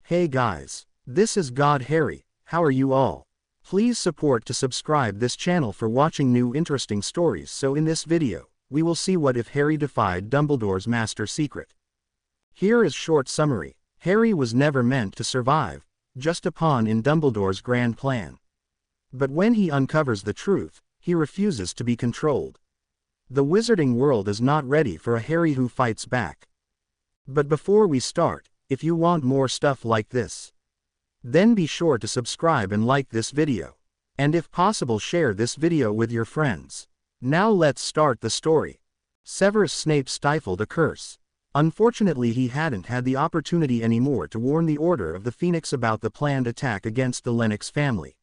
Hey guys, this is God Harry. How are you all? Please support to subscribe this channel for watching new interesting stories. So in this video, we will see what if Harry defied Dumbledore's master secret. Here is short summary. Harry was never meant to survive, just a pawn in Dumbledore's grand plan. But when he uncovers the truth, he refuses to be controlled. The wizarding world is not ready for a Harry who fights back. But before we start, if you want more stuff like this, then be sure to subscribe and like this video. And if possible, share this video with your friends. Now let's start the story. Severus Snape stifled a curse. Unfortunately, he hadn't had the opportunity anymore to warn the Order of the Phoenix about the planned attack against the Lennox family.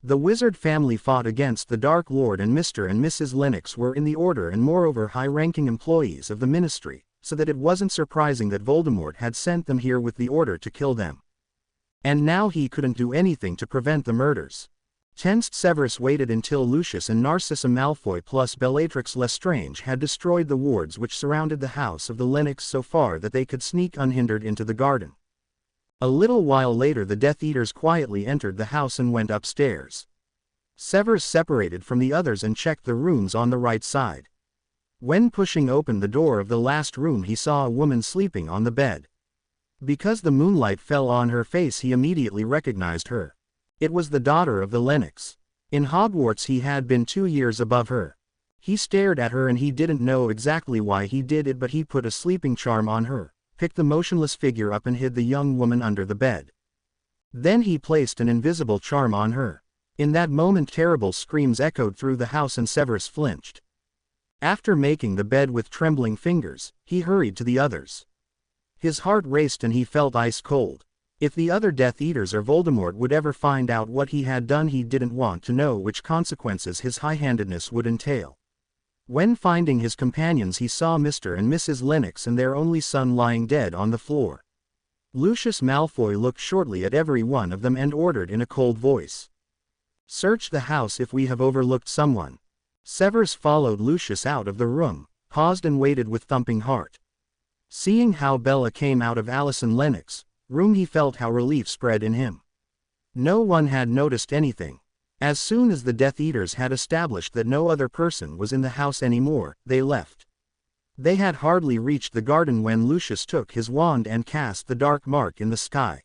The wizard family fought against the Dark Lord, and Mr. and Mrs. Lennox were in the Order and moreover high-ranking employees of the Ministry, so that it wasn't surprising that Voldemort had sent them here with the order to kill them. And now he couldn't do anything to prevent the murders. Tensed, Severus waited until Lucius and Narcissa Malfoy plus Bellatrix Lestrange had destroyed the wards which surrounded the house of the Lennox so far that they could sneak unhindered into the garden. A little while later, the Death Eaters quietly entered the house and went upstairs. Severus separated from the others and checked the rooms on the right side. When pushing open the door of the last room, he saw a woman sleeping on the bed. Because the moonlight fell on her face, he immediately recognized her. It was the daughter of the Lennox. In Hogwarts he had been 2 years above her. He stared at her and he didn't know exactly why he did it, but he put a sleeping charm on her, picked the motionless figure up and hid the young woman under the bed. Then he placed an invisible charm on her. In that moment, terrible screams echoed through the house and Severus flinched. After making the bed with trembling fingers, he hurried to the others. His heart raced and he felt ice cold. If the other Death Eaters or Voldemort would ever find out what he had done, he didn't want to know which consequences his high-handedness would entail. When finding his companions, he saw Mr. and Mrs. Lennox and their only son lying dead on the floor. Lucius Malfoy looked shortly at every one of them and ordered in a cold voice, "Search the house if we have overlooked someone." Severus followed Lucius out of the room, paused and waited with thumping heart. Seeing how Bella came out of Alison Lennox's room, he felt how relief spread in him. No one had noticed anything. As soon as the Death Eaters had established that no other person was in the house anymore, they left. They had hardly reached the garden when Lucius took his wand and cast the dark mark in the sky.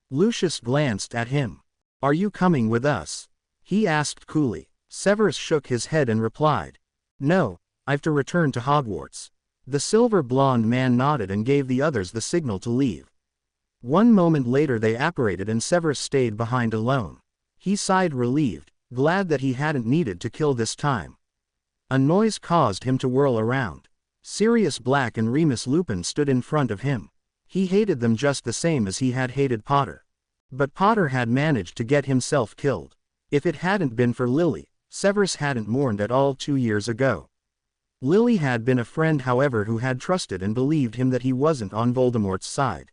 Lucius glanced at him. "Are you coming with us?" he asked coolly. Severus shook his head and replied, "No, I've to return to Hogwarts." The silver-blonde man nodded and gave the others the signal to leave. One moment later they apparated and Severus stayed behind alone. He sighed relieved, glad that he hadn't needed to kill this time. A noise caused him to whirl around. Sirius Black and Remus Lupin stood in front of him. He hated them just the same as he had hated Potter. But Potter had managed to get himself killed. If it hadn't been for Lily, Severus hadn't mourned at all 2 years ago. Lily had been a friend, however, who had trusted and believed him that he wasn't on Voldemort's side.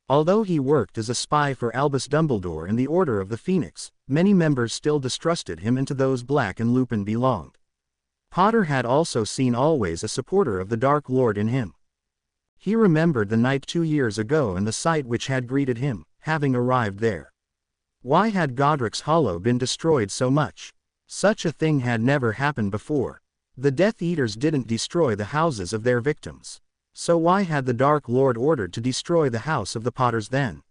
Although he worked as a spy for Albus Dumbledore and the Order of the Phoenix, many members still distrusted him, and to those Black and Lupin belonged. Potter had also seen always a supporter of the Dark Lord in him. He remembered the night 2 years ago and the sight which had greeted him, having arrived there. Why had Godric's Hollow been destroyed so much? Such a thing had never happened before. The Death Eaters didn't destroy the houses of their victims. So why had the Dark Lord ordered to destroy the house of the Potters then?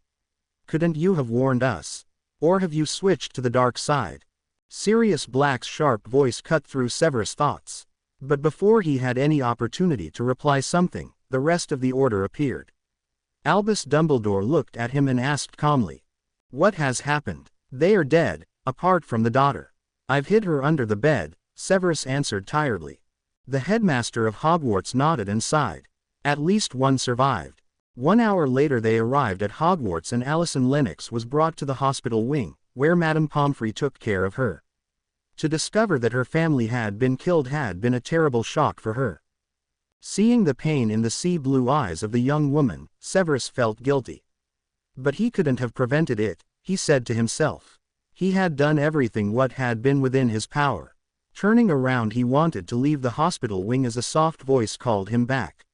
Couldn't you have warned us? Or have you switched to the dark side? Sirius Black's sharp voice cut through Severus' thoughts. But before he had any opportunity to reply something, the rest of the Order appeared. Albus Dumbledore looked at him and asked calmly, "What has happened?" "They are dead, apart from the daughter. I've hid her under the bed," Severus answered tiredly. The headmaster of Hogwarts nodded and sighed. At least one survived. 1 hour later they arrived at Hogwarts and Alison Lennox was brought to the hospital wing, where Madame Pomfrey took care of her. To discover that her family had been killed had been a terrible shock for her. Seeing the pain in the sea-blue eyes of the young woman, Severus felt guilty. But he couldn't have prevented it, he said to himself. He had done everything what had been within his power. Turning around, he wanted to leave the hospital wing as a soft voice called him back.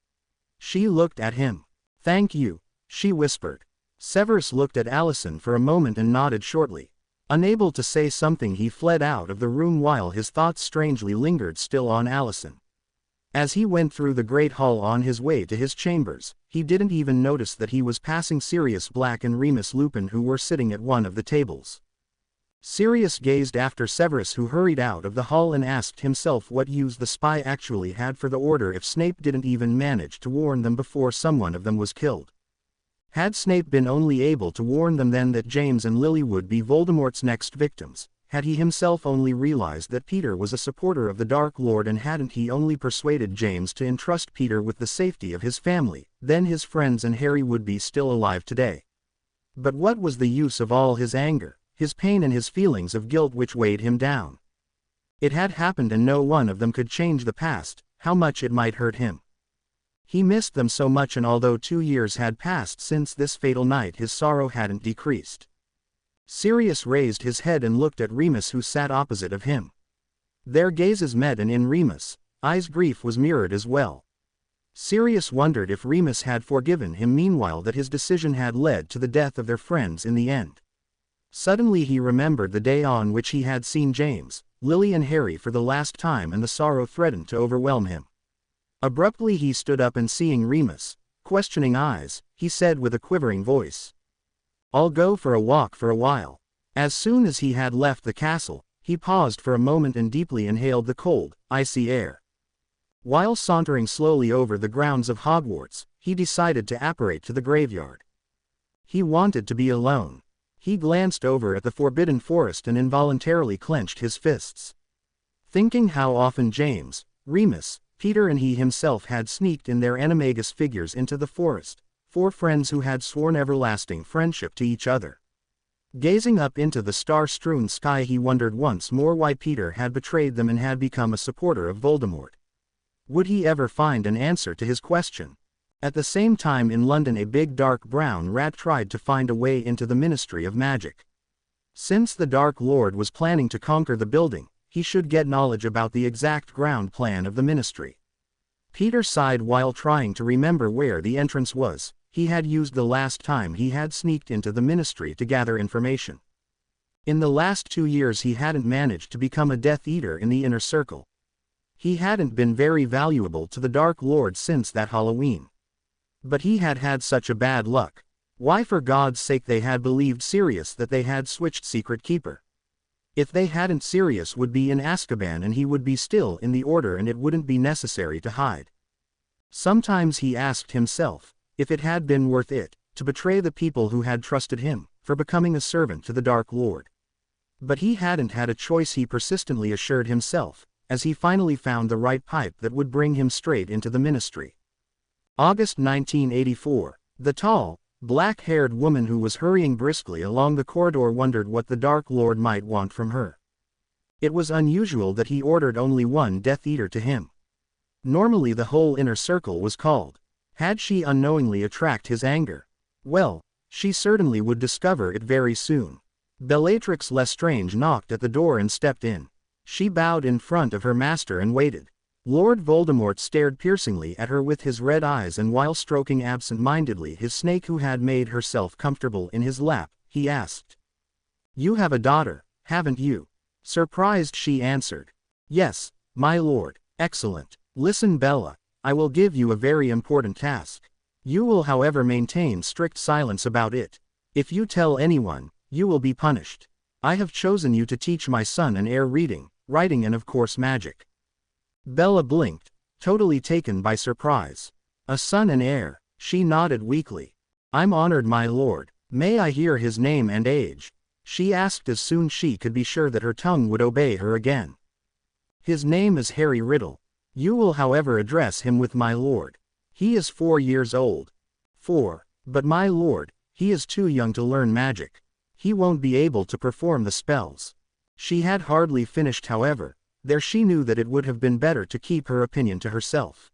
She looked at him. "Thank you," she whispered. Severus looked at Allison for a moment and nodded shortly. Unable to say something, he fled out of the room while his thoughts strangely lingered still on Allison. As he went through the great hall on his way to his chambers, he didn't even notice that he was passing Sirius Black and Remus Lupin, who were sitting at one of the tables. Sirius gazed after Severus, who hurried out of the hall, and asked himself what use the spy actually had for the Order if Snape didn't even manage to warn them before someone of them was killed. Had Snape been only able to warn them then that James and Lily would be Voldemort's next victims? Had he himself only realized that Peter was a supporter of the Dark Lord, and hadn't he only persuaded James to entrust Peter with the safety of his family, then his friends and Harry would be still alive today. But what was the use of all his anger, his pain and his feelings of guilt which weighed him down? It had happened and no one of them could change the past, how much it might hurt him. He missed them so much, and although 2 years had passed since this fatal night, his sorrow hadn't decreased. Sirius raised his head and looked at Remus, who sat opposite of him. Their gazes met, and in Remus' eyes grief was mirrored as well. Sirius wondered if Remus had forgiven him meanwhile, that his decision had led to the death of their friends in the end. Suddenly he remembered the day on which he had seen James, Lily and Harry for the last time, and the sorrow threatened to overwhelm him. Abruptly he stood up, and seeing Remus' questioning eyes, he said with a quivering voice, "I'll go for a walk for a while." As soon as he had left the castle, he paused for a moment and deeply inhaled the cold, icy air. While sauntering slowly over the grounds of Hogwarts, he decided to apparate to the graveyard. He wanted to be alone. He glanced over at the Forbidden Forest and involuntarily clenched his fists. Thinking how often James, Remus, Peter and he himself had sneaked in their animagus figures into the forest, 4 friends who had sworn everlasting friendship to each other. Gazing up into the star-strewn sky, he wondered once more why Peter had betrayed them and had become a supporter of Voldemort. Would he ever find an answer to his question? At the same time in London, a big dark brown rat tried to find a way into the Ministry of Magic. Since the Dark Lord was planning to conquer the building, he should get knowledge about the exact ground plan of the Ministry. Peter sighed while trying to remember where the entrance was. He had used the last time he had sneaked into the Ministry to gather information. In the last 2 years he hadn't managed to become a Death Eater in the inner circle. He hadn't been very valuable to the Dark Lord since that Halloween. But he had had such a bad luck. Why for God's sake they had believed Sirius that they had switched Secret Keeper? If they hadn't, Sirius would be in Azkaban and he would be still in the Order, and it wouldn't be necessary to hide. Sometimes he asked himself if it had been worth it to betray the people who had trusted him, for becoming a servant to the Dark Lord. But he hadn't had a choice, he persistently assured himself, as he finally found the right pipe that would bring him straight into the Ministry. August 1984. The tall, black-haired woman who was hurrying briskly along the corridor wondered what the Dark Lord might want from her. It was unusual that he ordered only one Death Eater to him. Normally the whole inner circle was called. Had she unknowingly attracted his anger? Well, she certainly would discover it very soon. Bellatrix Lestrange knocked at the door and stepped in. She bowed in front of her master and waited. Lord Voldemort stared piercingly at her with his red eyes, and while stroking absent-mindedly his snake, who had made herself comfortable in his lap, he asked, "You have a daughter, haven't you?" Surprised, she answered, "Yes, my lord." "Excellent. Listen, Bella. I will give you a very important task. You will, however, maintain strict silence about it. If you tell anyone, you will be punished. I have chosen you to teach my son and heir reading, writing and of course magic." Bella blinked, totally taken by surprise. "A son and heir?" She nodded weakly. "I'm honored, my lord. May I hear his name and age?" she asked as soon as she could be sure that her tongue would obey her again. "His name is Harry Riddle. You will, however, address him with my lord. He is 4 years old." "4? But my lord, he is too young to learn magic. He won't be able to perform the spells." She had hardly finished, however. There she knew that it would have been better to keep her opinion to herself.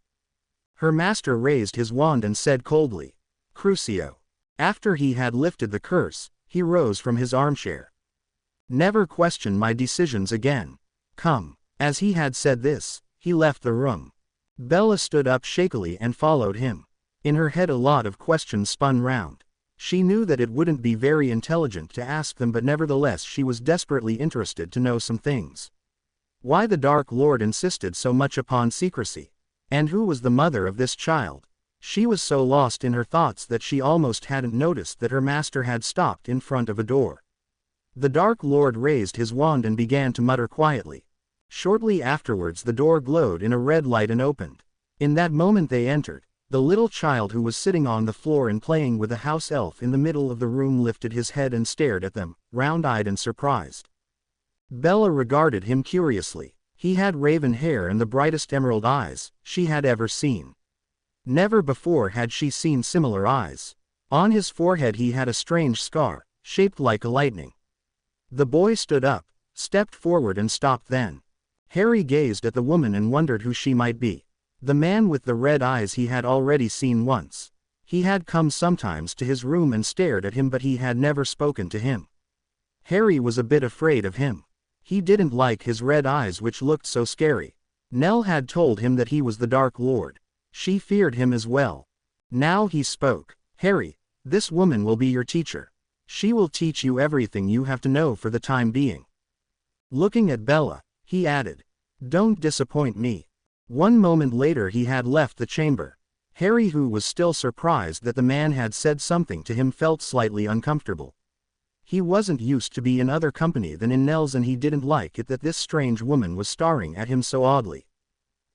Her master raised his wand and said coldly, "Crucio." After he had lifted the curse, he rose from his armchair. "Never question my decisions again. Come." As he had said this, he left the room. Bella stood up shakily and followed him. In her head a lot of questions spun round. She knew that it wouldn't be very intelligent to ask them, but nevertheless she was desperately interested to know some things. Why the Dark Lord insisted so much upon secrecy? And who was the mother of this child? She was so lost in her thoughts that she almost hadn't noticed that her master had stopped in front of a door. The Dark Lord raised his wand and began to mutter quietly. Shortly afterwards the door glowed in a red light and opened. In that moment they entered. The little child who was sitting on the floor and playing with a house elf in the middle of the room lifted his head and stared at them, round-eyed and surprised. Bella regarded him curiously. He had raven hair and the brightest emerald eyes she had ever seen. Never before had she seen similar eyes. On his forehead he had a strange scar, shaped like a lightning. The boy stood up, stepped forward and stopped then. Harry gazed at the woman and wondered who she might be. The man with the red eyes he had already seen once. He had come sometimes to his room and stared at him, but he had never spoken to him. Harry was a bit afraid of him. He didn't like his red eyes which looked so scary. Nell had told him that he was the Dark Lord. She feared him as well. Now he spoke. Harry, this woman will be your teacher. She will teach you everything you have to know for the time being. Looking at Bella, he added, don't disappoint me. One moment later he had left the chamber. Harry, who was still surprised that the man had said something to him, felt slightly uncomfortable. He wasn't used to be in other company than in Nell's, and he didn't like it that this strange woman was staring at him so oddly.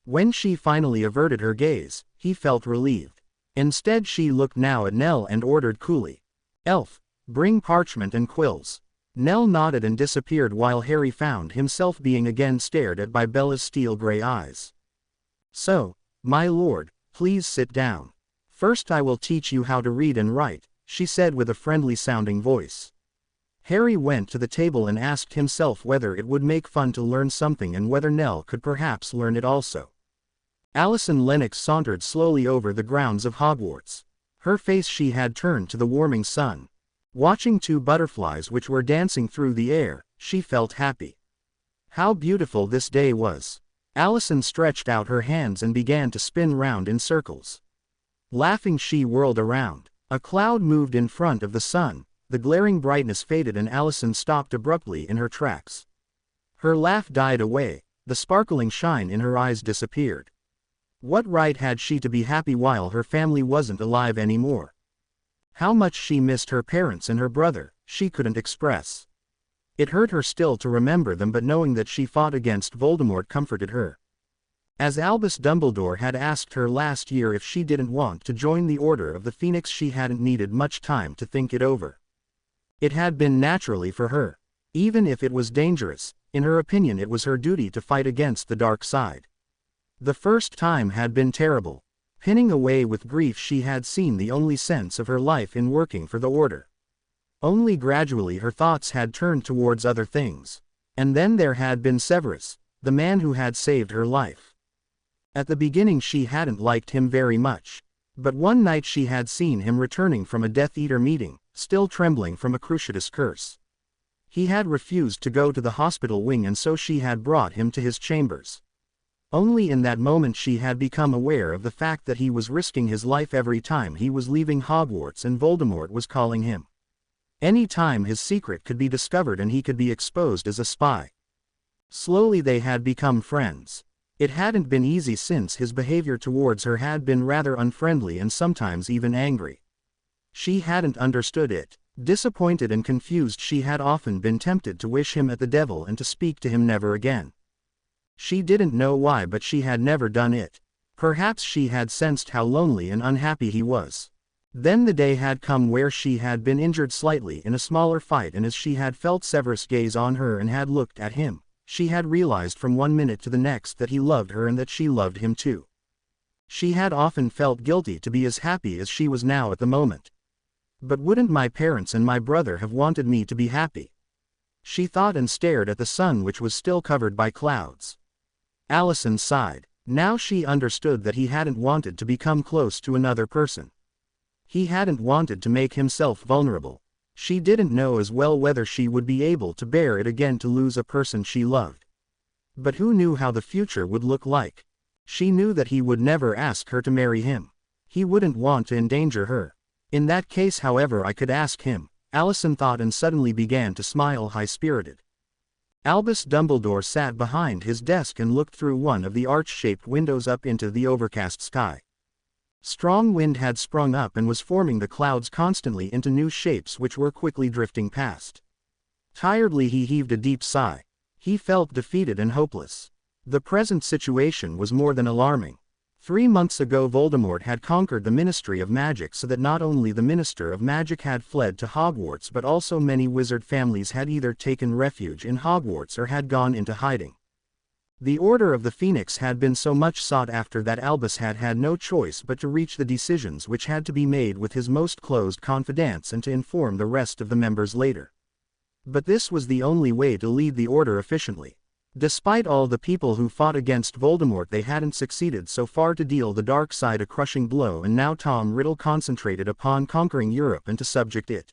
When she finally averted her gaze, he felt relieved. Instead she looked now at Nell and ordered coolly, "Elf, bring parchment and quills." Nell nodded and disappeared while Harry found himself being again stared at by Bella's steel-gray eyes. "So, my lord, please sit down. First I will teach you how to read and write," she said with a friendly-sounding voice. Harry went to the table and asked himself whether it would make fun to learn something and whether Nell could perhaps learn it also. Allison Lennox sauntered slowly over the grounds of Hogwarts. Her face she had turned to the warming sun. Watching two butterflies which were dancing through the air, she felt happy. How beautiful this day was. Allison stretched out her hands and began to spin round in circles. Laughing she whirled around. A cloud moved in front of the sun, the glaring brightness faded and Allison stopped abruptly in her tracks. Her laugh died away, the sparkling shine in her eyes disappeared. What right had she to be happy while her family wasn't alive anymore? How much she missed her parents and her brother, she couldn't express. It hurt her still to remember them, but knowing that she fought against Voldemort comforted her. As Albus Dumbledore had asked her last year if she didn't want to join the Order of the Phoenix, she hadn't needed much time to think it over. It had been naturally for her. Even if it was dangerous, in her opinion it was her duty to fight against the dark side. The first time had been terrible. Pinning away with grief she had seen the only sense of her life in working for the Order. Only gradually her thoughts had turned towards other things. And then there had been Severus, the man who had saved her life. At the beginning she hadn't liked him very much. But one night she had seen him returning from a Death Eater meeting, still trembling from a Cruciatus curse. He had refused to go to the hospital wing, and so she had brought him to his chambers. Only in that moment she had become aware of the fact that he was risking his life every time he was leaving Hogwarts, and Voldemort was calling him. Any time his secret could be discovered and he could be exposed as a spy. Slowly they had become friends. It hadn't been easy since his behavior towards her had been rather unfriendly and sometimes even angry. She hadn't understood it. Disappointed and confused, she had often been tempted to wish him at the devil and to speak to him never again. She didn't know why, but she had never done it. Perhaps she had sensed how lonely and unhappy he was. Then the day had come where she had been injured slightly in a smaller fight, and as she had felt Severus' gaze on her and had looked at him, she had realized from one minute to the next that he loved her and that she loved him too. She had often felt guilty to be as happy as she was now at the moment. But wouldn't my parents and my brother have wanted me to be happy? She thought and stared at the sun, which was still covered by clouds. Allison sighed. Now she understood that he hadn't wanted to become close to another person. He hadn't wanted to make himself vulnerable. She didn't know as well whether she would be able to bear it again to lose a person she loved. But who knew how the future would look like? She knew that he would never ask her to marry him. He wouldn't want to endanger her. In that case, however, I could ask him, Allison thought, and suddenly began to smile high-spirited. Albus Dumbledore sat behind his desk and looked through one of the arch-shaped windows up into the overcast sky. Strong wind had sprung up and was forming the clouds constantly into new shapes which were quickly drifting past. Tiredly he heaved a deep sigh. He felt defeated and hopeless. The present situation was more than alarming. 3 months ago Voldemort had conquered the Ministry of Magic, so that not only the Minister of Magic had fled to Hogwarts, but also many wizard families had either taken refuge in Hogwarts or had gone into hiding. The Order of the Phoenix had been so much sought after that Albus had had no choice but to reach the decisions which had to be made with his most closed confidants and to inform the rest of the members later. But this was the only way to lead the Order efficiently. Despite all the people who fought against Voldemort, they hadn't succeeded so far to deal the dark side a crushing blow, and now Tom Riddle concentrated upon conquering Europe and to subject it.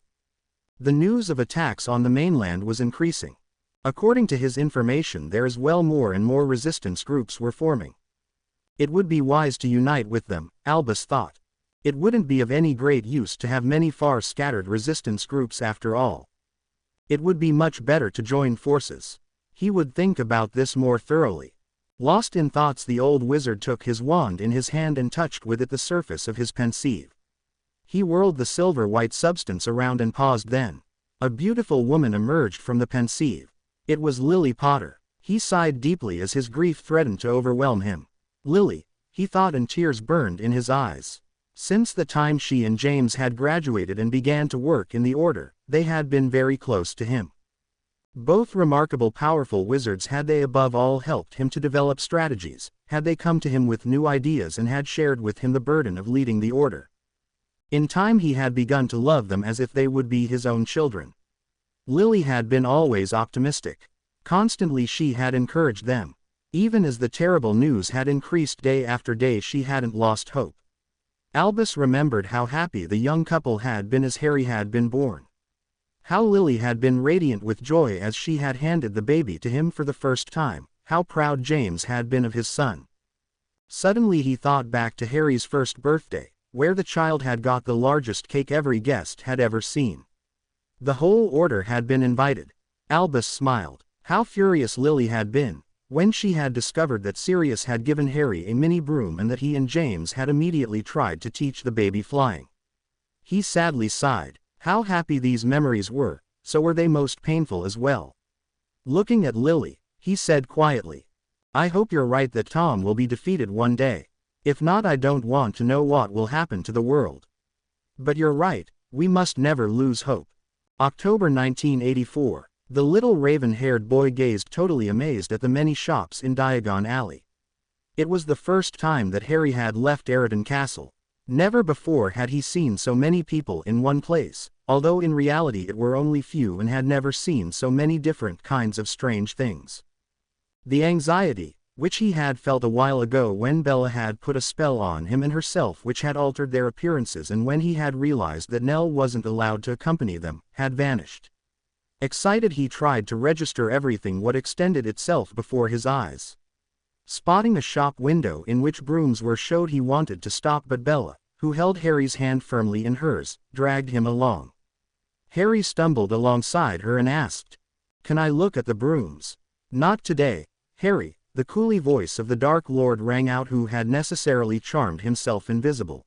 The news of attacks on the mainland was increasing. According to his information, there as well more and more resistance groups were forming. It would be wise to unite with them, Albus thought. It wouldn't be of any great use to have many far scattered resistance groups after all. It would be much better to join forces. He would think about this more thoroughly. Lost in thoughts, the old wizard took his wand in his hand and touched with it the surface of his pensieve. He whirled the silver-white substance around and paused. Then a beautiful woman emerged from the pensieve. It was Lily Potter. He sighed deeply as his grief threatened to overwhelm him. Lily, he thought, and tears burned in his eyes. Since the time she and James had graduated and began to work in the Order, they had been very close to him. Both remarkable powerful wizards, had they above all helped him to develop strategies, had they come to him with new ideas and had shared with him the burden of leading the Order. In time he had begun to love them as if they would be his own children. Lily had been always optimistic. Constantly she had encouraged them. Even as the terrible news had increased day after day, she hadn't lost hope. Albus remembered how happy the young couple had been as Harry had been born. How Lily had been radiant with joy as she had handed the baby to him for the first time, how proud James had been of his son. Suddenly he thought back to Harry's first birthday, where the child had got the largest cake every guest had ever seen. The whole Order had been invited. Albus smiled. How furious Lily had been when she had discovered that Sirius had given Harry a mini broom and that he and James had immediately tried to teach the baby flying. He sadly sighed. How happy these memories were, so were they most painful as well. Looking at Lily, he said quietly, I hope you're right that Tom will be defeated one day. If not, I don't want to know what will happen to the world. But you're right, we must never lose hope. October 1984. The little raven-haired boy gazed totally amazed at the many shops in Diagon Alley. It was the first time that Harry had left Eridan Castle. Never before had he seen so many people in one place, although in reality it were only few, and had never seen so many different kinds of strange things. The anxiety, which he had felt a while ago when Bella had put a spell on him and herself which had altered their appearances, and when he had realized that Nell wasn't allowed to accompany them, had vanished. Excited, he tried to register everything what extended itself before his eyes. Spotting a shop window in which brooms were showed, he wanted to stop, but Bella, who held Harry's hand firmly in hers, dragged him along. Harry stumbled alongside her and asked, Can I look at the brooms? Not today, Harry, the coolie voice of the Dark Lord rang out, who had necessarily charmed himself invisible.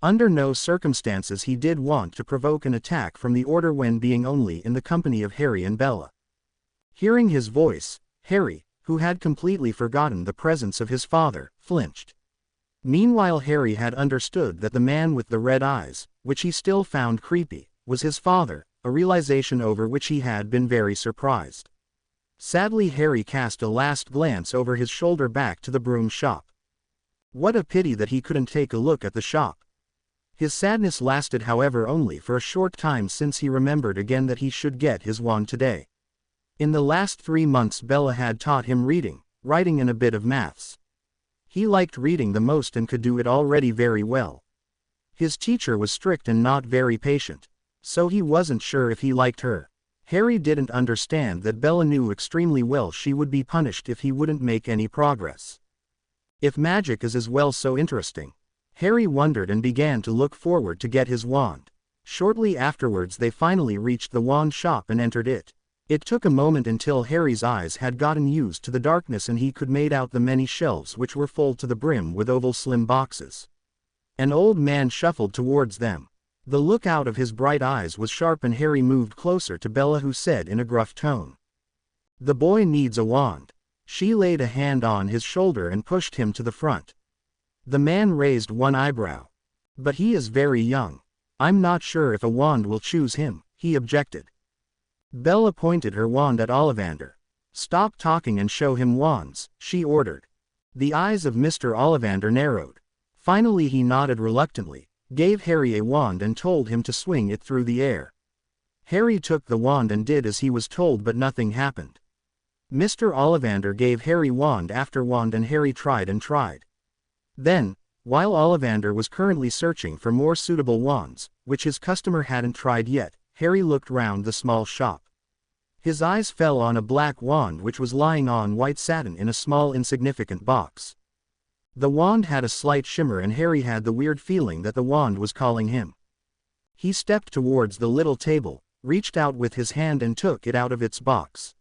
Under no circumstances he did want to provoke an attack from the Order when being only in the company of Harry and Bella. Hearing his voice, Harry, who had completely forgotten the presence of his father, flinched. Meanwhile Harry had understood that the man with the red eyes, which he still found creepy, was his father, a realization over which he had been very surprised. Sadly Harry cast a last glance over his shoulder back to the broom shop. What a pity that he couldn't take a look at the shop. His sadness lasted, however, only for a short time, since he remembered again that he should get his wand today. In the last 3 months Bella had taught him reading, writing and a bit of maths. He liked reading the most and could do it already very well. His teacher was strict and not very patient, so he wasn't sure if he liked her. Harry didn't understand that Bella knew extremely well she would be punished if he wouldn't make any progress. If magic is as well so interesting, Harry wondered and began to look forward to get his wand. Shortly afterwards they finally reached the wand shop and entered it. It took a moment until Harry's eyes had gotten used to the darkness and he could make out the many shelves which were full to the brim with oval slim boxes. An old man shuffled towards them. The look out of his bright eyes was sharp and Harry moved closer to Bella, who said in a gruff tone, "The boy needs a wand." She laid a hand on his shoulder and pushed him to the front. The man raised one eyebrow. "But he is very young. I'm not sure if a wand will choose him," he objected. Bella pointed her wand at Ollivander. "Stop talking and show him wands," she ordered. The eyes of Mr. Ollivander narrowed. Finally he nodded reluctantly, gave Harry a wand and told him to swing it through the air. Harry took the wand and did as he was told, but nothing happened. Mr. Ollivander gave Harry wand after wand and Harry tried and tried. Then, while Ollivander was currently searching for more suitable wands, which his customer hadn't tried yet, Harry looked round the small shop. His eyes fell on a black wand which was lying on white satin in a small insignificant box. The wand had a slight shimmer and Harry had the weird feeling that the wand was calling him. He stepped towards the little table, reached out with his hand and took it out of its box.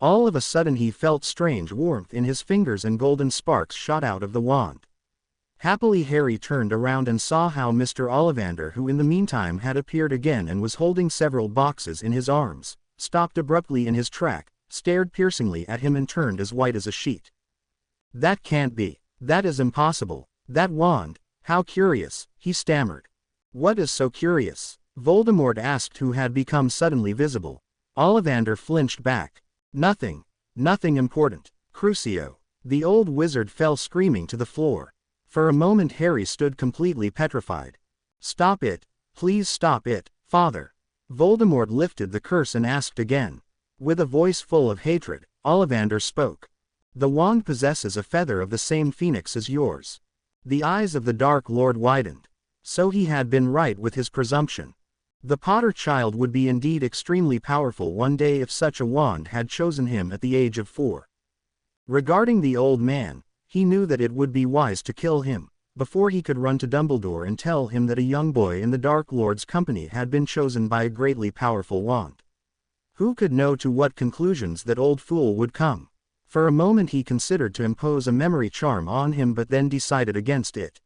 All of a sudden he felt strange warmth in his fingers and golden sparks shot out of the wand. Happily Harry turned around and saw how Mr. Ollivander, who in the meantime had appeared again and was holding several boxes in his arms, stopped abruptly in his track, stared piercingly at him and turned as white as a sheet. "That can't be. That is impossible. That wand, how curious," he stammered. "What is so curious?" Voldemort asked, who had become suddenly visible. Ollivander flinched back. "Nothing. Nothing important. Crucio." The old wizard fell screaming to the floor. For a moment Harry stood completely petrified. "Stop it. Please stop it, Father." Voldemort lifted the curse and asked again. With a voice full of hatred, Ollivander spoke. "The wand possesses a feather of the same phoenix as yours." The eyes of the Dark Lord widened. So he had been right with his presumption. The Potter child would be indeed extremely powerful one day if such a wand had chosen him at the age of 4. Regarding the old man, he knew that it would be wise to kill him, before he could run to Dumbledore and tell him that a young boy in the Dark Lord's company had been chosen by a greatly powerful wand. Who could know to what conclusions that old fool would come? For a moment he considered to impose a memory charm on him, but then decided against it.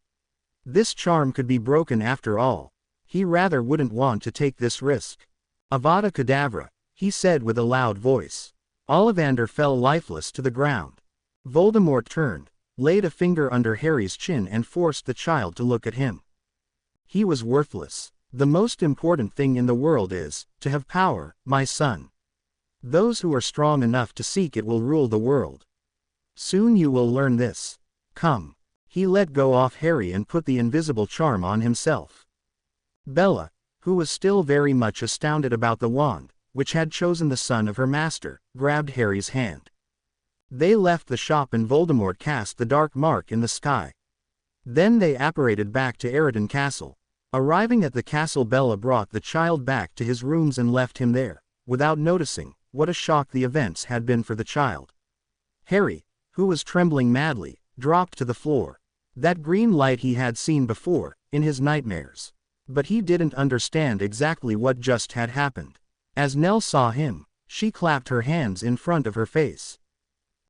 This charm could be broken after all. He rather wouldn't want to take this risk. "Avada Kedavra," he said with a loud voice. Ollivander fell lifeless to the ground. Voldemort turned, laid a finger under Harry's chin and forced the child to look at him. He was worthless. "The most important thing in the world is to have power, my son. Those who are strong enough to seek it will rule the world. Soon you will learn this. Come." He let go off Harry and put the invisible charm on himself. Bella, who was still very much astounded about the wand, which had chosen the son of her master, grabbed Harry's hand. They left the shop and Voldemort cast the dark mark in the sky. Then they apparated back to Eridan Castle. Arriving at the castle, Bella brought the child back to his rooms and left him there, without noticing what a shock the events had been for the child. Harry, who was trembling madly, dropped to the floor. That green light he had seen before, in his nightmares. But he didn't understand exactly what just had happened. As Nell saw him, she clapped her hands in front of her face.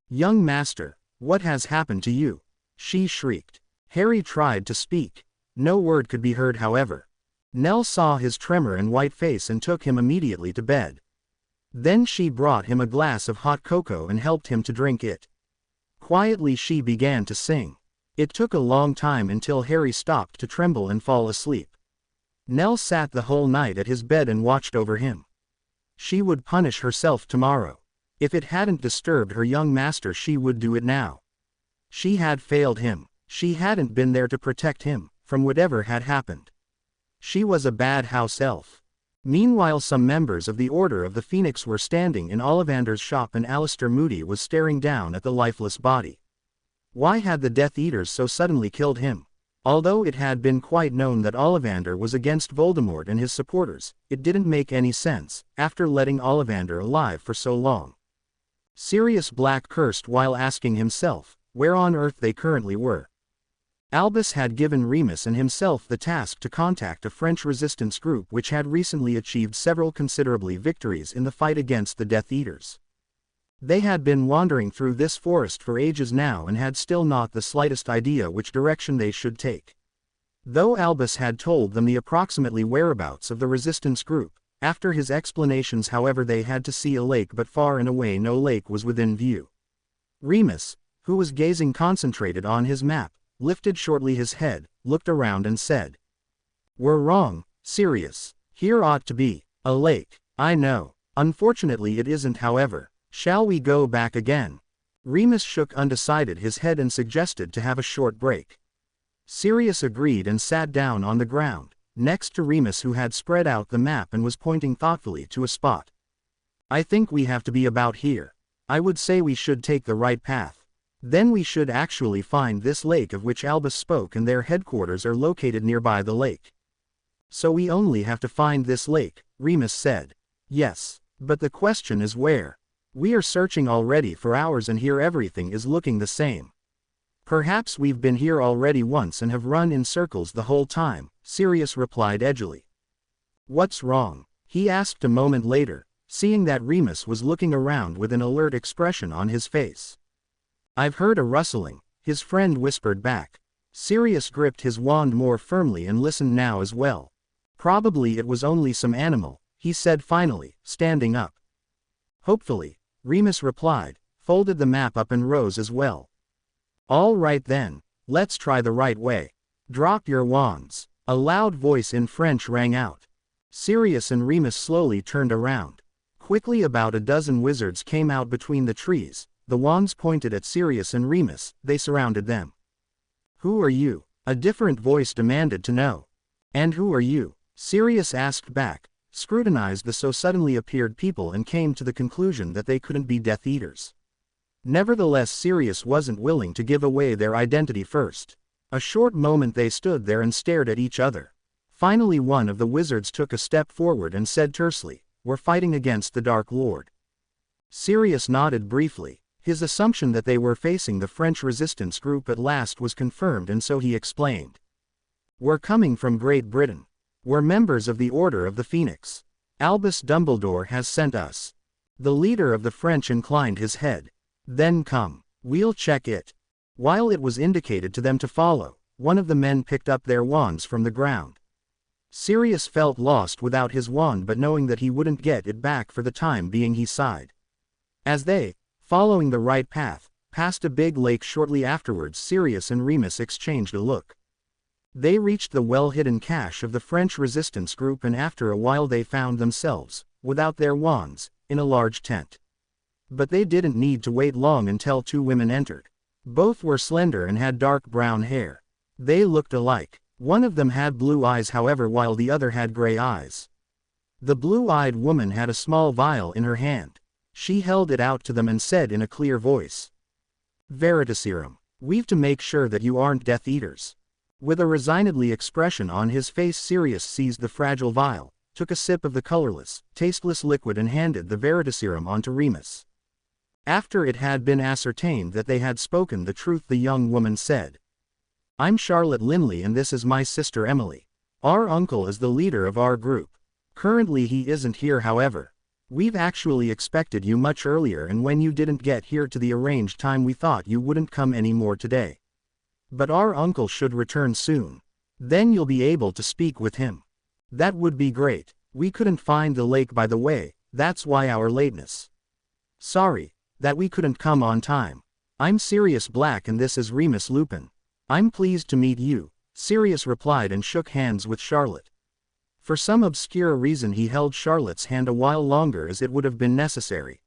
"Young master, what has happened to you?" she shrieked. Harry tried to speak. No word could be heard, however. Nell saw his tremor and white face and took him immediately to bed. Then she brought him a glass of hot cocoa and helped him to drink it. Quietly she began to sing. It took a long time until Harry stopped to tremble and fall asleep. Nell sat the whole night at his bed and watched over him. She would punish herself tomorrow. If it hadn't disturbed her young master, she would do it now. She had failed him. She hadn't been there to protect him from whatever had happened. She was a bad house elf. Meanwhile, some members of the Order of the Phoenix were standing in Ollivander's shop and Alistair Moody was staring down at the lifeless body. Why had the Death Eaters so suddenly killed him? Although it had been quite known that Ollivander was against Voldemort and his supporters, it didn't make any sense, after letting Ollivander alive for so long. Sirius Black cursed while asking himself where on earth they currently were. Albus had given Remus and himself the task to contact a French resistance group which had recently achieved several considerable victories in the fight against the Death Eaters. They had been wandering through this forest for ages now and had still not the slightest idea which direction they should take. Though Albus had told them the approximately whereabouts of the resistance group, after his explanations however they had to see a lake but far and away no lake was within view. Remus, who was gazing concentrated on his map, lifted shortly his head, looked around and said, "We're wrong, Sirius. Here ought to be a lake, I know. Unfortunately it isn't however. Shall we go back again?" Remus shook undecided his head and suggested to have a short break. Sirius agreed and sat down on the ground, next to Remus who had spread out the map and was pointing thoughtfully to a spot. "I think we have to be about here. I would say we should take the right path. Then we should actually find this lake of which Albus spoke and their headquarters are located nearby the lake." "So we only have to find this lake," Remus said. "Yes, but the question is where? We are searching already for hours and here everything is looking the same." "Perhaps we've been here already once and have run in circles the whole time," Sirius replied edgily. "What's wrong?" he asked a moment later, seeing that Remus was looking around with an alert expression on his face. "I've heard a rustling," his friend whispered back. Sirius gripped his wand more firmly and listened now as well. "Probably it was only some animal," he said finally, standing up. "Hopefully," Remus replied, folded the map up and rose as well. "All right then, let's try the right way. Drop your wands." A loud voice in French rang out. Sirius and Remus slowly turned around. Quickly about a dozen wizards came out between the trees, the wands pointed at Sirius and Remus, they surrounded them. "Who are you?" a different voice demanded to know. "And who are you?" Sirius asked back, scrutinized the so suddenly appeared people and came to the conclusion that they couldn't be Death Eaters. Nevertheless Sirius wasn't willing to give away their identity first. A short moment they stood there and stared at each other. Finally one of the wizards took a step forward and said tersely, "We're fighting against the Dark Lord." Sirius nodded briefly. His assumption that they were facing the French resistance group at last was confirmed and so he explained. "We're coming from Great Britain. We're members of the Order of the Phoenix. Albus Dumbledore has sent us." The leader of the French inclined his head. "Then come. We'll check it." While it was indicated to them to follow, one of the men picked up their wands from the ground. Sirius felt lost without his wand but knowing that he wouldn't get it back for the time being he sighed. As they, following the right path, passed a big lake shortly afterwards Sirius and Remus exchanged a look. They reached the well-hidden cache of the French resistance group and after a while they found themselves, without their wands, in a large tent. But they didn't need to wait long until two women entered. Both were slender and had dark brown hair. They looked alike. One of them had blue eyes however while the other had gray eyes. The blue-eyed woman had a small vial in her hand. She held it out to them and said in a clear voice, "Veritaserum. We've to make sure that you aren't Death Eaters." With a resignedly expression on his face Sirius seized the fragile vial, took a sip of the colorless, tasteless liquid and handed the Veritaserum on to Remus. After it had been ascertained that they had spoken the truth the young woman said, "I'm Charlotte Linley and this is my sister Emily. Our uncle is the leader of our group. Currently he isn't here however. We've actually expected you much earlier and when you didn't get here to the arranged time we thought you wouldn't come anymore today. But our uncle should return soon. Then you'll be able to speak with him. That would be great. We couldn't find the lake by the way, that's why our lateness. Sorry that we couldn't come on time. I'm Sirius Black and this is Remus Lupin. I'm pleased to meet you," Sirius replied and shook hands with Charlotte. For some obscure reason he held Charlotte's hand a while longer as it would have been necessary.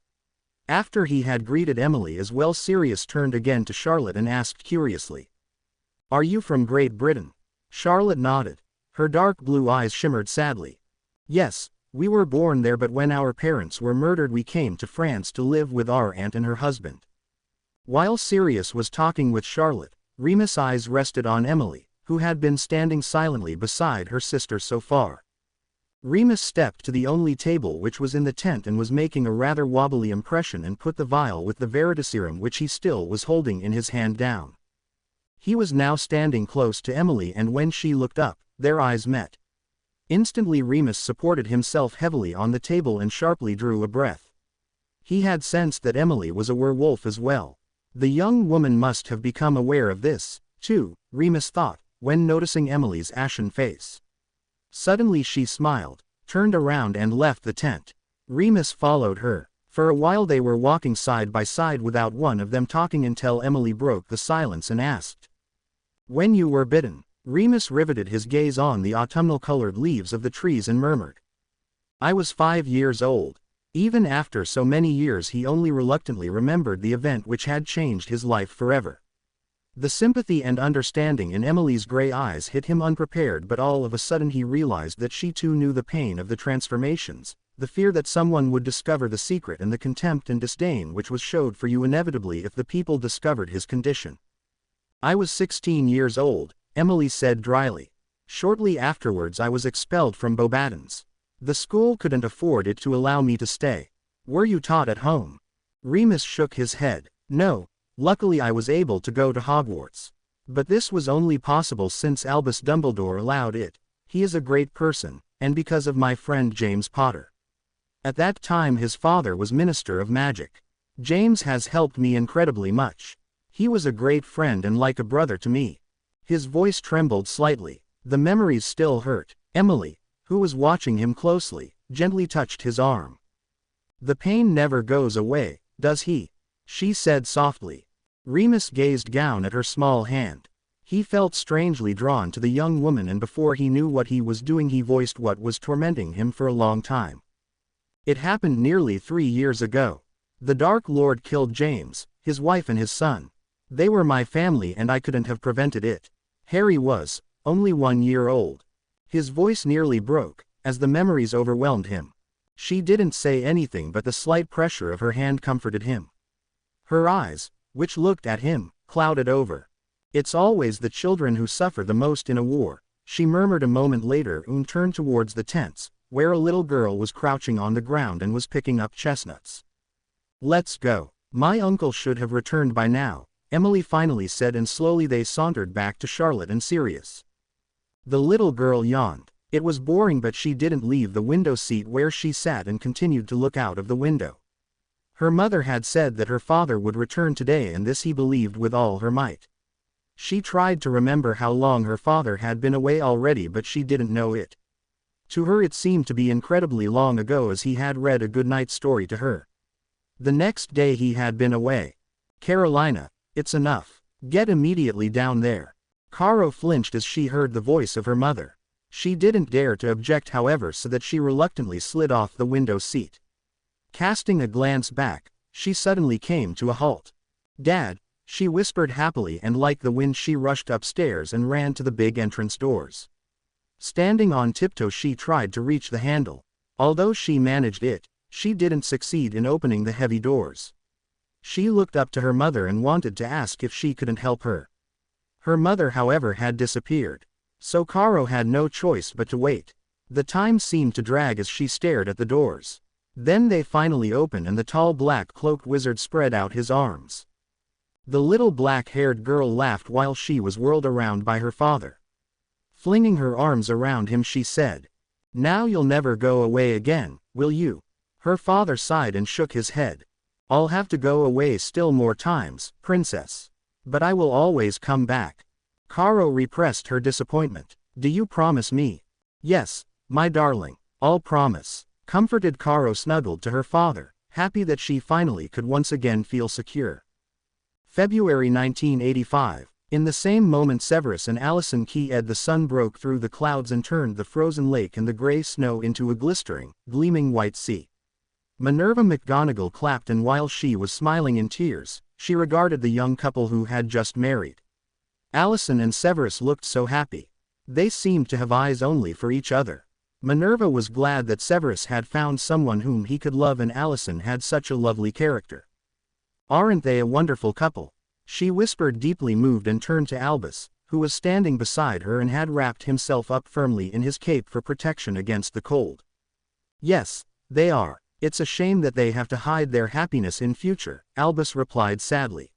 After he had greeted Emily as well Sirius turned again to Charlotte and asked curiously, "Are you from Great Britain?" Charlotte nodded. Her dark blue eyes shimmered sadly. "Yes. We were born there but when our parents were murdered we came to France to live with our aunt and her husband." While Sirius was talking with Charlotte, Remus' eyes rested on Emily, who had been standing silently beside her sister so far. Remus stepped to the only table which was in the tent and was making a rather wobbly impression and put the vial with the Veritaserum which he still was holding in his hand down. He was now standing close to Emily, and when she looked up, their eyes met. Instantly Remus supported himself heavily on the table and sharply drew a breath. He had sensed that Emily was a werewolf as well. The young woman must have become aware of this, too, Remus thought, when noticing Emily's ashen face. Suddenly she smiled, turned around and left the tent. Remus followed her. For a while they were walking side by side without one of them talking until Emily broke the silence and asked, "When you were bitten?" Remus riveted his gaze on the autumnal-colored leaves of the trees and murmured, "I was 5 years old." Even after so many years he only reluctantly remembered the event which had changed his life forever. The sympathy and understanding in Emily's gray eyes hit him unprepared, but all of a sudden he realized that she too knew the pain of the transformations, the fear that someone would discover the secret, and the contempt and disdain which was showed for you inevitably if the people discovered his condition. "I was 16 years old, Emily said dryly. "Shortly afterwards I was expelled from Beauxbatons. The school couldn't afford it to allow me to stay." "Were you taught at home?" Remus shook his head. "No. Luckily I was able to go to Hogwarts. But this was only possible since Albus Dumbledore allowed it. He is a great person, and because of my friend James Potter. At that time his father was Minister of Magic. James has helped me incredibly much. He was a great friend and like a brother to me." His voice trembled slightly. The memories still hurt. Emily, who was watching him closely, gently touched his arm. "The pain never goes away, does he?" she said softly. Remus gazed down at her small hand. He felt strangely drawn to the young woman, and before he knew what he was doing he voiced what was tormenting him for a long time. "It happened nearly 3 years ago. The Dark Lord killed James, his wife and his son. They were my family and I couldn't have prevented it. Harry was only 1 year old." His voice nearly broke, as the memories overwhelmed him. She didn't say anything, but the slight pressure of her hand comforted him. Her eyes, which looked at him, clouded over. "It's always the children who suffer the most in a war," she murmured a moment later and turned towards the tents, where a little girl was crouching on the ground and was picking up chestnuts. "Let's go. My uncle should have returned by now," Emily finally said, and slowly they sauntered back to Charlotte and Sirius. The little girl yawned. It was boring, but she didn't leave the window seat where she sat and continued to look out of the window. Her mother had said that her father would return today, and this he believed with all her might. She tried to remember how long her father had been away already, but she didn't know it. To her it seemed to be incredibly long ago, as he had read a goodnight story to her. The next day he had been away. "Carolina, it's enough. Get immediately down there." Caro flinched as she heard the voice of her mother. She didn't dare to object, however, so that she reluctantly slid off the window seat. Casting a glance back, she suddenly came to a halt. "Dad," she whispered happily, and like the wind she rushed upstairs and ran to the big entrance doors. Standing on tiptoe she tried to reach the handle. Although she managed it, she didn't succeed in opening the heavy doors. She looked up to her mother and wanted to ask if she couldn't help her. Her mother, however, had disappeared. So Caro had no choice but to wait. The time seemed to drag as she stared at the doors. Then they finally opened, and the tall black-cloaked wizard spread out his arms. The little black-haired girl laughed while she was whirled around by her father. Flinging her arms around him she said, "Now you'll never go away again, will you?" Her father sighed and shook his head. "I'll have to go away still more times, princess. But I will always come back." Caro repressed her disappointment. "Do you promise me?" "Yes, my darling, I'll promise." Comforted, Caro snuggled to her father, happy that she finally could once again feel secure. February 1985. In the same moment Severus and Allison keyed, the sun broke through the clouds and turned the frozen lake and the gray snow into a glistering, gleaming white sea. Minerva McGonagall clapped, and while she was smiling in tears, she regarded the young couple who had just married. Allison and Severus looked so happy. They seemed to have eyes only for each other. Minerva was glad that Severus had found someone whom he could love, and Allison had such a lovely character. "Aren't they a wonderful couple?" she whispered, deeply moved, and turned to Albus, who was standing beside her and had wrapped himself up firmly in his cape for protection against the cold. "Yes, they are. It's a shame that they have to hide their happiness in future," Albus replied sadly.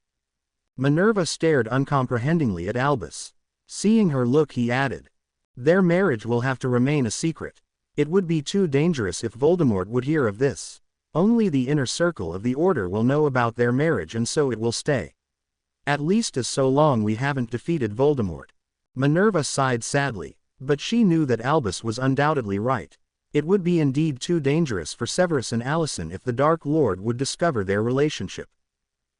Minerva stared uncomprehendingly at Albus. Seeing her look, he added, "Their marriage will have to remain a secret. It would be too dangerous if Voldemort would hear of this. Only the inner circle of the Order will know about their marriage, and so it will stay. At least as so long we haven't defeated Voldemort." Minerva sighed sadly, but she knew that Albus was undoubtedly right. It would be indeed too dangerous for Severus and Alicent if the Dark Lord would discover their relationship.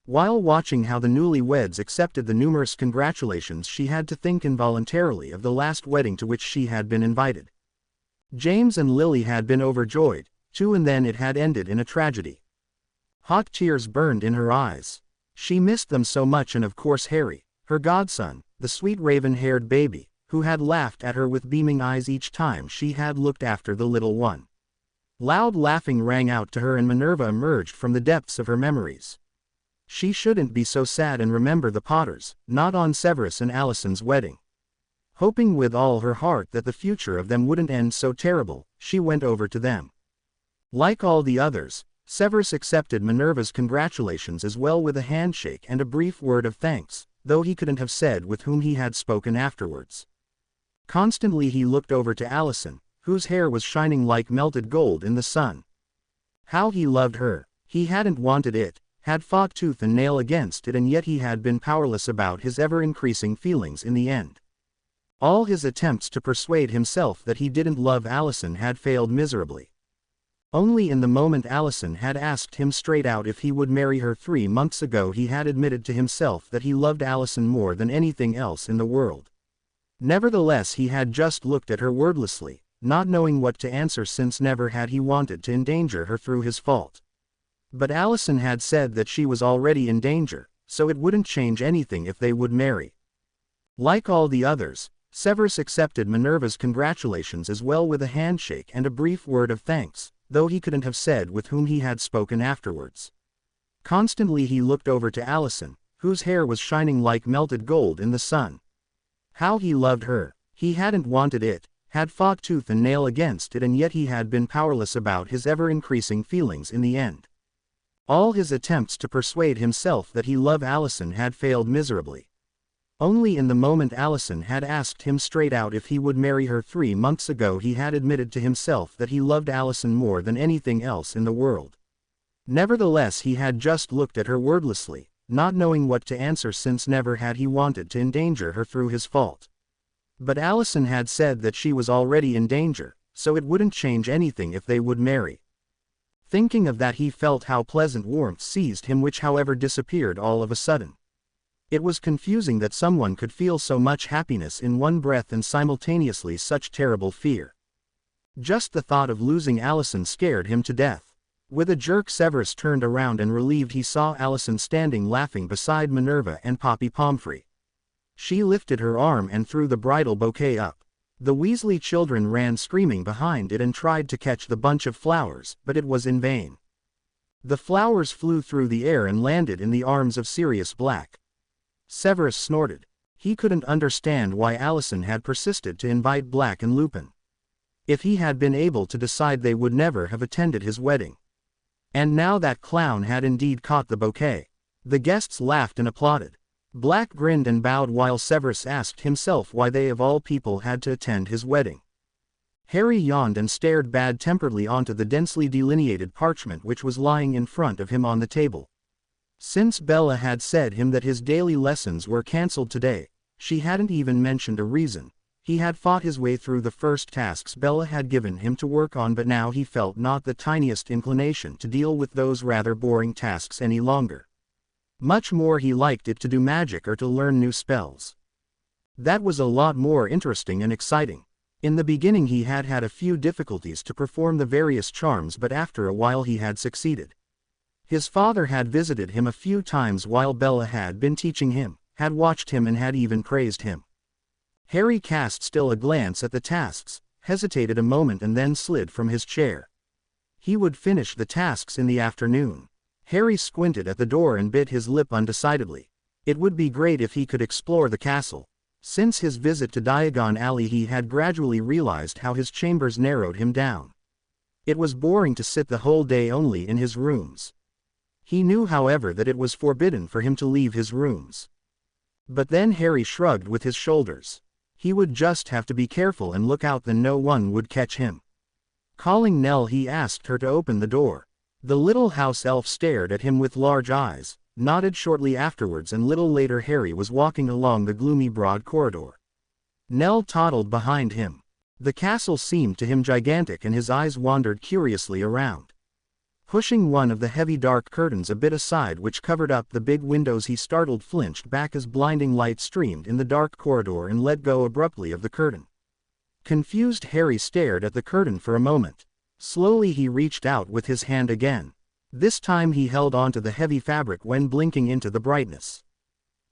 While watching how the newlyweds accepted the numerous congratulations, she had to think involuntarily of the last wedding to which she had been invited. James and Lily had been overjoyed, too, and then it had ended in a tragedy. Hot tears burned in her eyes. She missed them so much, and of course Harry, her godson, the sweet raven-haired baby, who had laughed at her with beaming eyes each time she had looked after the little one. Loud laughing rang out to her, and Minerva emerged from the depths of her memories. She shouldn't be so sad and remember the Potters, not on Severus and Alicent's wedding. Hoping with all her heart that the future of them wouldn't end so terrible, she went over to them. Like all the others, Severus accepted Minerva's congratulations as well with a handshake and a brief word of thanks, though he couldn't have said with whom he had spoken afterwards. Constantly he looked over to Alicent, whose hair was shining like melted gold in the sun. How he loved her! He hadn't wanted it, had fought tooth and nail against it, and yet he had been powerless about his ever-increasing feelings in the end. All his attempts to persuade himself that he didn't love Alicent had failed miserably. Only in the moment Alicent had asked him straight out if he would marry her 3 months ago, he had admitted to himself that he loved Alicent more than anything else in the world. Nevertheless, he had just looked at her wordlessly, not knowing what to answer, since never had he wanted to endanger her through his fault. But Alicent had said that she was already in danger, so it wouldn't change anything if they would marry. Like all the others, Severus accepted Minerva's congratulations as well with a handshake and a brief word of thanks, though he couldn't have said with whom he had spoken afterwards. Constantly he looked over to Alicent, whose hair was shining like melted gold in the sun. How he loved her! He hadn't wanted it, had fought tooth and nail against it, and yet he had been powerless about his ever-increasing feelings in the end. All his attempts to persuade himself that he loved Alicent had failed miserably. Only in the moment Alicent had asked him straight out if he would marry her 3 months ago, he had admitted to himself that he loved Alicent more than anything else in the world. Nevertheless, he had just looked at her wordlessly, not knowing what to answer, since never had he wanted to endanger her through his fault. But Alicent had said that she was already in danger, so it wouldn't change anything if they would marry. Thinking of that, he felt how pleasant warmth seized him, which however disappeared all of a sudden. It was confusing that someone could feel so much happiness in one breath and simultaneously such terrible fear. Just the thought of losing Alicent scared him to death. With a jerk, Severus turned around, and relieved he saw Alicent standing laughing beside Minerva and Poppy Pomfrey. She lifted her arm and threw the bridal bouquet up. The Weasley children ran screaming behind it and tried to catch the bunch of flowers, but it was in vain. The flowers flew through the air and landed in the arms of Sirius Black. Severus snorted. He couldn't understand why Alicent had persisted to invite Black and Lupin. If he had been able to decide, they would never have attended his wedding. And now that clown had indeed caught the bouquet. The guests laughed and applauded. Black grinned and bowed, while Severus asked himself why they of all people had to attend his wedding. Harry yawned and stared bad-temperedly onto the densely delineated parchment which was lying in front of him on the table. Since Bella had said him that his daily lessons were cancelled today, she hadn't even mentioned a reason. He had fought his way through the first tasks Bella had given him to work on, but now he felt not the tiniest inclination to deal with those rather boring tasks any longer. Much more he liked it to do magic or to learn new spells. That was a lot more interesting and exciting. In the beginning he had had a few difficulties to perform the various charms, but after a while he had succeeded. His father had visited him a few times while Bella had been teaching him, had watched him, and had even praised him. Harry cast still a glance at the tasks, hesitated a moment, and then slid from his chair. He would finish the tasks in the afternoon. Harry squinted at the door and bit his lip undecidedly. It would be great if he could explore the castle. Since his visit to Diagon Alley he had gradually realized how his chambers narrowed him down. It was boring to sit the whole day only in his rooms. He knew however that it was forbidden for him to leave his rooms. But then Harry shrugged with his shoulders. He would just have to be careful and look out that no one would catch him. Calling Nell, he asked her to open the door. The little house elf stared at him with large eyes, nodded shortly afterwards, and little later Harry was walking along the gloomy broad corridor. Nell toddled behind him. The castle seemed to him gigantic and his eyes wandered curiously around. Pushing one of the heavy dark curtains a bit aside which covered up the big windows, he startled flinched back as blinding light streamed in the dark corridor and let go abruptly of the curtain. Confused Harry stared at the curtain for a moment. Slowly he reached out with his hand again. This time he held onto the heavy fabric when blinking into the brightness.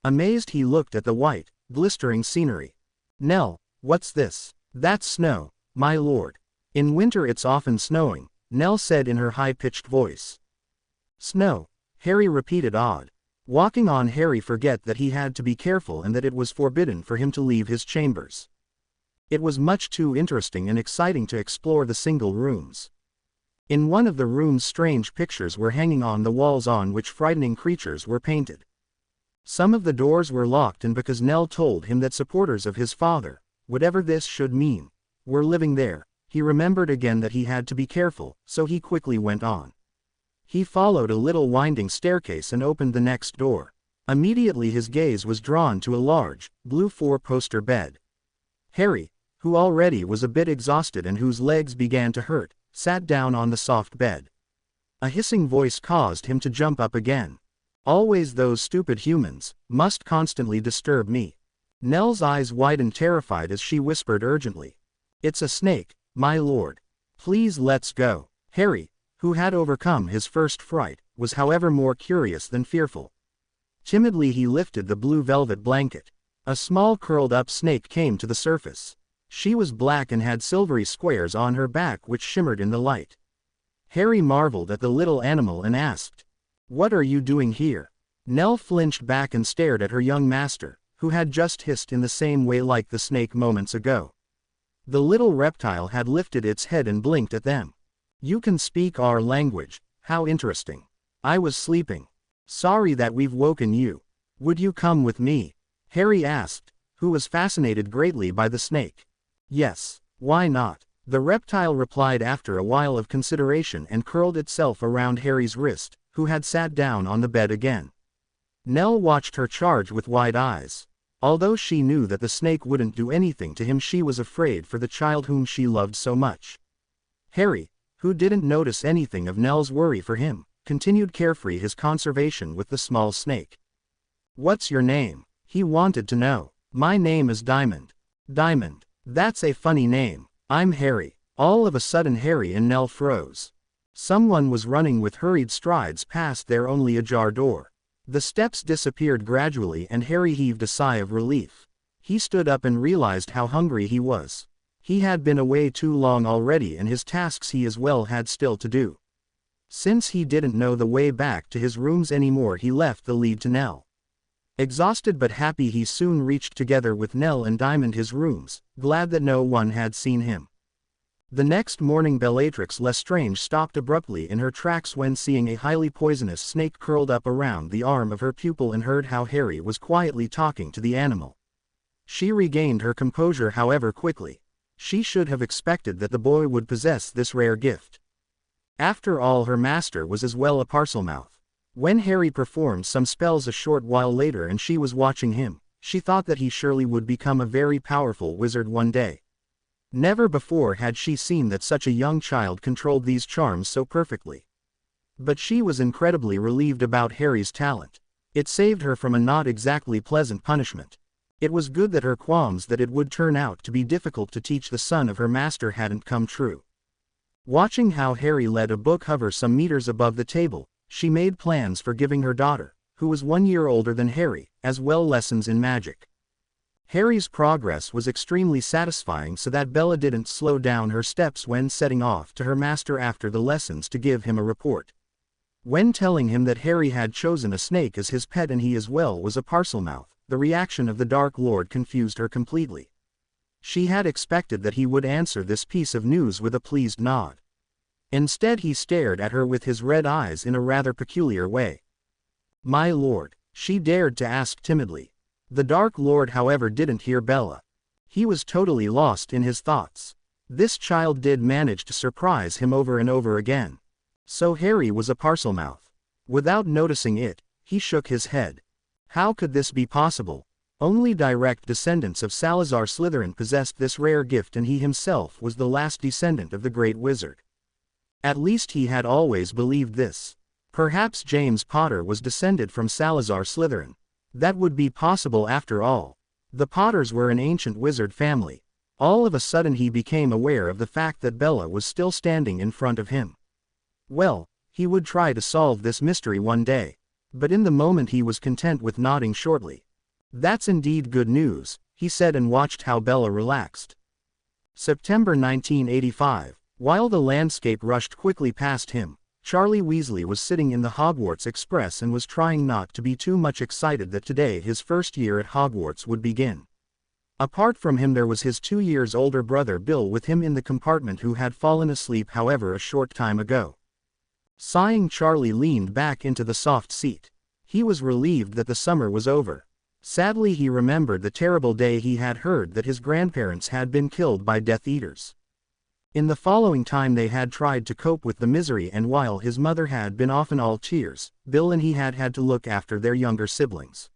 Amazed he looked at the white, glistering scenery. "Nell, what's this?" "That's snow, my lord. In winter it's often snowing," Nell said in her high-pitched voice. "Snow," Harry repeated, awed. Walking on, Harry forgot that he had to be careful and that it was forbidden for him to leave his chambers. It was much too interesting and exciting to explore the single rooms. In one of the rooms strange pictures were hanging on the walls on which frightening creatures were painted. Some of the doors were locked, and because Nell told him that supporters of his father, whatever this should mean, were living there, he remembered again that he had to be careful, so he quickly went on. He followed a little winding staircase and opened the next door. Immediately his gaze was drawn to a large, blue four-poster bed. Harry, who already was a bit exhausted and whose legs began to hurt, sat down on the soft bed. A hissing voice caused him to jump up again. "Always those stupid humans, must constantly disturb me." Nell's eyes widened terrified as she whispered urgently. "It's a snake, my lord. Please let's go." Harry, who had overcome his first fright, was however more curious than fearful. Timidly he lifted the blue velvet blanket. A small curled-up snake came to the surface. She was black and had silvery squares on her back which shimmered in the light. Harry marveled at the little animal and asked, "What are you doing here?" Nell flinched back and stared at her young master, who had just hissed in the same way like the snake moments ago. The little reptile had lifted its head and blinked at them. "You can speak our language, how interesting. I was sleeping. Sorry that we've woken you. Would you come with me?" Harry asked, who was fascinated greatly by the snake. "Yes, why not?" the reptile replied after a while of consideration and curled itself around Harry's wrist, who had sat down on the bed again. Nell watched her charge with wide eyes. Although she knew that the snake wouldn't do anything to him, she was afraid for the child whom she loved so much. Harry, who didn't notice anything of Nell's worry for him, continued carefree his conversation with the small snake. "What's your name?" he wanted to know. "My name is Diamond." "Diamond, that's a funny name. I'm Harry." All of a sudden Harry and Nell froze. Someone was running with hurried strides past their only ajar door. The steps disappeared gradually and Harry heaved a sigh of relief. He stood up and realized how hungry he was. He had been away too long already and his tasks he as well had still to do. Since he didn't know the way back to his rooms anymore, he left the lead to Nell. Exhausted but happy, he soon reached together with Nell and Diamond his rooms, glad that no one had seen him. The next morning Bellatrix Lestrange stopped abruptly in her tracks when seeing a highly poisonous snake curled up around the arm of her pupil and heard how Harry was quietly talking to the animal. She regained her composure however quickly. She should have expected that the boy would possess this rare gift. After all, her master was as well a Parselmouth. When Harry performed some spells a short while later and she was watching him, she thought that he surely would become a very powerful wizard one day. Never before had she seen that such a young child controlled these charms so perfectly. But she was incredibly relieved about Harry's talent. It saved her from a not exactly pleasant punishment. It was good that her qualms that it would turn out to be difficult to teach the son of her master hadn't come true. Watching how Harry let a book hover some meters above the table, she made plans for giving her daughter, who was 1 year older than Harry, as well lessons in magic. Harry's progress was extremely satisfying, so that Bella didn't slow down her steps when setting off to her master after the lessons to give him a report. When telling him that Harry had chosen a snake as his pet and he as well was a Parselmouth, the reaction of the Dark Lord confused her completely. She had expected that he would answer this piece of news with a pleased nod. Instead he stared at her with his red eyes in a rather peculiar way. "My lord," she dared to ask timidly. The Dark Lord however didn't hear Bella. He was totally lost in his thoughts. This child did manage to surprise him over and over again. So Harry was a Parselmouth. Without noticing it, he shook his head. How could this be possible? Only direct descendants of Salazar Slytherin possessed this rare gift, and he himself was the last descendant of the great wizard. At least he had always believed this. Perhaps James Potter was descended from Salazar Slytherin. That would be possible after all. The Potters were an ancient wizard family. All of a sudden he became aware of the fact that Bella was still standing in front of him. Well, he would try to solve this mystery one day. But in the moment he was content with nodding shortly. "That's indeed good news," he said, and watched how Bella relaxed. September 1985. While the landscape rushed quickly past him, Charlie Weasley was sitting in the Hogwarts Express and was trying not to be too much excited that today his first year at Hogwarts would begin. Apart from him there was his 2 years older brother Bill with him in the compartment, who had fallen asleep however a short time ago. Sighing, Charlie leaned back into the soft seat. He was relieved that the summer was over. Sadly he remembered the terrible day he had heard that his grandparents had been killed by Death Eaters. In the following time they had tried to cope with the misery, and while his mother had been often all tears, Bill and he had had to look after their younger siblings.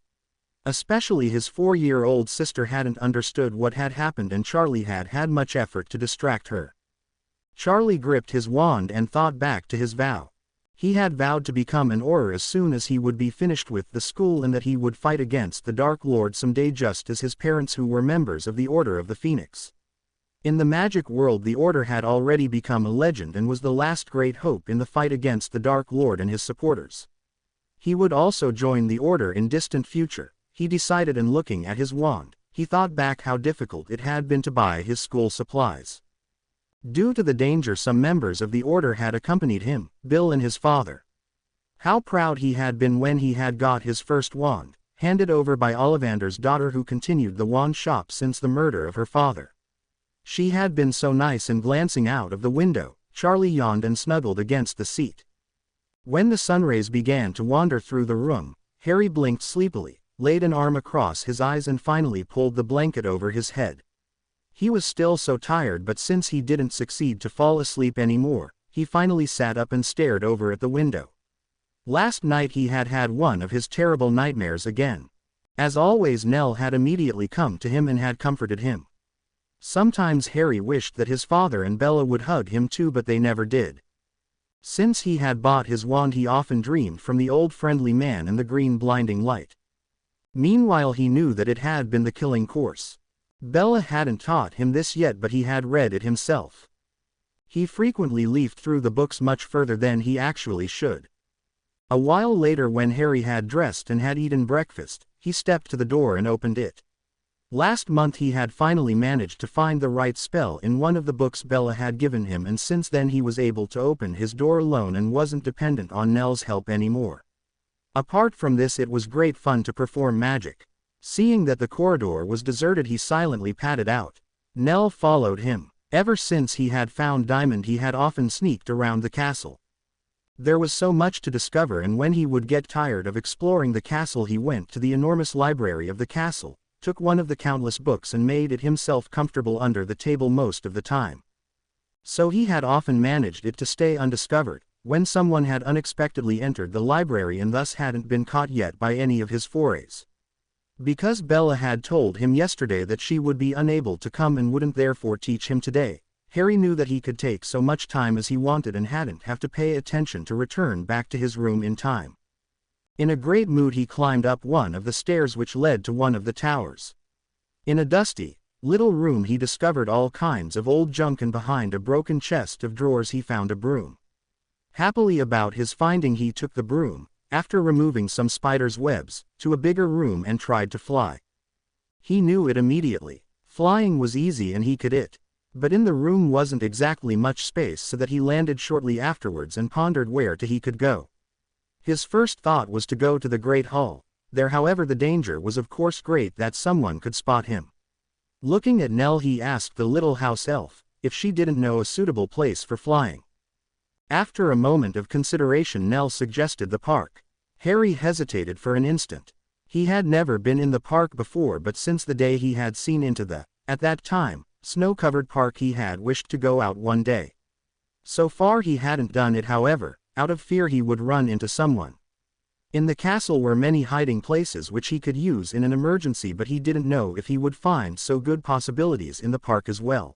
Especially his 4-year-old sister hadn't understood what had happened, and Charlie had had much effort to distract her. Charlie gripped his wand and thought back to his vow. He had vowed to become an Auror as soon as he would be finished with the school, and that he would fight against the Dark Lord someday, just as his parents, who were members of the Order of the Phoenix. In the magic world the Order had already become a legend and was the last great hope in the fight against the Dark Lord and his supporters. He would also join the Order in distant future, he decided, and looking at his wand, he thought back how difficult it had been to buy his school supplies. Due to the danger, some members of the Order had accompanied him, Bill and his father. How proud he had been when he had got his first wand, handed over by Ollivander's daughter, who continued the wand shop since the murder of her father. She had been so nice, and glancing out of the window, Charlie yawned and snuggled against the seat. When the sunrays began to wander through the room, Harry blinked sleepily, laid an arm across his eyes, and finally pulled the blanket over his head. He was still so tired, but since he didn't succeed to fall asleep anymore, he finally sat up and stared over at the window. Last night he had had one of his terrible nightmares again. As always, Nell had immediately come to him and had comforted him. Sometimes Harry wished that his father and Bella would hug him too, but they never did. Since he had bought his wand he often dreamed from the old friendly man and the green blinding light. Meanwhile he knew that it had been the killing course. Bella hadn't taught him this yet, but he had read it himself. He frequently leafed through the books much further than he actually should. A while later, when Harry had dressed and had eaten breakfast, he stepped to the door and opened it. Last month he had finally managed to find the right spell in one of the books Bella had given him, and since then he was able to open his door alone and wasn't dependent on Nell's help anymore. Apart from this, it was great fun to perform magic. Seeing that the corridor was deserted, he silently padded out. Nell followed him. Ever since he had found Diamond he had often sneaked around the castle. There was so much to discover, and when he would get tired of exploring the castle he went to the enormous library of the castle, took one of the countless books and made it himself comfortable under the table most of the time. So he had often managed it to stay undiscovered, when someone had unexpectedly entered the library and thus hadn't been caught yet by any of his forays. Because Bella had told him yesterday that she would be unable to come and wouldn't therefore teach him today, Harry knew that he could take so much time as he wanted and hadn't have to pay attention to return back to his room in time. In a great mood he climbed up one of the stairs which led to one of the towers. In a dusty, little room he discovered all kinds of old junk, and behind a broken chest of drawers he found a broom. Happily about his finding he took the broom, after removing some spiders' webs, to a bigger room and tried to fly. He knew it immediately. Flying was easy and he could it. But in the room wasn't exactly much space, so that he landed shortly afterwards and pondered where he could go. His first thought was to go to the Great Hall. There, however, the danger was of course great that someone could spot him. Looking at Nell he asked the little house elf if she didn't know a suitable place for flying. After a moment of consideration, Nell suggested the park. Harry hesitated for an instant. He had never been in the park before, but since the day he had seen into the, at that time, snow-covered park, he had wished to go out one day. So far he hadn't done it, however, out of fear he would run into someone. In the castle were many hiding places which he could use in an emergency, but he didn't know if he would find so good possibilities in the park as well.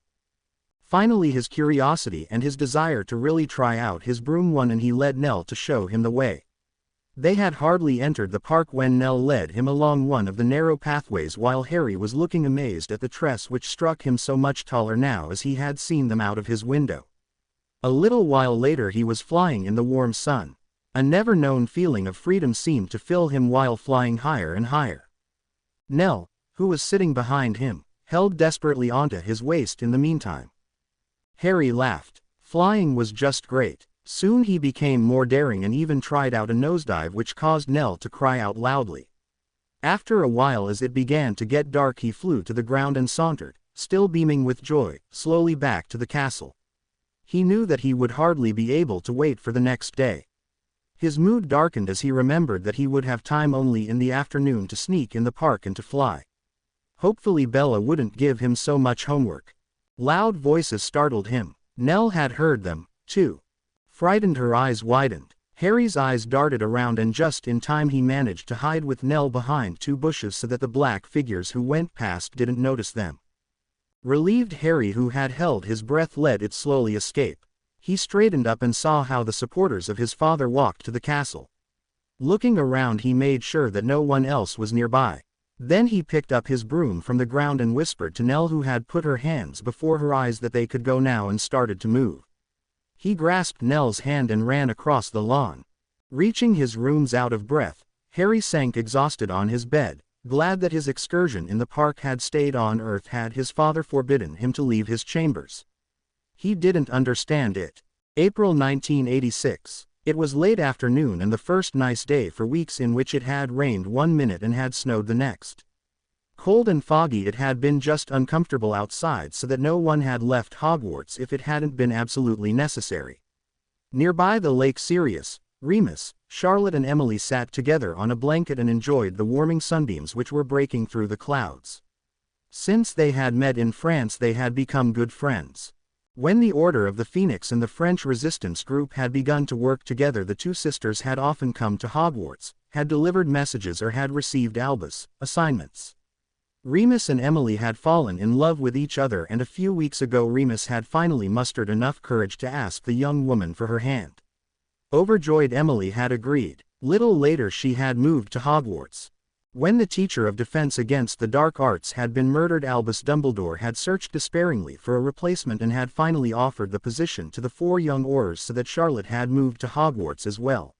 Finally his curiosity and his desire to really try out his broom won, and he led Nell to show him the way. They had hardly entered the park when Nell led him along one of the narrow pathways, while Harry was looking amazed at the tress which struck him so much taller now as he had seen them out of his window. A little while later he was flying in the warm sun. A never-known feeling of freedom seemed to fill him while flying higher and higher. Nell, who was sitting behind him, held desperately onto his waist in the meantime. Harry laughed. Flying was just great. Soon he became more daring and even tried out a nosedive, which caused Nell to cry out loudly. After a while, as it began to get dark, he flew to the ground and sauntered, still beaming with joy, slowly back to the castle. He knew that he would hardly be able to wait for the next day. His mood darkened as he remembered that he would have time only in the afternoon to sneak in the park and to fly. Hopefully Bella wouldn't give him so much homework. Loud voices startled him. Nell had heard them, too. Frightened, her eyes widened. Harry's eyes darted around, and just in time he managed to hide with Nell behind two bushes so that the black figures who went past didn't notice them. Relieved, Harry, who had held his breath, let it slowly escape. He straightened up and saw how the supporters of his father walked to the castle. Looking around, he made sure that no one else was nearby. Then he picked up his broom from the ground and whispered to Nell, who had put her hands before her eyes, that they could go now, and started to move. He grasped Nell's hand and ran across the lawn. Reaching his rooms out of breath, Harry sank exhausted on his bed, glad that his excursion in the park had stayed on Earth had his father forbidden him to leave his chambers. He didn't understand it. April 1986. It was late afternoon and the first nice day for weeks, in which it had rained one minute and had snowed the next. Cold and foggy, it had been just uncomfortable outside, so that no one had left Hogwarts if it hadn't been absolutely necessary. Nearby the lake, Sirius, Remus, Charlotte and Emily sat together on a blanket and enjoyed the warming sunbeams which were breaking through the clouds. Since they had met in France, they had become good friends. When the Order of the Phoenix and the French resistance group had begun to work together, the two sisters had often come to Hogwarts, had delivered messages, or had received Albus assignments. Remus and Emily had fallen in love with each other, and a few weeks ago Remus had finally mustered enough courage to ask the young woman for her hand. Overjoyed, Emily had agreed. Little later she had moved to Hogwarts. When the teacher of defense against the dark arts had been murdered, Albus Dumbledore had searched despairingly for a replacement and had finally offered the position to the four young Aurors, so that Charlotte had moved to Hogwarts as well.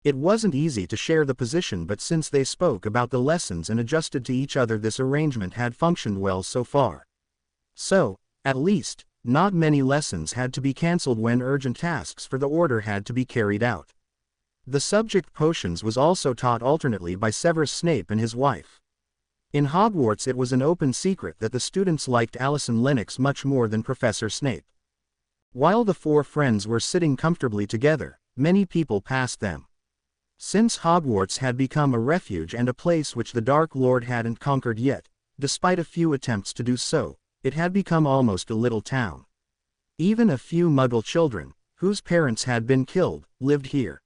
It wasn't easy to share the position, but since they spoke about the lessons and adjusted to each other, this arrangement had functioned well so far. So, at least, not many lessons had to be cancelled when urgent tasks for the Order had to be carried out. The subject potions was also taught alternately by Severus Snape and his wife. In Hogwarts it was an open secret that the students liked Alison Lennox much more than Professor Snape. While the four friends were sitting comfortably together, many people passed them. Since Hogwarts had become a refuge and a place which the Dark Lord hadn't conquered yet, despite a few attempts to do so, it had become almost a little town. Even a few Muggle children, whose parents had been killed, lived here.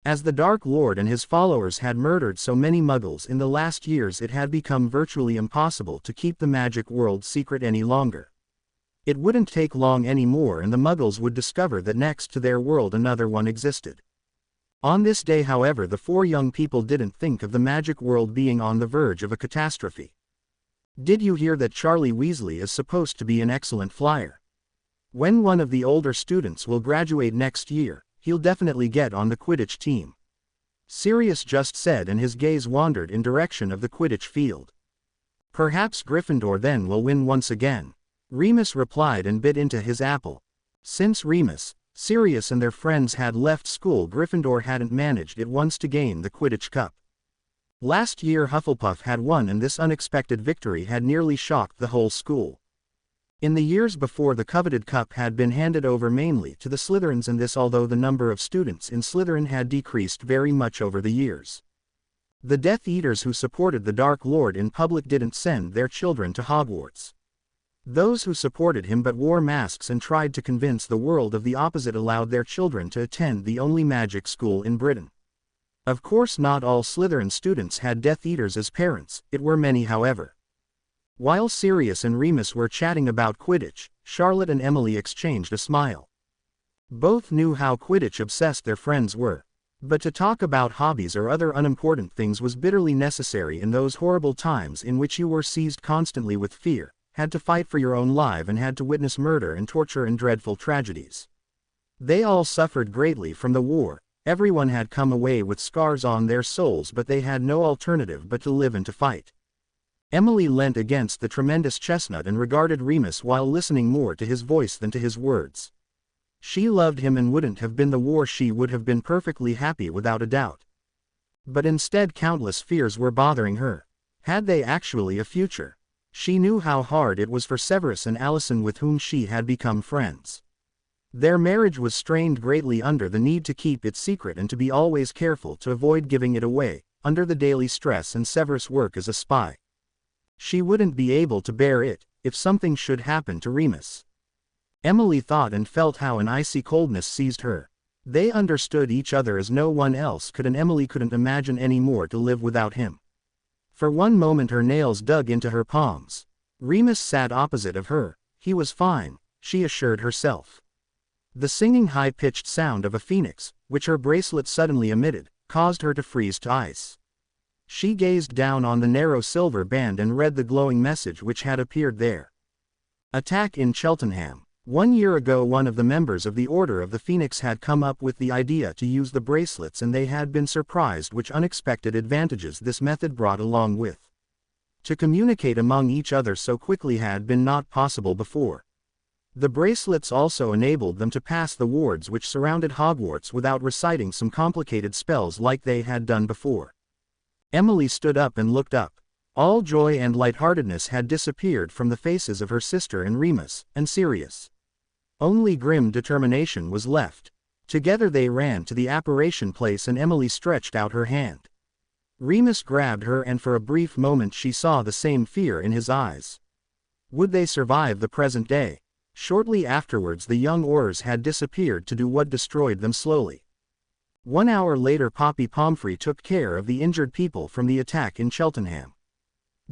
As the Dark Lord and his followers had murdered so many Muggles in the last years, it had become virtually impossible to keep the magic world secret any longer. It wouldn't take long anymore and the Muggles would discover that next to their world another one existed. On this day, however, the four young people didn't think of the magic world being on the verge of a catastrophe. Did you hear that Charlie Weasley is supposed to be an excellent flyer? When one of the older students will graduate next year, he'll definitely get on the Quidditch team. Sirius just said, and his gaze wandered in direction of the Quidditch field. Perhaps Gryffindor then will win once again. Remus replied and bit into his apple. Since Remus, Sirius and their friends had left school, Gryffindor hadn't managed it once to gain the Quidditch Cup. Last year Hufflepuff had won, and this unexpected victory had nearly shocked the whole school. In the years before, the coveted cup had been handed over mainly to the Slytherins, and this although the number of students in Slytherin had decreased very much over the years. The Death Eaters who supported the Dark Lord in public didn't send their children to Hogwarts. Those who supported him but wore masks and tried to convince the world of the opposite allowed their children to attend the only magic school in Britain. Of course, not all Slytherin students had Death Eaters as parents, it were many however. While Sirius and Remus were chatting about Quidditch, Charlotte and Emily exchanged a smile. Both knew how Quidditch obsessed their friends were. But to talk about hobbies or other unimportant things was bitterly necessary in those horrible times in which you were seized constantly with fear, had to fight for your own life, and had to witness murder and torture and dreadful tragedies. They all suffered greatly from the war. Everyone had come away with scars on their souls, but they had no alternative but to live and to fight. Emily leant against the tremendous chestnut and regarded Remus while listening more to his voice than to his words. She loved him and wouldn't have been the war, she would have been perfectly happy without a doubt. But instead countless fears were bothering her. Had they actually a future? She knew how hard it was for Severus and Allison, with whom she had become friends. Their marriage was strained greatly under the need to keep it secret and to be always careful to avoid giving it away, under the daily stress and Severus' work as a spy. She wouldn't be able to bear it, if something should happen to Remus. Emily thought and felt how an icy coldness seized her. They understood each other as no one else could, and Emily couldn't imagine any more to live without him. For one moment her nails dug into her palms. Remus sat opposite of her. He was fine, she assured herself. The singing high-pitched sound of a phoenix, which her bracelet suddenly emitted, caused her to freeze to ice. She gazed down on the narrow silver band and read the glowing message which had appeared there. Attack in Cheltenham. 1 year ago one of the members of the Order of the Phoenix had come up with the idea to use the bracelets, and they had been surprised which unexpected advantages this method brought along with. To communicate among each other so quickly had been not possible before. The bracelets also enabled them to pass the wards which surrounded Hogwarts without reciting some complicated spells like they had done before. Emily stood up and looked up. All joy and lightheartedness had disappeared from the faces of her sister and Remus, and Sirius. Only grim determination was left. Together they ran to the apparition place and Emily stretched out her hand. Remus grabbed her, and for a brief moment she saw the same fear in his eyes. Would they survive the present day? Shortly afterwards the young Aurors had disappeared to do what destroyed them slowly. 1 hour later Poppy Pomfrey took care of the injured people from the attack in Cheltenham.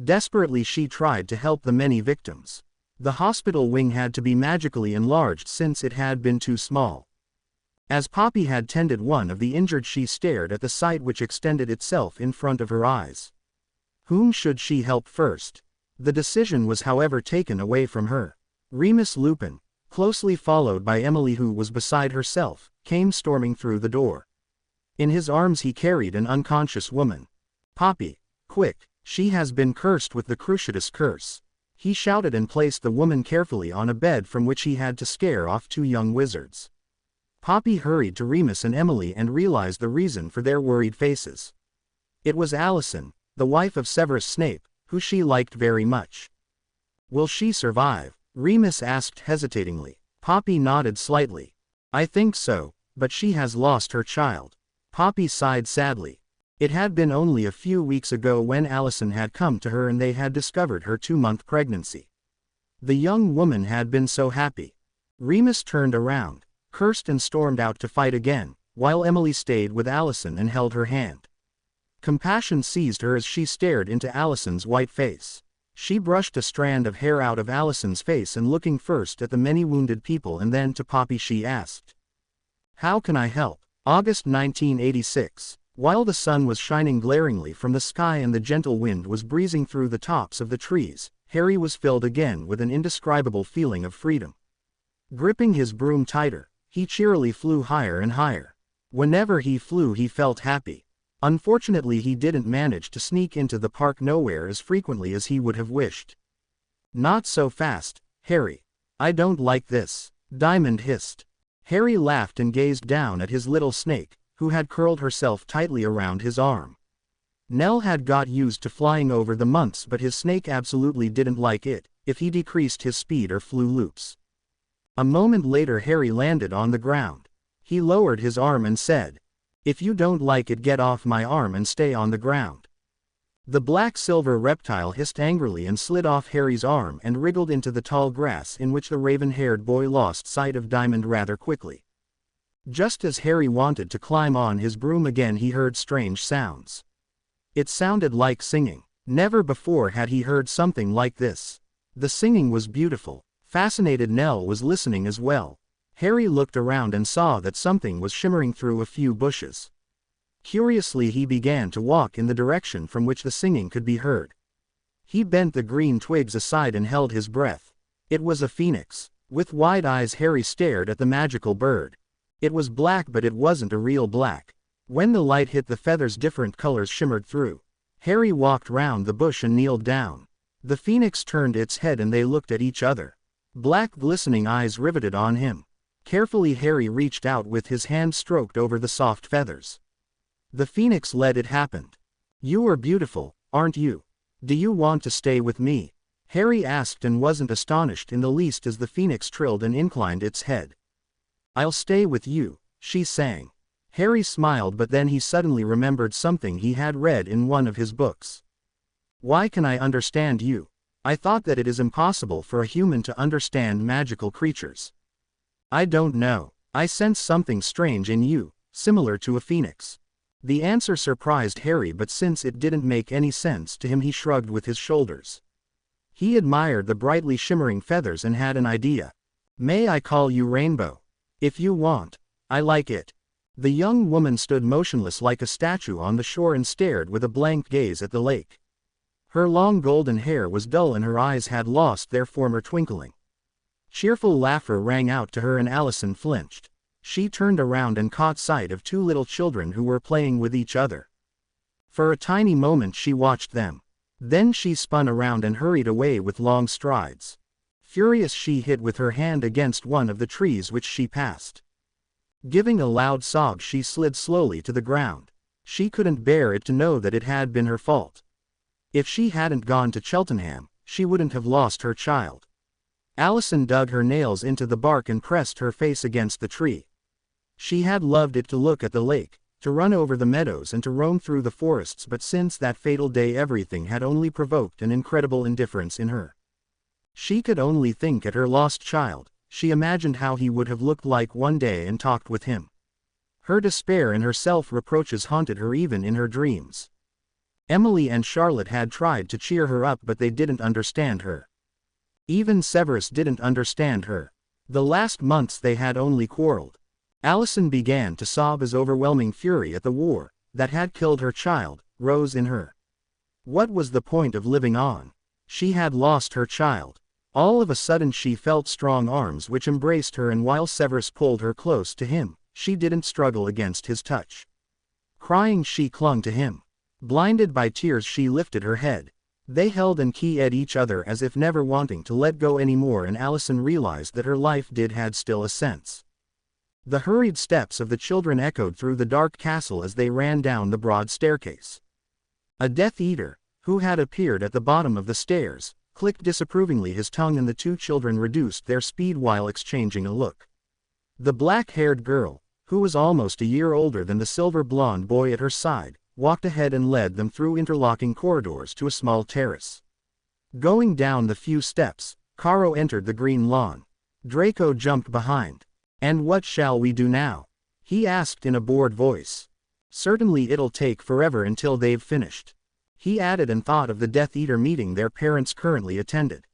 Desperately she tried to help the many victims. The hospital wing had to be magically enlarged since it had been too small. As Poppy had tended one of the injured she stared at the sight which extended itself in front of her eyes. Whom should she help first? The decision was however taken away from her. Remus Lupin, closely followed by Emily who was beside herself, came storming through the door. In his arms he carried an unconscious woman. "Poppy, quick, she has been cursed with the Cruciatus curse," he shouted, and placed the woman carefully on a bed from which he had to scare off 2 young wizards. Poppy hurried to Remus and Emily and realized the reason for their worried faces. It was Allison, the wife of Severus Snape, who she liked very much. "Will she survive?" Remus asked hesitatingly. Poppy nodded slightly. "I think so, but she has lost her child." Poppy sighed sadly. It had been only a few weeks ago when Allison had come to her and they had discovered her 2-month pregnancy. The young woman had been so happy. Remus turned around, cursed and stormed out to fight again, while Emily stayed with Allison and held her hand. Compassion seized her as she stared into Allison's white face. She brushed a strand of hair out of Allison's face and, looking first at the many wounded people and then to Poppy, she asked, "How can I help?" August 1986. While the sun was shining glaringly from the sky and the gentle wind was breezing through the tops of the trees, Harry was filled again with an indescribable feeling of freedom. Gripping his broom tighter, he cheerily flew higher and higher. Whenever he flew he felt happy. Unfortunately he didn't manage to sneak into the park nowhere as frequently as he would have wished. "Not so fast, Harry. I don't like this," Diamond hissed. Harry laughed and gazed down at his little snake, who had curled herself tightly around his arm. Nell had got used to flying over the months, but his snake absolutely didn't like it. if he decreased his speed or flew loops. A moment later Harry landed on the ground. He lowered his arm and said, "If you don't like it, get off my arm and stay on the ground." The black-silver reptile hissed angrily and slid off Harry's arm and wriggled into the tall grass, in which the raven-haired boy lost sight of Diamond rather quickly. Just as Harry wanted to climb on his broom again, he heard strange sounds. It sounded like singing. Never before had he heard something like this. The singing was beautiful. Fascinated Nell was listening as well. Harry looked around and saw that something was shimmering through a few bushes. Curiously, he began to walk in the direction from which the singing could be heard. He bent the green twigs aside and held his breath. It was a phoenix. With wide eyes, Harry stared at the magical bird. It was black, but it wasn't a real black. When the light hit the feathers, different colors shimmered through. Harry walked round the bush and kneeled down. The phoenix turned its head and they looked at each other. Black glistening eyes riveted on him. Carefully Harry reached out with his hand, stroked over the soft feathers. The phoenix let it happen. "You are beautiful, aren't you? Do you want to stay with me?" Harry asked, and wasn't astonished in the least as the phoenix trilled and inclined its head. "I'll stay with you," she sang. Harry smiled, but then he suddenly remembered something he had read in one of his books. "Why can I understand you? I thought that it is impossible for a human to understand magical creatures." "I don't know. I sense something strange in you, similar to a phoenix." The answer surprised Harry, but since it didn't make any sense to him, he shrugged with his shoulders. He admired the brightly shimmering feathers and had an idea. "May I call you Rainbow?" "If you want. I like it." The young woman stood motionless like a statue on the shore and stared with a blank gaze at the lake. Her long golden hair was dull and her eyes had lost their former twinkling. Cheerful laughter rang out to her and Allison flinched. She turned around and caught sight of two little children who were playing with each other. For a tiny moment she watched them. Then she spun around and hurried away with long strides. Furious, she hit with her hand against one of the trees which she passed. Giving a loud sob, she slid slowly to the ground. She couldn't bear it to know that it had been her fault. If she hadn't gone to Cheltenham, she wouldn't have lost her child. Allison dug her nails into the bark and pressed her face against the tree. She had loved it to look at the lake, to run over the meadows and to roam through the forests, but since that fatal day everything had only provoked an incredible indifference in her. She could only think at her lost child. She imagined how he would have looked like one day and talked with him. Her despair and her self-reproaches haunted her even in her dreams. Emily and Charlotte had tried to cheer her up, but they didn't understand her. Even Severus didn't understand her. The last months they had only quarreled. Allison began to sob as overwhelming fury at the war, that had killed her child, rose in her. What was the point of living on? She had lost her child. All of a sudden she felt strong arms which embraced her, and while Severus pulled her close to him, she didn't struggle against his touch. Crying, she clung to him. Blinded by tears, she lifted her head. They held and keyed each other as if never wanting to let go anymore, and Allison realized that her life had still a sense. The hurried steps of the children echoed through the dark castle as they ran down the broad staircase. A Death Eater, who had appeared at the bottom of the stairs, clicked disapprovingly his tongue, and the two children reduced their speed while exchanging a look. The black-haired girl, who was almost a year older than the silver-blonde boy at her side, walked ahead and led them through interlocking corridors to a small terrace. Going down the few steps, Caro entered the green lawn. Draco jumped behind. "And what shall we do now?" he asked in a bored voice. "Certainly it'll take forever until they've finished," he added, and thought of the Death Eater meeting their parents currently attended.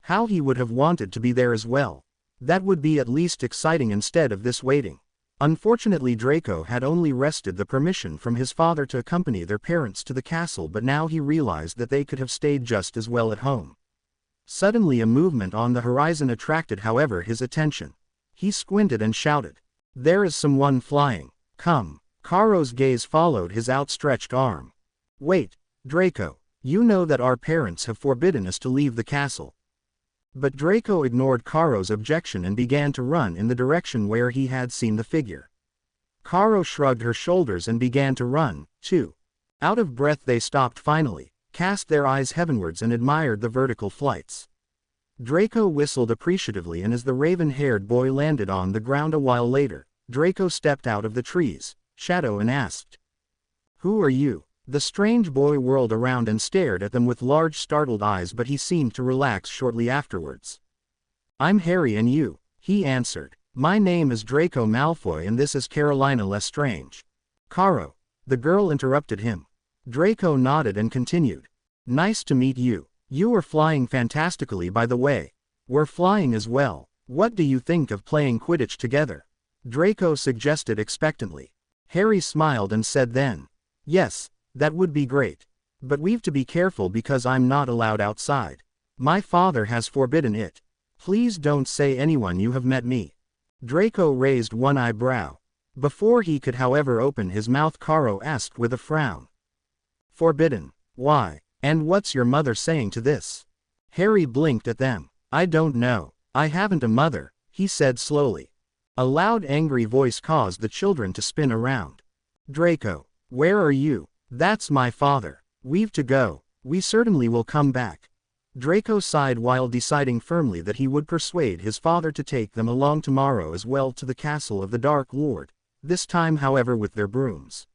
How he would have wanted to be there as well. That would be at least exciting instead of this waiting. Unfortunately, Draco had only wrested the permission from his father to accompany their parents to the castle, but now he realized that they could have stayed just as well at home. Suddenly a movement on the horizon attracted, however, his attention. He squinted and shouted, "There is someone flying. Come." Caro's gaze followed his outstretched arm. "Wait, Draco, you know that our parents have forbidden us to leave the castle." But Draco ignored Caro's objection and began to run in the direction where he had seen the figure. Caro shrugged her shoulders and began to run, too. Out of breath they stopped finally, cast their eyes heavenwards and admired the vertical flights. Draco whistled appreciatively, and as the raven-haired boy landed on the ground a while later, Draco stepped out of the tree's shadow and asked, "Who are you?" The strange boy whirled around and stared at them with large startled eyes, but he seemed to relax shortly afterwards. "I'm Harry, and you?" he answered. "My name is Draco Malfoy, and this is Carolina Lestrange." "Caro," the girl interrupted him. Draco nodded and continued. "Nice to meet you. You are flying fantastically, by the way." "We're flying as well. What do you think of playing Quidditch together?" Draco suggested expectantly. Harry smiled and said then, "Yes, that would be great. But we've to be careful because I'm not allowed outside. My father has forbidden it. Please don't say anyone you have met me." Draco raised one eyebrow. Before he could however open his mouth, Caro asked with a frown. "Forbidden? Why? And what's your mother saying to this?" Harry blinked at them. "I don't know. I haven't a mother," he said slowly. A loud angry voice caused the children to spin around. "Draco, where are you?" "That's my father. We've to go. We certainly will come back." Draco sighed while deciding firmly that he would persuade his father to take them along tomorrow as well to the castle of the Dark Lord, this time however with their brooms.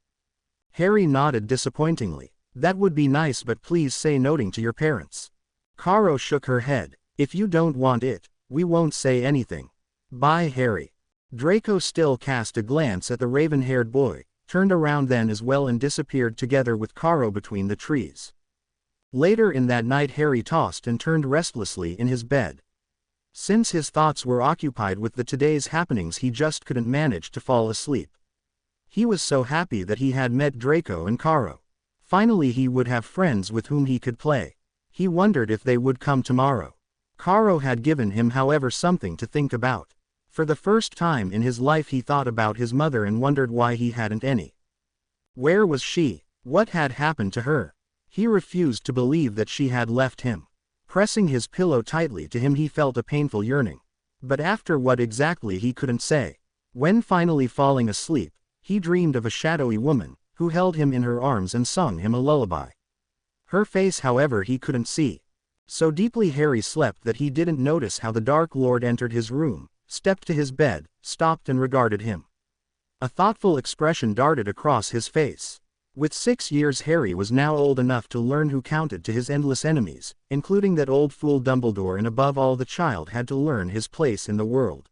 Harry nodded disappointingly. "That would be nice, but please say nothing to your parents." Caro shook her head. "If you don't want it, we won't say anything. Bye, Harry." Draco still cast a glance at the raven-haired boy, turned around then as well and disappeared together with Caro between the trees. Later in that night, Harry tossed and turned restlessly in his bed. Since his thoughts were occupied with the today's happenings, he just couldn't manage to fall asleep. He was so happy that he had met Draco and Caro. Finally he would have friends with whom he could play. He wondered if they would come tomorrow. Caro had given him however something to think about. For the first time in his life he thought about his mother and wondered why he hadn't any. Where was she? What had happened to her? He refused to believe that she had left him. Pressing his pillow tightly to him, he felt a painful yearning. But after what exactly he couldn't say. When finally falling asleep, he dreamed of a shadowy woman, who held him in her arms and sung him a lullaby. Her face however he couldn't see. So deeply Harry slept that he didn't notice how the Dark Lord entered his room, stepped to his bed, stopped and regarded him. A thoughtful expression darted across his face. With 6 years, Harry was now old enough to learn who counted to his endless enemies, including that old fool Dumbledore, and above all the child had to learn his place in the world.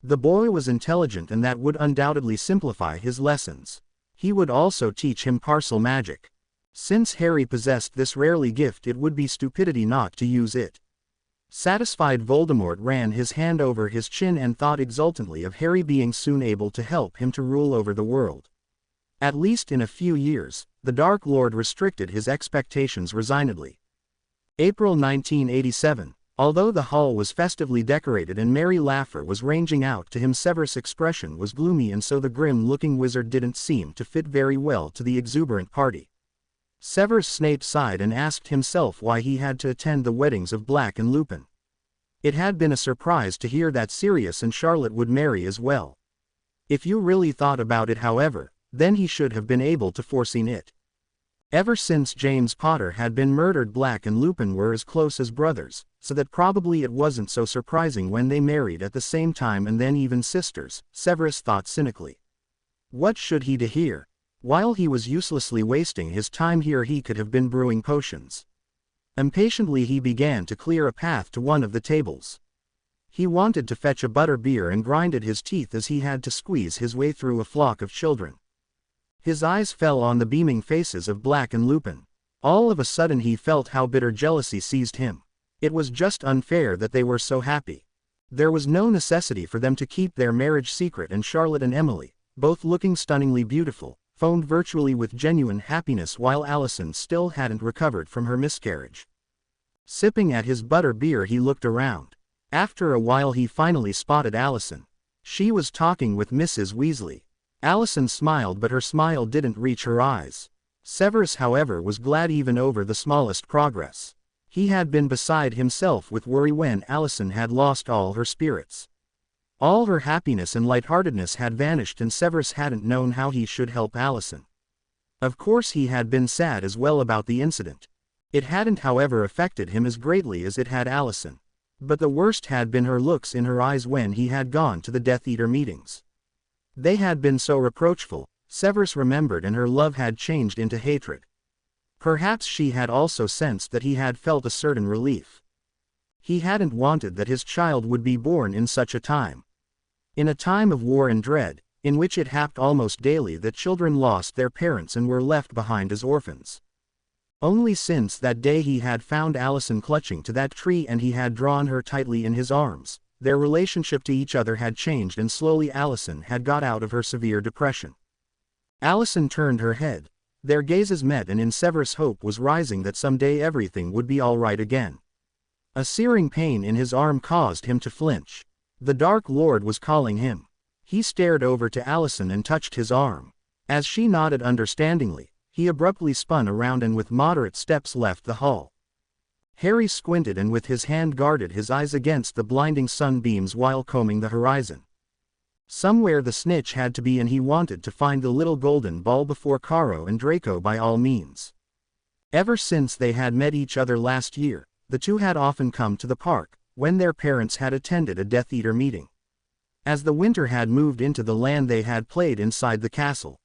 The boy was intelligent, and that would undoubtedly simplify his lessons. He would also teach him parcel magic. Since Harry possessed this rarely gift, it would be stupidity not to use it. Satisfied, Voldemort ran his hand over his chin and thought exultantly of Harry being soon able to help him to rule over the world. At least in a few years, the Dark Lord restricted his expectations resignedly. April 1987. Although the hall was festively decorated and merry laughter was ranging out to him, Severus' expression was gloomy, and so the grim-looking wizard didn't seem to fit very well to the exuberant party. Severus Snape sighed and asked himself why he had to attend the weddings of Black and Lupin. It had been a surprise to hear that Sirius and Charlotte would marry as well. If you really thought about it, however, then he should have been able to foreseen it. Ever since James Potter had been murdered, Black and Lupin were as close as brothers, so that probably it wasn't so surprising when they married at the same time, and then even sisters, Severus thought cynically. What should he do here? While he was uselessly wasting his time here, he could have been brewing potions. Impatiently he began to clear a path to one of the tables. He wanted to fetch a butter beer and grinded his teeth as he had to squeeze his way through a flock of children. His eyes fell on the beaming faces of Black and Lupin. All of a sudden he felt how bitter jealousy seized him. It was just unfair that they were so happy. There was no necessity for them to keep their marriage secret, and Charlotte and Emily, both looking stunningly beautiful, phoned virtually with genuine happiness, while Allison still hadn't recovered from her miscarriage. Sipping at his butter beer, he looked around. After a while he finally spotted Allison. She was talking with Mrs. Weasley. Allison smiled, but her smile didn't reach her eyes. Severus, however, was glad even over the smallest progress. He had been beside himself with worry when Allison had lost all her spirits. All her happiness and lightheartedness had vanished, and Severus hadn't known how he should help Allison. Of course he had been sad as well about the incident. It hadn't however affected him as greatly as it had Allison. But the worst had been her looks in her eyes when he had gone to the Death Eater meetings. They had been so reproachful, Severus remembered, and her love had changed into hatred. Perhaps she had also sensed that he had felt a certain relief. He hadn't wanted that his child would be born in such a time. In a time of war and dread, in which it happened almost daily that children lost their parents and were left behind as orphans. Only since that day he had found Allison clutching to that tree and he had drawn her tightly in his arms, their relationship to each other had changed, and slowly Allison had got out of her severe depression. Allison turned her head. Their gazes met, and in Severus hope was rising that someday everything would be all right again. A searing pain in his arm caused him to flinch. The Dark Lord was calling him. He stared over to Allison and touched his arm. As she nodded understandingly, he abruptly spun around and with moderate steps left the hall. Harry squinted and with his hand guarded his eyes against the blinding sunbeams while combing the horizon. Somewhere the snitch had to be, and he wanted to find the little golden ball before Caro and Draco by all means. Ever since they had met each other last year, the two had often come to the park, when their parents had attended a Death Eater meeting. As the winter had moved into the land, they had played inside the castle.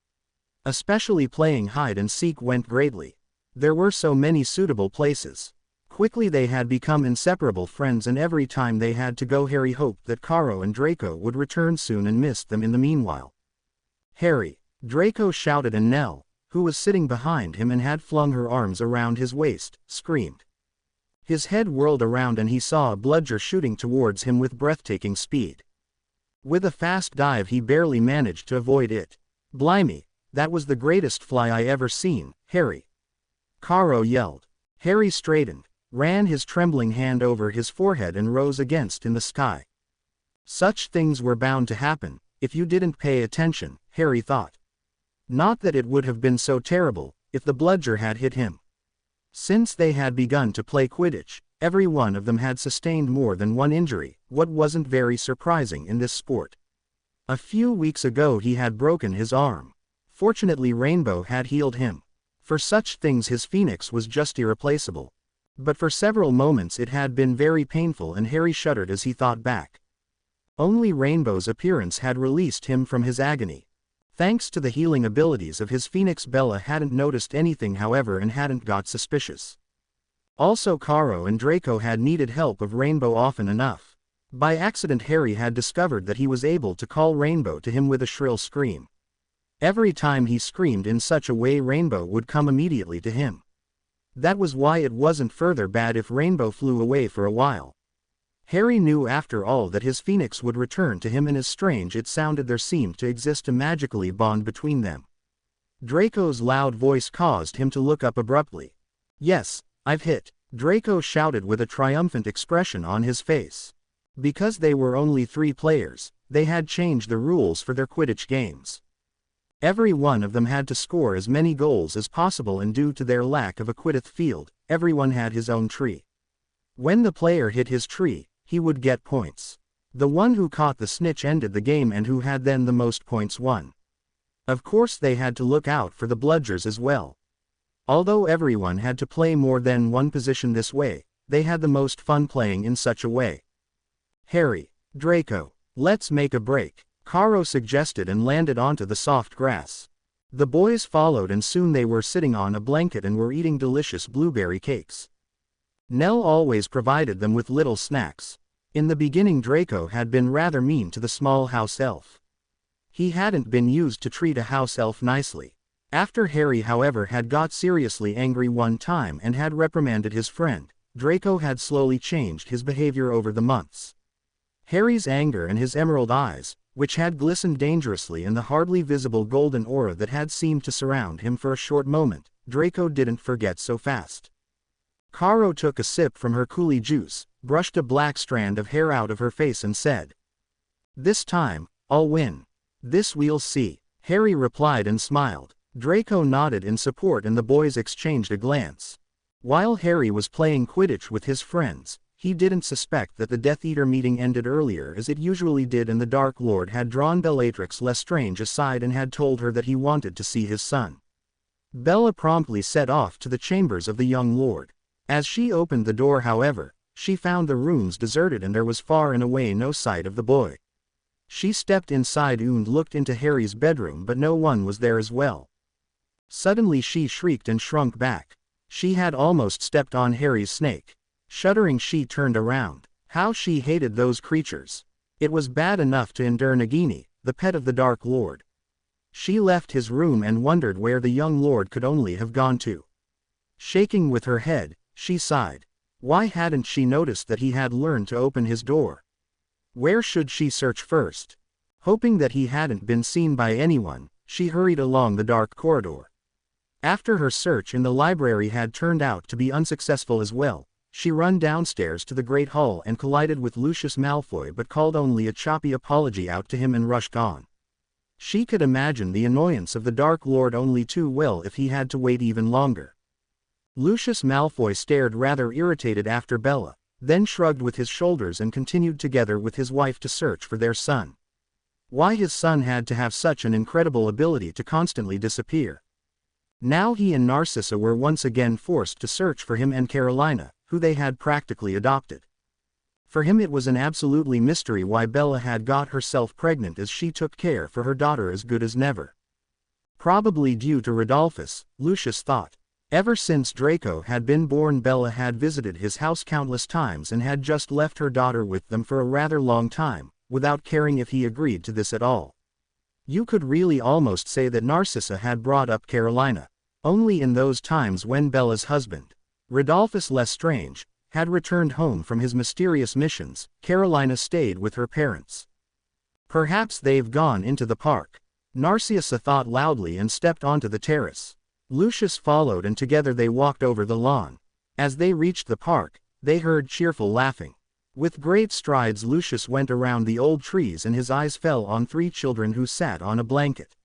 Especially playing hide and seek went greatly. There were so many suitable places. Quickly they had become inseparable friends, and every time they had to go Harry hoped that Caro and Draco would return soon and missed them in the meanwhile. "Harry!" Draco shouted, and Nell, who was sitting behind him and had flung her arms around his waist, screamed. His head whirled around and he saw a bludger shooting towards him with breathtaking speed. With a fast dive he barely managed to avoid it. "Blimey! That was the greatest fly I ever seen, Harry!" Caro yelled. Harry straightened, ran his trembling hand over his forehead and rose against in the sky. Such things were bound to happen, if you didn't pay attention, Harry thought. Not that it would have been so terrible, if the bludger had hit him. Since they had begun to play Quidditch, every one of them had sustained more than one injury, what wasn't very surprising in this sport. A few weeks ago he had broken his arm. Fortunately Rainbow had healed him. For such things his phoenix was just irreplaceable. But for several moments it had been very painful, and Harry shuddered as he thought back. Only Rainbow's appearance had released him from his agony. Thanks to the healing abilities of his phoenix, Bella hadn't noticed anything however and hadn't got suspicious. Also Caro and Draco had needed help of Rainbow often enough. By accident Harry had discovered that he was able to call Rainbow to him with a shrill scream. Every time he screamed in such a way, Rainbow would come immediately to him. That was why it wasn't further bad if Rainbow flew away for a while. Harry knew after all that his phoenix would return to him, and as strange it sounded, there seemed to exist a magically bond between them. Draco's loud voice caused him to look up abruptly. "Yes, I've hit," Draco shouted with a triumphant expression on his face. Because they were only 3 players, they had changed the rules for their Quidditch games. Every one of them had to score as many goals as possible, and due to their lack of a Quidditch field, everyone had his own tree. When the player hit his tree, he would get points. The one who caught the snitch ended the game, and who had then the most points won. Of course they had to look out for the bludgers as well. Although everyone had to play more than one position this way, they had the most fun playing in such a way. "Harry, Draco, let's make a break," Caro suggested, and landed onto the soft grass. The boys followed, and soon they were sitting on a blanket and were eating delicious blueberry cakes. Nell always provided them with little snacks. In the beginning Draco had been rather mean to the small house elf. He hadn't been used to treat a house elf nicely. After Harry however had got seriously angry one time and had reprimanded his friend, Draco had slowly changed his behavior over the months. Harry's anger and his emerald eyes, which had glistened dangerously, and the hardly visible golden aura that had seemed to surround him for a short moment, Draco didn't forget so fast. Caro took a sip from her coulis juice, brushed a black strand of hair out of her face and said, "This time, I'll win. This we'll see," Harry replied and smiled. Draco nodded in support and the boys exchanged a glance. While Harry was playing Quidditch with his friends, he didn't suspect that the Death Eater meeting ended earlier as it usually did, and the Dark Lord had drawn Bellatrix Lestrange aside and had told her that he wanted to see his son. Bella promptly set off to the chambers of the young lord. As she opened the door however, She found the rooms deserted and there was far and away no sight of the boy. She stepped inside and looked into Harry's bedroom, but no one was there as well. Suddenly she shrieked and shrunk back. She had almost stepped on Harry's snake. Shuddering, she turned around. How she hated those creatures. It was bad enough to endure Nagini, the pet of the Dark Lord. She left his room and wondered where the young lord could only have gone to. Shaking with her head, she sighed. Why hadn't she noticed that he had learned to open his door? Where should she search first? Hoping that he hadn't been seen by anyone, she hurried along the dark corridor. After her search in the library had turned out to be unsuccessful as well, she ran downstairs to the Great Hall and collided with Lucius Malfoy, but called only a choppy apology out to him and rushed on. She could imagine the annoyance of the Dark Lord only too well if he had to wait even longer. Lucius Malfoy stared rather irritated after Bella, then shrugged with his shoulders and continued together with his wife to search for their son. Why his son had to have such an incredible ability to constantly disappear. Now he and Narcissa were once again forced to search for him and Carolina, who they had practically adopted. For him it was an absolutely mystery why Bella had got herself pregnant, as she took care for her daughter as good as never. Probably due to Rodolphus, Lucius thought. Ever since Draco had been born, Bella had visited his house countless times and had just left her daughter with them for a rather long time, without caring if he agreed to this at all. You could really almost say that Narcissa had brought up Carolina. Only in those times when Bella's husband, Rodolphus Lestrange, had returned home from his mysterious missions, Carolina stayed with her parents. Perhaps they've gone into the park. Narcissa thought loudly and stepped onto the terrace. Lucius followed and together they walked over the lawn. As they reached the park, they heard cheerful laughing. With great strides Lucius went around the old trees and his eyes fell on 3 children who sat on a blanket.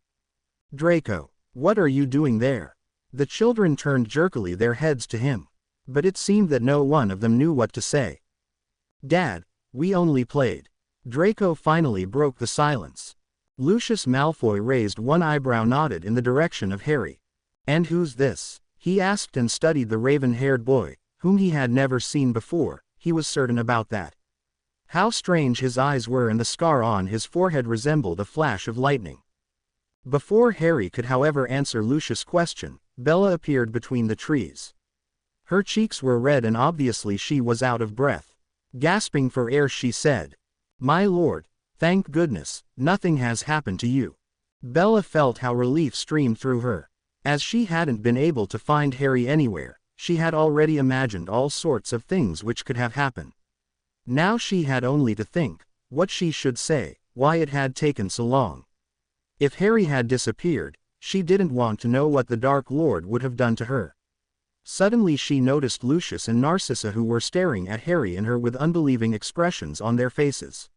Draco, what are you doing there? The children turned jerkily their heads to him. But it seemed that no one of them knew what to say. Dad, we only played. Draco finally broke the silence. Lucius Malfoy raised one eyebrow, nodded in the direction of Harry. And who's this? He asked and studied the raven-haired boy, whom he had never seen before. He was certain about that. How strange his eyes were, and the scar on his forehead resembled a flash of lightning. Before Harry could however answer Lucius' question, Bella appeared between the trees. Her cheeks were red and obviously she was out of breath. Gasping for air she said, "My lord, thank goodness, nothing has happened to you." Bella felt how relief streamed through her. As she hadn't been able to find Harry anywhere, she had already imagined all sorts of things which could have happened. Now she had only to think what she should say, why it had taken so long. If Harry had disappeared, she didn't want to know what the Dark Lord would have done to her. Suddenly she noticed Lucius and Narcissa, who were staring at Harry and her with unbelieving expressions on their faces.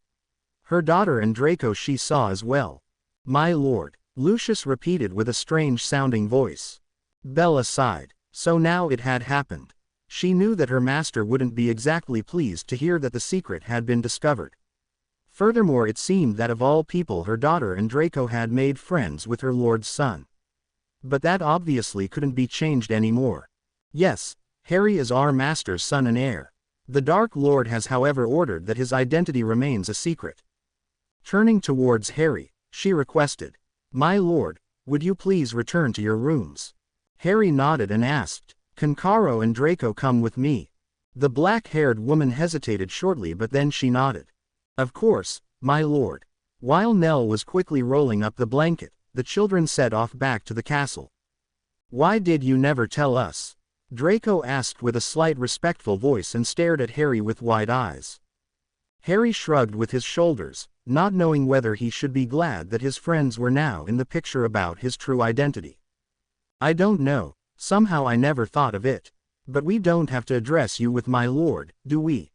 Her daughter and Draco she saw as well. "My lord," Lucius repeated with a strange-sounding voice. Bella sighed. So now it had happened. She knew that her master wouldn't be exactly pleased to hear that the secret had been discovered. Furthermore, it seemed that of all people her daughter and Draco had made friends with her lord's son. But that obviously couldn't be changed anymore. Yes, Harry is our master's son and heir. The Dark Lord has however ordered that his identity remains a secret. Turning towards Harry, she requested, "My lord, would you please return to your rooms?" Harry nodded and asked, "Can Caro and Draco come with me?" The black-haired woman hesitated shortly, but then she nodded. "Of course, my lord." While Nell was quickly rolling up the blanket, the children set off back to the castle. "Why did you never tell us?" Draco asked with a slight respectful voice and stared at Harry with wide eyes. Harry shrugged with his shoulders, not knowing whether he should be glad that his friends were now in the picture about his true identity. "I don't know, somehow I never thought of it. But we don't have to address you with my lord, do we?"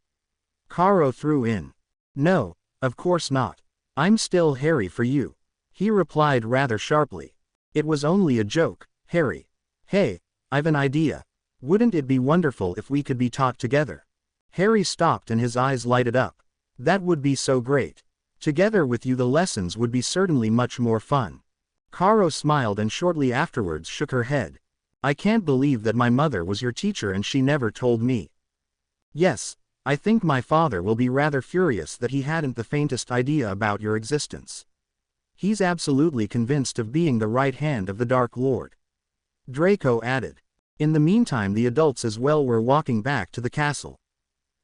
Caro threw in. "No, of course not. I'm still Harry for you," he replied rather sharply. "It was only a joke, Harry. Hey, I've an idea. Wouldn't it be wonderful if we could be taught together?" Harry stopped and his eyes lighted up. "That would be so great. Together with you the lessons would be certainly much more fun." Caro smiled and shortly afterwards shook her head. "I can't believe that my mother was your teacher and she never told me." "Yes, I think my father will be rather furious that he hadn't the faintest idea about your existence. He's absolutely convinced of being the right hand of the Dark Lord," Draco added. In the meantime the adults as well were walking back to the castle.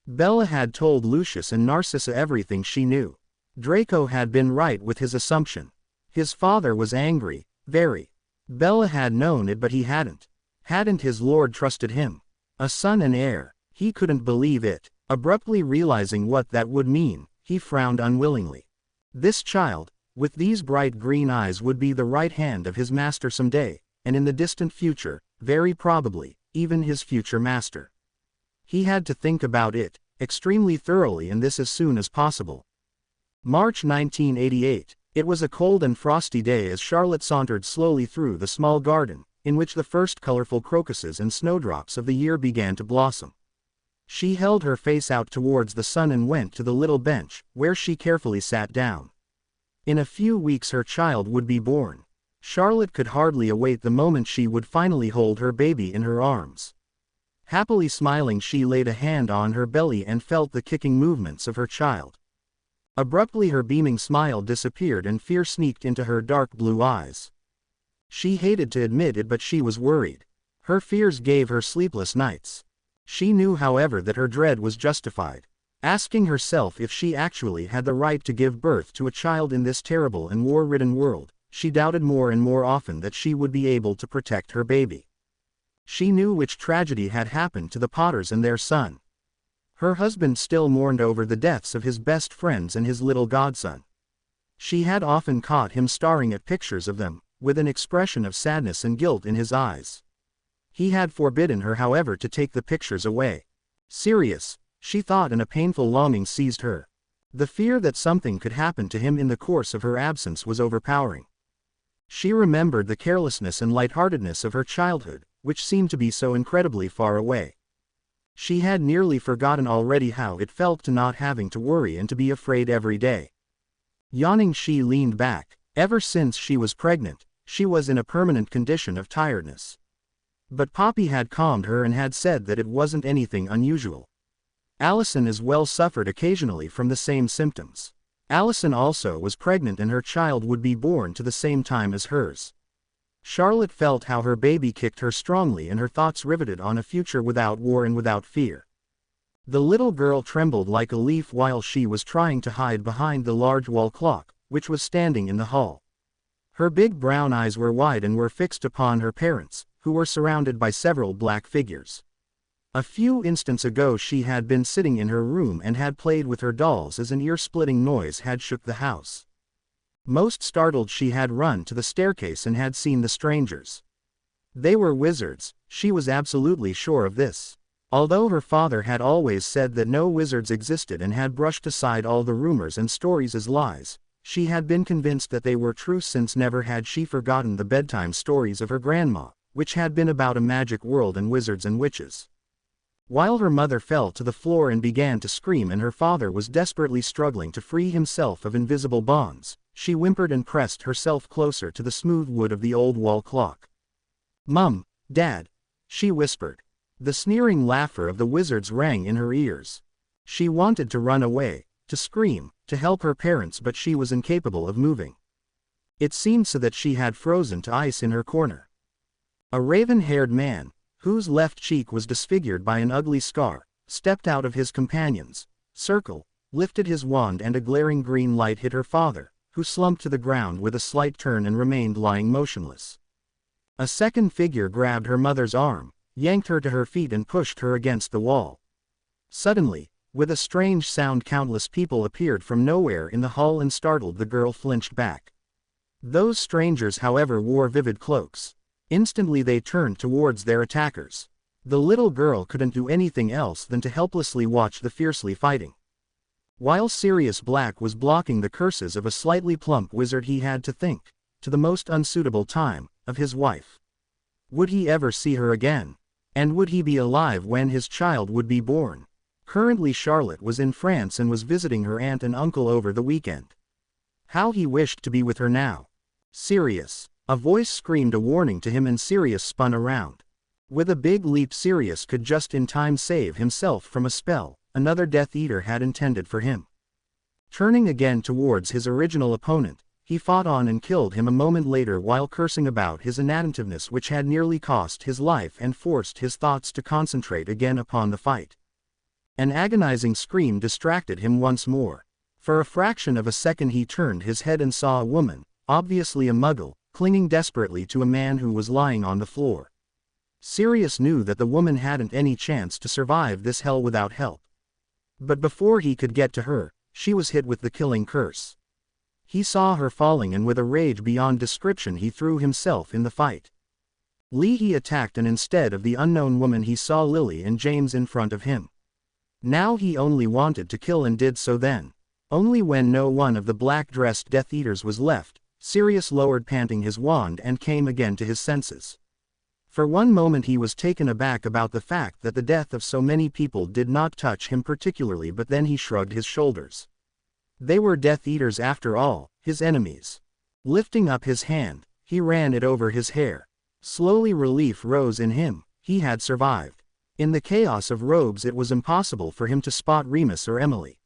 Bella had told Lucius and Narcissa everything she knew. Draco had been right with his assumption. His father was angry, very. Bella had known it but he hadn't. Hadn't his lord trusted him? A son and heir. He couldn't believe it. Abruptly realizing what that would mean, he frowned unwillingly. This child, with these bright green eyes, would be the right hand of his master someday, and in the distant future, very probably, even his future master. He had to think about it, extremely thoroughly, and this as soon as possible. March 1988. It was a cold and frosty day as Charlotte sauntered slowly through the small garden, in which the first colorful crocuses and snowdrops of the year began to blossom. She held her face out towards the sun and went to the little bench, where she carefully sat down. In a few weeks her child would be born. Charlotte could hardly await the moment she would finally hold her baby in her arms. Happily smiling, she laid a hand on her belly and felt the kicking movements of her child. Abruptly her beaming smile disappeared and fear sneaked into her dark blue eyes. She hated to admit it but she was worried. Her fears gave her sleepless nights. She knew however that her dread was justified. Asking herself if she actually had the right to give birth to a child in this terrible and war-ridden world, she doubted more and more often that she would be able to protect her baby. She knew which tragedy had happened to the Potters and their son. Her husband still mourned over the deaths of his best friends and his little godson. She had often caught him staring at pictures of them, with an expression of sadness and guilt in his eyes. He had forbidden her however to take the pictures away. Sirius, she thought, and a painful longing seized her. The fear that something could happen to him in the course of her absence was overpowering. She remembered the carelessness and lightheartedness of her childhood, which seemed to be so incredibly far away. She had nearly forgotten already how it felt to not having to worry and to be afraid every day. Yawning, she leaned back. Ever since she was pregnant, she was in a permanent condition of tiredness. But Poppy had calmed her and had said that it wasn't anything unusual. Allison as well suffered occasionally from the same symptoms. Allison also was pregnant and her child would be born to the same time as hers. Charlotte felt how her baby kicked her strongly and her thoughts riveted on a future without war and without fear. The little girl trembled like a leaf while she was trying to hide behind the large wall clock, which was standing in the hall. Her big brown eyes were wide and were fixed upon her parents, who were surrounded by several black figures. A few instants ago she had been sitting in her room and had played with her dolls as an ear-splitting noise had shook the house. Most startled, she had run to the staircase and had seen the strangers. They were wizards, she was absolutely sure of this. Although her father had always said that no wizards existed and had brushed aside all the rumors and stories as lies, she had been convinced that they were true, since never had she forgotten the bedtime stories of her grandma, which had been about a magic world and wizards and witches. While her mother fell to the floor and began to scream and her father was desperately struggling to free himself of invisible bonds, she whimpered and pressed herself closer to the smooth wood of the old wall clock. "Mum, Dad," she whispered. The sneering laughter of the wizards rang in her ears. She wanted to run away, to scream, to help her parents, but she was incapable of moving. It seemed so that she had frozen to ice in her corner. A raven-haired man, whose left cheek was disfigured by an ugly scar, stepped out of his companion's circle, lifted his wand, and a glaring green light hit her father, who slumped to the ground with a slight turn and remained lying motionless. A second figure grabbed her mother's arm, yanked her to her feet and pushed her against the wall. Suddenly, with a strange sound, countless people appeared from nowhere in the hall and startled the girl flinched back. Those strangers however wore vivid cloaks. Instantly they turned towards their attackers. The little girl couldn't do anything else than to helplessly watch the fiercely fighting. While Sirius Black was blocking the curses of a slightly plump wizard, he had to think, to the most unsuitable time, of his wife. Would he ever see her again? And would he be alive when his child would be born? Currently Charlotte was in France and was visiting her aunt and uncle over the weekend. How he wished to be with her now. "Sirius!" A voice screamed a warning to him and Sirius spun around. With a big leap Sirius could just in time save himself from a spell, another Death Eater had intended for him. Turning again towards his original opponent, he fought on and killed him a moment later while cursing about his inattentiveness which had nearly cost his life and forced his thoughts to concentrate again upon the fight. An agonizing scream distracted him once more. For a fraction of a second he turned his head and saw a woman, obviously a muggle, clinging desperately to a man who was lying on the floor. Sirius knew that the woman hadn't any chance to survive this hell without help. But before he could get to her, she was hit with the killing curse. He saw her falling and with a rage beyond description he threw himself in the fight. He attacked and instead of the unknown woman he saw Lily and James in front of him. Now he only wanted to kill and did so then. Only when no one of the black-dressed Death Eaters was left, Sirius lowered panting his wand and came again to his senses. For one moment he was taken aback about the fact that the death of so many people did not touch him particularly, but then he shrugged his shoulders. They were Death Eaters after all, his enemies. Lifting up his hand, he ran it over his hair. Slowly relief rose in him, he had survived. In the chaos of robes it was impossible for him to spot Remus or Emily.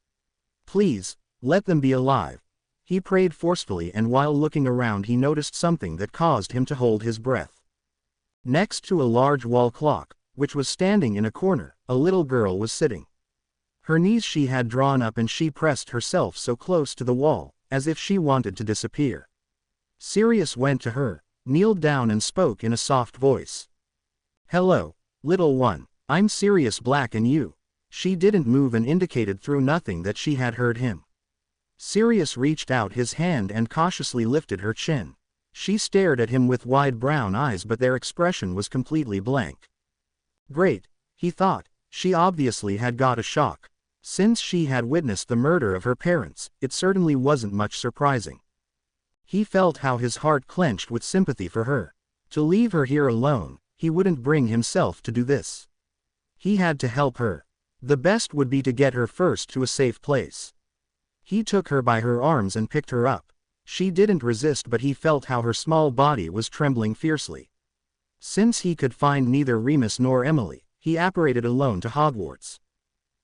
Please, let them be alive. He prayed forcefully, and while looking around he noticed something that caused him to hold his breath. Next to a large wall clock, which was standing in a corner, a little girl was sitting. Her knees she had drawn up and she pressed herself so close to the wall, as if she wanted to disappear. Sirius went to her, kneeled down and spoke in a soft voice. "Hello, little one, I'm Sirius Black and you." She didn't move and indicated through nothing that she had heard him. Sirius reached out his hand and cautiously lifted her chin. She stared at him with wide brown eyes, but their expression was completely blank. Great, he thought, she obviously had got a shock. Since she had witnessed the murder of her parents, it certainly wasn't much surprising. He felt how his heart clenched with sympathy for her. To leave her here alone, he wouldn't bring himself to do this. He had to help her. The best would be to get her first to a safe place. He took her by her arms and picked her up. She didn't resist, but he felt how her small body was trembling fiercely. Since he could find neither Remus nor Emily, he apparated alone to Hogwarts.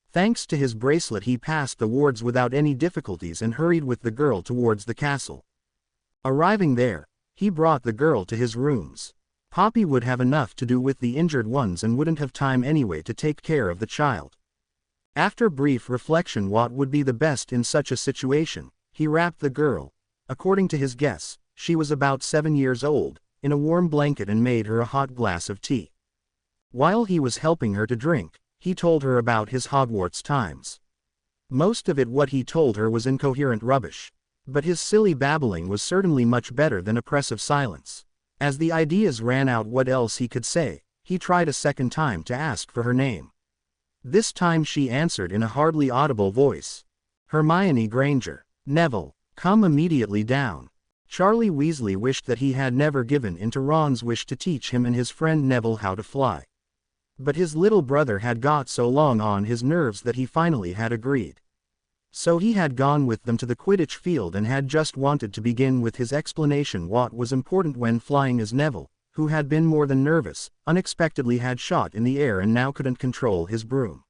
Thanks to his bracelet he passed the wards without any difficulties and hurried with the girl towards the castle. Arriving there, he brought the girl to his rooms. Poppy would have enough to do with the injured ones and wouldn't have time anyway to take care of the child. After brief reflection what would be the best in such a situation, he wrapped the girl, according to his guess, she was about 7 years old, in a warm blanket and made her a hot glass of tea. While he was helping her to drink, he told her about his Hogwarts times. Most of it what he told her was incoherent rubbish. But his silly babbling was certainly much better than oppressive silence. As the ideas ran out what else he could say, he tried a second time to ask for her name. This time she answered in a hardly audible voice. "Hermione Granger." "Neville, come immediately down." Charlie Weasley wished that he had never given in to Ron's wish to teach him and his friend Neville how to fly. But his little brother had got so long on his nerves that he finally had agreed. So he had gone with them to the Quidditch field and had just wanted to begin with his explanation what was important when flying as Neville, who had been more than nervous, unexpectedly had shot in the air and now couldn't control his broom.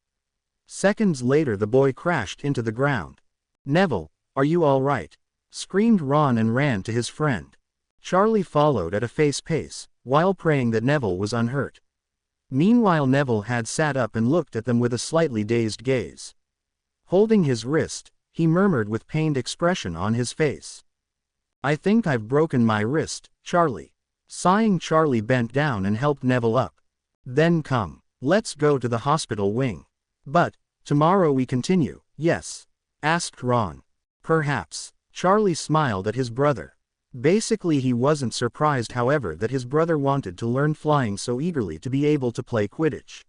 Seconds later the boy crashed into the ground. "Neville, are you all right?" screamed Ron and ran to his friend. Charlie followed at a fast pace, while praying that Neville was unhurt. Meanwhile Neville had sat up and looked at them with a slightly dazed gaze. Holding his wrist, he murmured with pained expression on his face. "I think I've broken my wrist, Charlie." Sighing, Charlie bent down and helped Neville up. "Then come, let's go to the hospital wing." "But, tomorrow we continue, yes?" asked Ron. "Perhaps." Charlie smiled at his brother. Basically he wasn't surprised however that his brother wanted to learn flying so eagerly to be able to play Quidditch.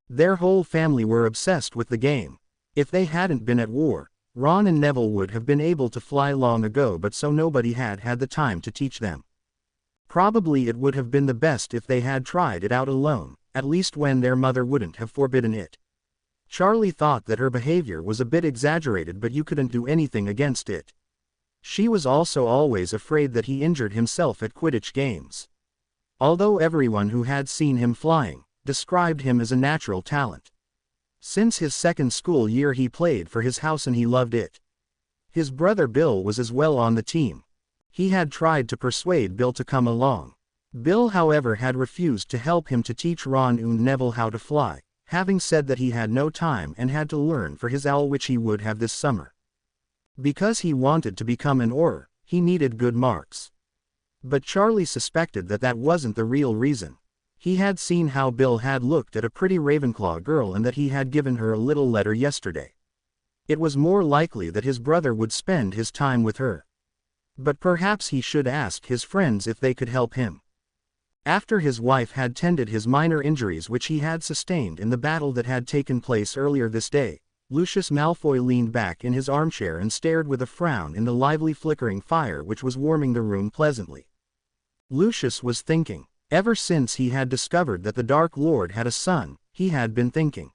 Their whole family were obsessed with the game. If they hadn't been at war, Ron and Neville would have been able to fly long ago, but so nobody had had the time to teach them. Probably it would have been the best if they had tried it out alone, at least when their mother wouldn't have forbidden it. Charlie thought that her behavior was a bit exaggerated, but you couldn't do anything against it. She was also always afraid that he injured himself at Quidditch games. Although everyone who had seen him flying described him as a natural talent. Since his second school year he played for his house and he loved it. His brother Bill was as well on the team. He had tried to persuade Bill to come along. Bill however had refused to help him to teach Ron and Neville how to fly, having said that he had no time and had to learn for his owl which he would have this summer. Because he wanted to become an orar, he needed good marks. But Charlie suspected that that wasn't the real reason. He had seen how Bill had looked at a pretty Ravenclaw girl and that he had given her a little letter yesterday. It was more likely that his brother would spend his time with her. But perhaps he should ask his friends if they could help him. After his wife had tended his minor injuries which he had sustained in the battle that had taken place earlier this day, Lucius Malfoy leaned back in his armchair and stared with a frown in the lively flickering fire which was warming the room pleasantly. Lucius was thinking. Ever since he had discovered that the Dark Lord had a son, he had been thinking.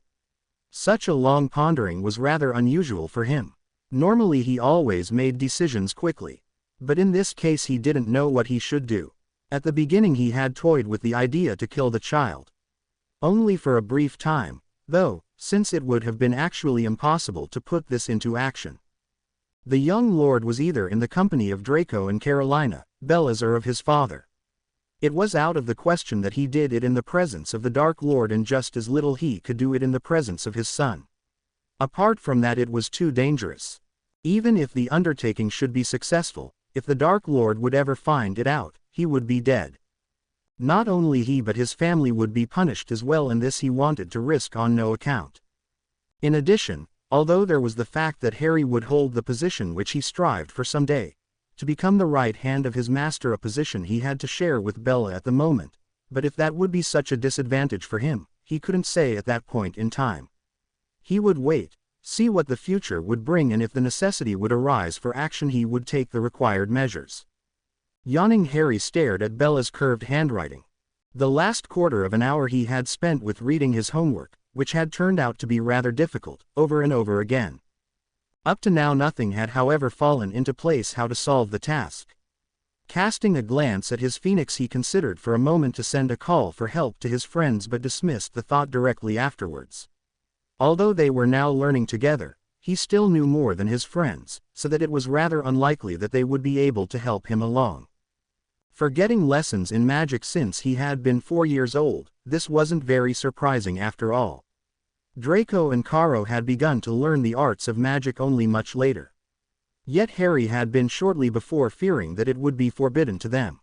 Such a long pondering was rather unusual for him. Normally he always made decisions quickly. But in this case he didn't know what he should do. At the beginning he had toyed with the idea to kill the child. Only for a brief time, though, since it would have been actually impossible to put this into action. The young lord was either in the company of Draco and Carolina, Bella's or of his father. It was out of the question that he did it in the presence of the Dark Lord and just as little he could do it in the presence of his son. Apart from that it was too dangerous. Even if the undertaking should be successful, if the Dark Lord would ever find it out, he would be dead. Not only he but his family would be punished as well, and this he wanted to risk on no account. In addition, although there was the fact that Harry would hold the position which he strived for some day, to become the right hand of his master, a position he had to share with Bella at the moment, but if that would be such a disadvantage for him, he couldn't say at that point in time. He would wait, see what the future would bring, and if the necessity would arise for action he would take the required measures. Yawning, Harry stared at Bella's curved handwriting. The last quarter of an hour he had spent with reading his homework, which had turned out to be rather difficult, over and over again. Up to now nothing had however fallen into place how to solve the task. Casting a glance at his phoenix he considered for a moment to send a call for help to his friends but dismissed the thought directly afterwards. Although they were now learning together, he still knew more than his friends, so that it was rather unlikely that they would be able to help him along. Forgetting lessons in magic since he had been 4 years old, this wasn't very surprising after all. Draco and Caro had begun to learn the arts of magic only much later. Yet Harry had been shortly before fearing that it would be forbidden to them.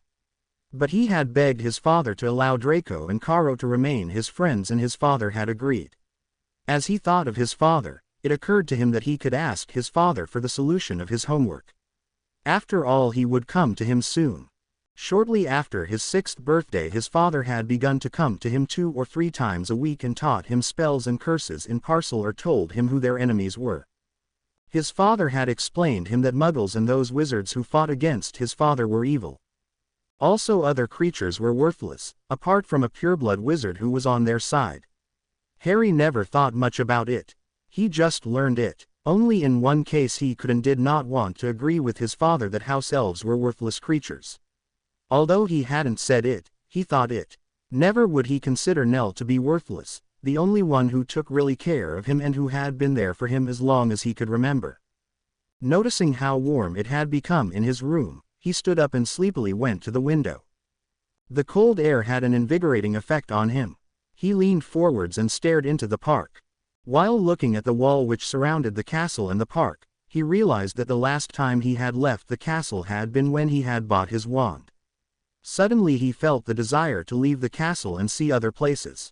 But he had begged his father to allow Draco and Caro to remain his friends and his father had agreed. As he thought of his father, it occurred to him that he could ask his father for the solution of his homework. After all, he would come to him soon. Shortly after his 6th birthday his father had begun to come to him 2 or 3 times a week and taught him spells and curses in parcel or told him who their enemies were. His father had explained him that muggles and those wizards who fought against his father were evil. Also other creatures were worthless, apart from a pureblood wizard who was on their side. Harry never thought much about it. He just learned it. Only in one case he could and did not want to agree with his father that house elves were worthless creatures. Although he hadn't said it, he thought it. Never would he consider Nell to be worthless, the only one who took really care of him and who had been there for him as long as he could remember. Noticing how warm it had become in his room, he stood up and sleepily went to the window. The cold air had an invigorating effect on him. He leaned forwards and stared into the park. While looking at the wall which surrounded the castle and the park, he realized that the last time he had left the castle had been when he had bought his wand. Suddenly he felt the desire to leave the castle and see other places.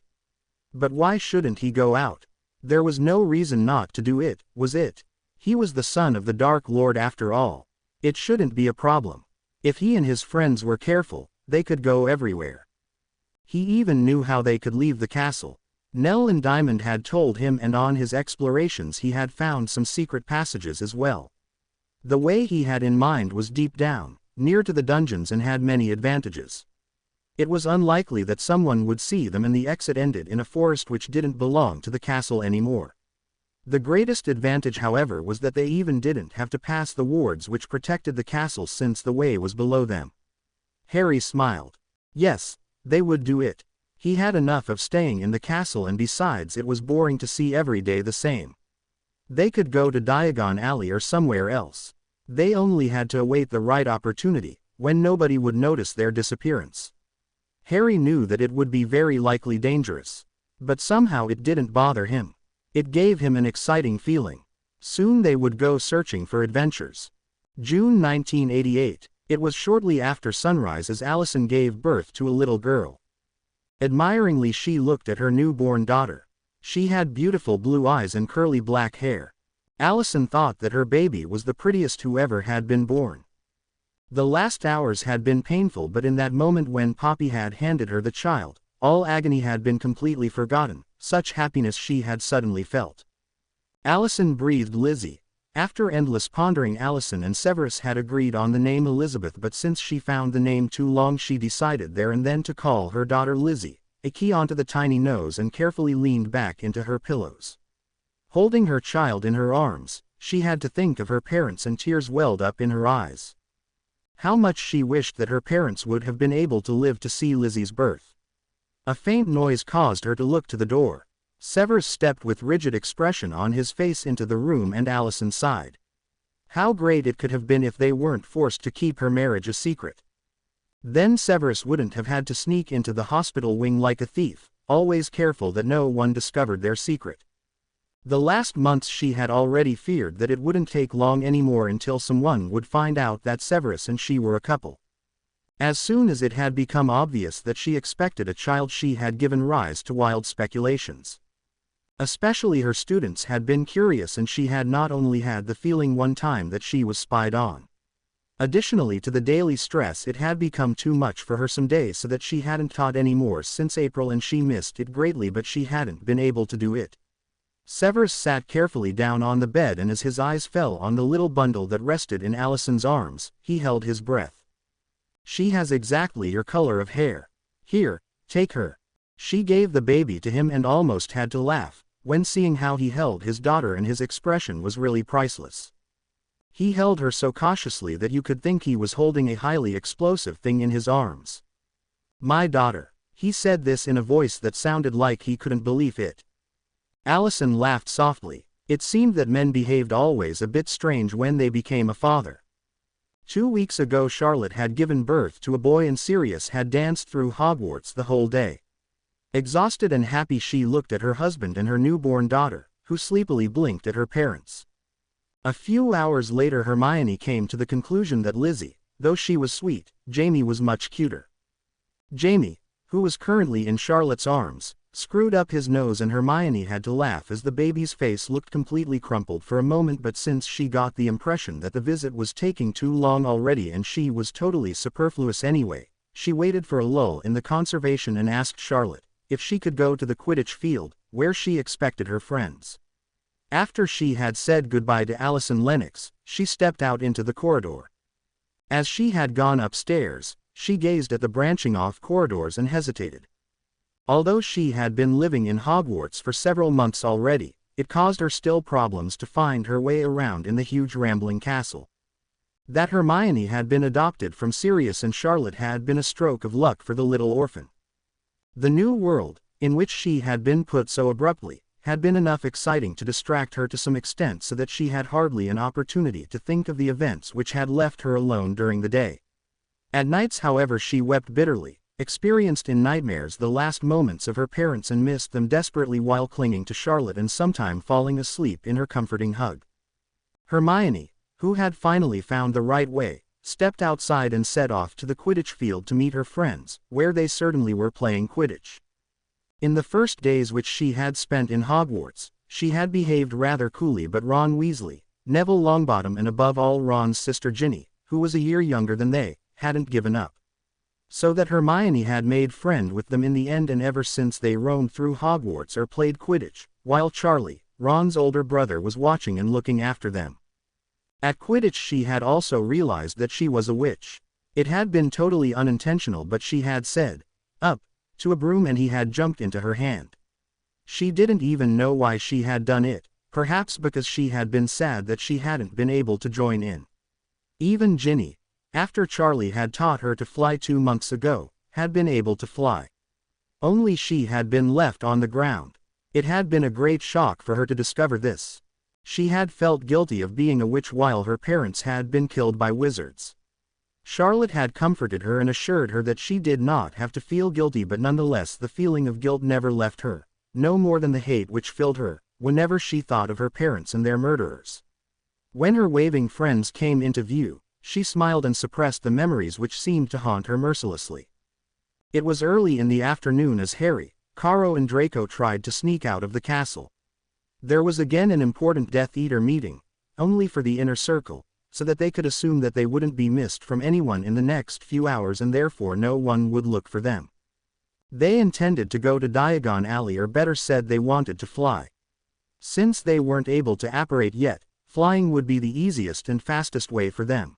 But why shouldn't he go out? There was no reason not to do it, was it? He was the son of the Dark Lord after all. It shouldn't be a problem. If he and his friends were careful, they could go everywhere. He even knew how they could leave the castle. Nell and Diamond had told him, and on his explorations he had found some secret passages as well. The way he had in mind was deep down, near to the dungeons, and had many advantages. It was unlikely that someone would see them, and the exit ended in a forest which didn't belong to the castle anymore. The greatest advantage, however, was that they even didn't have to pass the wards which protected the castle since the way was below them. Harry smiled. Yes, they would do it. He had enough of staying in the castle, and besides it was boring to see every day the same. They could go to Diagon Alley or somewhere else. They only had to await the right opportunity, when nobody would notice their disappearance. Harry knew that it would be very likely dangerous. But somehow it didn't bother him. It gave him an exciting feeling. Soon they would go searching for adventures. June 1988. It was shortly after sunrise as Allison gave birth to a little girl. Admiringly she looked at her newborn daughter. She had beautiful blue eyes and curly black hair. Allison thought that her baby was the prettiest who ever had been born. The last hours had been painful, but in that moment when Poppy had handed her the child, all agony had been completely forgotten. Such happiness she had suddenly felt. Allison breathed Lizzie. After endless pondering, Allison and Severus had agreed on the name Elizabeth, but since she found the name too long she decided there and then to call her daughter Lizzie, a key onto the tiny nose, and carefully leaned back into her pillows. Holding her child in her arms, she had to think of her parents, and tears welled up in her eyes. How much she wished that her parents would have been able to live to see Lizzie's birth. A faint noise caused her to look to the door. Severus stepped with rigid expression on his face into the room, and Allison sighed. How great it could have been if they weren't forced to keep her marriage a secret. Then Severus wouldn't have had to sneak into the hospital wing like a thief, always careful that no one discovered their secret. The last months she had already feared that it wouldn't take long anymore until someone would find out that Severus and she were a couple. As soon as it had become obvious that she expected a child, she had given rise to wild speculations. Especially her students had been curious, and she had not only had the feeling one time that she was spied on. Additionally to the daily stress, it had become too much for her some days, so that she hadn't taught anymore since April, and she missed it greatly, but she hadn't been able to do it. Severus sat carefully down on the bed, and as his eyes fell on the little bundle that rested in Allison's arms, he held his breath. She has exactly your color of hair. Here, take her. She gave the baby to him and almost had to laugh when seeing how he held his daughter, and his expression was really priceless. He held her so cautiously that you could think he was holding a highly explosive thing in his arms. My daughter. He said this in a voice that sounded like he couldn't believe it. Allison laughed softly. It seemed that men behaved always a bit strange when they became a father. 2 weeks ago Charlotte had given birth to a boy, and Sirius had danced through Hogwarts the whole day. Exhausted and happy she looked at her husband and her newborn daughter, who sleepily blinked at her parents. A few hours later Hermione came to the conclusion that Lizzie, though she was sweet, Jamie was much cuter. Jamie, who was currently in Charlotte's arms, screwed up his nose, and Hermione had to laugh as the baby's face looked completely crumpled for a moment, but since she got the impression that the visit was taking too long already and she was totally superfluous anyway, she waited for a lull in the conversation and asked Charlotte if she could go to the Quidditch field, where she expected her friends. After she had said goodbye to Allison Lennox, she stepped out into the corridor. As she had gone upstairs, she gazed at the branching off corridors and hesitated. Although she had been living in Hogwarts for several months already, it caused her still problems to find her way around in the huge rambling castle. That Hermione had been adopted from Sirius and Charlotte had been a stroke of luck for the little orphan. The new world, in which she had been put so abruptly, had been enough exciting to distract her to some extent, so that she had hardly an opportunity to think of the events which had left her alone during the day. At nights, however, she wept bitterly, experienced in nightmares the last moments of her parents, and missed them desperately while clinging to Charlotte and sometime falling asleep in her comforting hug. Hermione, who had finally found the right way, stepped outside and set off to the Quidditch field to meet her friends, where they certainly were playing Quidditch. In the first days which she had spent in Hogwarts, she had behaved rather coolly, but Ron Weasley, Neville Longbottom, and above all Ron's sister Ginny, who was a year younger than they, hadn't given up. So that Hermione had made friend with them in the end, and ever since they roamed through Hogwarts or played Quidditch, while Charlie, Ron's older brother, was watching and looking after them. At Quidditch she had also realized that she was a witch. It had been totally unintentional, but she had said, "Up," to a broom, and he had jumped into her hand. She didn't even know why she had done it, perhaps because she had been sad that she hadn't been able to join in. Even Ginny, after Charlie had taught her to fly 2 months ago, had been able to fly. Only she had been left on the ground. It had been a great shock for her to discover this. She had felt guilty of being a witch while her parents had been killed by wizards. Charlotte had comforted her and assured her that she did not have to feel guilty, but nonetheless the feeling of guilt never left her, no more than the hate which filled her, whenever she thought of her parents and their murderers. When her waving friends came into view, she smiled and suppressed the memories which seemed to haunt her mercilessly. It was early in the afternoon as Harry, Caro and Draco tried to sneak out of the castle. There was again an important Death Eater meeting, only for the inner circle, so that they could assume that they wouldn't be missed from anyone in the next few hours and therefore no one would look for them. They intended to go to Diagon Alley, or better said they wanted to fly. Since they weren't able to apparate yet, flying would be the easiest and fastest way for them.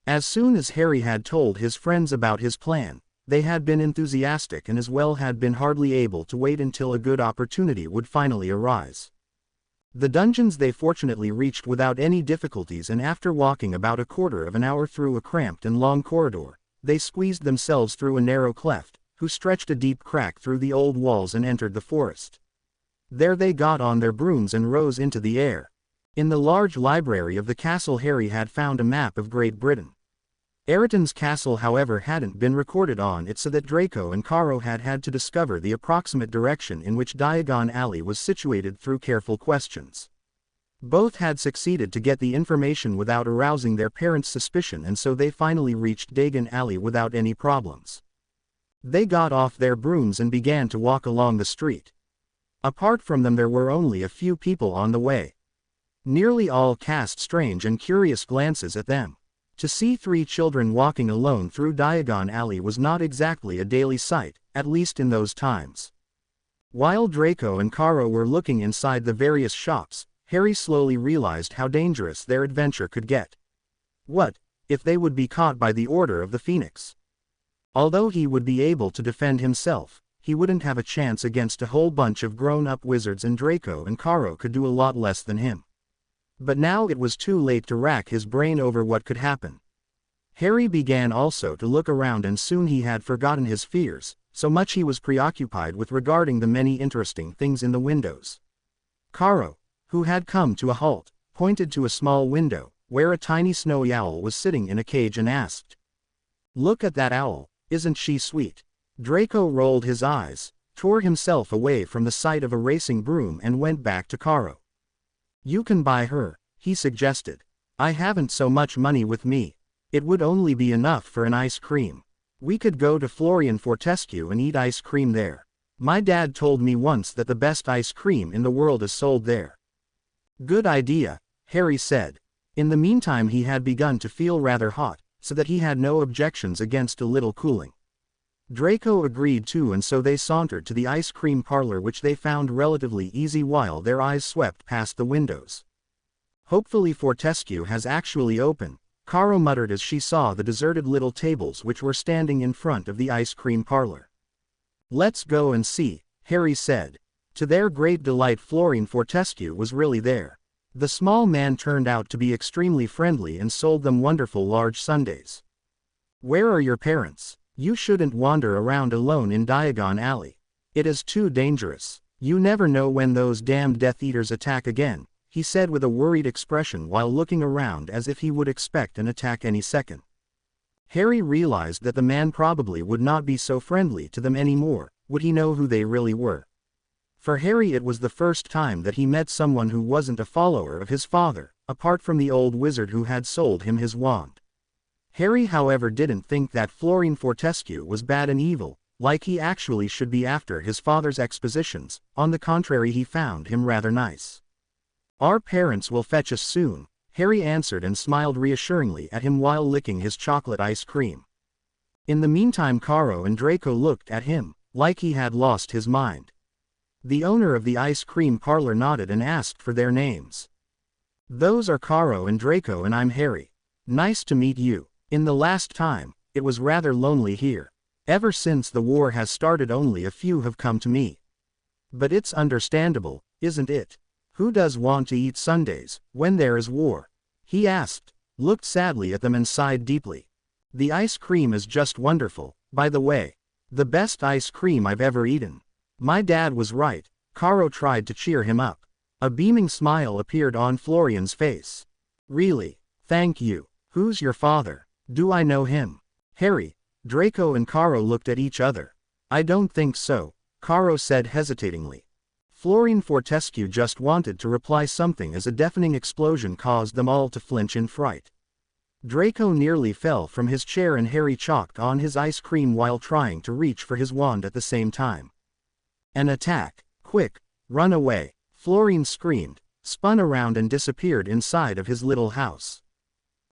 As soon as Harry had told his friends about his plan, they had been enthusiastic and as well had been hardly able to wait until a good opportunity would finally arise. The dungeons they fortunately reached without any difficulties, and after walking about a quarter of an hour through a cramped and long corridor, they squeezed themselves through a narrow cleft, who stretched a deep crack through the old walls and entered the forest. There they got on their brooms and rose into the air. In the large library of the castle Harry had found a map of Great Britain. Eriton's castle however hadn't been recorded on it, so that Draco and Caro had had to discover the approximate direction in which Diagon Alley was situated through careful questions. Both had succeeded to get the information without arousing their parents' suspicion, and so they finally reached Diagon Alley without any problems. They got off their brooms and began to walk along the street. Apart from them there were only a few people on the way. Nearly all cast strange and curious glances at them. To see 3 children walking alone through Diagon Alley was not exactly a daily sight, at least in those times. While Draco and Caro were looking inside the various shops, Harry slowly realized how dangerous their adventure could get. What if they would be caught by the Order of the Phoenix? Although he would be able to defend himself, he wouldn't have a chance against a whole bunch of grown-up wizards, and Draco and Caro could do a lot less than him. But now it was too late to rack his brain over what could happen. Harry began also to look around, and soon he had forgotten his fears, so much he was preoccupied with regarding the many interesting things in the windows. Caro, who had come to a halt, pointed to a small window, where a tiny snowy owl was sitting in a cage, and asked, "Look at that owl, isn't she sweet?" Draco rolled his eyes, tore himself away from the sight of a racing broom, and went back to Caro. "You can buy her," he suggested. "I haven't so much money with me. It would only be enough for an ice cream. We could go to Florian Fortescue and eat ice cream there. My dad told me once that the best ice cream in the world is sold there." "Good idea," Harry said. In the meantime he had begun to feel rather hot, so that he had no objections against a little cooling. Draco agreed too, and so they sauntered to the ice cream parlor, which they found relatively easy while their eyes swept past the windows. "Hopefully Fortescue has actually opened," Caro muttered as she saw the deserted little tables which were standing in front of the ice cream parlor. "Let's go and see," Harry said. To their great delight, Florian Fortescue was really there. The small man turned out to be extremely friendly and sold them wonderful large sundaes. "Where are your parents? You shouldn't wander around alone in Diagon Alley. It is too dangerous. You never know when those damned Death Eaters attack again," he said with a worried expression while looking around as if he would expect an attack any second. Harry realized that the man probably would not be so friendly to them anymore. Would he know who they really were? For Harry it was the first time that he met someone who wasn't a follower of his father, apart from the old wizard who had sold him his wand. Harry however didn't think that Florian Fortescue was bad and evil, like he actually should be after his father's expositions. On the contrary, he found him rather nice. "Our parents will fetch us soon," Harry answered and smiled reassuringly at him while licking his chocolate ice cream. In the meantime Caro and Draco looked at him, like he had lost his mind. The owner of the ice cream parlor nodded and asked for their names. "Those are Caro and Draco, and I'm Harry. Nice to meet you. In the last time, it was rather lonely here. Ever since the war has started only a few have come to me. But it's understandable, isn't it? Who does want to eat sundaes when there is war?" he asked, looked sadly at them and sighed deeply. "The ice cream is just wonderful, by the way. The best ice cream I've ever eaten. My dad was right. Caro tried to cheer him up. A beaming smile appeared on Florian's face. Really? Thank you. Who's your father? Do I know him? Harry. Draco and Caro looked at each other. I don't think so, Caro said hesitatingly. Florian Fortescue just wanted to reply something as a deafening explosion caused them all to flinch in fright. Draco nearly fell from his chair and Harry choked on his ice cream while trying to reach for his wand at the same time. An attack! Quick! Run away! Florian screamed, spun around and disappeared inside of his little house.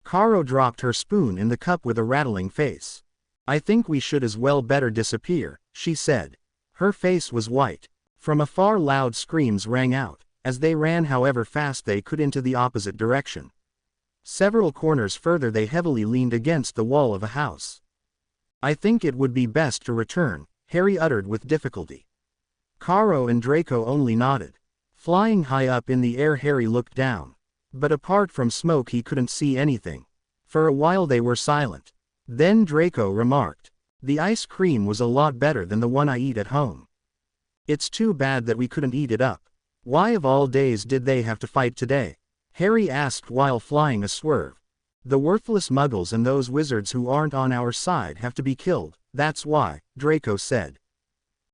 Caro dropped her spoon in the cup with a rattling face. I think we should as well better disappear, she said. Her face was white. From afar loud screams rang out, as they ran however fast they could into the opposite direction. Several corners further they heavily leaned against the wall of a house. I think it would be best to return, Harry uttered with difficulty. Caro and Draco only nodded. Flying high up in the air Harry looked down. But apart from smoke he couldn't see anything. For a while they were silent. Then Draco remarked, the ice cream was a lot better than the one I eat at home. It's too bad that we couldn't eat it up. Why of all days did they have to fight today? Harry asked while flying a swerve. The worthless muggles and those wizards who aren't on our side have to be killed, that's why, Draco said.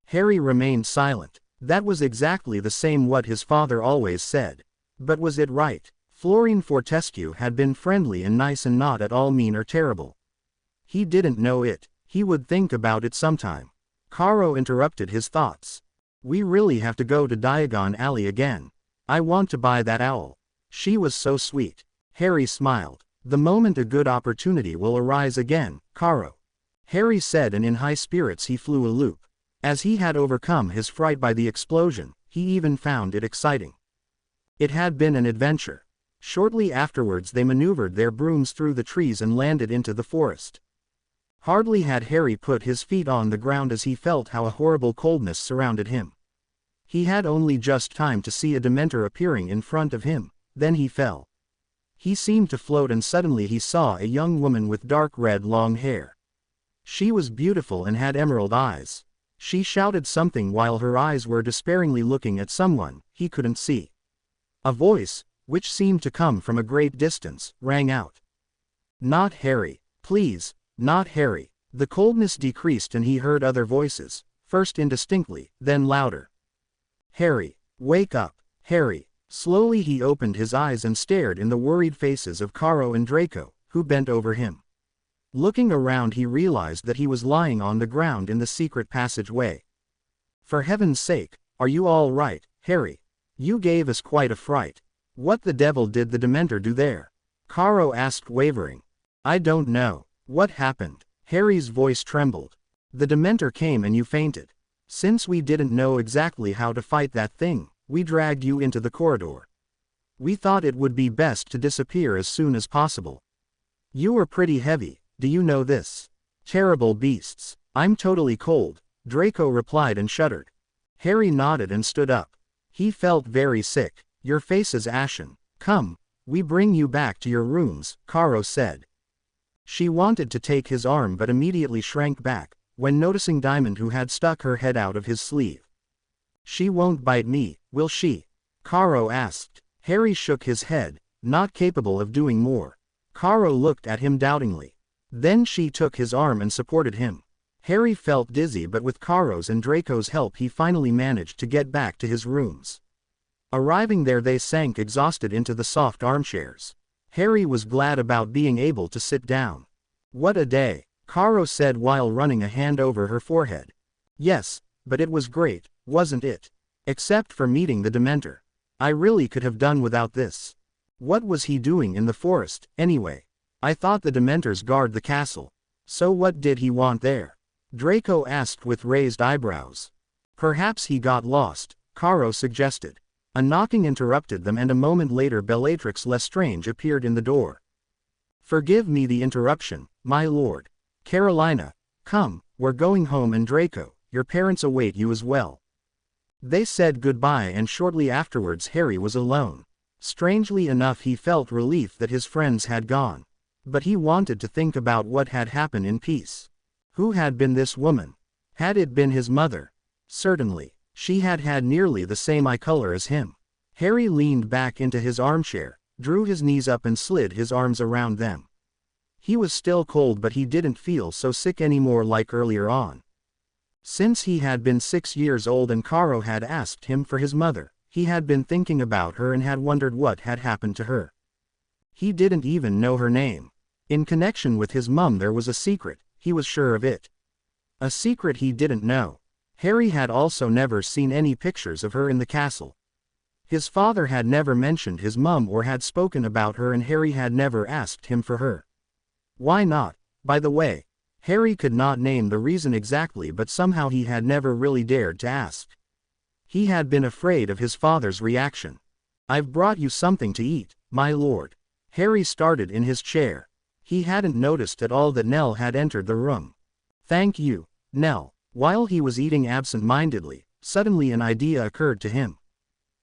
Harry remained silent. That was exactly the same what his father always said. But was it right? Florian Fortescue had been friendly and nice and not at all mean or terrible. He didn't know it. He would think about it sometime. Caro interrupted his thoughts. We really have to go to Diagon Alley again. I want to buy that owl. She was so sweet. Harry smiled. The moment a good opportunity will arise again, Caro. Harry said, and in high spirits he flew a loop. As he had overcome his fright by the explosion, he even found it exciting. It had been an adventure. Shortly afterwards they maneuvered their brooms through the trees and landed into the forest. Hardly had Harry put his feet on the ground as he felt how a horrible coldness surrounded him. He had only just time to see a Dementor appearing in front of him, then he fell. He seemed to float and suddenly he saw a young woman with dark red long hair. She was beautiful and had emerald eyes. She shouted something while her eyes were despairingly looking at someone he couldn't see. A voice, which seemed to come from a great distance, rang out. Not Harry, please. Not Harry. The coldness decreased and he heard other voices, first indistinctly, then louder. Harry, wake up, Harry. Slowly he opened his eyes and stared in the worried faces of Caro and Draco, who bent over him. Looking around he realized that he was lying on the ground in the secret passageway. For heaven's sake, are you all right, Harry? You gave us quite a fright. What the devil did the Dementor do there? Caro asked wavering. I don't know. What happened? Harry's voice trembled. The Dementor came and you fainted. Since we didn't know exactly how to fight that thing, we dragged you into the corridor. We thought it would be best to disappear as soon as possible. You were pretty heavy, do you know this? Terrible beasts. I'm totally cold, Draco replied and shuddered. Harry nodded and stood up. He felt very sick. Your face is ashen. Come, we bring you back to your rooms, Caro said. She wanted to take his arm but immediately shrank back, when noticing Diamond who had stuck her head out of his sleeve. She won't bite me, will she? Caro asked. Harry shook his head, not capable of doing more. Caro looked at him doubtingly. Then she took his arm and supported him. Harry felt dizzy but with Caro's and Draco's help he finally managed to get back to his rooms. Arriving there they sank exhausted into the soft armchairs. Harry was glad about being able to sit down. What a day, Caro said while running a hand over her forehead. Yes, but it was great, wasn't it? Except for meeting the Dementor. I really could have done without this. What was he doing in the forest, anyway? I thought the Dementors guard the castle. So what did he want there? Draco asked with raised eyebrows. Perhaps he got lost, Caro suggested. A knocking interrupted them and a moment later Bellatrix Lestrange appeared in the door. Forgive me the interruption, my lord. Carolina, come, we're going home and Draco, your parents await you as well. They said goodbye and shortly afterwards Harry was alone. Strangely enough he felt relief that his friends had gone. But he wanted to think about what had happened in peace. Who had been this woman? Had it been his mother? Certainly. She had had nearly the same eye color as him. Harry leaned back into his armchair, drew his knees up and slid his arms around them. He was still cold, but he didn't feel so sick anymore like earlier on. Since he had been 6 years old and Caro had asked him for his mother, he had been thinking about her and had wondered what had happened to her. He didn't even know her name. In connection with his mum there was a secret, he was sure of it. A secret he didn't know. Harry had also never seen any pictures of her in the castle. His father had never mentioned his mum or had spoken about her, and Harry had never asked him for her. Why not? By the way, Harry could not name the reason exactly, but somehow he had never really dared to ask. He had been afraid of his father's reaction. "I've brought you something to eat, my lord." Harry started in his chair. He hadn't noticed at all that Nell had entered the room. "Thank you, Nell." While he was eating absent-mindedly, suddenly an idea occurred to him.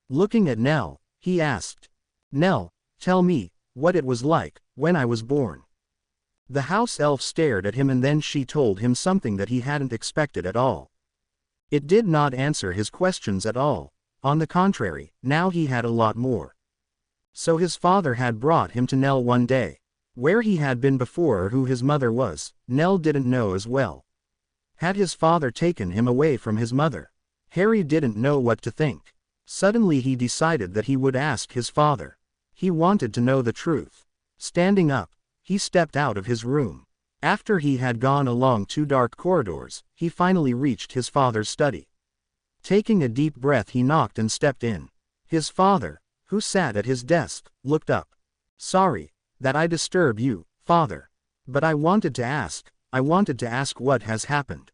Looking at Nell, he asked, "Nell, tell me what it was like when I was born." The house elf stared at him, and then she told him something that he hadn't expected at all. It did not answer his questions at all. On the contrary, now he had a lot more. So his father had brought him to Nell one day. Where he had been before or who his mother was, Nell didn't know as well. Had his father taken him away from his mother? Harry didn't know what to think. Suddenly he decided that he would ask his father. He wanted to know the truth. Standing up, he stepped out of his room. After he had gone along 2 dark corridors, he finally reached his father's study. Taking a deep breath, he knocked and stepped in. His father, who sat at his desk, looked up. "Sorry that I disturb you, father. But I wanted to ask what has happened."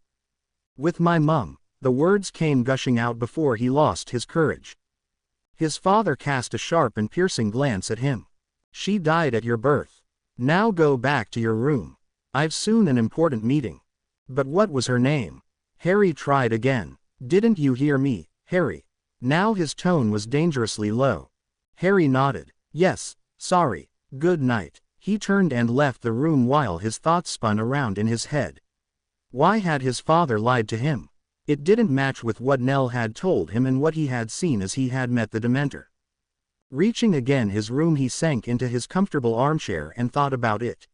"With my mum," the words came gushing out before he lost his courage. His father cast a sharp and piercing glance at him. "She died at your birth. Now go back to your room. I've soon an important meeting." "But what was her name?" Harry tried again. "Didn't you hear me, Harry?" Now his tone was dangerously low. Harry nodded. "Yes, sorry, good night." He turned and left the room while his thoughts spun around in his head. Why had his father lied to him? It didn't match with what Nell had told him and what he had seen as he had met the Dementor. Reaching again his room, he sank into his comfortable armchair and thought about it.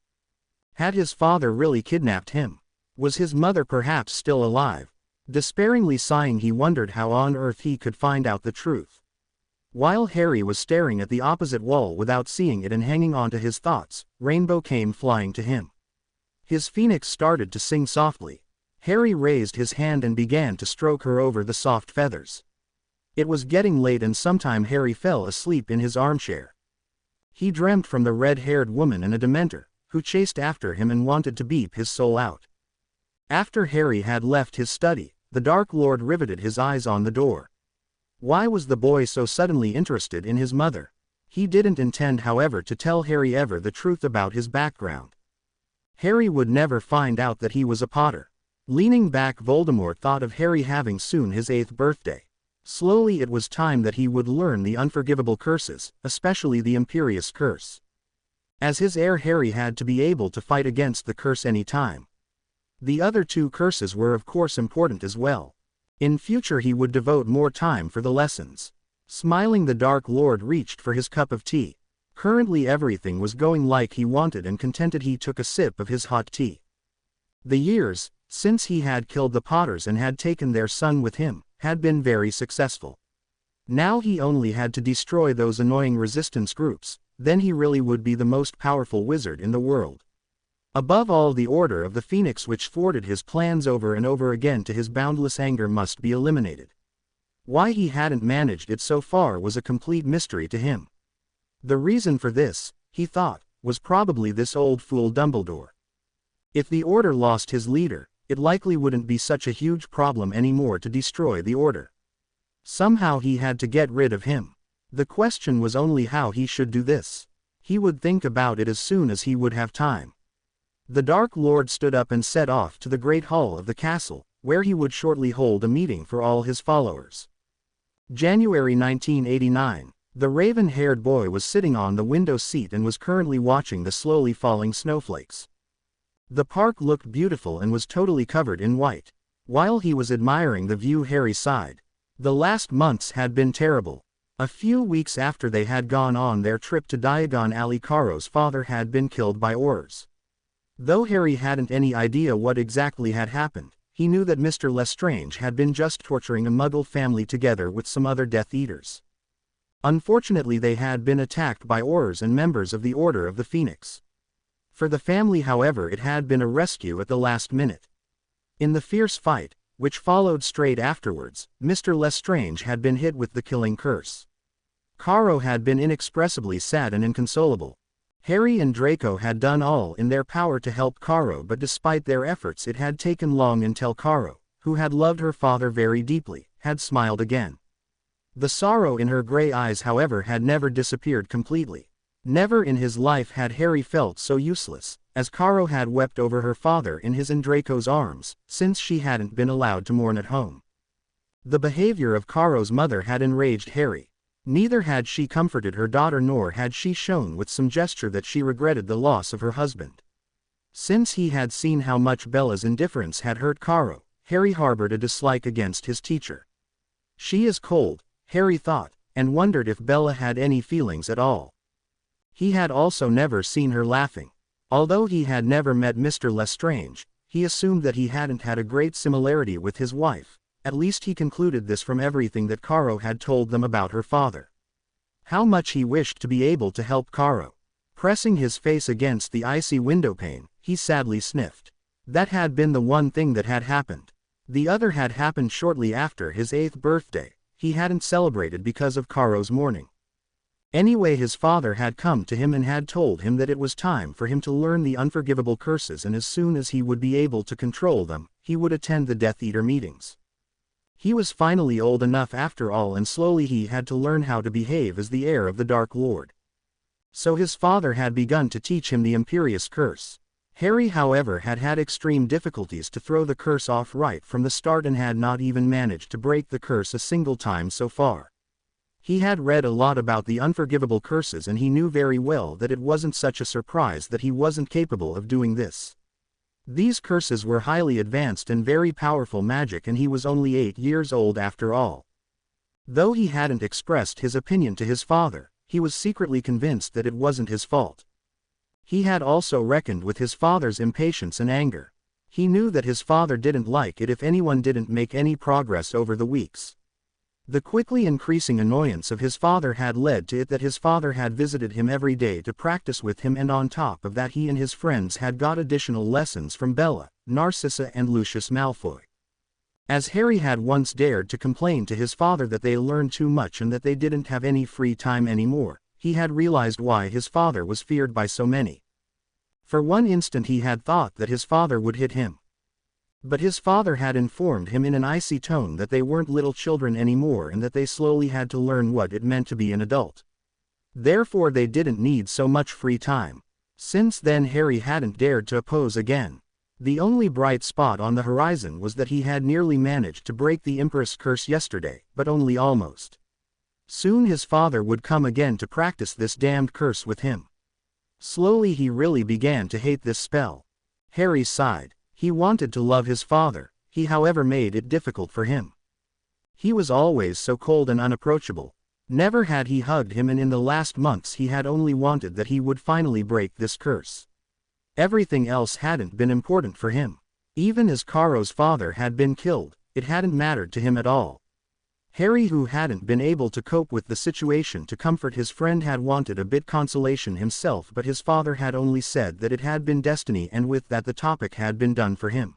Had his father really kidnapped him? Was his mother perhaps still alive? Despairingly sighing, he wondered how on earth he could find out the truth. While Harry was staring at the opposite wall without seeing it and hanging on to his thoughts, Rainbow came flying to him. His phoenix started to sing softly. Harry raised his hand and began to stroke her over the soft feathers. It was getting late, and sometime Harry fell asleep in his armchair. He dreamt from the red-haired woman and a Dementor, who chased after him and wanted to beep his soul out. After Harry had left his study, the Dark Lord riveted his eyes on the door. Why was the boy so suddenly interested in his mother? He didn't intend, however, to tell Harry ever the truth about his background. Harry would never find out that he was a Potter. Leaning back, Voldemort thought of Harry having soon his 8th birthday. Slowly it was time that he would learn the unforgivable curses, especially the Imperious Curse. As his heir, Harry had to be able to fight against the curse any time. The other 2 curses were of course important as well. In future he would devote more time for the lessons. Smiling, the Dark Lord reached for his cup of tea. Currently everything was going like he wanted, and contented he took a sip of his hot tea. The years, since he had killed the Potters and had taken their son with him, had been very successful. Now he only had to destroy those annoying resistance groups, then he really would be the most powerful wizard in the world. Above all, the Order of the Phoenix, which thwarted his plans over and over again to his boundless anger, must be eliminated. Why he hadn't managed it so far was a complete mystery to him. The reason for this, he thought, was probably this old fool Dumbledore. If the Order lost his leader, it likely wouldn't be such a huge problem anymore to destroy the Order. Somehow he had to get rid of him. The question was only how he should do this. He would think about it as soon as he would have time. The Dark Lord stood up and set off to the Great Hall of the castle, where he would shortly hold a meeting for all his followers. January 1989. The raven-haired boy was sitting on the window seat and was currently watching the slowly falling snowflakes. The park looked beautiful and was totally covered in white. While he was admiring the view, Harry sighed. The last months had been terrible. A few weeks after they had gone on their trip to Diagon Alley, Caro's father had been killed by Aurors. Though Harry hadn't any idea what exactly had happened, he knew that Mr. Lestrange had been just torturing a Muggle family together with some other Death Eaters. Unfortunately, they had been attacked by Aurors and members of the Order of the Phoenix. For the family, however, it had been a rescue at the last minute. In the fierce fight, which followed straight afterwards, Mr. Lestrange had been hit with the killing curse. Caro had been inexpressibly sad and inconsolable. Harry and Draco had done all in their power to help Caro, but despite their efforts it had taken long until Caro, who had loved her father very deeply, had smiled again. The sorrow in her grey eyes, however, had never disappeared completely. Never in his life had Harry felt so useless, as Caro had wept over her father in his and Draco's arms, since she hadn't been allowed to mourn at home. The behavior of Caro's mother had enraged Harry. Neither had she comforted her daughter, nor had she shown with some gesture that she regretted the loss of her husband. Since he had seen how much Bella's indifference had hurt Caro, Harry harbored a dislike against his teacher. She is cold, Harry thought, and wondered if Bella had any feelings at all. He had also never seen her laughing. Although he had never met Mr. Lestrange, he assumed that he hadn't had a great similarity with his wife. At least he concluded this from everything that Caro had told them about her father. How much he wished to be able to help Caro. Pressing his face against the icy windowpane, he sadly sniffed. That had been the one thing that had happened. The other had happened shortly after his 8th birthday. He hadn't celebrated because of Caro's mourning. Anyway, his father had come to him and had told him that it was time for him to learn the unforgivable curses, and as soon as he would be able to control them, he would attend the Death Eater meetings. He was finally old enough after all, and slowly he had to learn how to behave as the heir of the Dark Lord. So his father had begun to teach him the Imperious Curse. Harry, however, had had extreme difficulties to throw the curse off right from the start and had not even managed to break the curse a single time so far. He had read a lot about the unforgivable curses, and he knew very well that it wasn't such a surprise that he wasn't capable of doing this. These curses were highly advanced and very powerful magic, and he was only 8 years old after all. Though he hadn't expressed his opinion to his father, he was secretly convinced that it wasn't his fault. He had also reckoned with his father's impatience and anger. He knew that his father didn't like it if anyone didn't make any progress over the weeks. The quickly increasing annoyance of his father had led to it that his father had visited him every day to practice with him, and on top of that he and his friends had got additional lessons from Bella, Narcissa and Lucius Malfoy. As Harry had once dared to complain to his father that they learned too much and that they didn't have any free time anymore, he had realized why his father was feared by so many. For one instant he had thought that his father would hit him. But his father had informed him in an icy tone that they weren't little children anymore and that they slowly had to learn what it meant to be an adult. Therefore they didn't need so much free time. Since then Harry hadn't dared to oppose again. The only bright spot on the horizon was that he had nearly managed to break the Empress Curse yesterday, but only almost. Soon his father would come again to practice this damned curse with him. Slowly he really began to hate this spell. Harry sighed. He wanted to love his father, he however made it difficult for him. He was always so cold and unapproachable. Never had he hugged him, and in the last months he had only wanted that he would finally break this curse. Everything else hadn't been important for him. Even as Caro's father had been killed, it hadn't mattered to him at all. Harry, who hadn't been able to cope with the situation to comfort his friend, had wanted a bit consolation himself, but his father had only said that it had been destiny, and with that the topic had been done for him.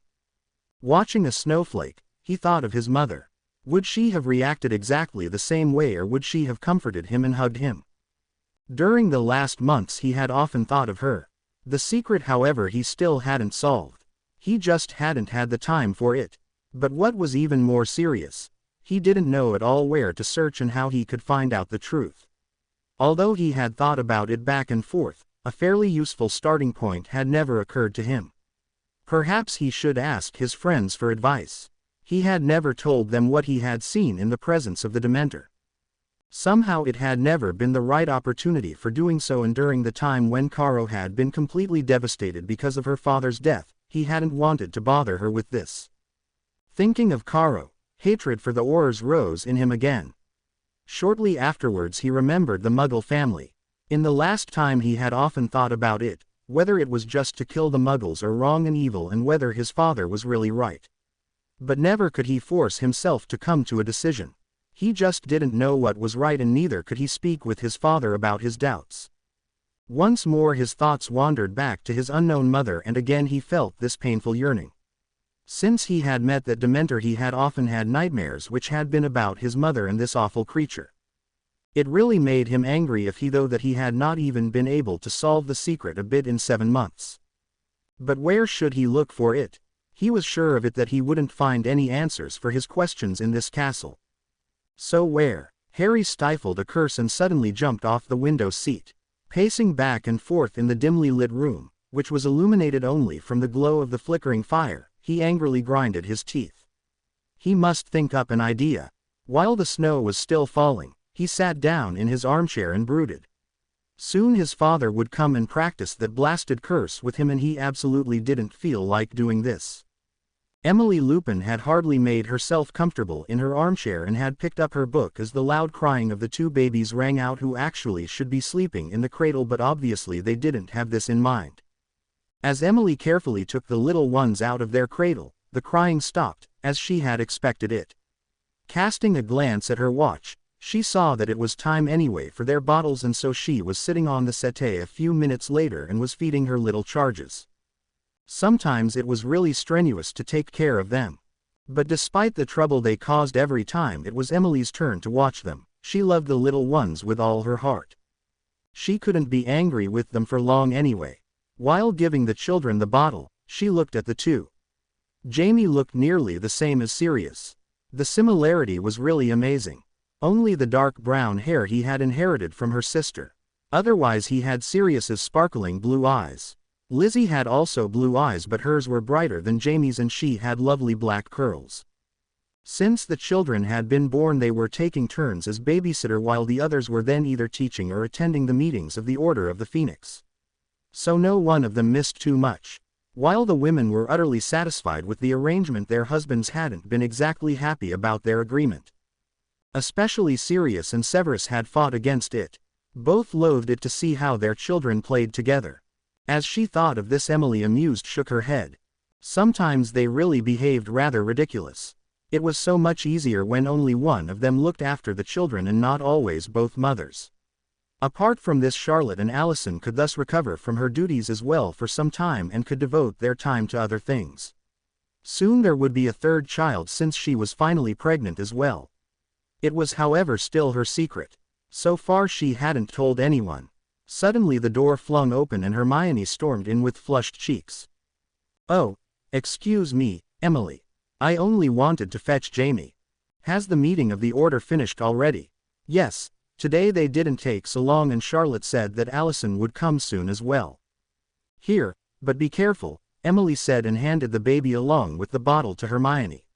Watching a snowflake, he thought of his mother. Would she have reacted exactly the same way, or would she have comforted him and hugged him? During the last months he had often thought of her. The secret, however, he still hadn't solved. He just hadn't had the time for it. But what was even more serious, he didn't know at all where to search and how he could find out the truth. Although he had thought about it back and forth, a fairly useful starting point had never occurred to him. Perhaps he should ask his friends for advice. He had never told them what he had seen in the presence of the Dementor. Somehow it had never been the right opportunity for doing so, and during the time when Caro had been completely devastated because of her father's death, he hadn't wanted to bother her with this. Thinking of Caro, hatred for the Aurors rose in him again. Shortly afterwards he remembered the Muggle family. In the last time he had often thought about it, whether it was just to kill the Muggles or wrong and evil, and whether his father was really right. But never could he force himself to come to a decision. He just didn't know what was right, and neither could he speak with his father about his doubts. Once more his thoughts wandered back to his unknown mother, and again he felt this painful yearning. Since he had met that Dementor he had often had nightmares which had been about his mother and this awful creature. It really made him angry if he thought that he had not even been able to solve the secret a bit in 7 months. But where should he look for it? He was sure of it that he wouldn't find any answers for his questions in this castle. So where? Harry stifled a curse and suddenly jumped off the window seat. Pacing back and forth in the dimly lit room, which was illuminated only from the glow of the flickering fire, he angrily grinded his teeth. He must think up an idea. While the snow was still falling, he sat down in his armchair and brooded. Soon his father would come and practice that blasted curse with him, and he absolutely didn't feel like doing this. Emily Lupin had hardly made herself comfortable in her armchair and had picked up her book as the loud crying of the 2 babies rang out, who actually should be sleeping in the cradle, but obviously they didn't have this in mind. As Emily carefully took the little ones out of their cradle, the crying stopped, as she had expected it. Casting a glance at her watch, she saw that it was time anyway for their bottles, and so she was sitting on the settee a few minutes later and was feeding her little charges. Sometimes it was really strenuous to take care of them. But despite the trouble they caused every time it was Emily's turn to watch them, she loved the little ones with all her heart. She couldn't be angry with them for long anyway. While giving the children the bottle, she looked at the 2. Jamie looked nearly the same as Sirius. The similarity was really amazing. Only the dark brown hair he had inherited from her sister. Otherwise he had Sirius's sparkling blue eyes. Lizzie had also blue eyes, but hers were brighter than Jamie's, and she had lovely black curls. Since the children had been born they were taking turns as babysitter, while the others were then either teaching or attending the meetings of the Order of the Phoenix. So no one of them missed too much. While the women were utterly satisfied with the arrangement, their husbands hadn't been exactly happy about their agreement. Especially Sirius and Severus had fought against it. Both loathed it to see how their children played together. As she thought of this, Emily, amused, shook her head. Sometimes they really behaved rather ridiculous. It was so much easier when only one of them looked after the children and not always both mothers. Apart from this, Charlotte and Allison could thus recover from her duties as well for some time and could devote their time to other things. Soon there would be a 3rd child, since she was finally pregnant as well. It was, however, still her secret. So far she hadn't told anyone. Suddenly the door flung open and Hermione stormed in with flushed cheeks. "Oh, excuse me, Emily. I only wanted to fetch Jamie. Has the meeting of the Order finished already?" "Yes, today they didn't take so long, and Charlotte said that Allison would come soon as well." "Here, but be careful," Emily said and handed the baby along with the bottle to Hermione.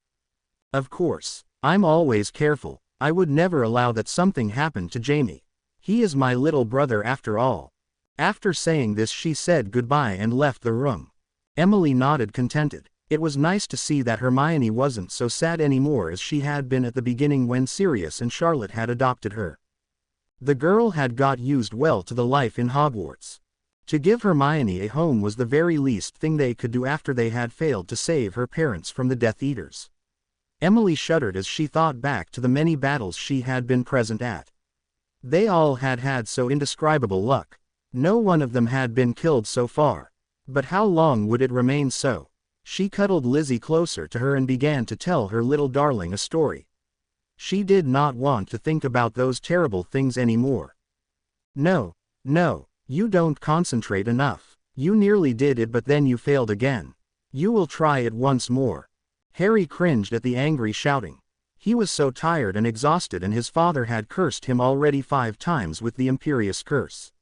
"Of course, I'm always careful. I would never allow that something happened to Jamie. He is my little brother after all." After saying this she said goodbye and left the room. Emily nodded, contented. It was nice to see that Hermione wasn't so sad anymore as she had been at the beginning when Sirius and Charlotte had adopted her. The girl had got used well to the life in Hogwarts. To give Hermione a home was the very least thing they could do after they had failed to save her parents from the Death Eaters. Emily shuddered as she thought back to the many battles she had been present at. They all had had so indescribable luck. No one of them had been killed so far. But how long would it remain so? She cuddled Lizzie closer to her and began to tell her little darling a story. She did not want to think about those terrible things anymore. "No, no, you don't concentrate enough. You nearly did it, but then you failed again. You will try it once more." Harry cringed at the angry shouting. He was so tired and exhausted, and his father had cursed him already 5 times with the Imperious Curse.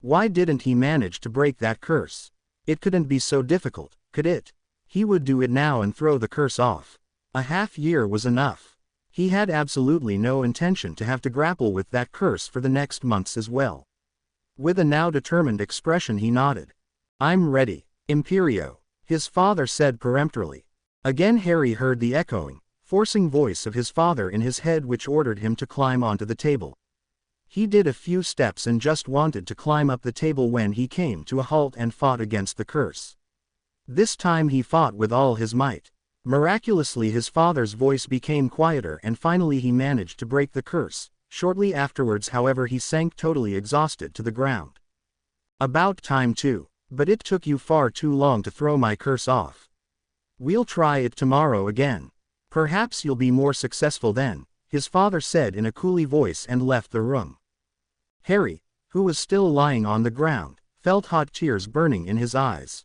Why didn't he manage to break that curse? It couldn't be so difficult, could it? He would do it now and throw the curse off. A half-year was enough. He had absolutely no intention to have to grapple with that curse for the next months as well. With a now determined expression he nodded. "I'm ready, Imperio," his father said peremptorily. Again Harry heard the echoing, forcing voice of his father in his head which ordered him to climb onto the table. He did a few steps and just wanted to climb up the table when he came to a halt and fought against the curse. This time he fought with all his might. Miraculously his father's voice became quieter and finally he managed to break the curse. Shortly afterwards however he sank totally exhausted to the ground. About time too, but it took you far too long to throw my curse off. We'll try it tomorrow again. Perhaps you'll be more successful then, his father said in a cool voice and left the room. Harry, who was still lying on the ground, felt hot tears burning in his eyes.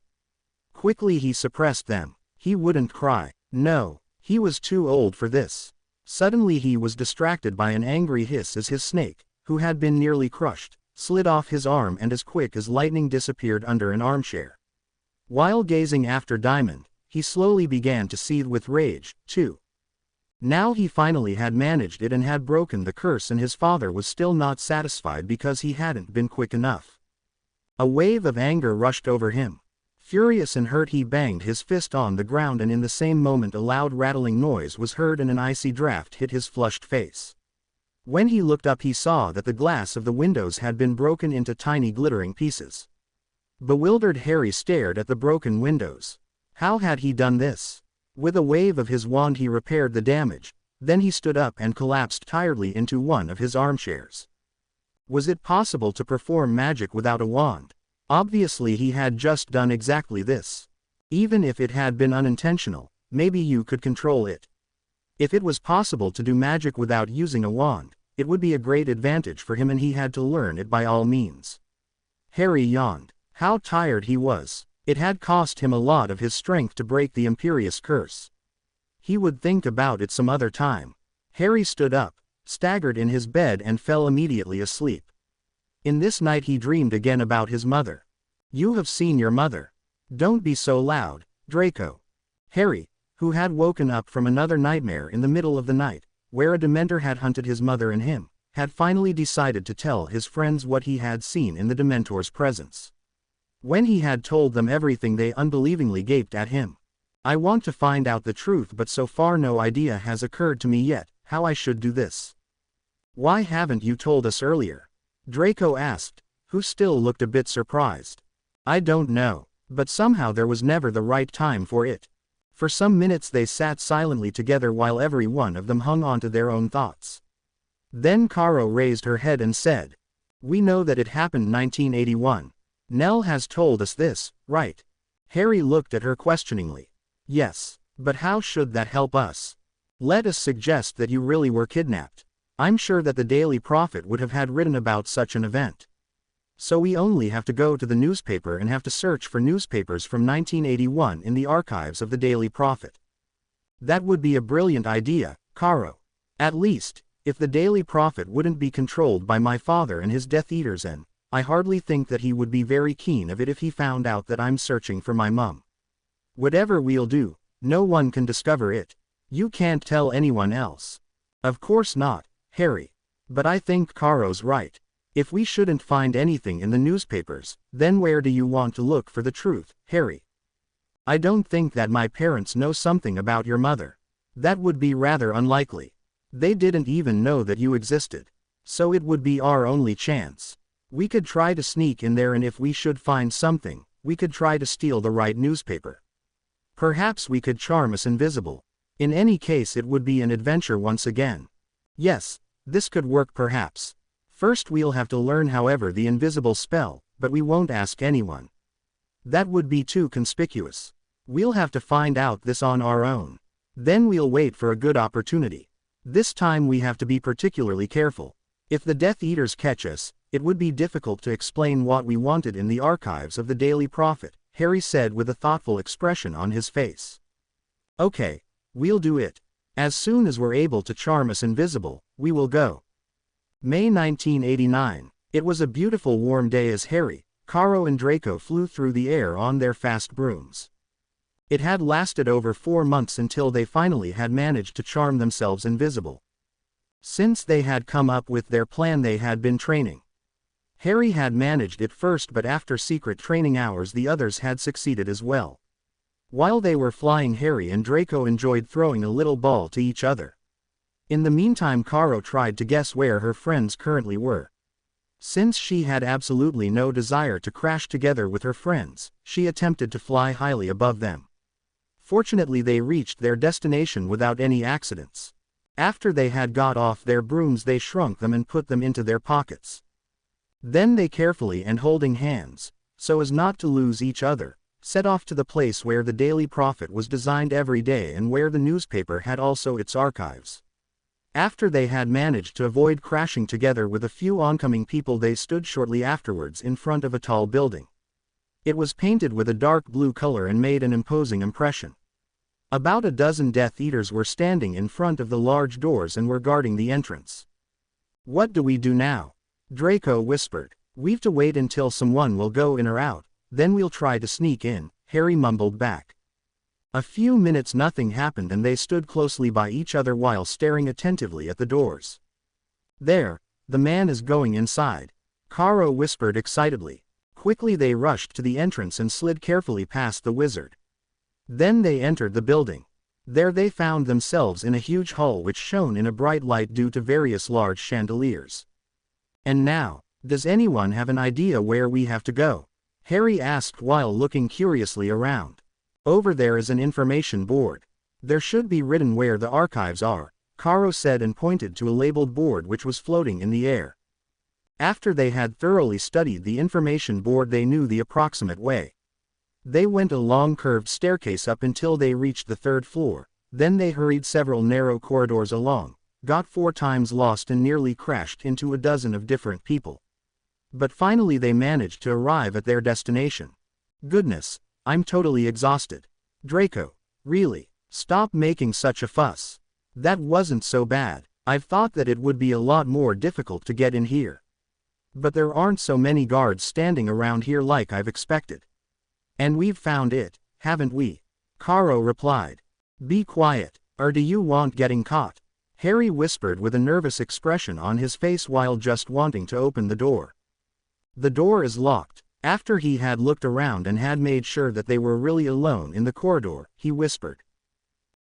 Quickly he suppressed them. He wouldn't cry. No, he was too old for this. Suddenly he was distracted by an angry hiss as his snake, who had been nearly crushed, slid off his arm and as quick as lightning disappeared under an armchair. While gazing after Diamond, he slowly began to seethe with rage, too. Now he finally had managed it and had broken the curse and his father was still not satisfied because he hadn't been quick enough. A wave of anger rushed over him. Furious and hurt he banged his fist on the ground and in the same moment a loud rattling noise was heard and an icy draft hit his flushed face. When he looked up he saw that the glass of the windows had been broken into tiny glittering pieces. Bewildered Harry stared at the broken windows. How had he done this? With a wave of his wand he repaired the damage, then he stood up and collapsed tiredly into one of his armchairs. Was it possible to perform magic without a wand? Obviously he had just done exactly this. Even if it had been unintentional, maybe you could control it. If it was possible to do magic without using a wand, it would be a great advantage for him and he had to learn it by all means. Harry yawned. How tired he was. It had cost him a lot of his strength to break the imperious curse. He would think about it some other time. Harry stood up, staggered in his bed and fell immediately asleep. In this night he dreamed again about his mother. You have seen your mother. Don't be so loud, Draco. Harry, who had woken up from another nightmare in the middle of the night, where a Dementor had hunted his mother and him, had finally decided to tell his friends what he had seen in the Dementor's presence. When he had told them everything they unbelievingly gaped at him. I want to find out the truth but so far no idea has occurred to me yet, how I should do this. Why haven't you told us earlier? Draco asked, who still looked a bit surprised. I don't know, but somehow there was never the right time for it. For some minutes they sat silently together while every one of them hung on to their own thoughts. Then Caro raised her head and said, we know that it happened 1981. Nell has told us this, right? Harry looked at her questioningly. Yes, but how should that help us? Let us suggest that you really were kidnapped. I'm sure that the Daily Prophet would have had written about such an event. So we only have to go to the newspaper and have to search for newspapers from 1981 in the archives of the Daily Prophet. That would be a brilliant idea, Caro. At least, if the Daily Prophet wouldn't be controlled by my father and his Death Eaters and I hardly think that he would be very keen of it if he found out that I'm searching for my mum. Whatever we'll do, no one can discover it. You can't tell anyone else. Of course not, Harry. But I think Caro's right. If we shouldn't find anything in the newspapers, then where do you want to look for the truth, Harry? I don't think that my parents know something about your mother. That would be rather unlikely. They didn't even know that you existed. So it would be our only chance. We could try to sneak in there and if we should find something, we could try to steal the right newspaper. Perhaps we could charm us invisible. In any case it would be an adventure once again. Yes, this could work perhaps. First we'll have to learn however the invisible spell, but we won't ask anyone. That would be too conspicuous. We'll have to find out this on our own. Then we'll wait for a good opportunity. This time we have to be particularly careful. If the Death Eaters catch us, it would be difficult to explain what we wanted in the archives of the Daily Prophet, Harry said with a thoughtful expression on his face. Okay, we'll do it. As soon as we're able to charm us invisible, we will go. May 1989. It was a beautiful warm day as Harry, Caro and Draco flew through the air on their fast brooms. It had lasted over 4 months until they finally had managed to charm themselves invisible. Since they had come up with their plan they had been training. Harry had managed it first but after secret training hours the others had succeeded as well. While they were flying, Harry and Draco enjoyed throwing a little ball to each other. In the meantime, Caro tried to guess where her friends currently were. Since she had absolutely no desire to crash together with her friends, she attempted to fly highly above them. Fortunately, they reached their destination without any accidents. After they had got off their brooms, they shrunk them and put them into their pockets. Then they carefully, and holding hands, so as not to lose each other, set off to the place where the Daily Prophet was designed every day and where the newspaper had also its archives. After they had managed to avoid crashing together with a few oncoming people, they stood shortly afterwards in front of a tall building. It was painted with a dark blue color and made an imposing impression. About a dozen Death Eaters were standing in front of the large doors and were guarding the entrance. "What do we do now?" Draco whispered. "We've to wait until someone will go in or out, then we'll try to sneak in," Harry mumbled back. A few minutes nothing happened and they stood closely by each other while staring attentively at the doors. "There, the man is going inside," Caro whispered excitedly. Quickly they rushed to the entrance and slid carefully past the wizard. Then they entered the building. There they found themselves in a huge hall which shone in a bright light due to various large chandeliers. "And now, does anyone have an idea where we have to go?" Harry asked while looking curiously around. "Over there is an information board. There should be written where the archives are," Caro said and pointed to a labeled board which was floating in the air. After they had thoroughly studied the information board, they knew the approximate way. They went a long curved staircase up until they reached the 3rd floor, then they hurried several narrow corridors along, got 4 times lost and nearly crashed into a dozen of different people. But finally they managed to arrive at their destination. "Goodness, I'm totally exhausted." "Draco, really, stop making such a fuss. That wasn't so bad. I've thought that it would be a lot more difficult to get in here. But there aren't so many guards standing around here like I've expected." "And we've found it, haven't we?" Caro replied. "Be quiet, or do you want getting caught?" Harry whispered with a nervous expression on his face while just wanting to open the door. "The door is locked." After he had looked around and had made sure that they were really alone in the corridor, he whispered,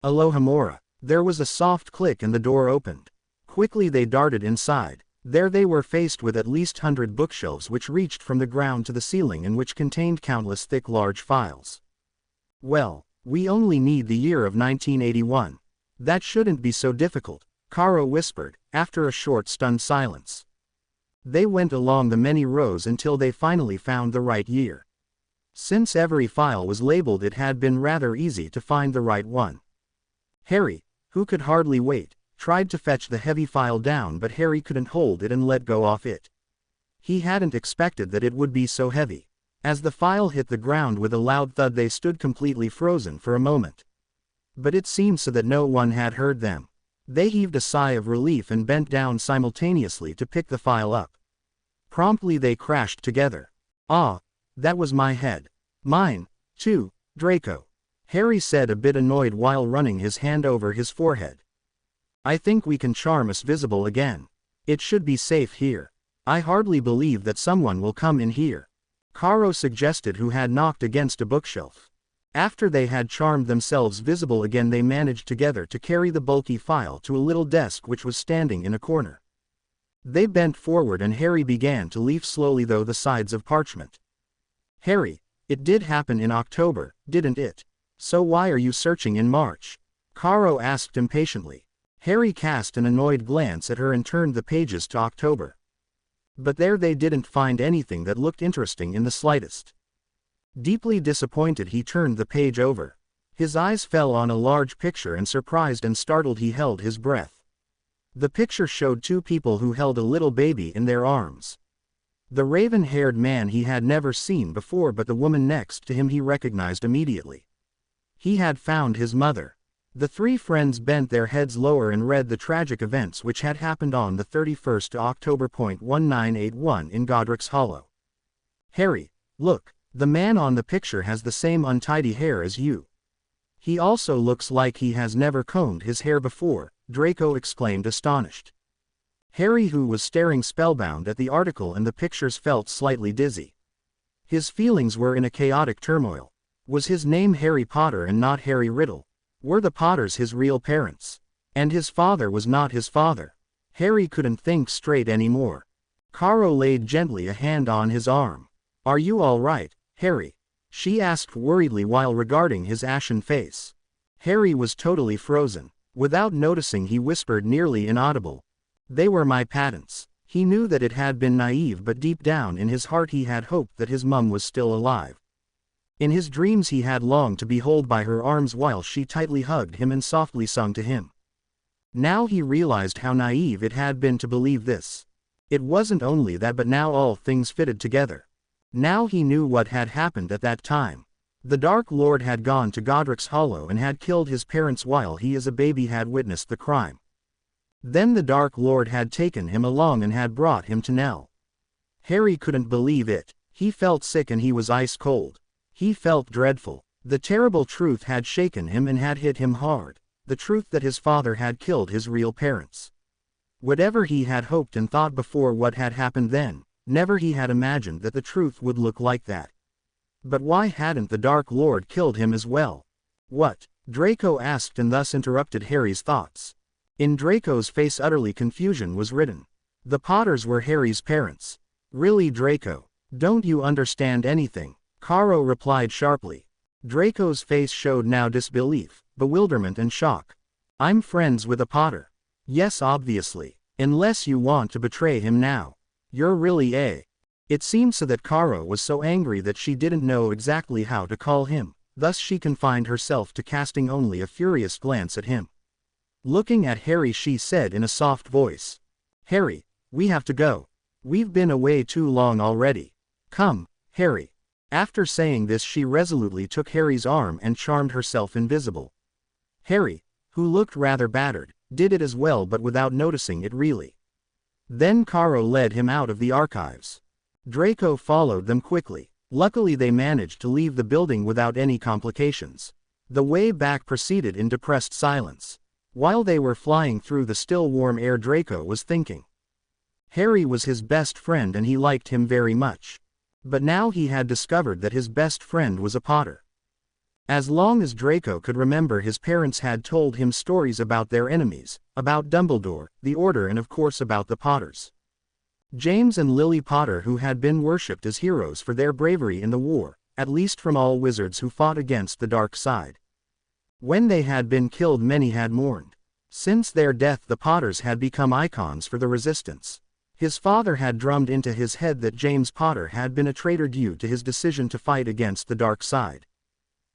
"Alohomora." There was a soft click and the door opened. Quickly they darted inside. There they were faced with at least 100 bookshelves which reached from the ground to the ceiling and which contained countless thick large files. "Well, we only need the year of 1981. That shouldn't be so difficult," Caro whispered, after a short stunned silence. They went along the many rows until they finally found the right year. Since every file was labeled, it had been rather easy to find the right one. Harry, who could hardly wait, tried to fetch the heavy file down, but Harry couldn't hold it and let go off it. He hadn't expected that it would be so heavy. As the file hit the ground with a loud thud, they stood completely frozen for a moment. But it seemed so that no one had heard them. They heaved a sigh of relief and bent down simultaneously to pick the file up. Promptly they crashed together. "Ah, that was my head." "Mine, too, Draco," Harry said, a bit annoyed while running his hand over his forehead. "I think we can charm us visible again. It should be safe here. I hardly believe that someone will come in here," Caro suggested, who had knocked against a bookshelf. After they had charmed themselves visible again, they managed together to carry the bulky file to a little desk which was standing in a corner. They bent forward and Harry began to leaf slowly through the sides of parchment. "Harry, it did happen in October, didn't it? So why are you searching in March?" Caro asked impatiently. Harry cast an annoyed glance at her and turned the pages to October. But there they didn't find anything that looked interesting in the slightest. Deeply disappointed, he turned the page over. His eyes fell on a large picture and surprised and startled he held his breath. The picture showed 2 people who held a little baby in their arms. The raven-haired man he had never seen before, but the woman next to him he recognized immediately. He had found his mother. The 3 friends bent their heads lower and read the tragic events which had happened on the 31st of October. 1981 in Godric's Hollow. "Harry, look. The man on the picture has the same untidy hair as you. He also looks like he has never combed his hair before," Draco exclaimed, astonished. Harry, who was staring spellbound at the article and the pictures, felt slightly dizzy. His feelings were in a chaotic turmoil. Was his name Harry Potter and not Harry Riddle? Were the Potters his real parents? And his father was not his father. Harry couldn't think straight anymore. Caro laid gently a hand on his arm. "Are you all right, Harry?" she asked worriedly while regarding his ashen face. Harry was totally frozen. Without noticing, he whispered nearly inaudible, "They were my patents." He knew that it had been naive, but deep down in his heart he had hoped that his mum was still alive. In his dreams he had longed to be held by her arms while she tightly hugged him and softly sung to him. Now he realized how naive it had been to believe this. It wasn't only that, but now all things fitted together. Now he knew what had happened at that time. The Dark Lord had gone to Godric's Hollow and had killed his parents while he as a baby had witnessed the crime. Then the Dark Lord had taken him along and had brought him to Nell. Harry couldn't believe it. He felt sick and he was ice cold. He felt dreadful. The terrible truth had shaken him and had hit him hard. The truth that his father had killed his real parents. Whatever he had hoped and thought before what had happened then, never he had imagined that the truth would look like that. But why hadn't the Dark Lord killed him as well? What? Draco asked, and thus interrupted Harry's thoughts. In Draco's face utterly confusion was written. The Potters were Harry's parents. Really, Draco? Don't you understand anything? Caro replied sharply. Draco's face showed now disbelief, bewilderment and shock. I'm friends with a Potter. Yes, obviously. Unless you want to betray him now. You're really a... It seemed so that Caro was so angry that she didn't know exactly how to call him, thus she confined herself to casting only a furious glance at him. Looking at Harry, she said in a soft voice, "Harry, we have to go. We've been away too long already. Come, Harry." After saying this, she resolutely took Harry's arm and charmed herself invisible. Harry, who looked rather battered, did it as well, but without noticing it really. Then Caro led him out of the archives. Draco followed them quickly. Luckily they managed to leave the building without any complications. The way back proceeded in depressed silence. While they were flying through the still warm air, Draco was thinking. Harry was his best friend and he liked him very much. But now he had discovered that his best friend was a Potter. As long as Draco could remember, his parents had told him stories about their enemies, about Dumbledore, the Order, and of course about the Potters. James and Lily Potter, who had been worshipped as heroes for their bravery in the war, at least from all wizards who fought against the dark side. When they had been killed, many had mourned. Since their death, the Potters had become icons for the resistance. His father had drummed into his head that James Potter had been a traitor due to his decision to fight against the dark side.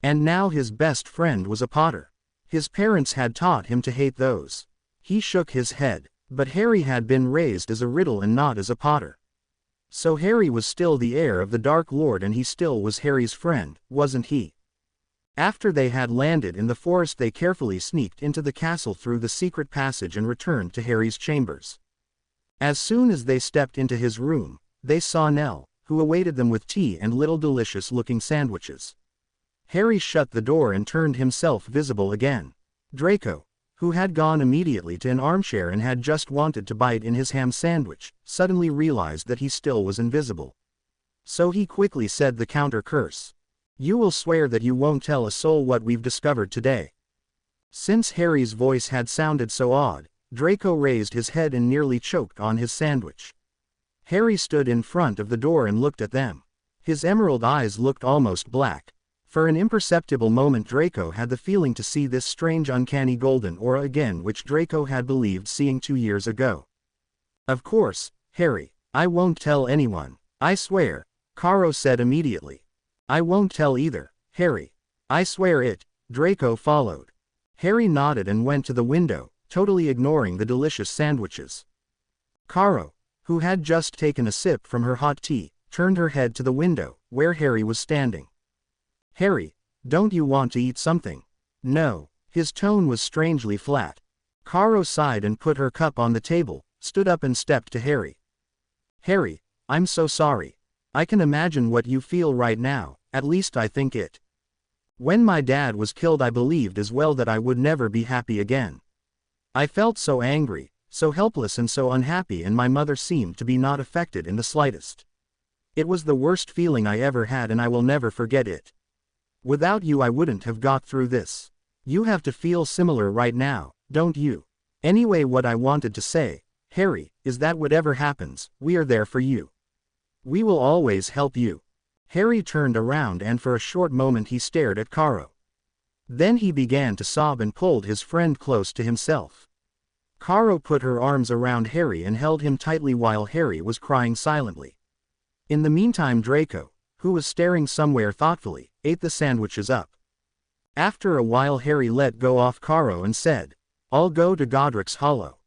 And now his best friend was a Potter. His parents had taught him to hate those. He shook his head. But Harry had been raised as a Riddle and not as a Potter. So Harry was still the heir of the Dark Lord, and he still was Harry's friend, wasn't he? After they had landed in the forest, they carefully sneaked into the castle through the secret passage and returned to Harry's chambers. As soon as they stepped into his room, they saw Nell, who awaited them with tea and little delicious-looking sandwiches. Harry shut the door and turned himself visible again. Draco, who had gone immediately to an armchair and had just wanted to bite in his ham sandwich, suddenly realized that he still was invisible. So he quickly said the counter curse. "You will swear that you won't tell a soul what we've discovered today?" Since Harry's voice had sounded so odd, Draco raised his head and nearly choked on his sandwich. Harry stood in front of the door and looked at them. His emerald eyes looked almost black. For an imperceptible moment Draco had the feeling to see this strange uncanny golden aura again, which Draco had believed seeing 2 years ago. "Of course, Harry, I won't tell anyone, I swear," Caro said immediately. "I won't tell either, Harry. I swear it," Draco followed. Harry nodded and went to the window, totally ignoring the delicious sandwiches. Caro, who had just taken a sip from her hot tea, turned her head to the window, where Harry was standing. "Harry, don't you want to eat something?" "No." His tone was strangely flat. Caro sighed and put her cup on the table, stood up and stepped to Harry. "Harry, I'm so sorry. I can imagine what you feel right now, at least I think it. When my dad was killed, I believed as well that I would never be happy again. I felt so angry, so helpless and so unhappy, and my mother seemed to be not affected in the slightest. It was the worst feeling I ever had and I will never forget it. Without you I wouldn't have got through this. You have to feel similar right now, don't you? Anyway, what I wanted to say, Harry, is that whatever happens, we are there for you. We will always help you. Harry turned around and for a short moment he stared at Caro. Then he began to sob and pulled his friend close to himself. Caro put her arms around Harry and held him tightly while Harry was crying silently. In the meantime Draco, who was staring somewhere thoughtfully, ate the sandwiches up. After a while Harry let go off Caro and said, I'll go to Godric's Hollow.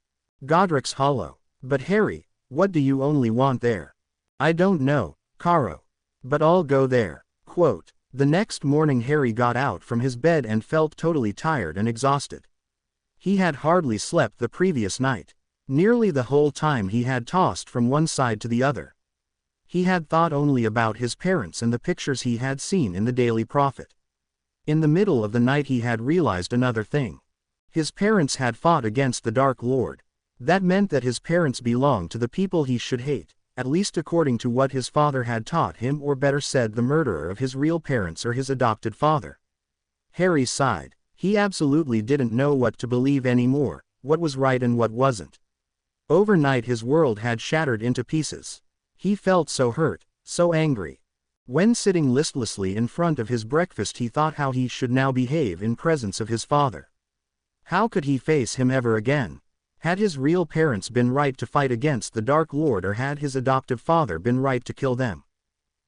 Godric's Hollow. But Harry, what do you only want there? I don't know, Caro. But I'll go there. Quote, the next morning Harry got out from his bed and felt totally tired and exhausted. He had hardly slept the previous night. Nearly the whole time he had tossed from one side to the other. He had thought only about his parents and the pictures he had seen in the Daily Prophet. In the middle of the night he had realized another thing. His parents had fought against the Dark Lord. That meant that his parents belonged to the people he should hate, at least according to what his father had taught him, or better said the murderer of his real parents or his adopted father. Harry sighed. He absolutely didn't know what to believe anymore, what was right and what wasn't. Overnight his world had shattered into pieces. He felt so hurt, so angry. When sitting listlessly in front of his breakfast he thought how he should now behave in presence of his father. How could he face him ever again? Had his real parents been right to fight against the Dark Lord, or had his adoptive father been right to kill them?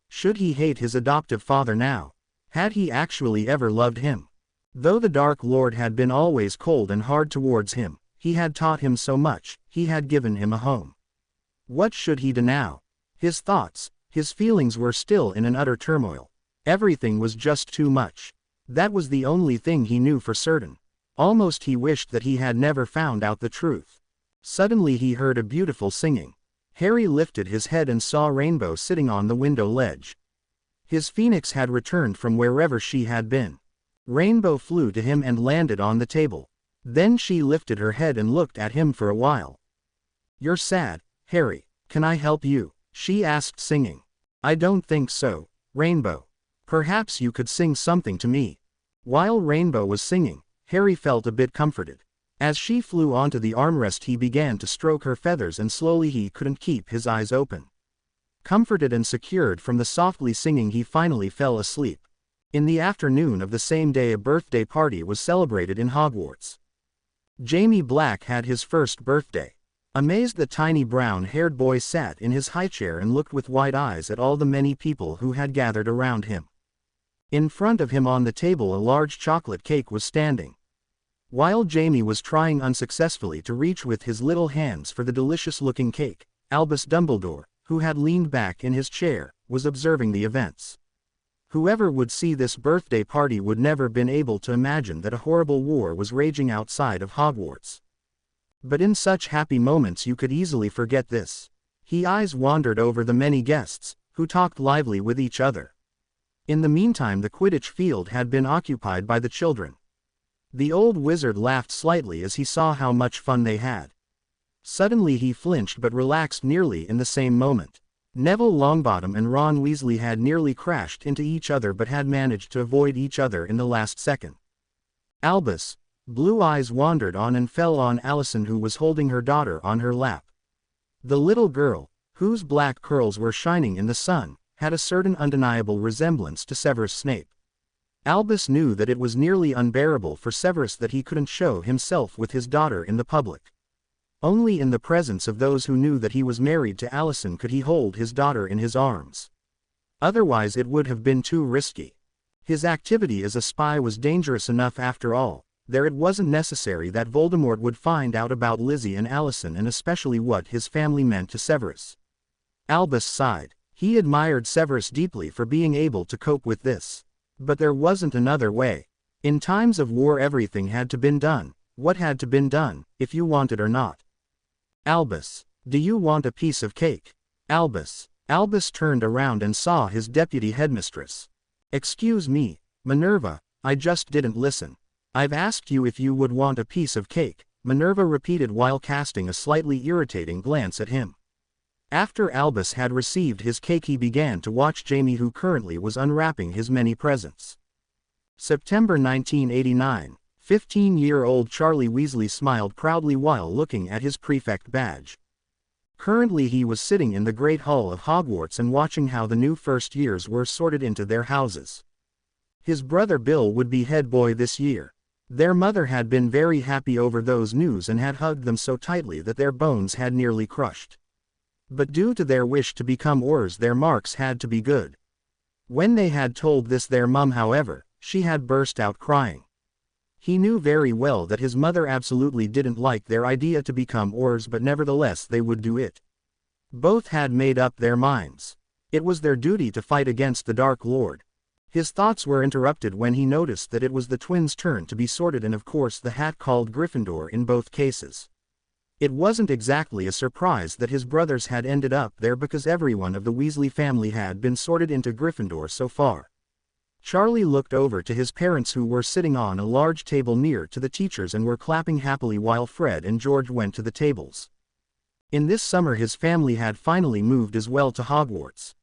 Should he hate his adoptive father now? Had he actually ever loved him? Though the Dark Lord had been always cold and hard towards him, he had taught him so much, he had given him a home. What should he do now? His thoughts, his feelings were still in an utter turmoil. Everything was just too much. That was the only thing he knew for certain. Almost he wished that he had never found out the truth. Suddenly he heard a beautiful singing. Harry lifted his head and saw Rainbow sitting on the window ledge. His phoenix had returned from wherever she had been. Rainbow flew to him and landed on the table. Then she lifted her head and looked at him for a while. You're sad, Harry. Can I help you? She asked, singing. I don't think so, Rainbow. Perhaps you could sing something to me. While Rainbow was singing, Harry felt a bit comforted. As she flew onto the armrest he began to stroke her feathers and slowly he couldn't keep his eyes open. Comforted and secured from the softly singing he finally fell asleep. In the afternoon of the same day a birthday party was celebrated in Hogwarts. Jamie Black had his first birthday. Amazed, the tiny brown-haired boy sat in his high chair and looked with wide eyes at all the many people who had gathered around him. In front of him on the table a large chocolate cake was standing. While Jamie was trying unsuccessfully to reach with his little hands for the delicious-looking cake, Albus Dumbledore, who had leaned back in his chair, was observing the events. Whoever would see this birthday party would never been able to imagine that a horrible war was raging outside of Hogwarts. But in such happy moments you could easily forget this. His eyes wandered over the many guests, who talked lively with each other. In the meantime the Quidditch field had been occupied by the children. The old wizard laughed slightly as he saw how much fun they had. Suddenly he flinched but relaxed nearly in the same moment. Neville Longbottom and Ron Weasley had nearly crashed into each other but had managed to avoid each other in the last second. Albus' blue eyes wandered on and fell on Allison, who was holding her daughter on her lap. The little girl, whose black curls were shining in the sun, had a certain undeniable resemblance to Severus Snape. Albus knew that it was nearly unbearable for Severus that he couldn't show himself with his daughter in the public. Only in the presence of those who knew that he was married to Allison could he hold his daughter in his arms. Otherwise it would have been too risky. His activity as a spy was dangerous enough after all. There it wasn't necessary that Voldemort would find out about Lizzie and Allison, and especially what his family meant to Severus. Albus sighed. He admired Severus deeply for being able to cope with this. But there wasn't another way. In times of war everything had to been done. What had to been done, if you want it or not. Albus, do you want a piece of cake? Albus. Albus turned around and saw his deputy headmistress. Excuse me, Minerva, I just didn't listen. I've asked you if you would want a piece of cake, Minerva repeated while casting a slightly irritating glance at him. After Albus had received his cake he began to watch Jamie, who currently was unwrapping his many presents. September 1989. 15-year-old Charlie Weasley smiled proudly while looking at his prefect badge. Currently he was sitting in the Great Hall of Hogwarts and watching how the new first years were sorted into their houses. His brother Bill would be head boy this year. Their mother had been very happy over those news and had hugged them so tightly that their bones had nearly crushed. But due to their wish to become Aurors, their marks had to be good. When they had told this their mum, however, she had burst out crying. He knew very well that his mother absolutely didn't like their idea to become Aurors, but nevertheless they would do it. Both had made up their minds. It was their duty to fight against the Dark Lord. His thoughts were interrupted when he noticed that it was the twins' turn to be sorted, and of course the hat called Gryffindor in both cases. It wasn't exactly a surprise that his brothers had ended up there, because everyone of the Weasley family had been sorted into Gryffindor so far. Charlie looked over to his parents, who were sitting on a large table near to the teachers and were clapping happily while Fred and George went to the tables. In this summer his family had finally moved as well to Hogwarts.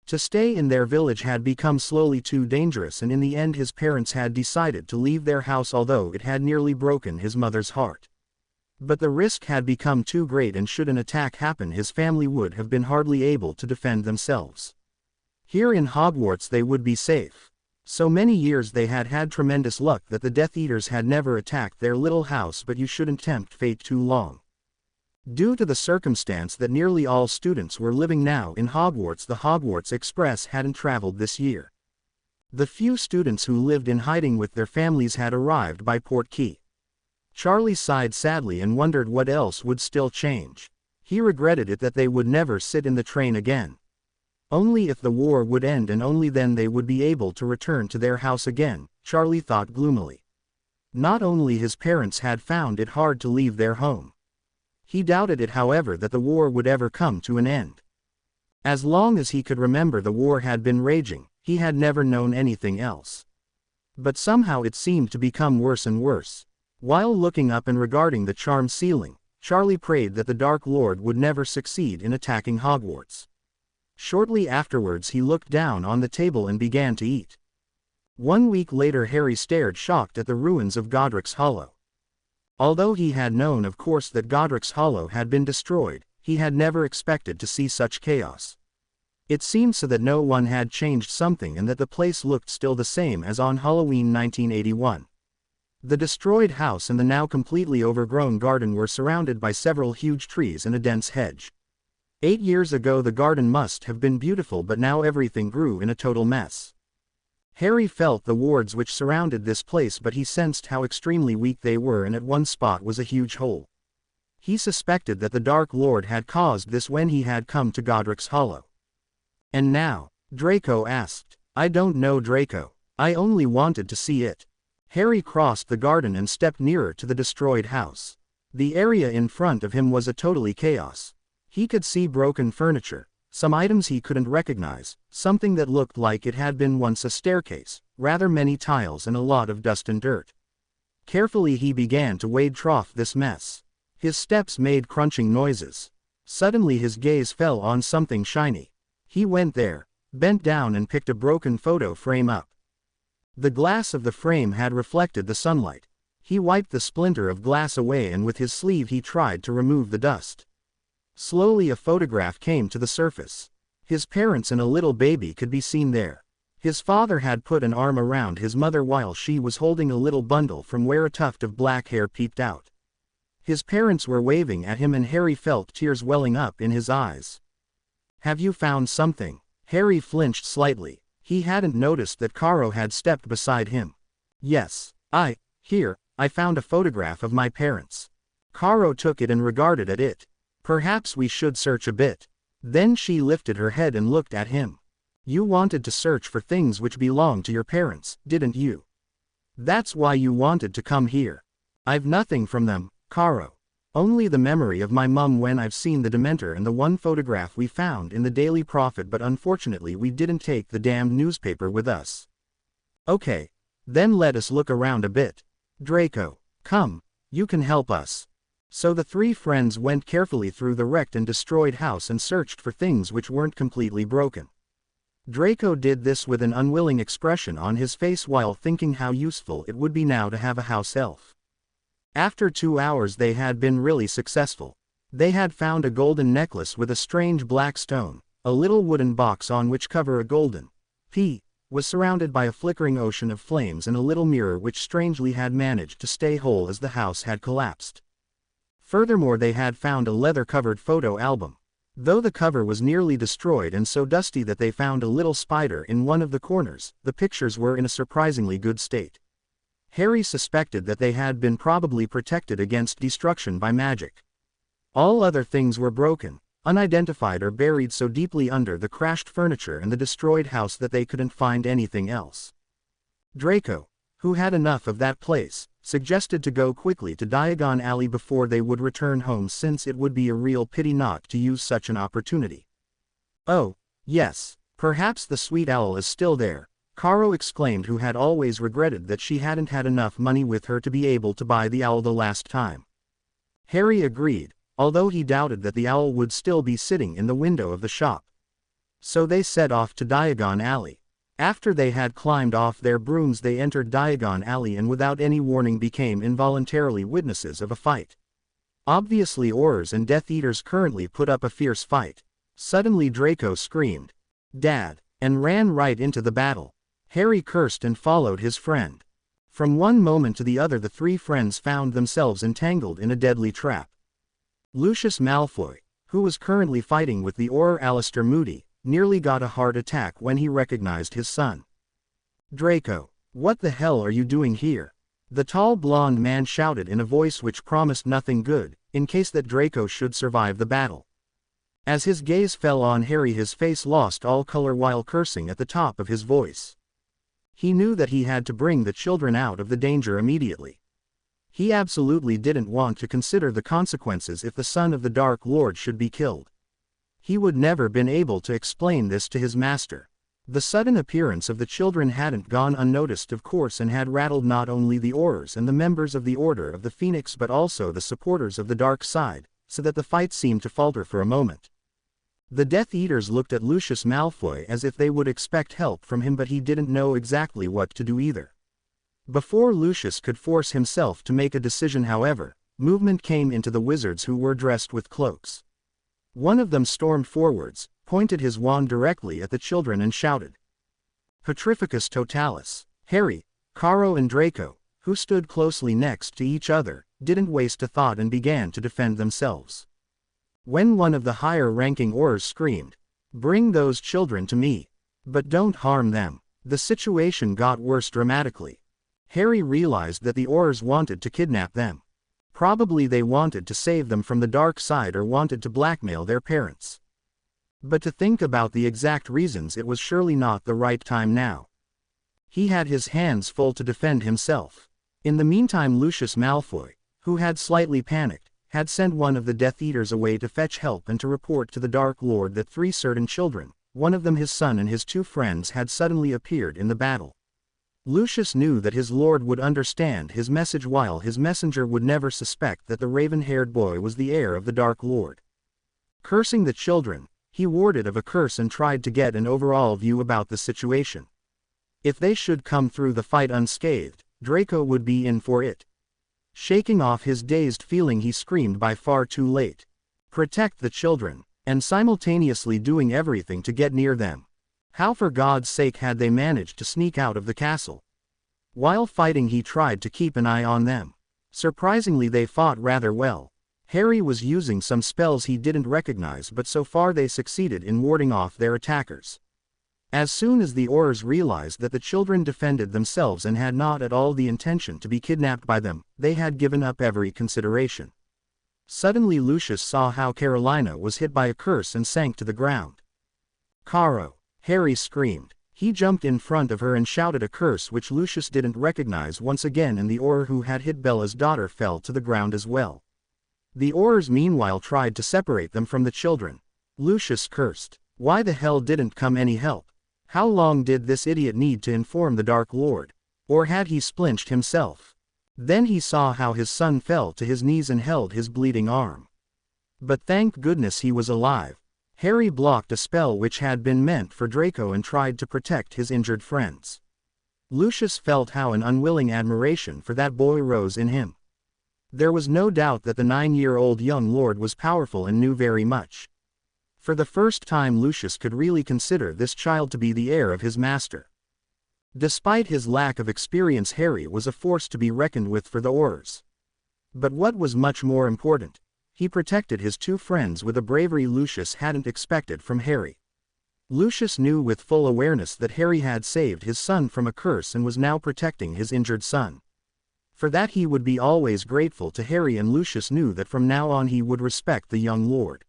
To stay in their village had become slowly too dangerous, and in the end his parents had decided to leave their house, although it had nearly broken his mother's heart. But the risk had become too great, and should an attack happen his family would have been hardly able to defend themselves. Here in Hogwarts they would be safe. So many years they had had tremendous luck that the Death Eaters had never attacked their little house, but you shouldn't tempt fate too long. Due to the circumstance that nearly all students were living now in Hogwarts, the Hogwarts Express hadn't traveled this year. The few students who lived in hiding with their families had arrived by Portkey. Charlie sighed sadly and wondered what else would still change. He regretted it that they would never sit in the train again. Only if the war would end, and only then they would be able to return to their house again, Charlie thought gloomily. Not only his parents had found it hard to leave their home. He doubted it, however, that the war would ever come to an end. As long as he could remember, the war had been raging. He had never known anything else. But somehow it seemed to become worse and worse. While looking up and regarding the charmed ceiling, Charlie prayed that the Dark Lord would never succeed in attacking Hogwarts. Shortly afterwards he looked down on the table and began to eat. 1 week later Harry stared shocked at the ruins of Godric's Hollow. Although he had known, of course, that Godric's Hollow had been destroyed, he had never expected to see such chaos. It seemed so that no one had changed something, and that the place looked still the same as on Halloween 1981. The destroyed house and the now completely overgrown garden were surrounded by several huge trees and a dense hedge. 8 years ago the garden must have been beautiful, but now everything grew in a total mess. Harry felt the wards which surrounded this place, but he sensed how extremely weak they were, and at one spot was a huge hole. He suspected that the Dark Lord had caused this when he had come to Godric's Hollow. "And now?" Draco asked. "I don't know, Draco. I only wanted to see it." Harry crossed the garden and stepped nearer to the destroyed house. The area in front of him was a totally chaos. He could see broken furniture, some items he couldn't recognize, something that looked like it had been once a staircase, rather many tiles, and a lot of dust and dirt. Carefully he began to wade through this mess. His steps made crunching noises. Suddenly his gaze fell on something shiny. He went there, bent down and picked a broken photo frame up. The glass of the frame had reflected the sunlight. He wiped the splinter of glass away and with his sleeve he tried to remove the dust. Slowly a photograph came to the surface. His parents and a little baby could be seen there. His father had put an arm around his mother while she was holding a little bundle from where a tuft of black hair peeped out. His parents were waving at him and Harry felt tears welling up in his eyes. "Have you found something?" Harry flinched slightly. He hadn't noticed that Caro had stepped beside him. "Yes, I found a photograph of my parents." Caro took it and regarded at it. "Perhaps we should search a bit." Then she lifted her head and looked at him. "You wanted to search for things which belong to your parents, didn't you? That's why you wanted to come here." "I've nothing from them, Caro. Only the memory of my mum when I've seen the Dementor and the one photograph we found in the Daily Prophet, but unfortunately we didn't take the damned newspaper with us." "Okay. Then let us look around a bit. Draco, come, you can help us." So the three friends went carefully through the wrecked and destroyed house and searched for things which weren't completely broken. Draco did this with an unwilling expression on his face while thinking how useful it would be now to have a house elf. After 2 hours they had been really successful. They had found a golden necklace with a strange black stone, a little wooden box on which cover a golden P was surrounded by a flickering ocean of flames and a little mirror which strangely had managed to stay whole as the house had collapsed. Furthermore, they had found a leather-covered photo album. Though the cover was nearly destroyed and so dusty that they found a little spider in one of the corners, the pictures were in a surprisingly good state. Harry suspected that they had been probably protected against destruction by magic. All other things were broken, unidentified or buried so deeply under the crashed furniture and the destroyed house that they couldn't find anything else. Draco, who had enough of that place, suggested to go quickly to Diagon Alley before they would return home, since it would be a real pity not to use such an opportunity. "Oh, yes, perhaps the sweet owl is still there," Caro exclaimed, who had always regretted that she hadn't had enough money with her to be able to buy the owl the last time. Harry agreed, although he doubted that the owl would still be sitting in the window of the shop. So they set off to Diagon Alley. After they had climbed off their brooms they entered Diagon Alley and without any warning became involuntarily witnesses of a fight. Obviously Aurors and Death Eaters currently put up a fierce fight. Suddenly Draco screamed, "Dad!" and ran right into the battle. Harry cursed and followed his friend. From one moment to the other the three friends found themselves entangled in a deadly trap. Lucius Malfoy, who was currently fighting with the Auror Alistair Moody, nearly got a heart attack when he recognized his son. "Draco, what the hell are you doing here?" the tall blonde man shouted in a voice which promised nothing good, in case that Draco should survive the battle. As his gaze fell on Harry his face lost all color while cursing at the top of his voice. He knew that he had to bring the children out of the danger immediately. He absolutely didn't want to consider the consequences if the son of the Dark Lord should be killed. He would never been able to explain this to his master. The sudden appearance of the children hadn't gone unnoticed of course and had rattled not only the Aurors and the members of the Order of the Phoenix but also the supporters of the dark side, so that the fight seemed to falter for a moment. The Death Eaters looked at Lucius Malfoy as if they would expect help from him, but he didn't know exactly what to do either. Before Lucius could force himself to make a decision, however, movement came into the wizards who were dressed with cloaks. One of them stormed forwards, pointed his wand directly at the children and shouted, "Petrificus Totalis!" Harry, Caro and Draco, who stood closely next to each other, didn't waste a thought and began to defend themselves. When one of the higher-ranking Aurors screamed, "Bring those children to me! But don't harm them!" the situation got worse dramatically. Harry realized that the Aurors wanted to kidnap them. Probably they wanted to save them from the dark side or wanted to blackmail their parents. But to think about the exact reasons, it was surely not the right time now. He had his hands full to defend himself. In the meantime Lucius Malfoy, who had slightly panicked, had sent one of the Death Eaters away to fetch help and to report to the Dark Lord that 3 certain children, one of them his son and his 2 friends, had suddenly appeared in the battle. Lucius knew that his lord would understand his message while his messenger would never suspect that the raven-haired boy was the heir of the Dark Lord. Cursing the children, he warded of a curse and tried to get an overall view about the situation. If they should come through the fight unscathed, Draco would be in for it. Shaking off his dazed feeling he screamed by far too late, "Protect the children," and simultaneously doing everything to get near them. How for God's sake had they managed to sneak out of the castle? While fighting he tried to keep an eye on them. Surprisingly they fought rather well. Harry was using some spells he didn't recognize, but so far they succeeded in warding off their attackers. As soon as the Aurors realized that the children defended themselves and had not at all the intention to be kidnapped by them, they had given up every consideration. Suddenly Lucius saw how Carolina was hit by a curse and sank to the ground. "Caro!" Harry screamed. He jumped in front of her and shouted a curse which Lucius didn't recognize once again, and the Auror who had hit Bella's daughter fell to the ground as well. The Aurors meanwhile tried to separate them from the children. Lucius cursed. Why the hell didn't come any help? How long did this idiot need to inform the Dark Lord? Or had he splinched himself? Then he saw how his son fell to his knees and held his bleeding arm. But thank goodness he was alive. Harry blocked a spell which had been meant for Draco and tried to protect his injured friends. Lucius felt how an unwilling admiration for that boy rose in him. There was no doubt that the 9-year-old young lord was powerful and knew very much. For the first time Lucius could really consider this child to be the heir of his master. Despite his lack of experience, Harry was a force to be reckoned with for the Aurors. But what was much more important, he protected his two friends with a bravery Lucius hadn't expected from Harry. Lucius knew with full awareness that Harry had saved his son from a curse and was now protecting his injured son. For that he would be always grateful to Harry, and Lucius knew that from now on he would respect the young lord.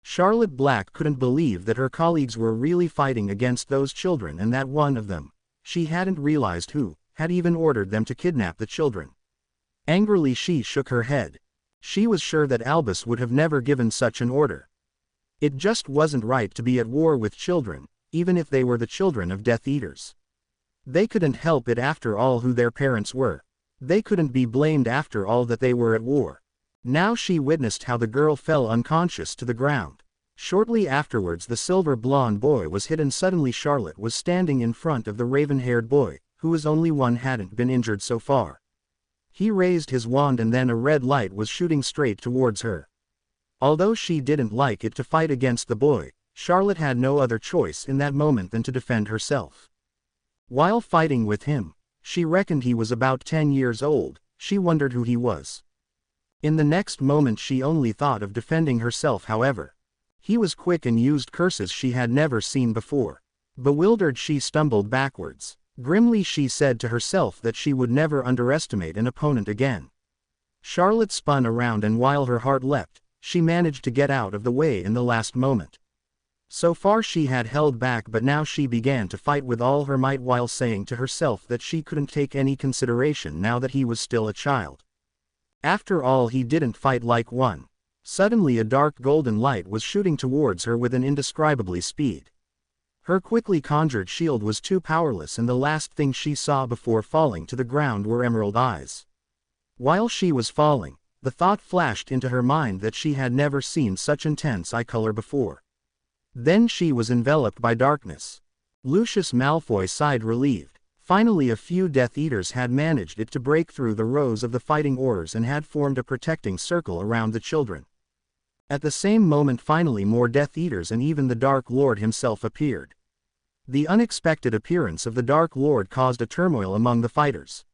Charlotte Black couldn't believe that her colleagues were really fighting against those children, and that one of them, she hadn't realized who, had even ordered them to kidnap the children. Angrily she shook her head. She was sure that Albus would have never given such an order. It just wasn't right to be at war with children, even if they were the children of Death Eaters. They couldn't help it after all who their parents were. They couldn't be blamed after all that they were at war. Now she witnessed how the girl fell unconscious to the ground. Shortly afterwards the silver blonde boy was hit, and suddenly Charlotte was standing in front of the raven-haired boy, who was only one hadn't been injured so far. He raised his wand and then a red light was shooting straight towards her. Although she didn't like it to fight against the boy, Charlotte had no other choice in that moment than to defend herself. While fighting with him, she reckoned he was about 10 years old. She wondered who he was. In the next moment she only thought of defending herself. However, he was quick and used curses she had never seen before. Bewildered, she stumbled backwards. Grimly she said to herself that she would never underestimate an opponent again. Charlotte spun around, and while her heart leapt, she managed to get out of the way in the last moment. So far she had held back, but now she began to fight with all her might, while saying to herself that she couldn't take any consideration now that he was still a child. After all, he didn't fight like one. Suddenly a dark golden light was shooting towards her with an indescribably speed. Her quickly conjured shield was too powerless, and the last thing she saw before falling to the ground were emerald eyes. While she was falling, the thought flashed into her mind that she had never seen such intense eye color before. Then she was enveloped by darkness. Lucius Malfoy sighed, relieved. Finally a few Death Eaters had managed it to break through the rows of the fighting Aurors and had formed a protecting circle around the children. At the same moment finally more Death Eaters and even the Dark Lord himself appeared. The unexpected appearance of the Dark Lord caused a turmoil among the fighters.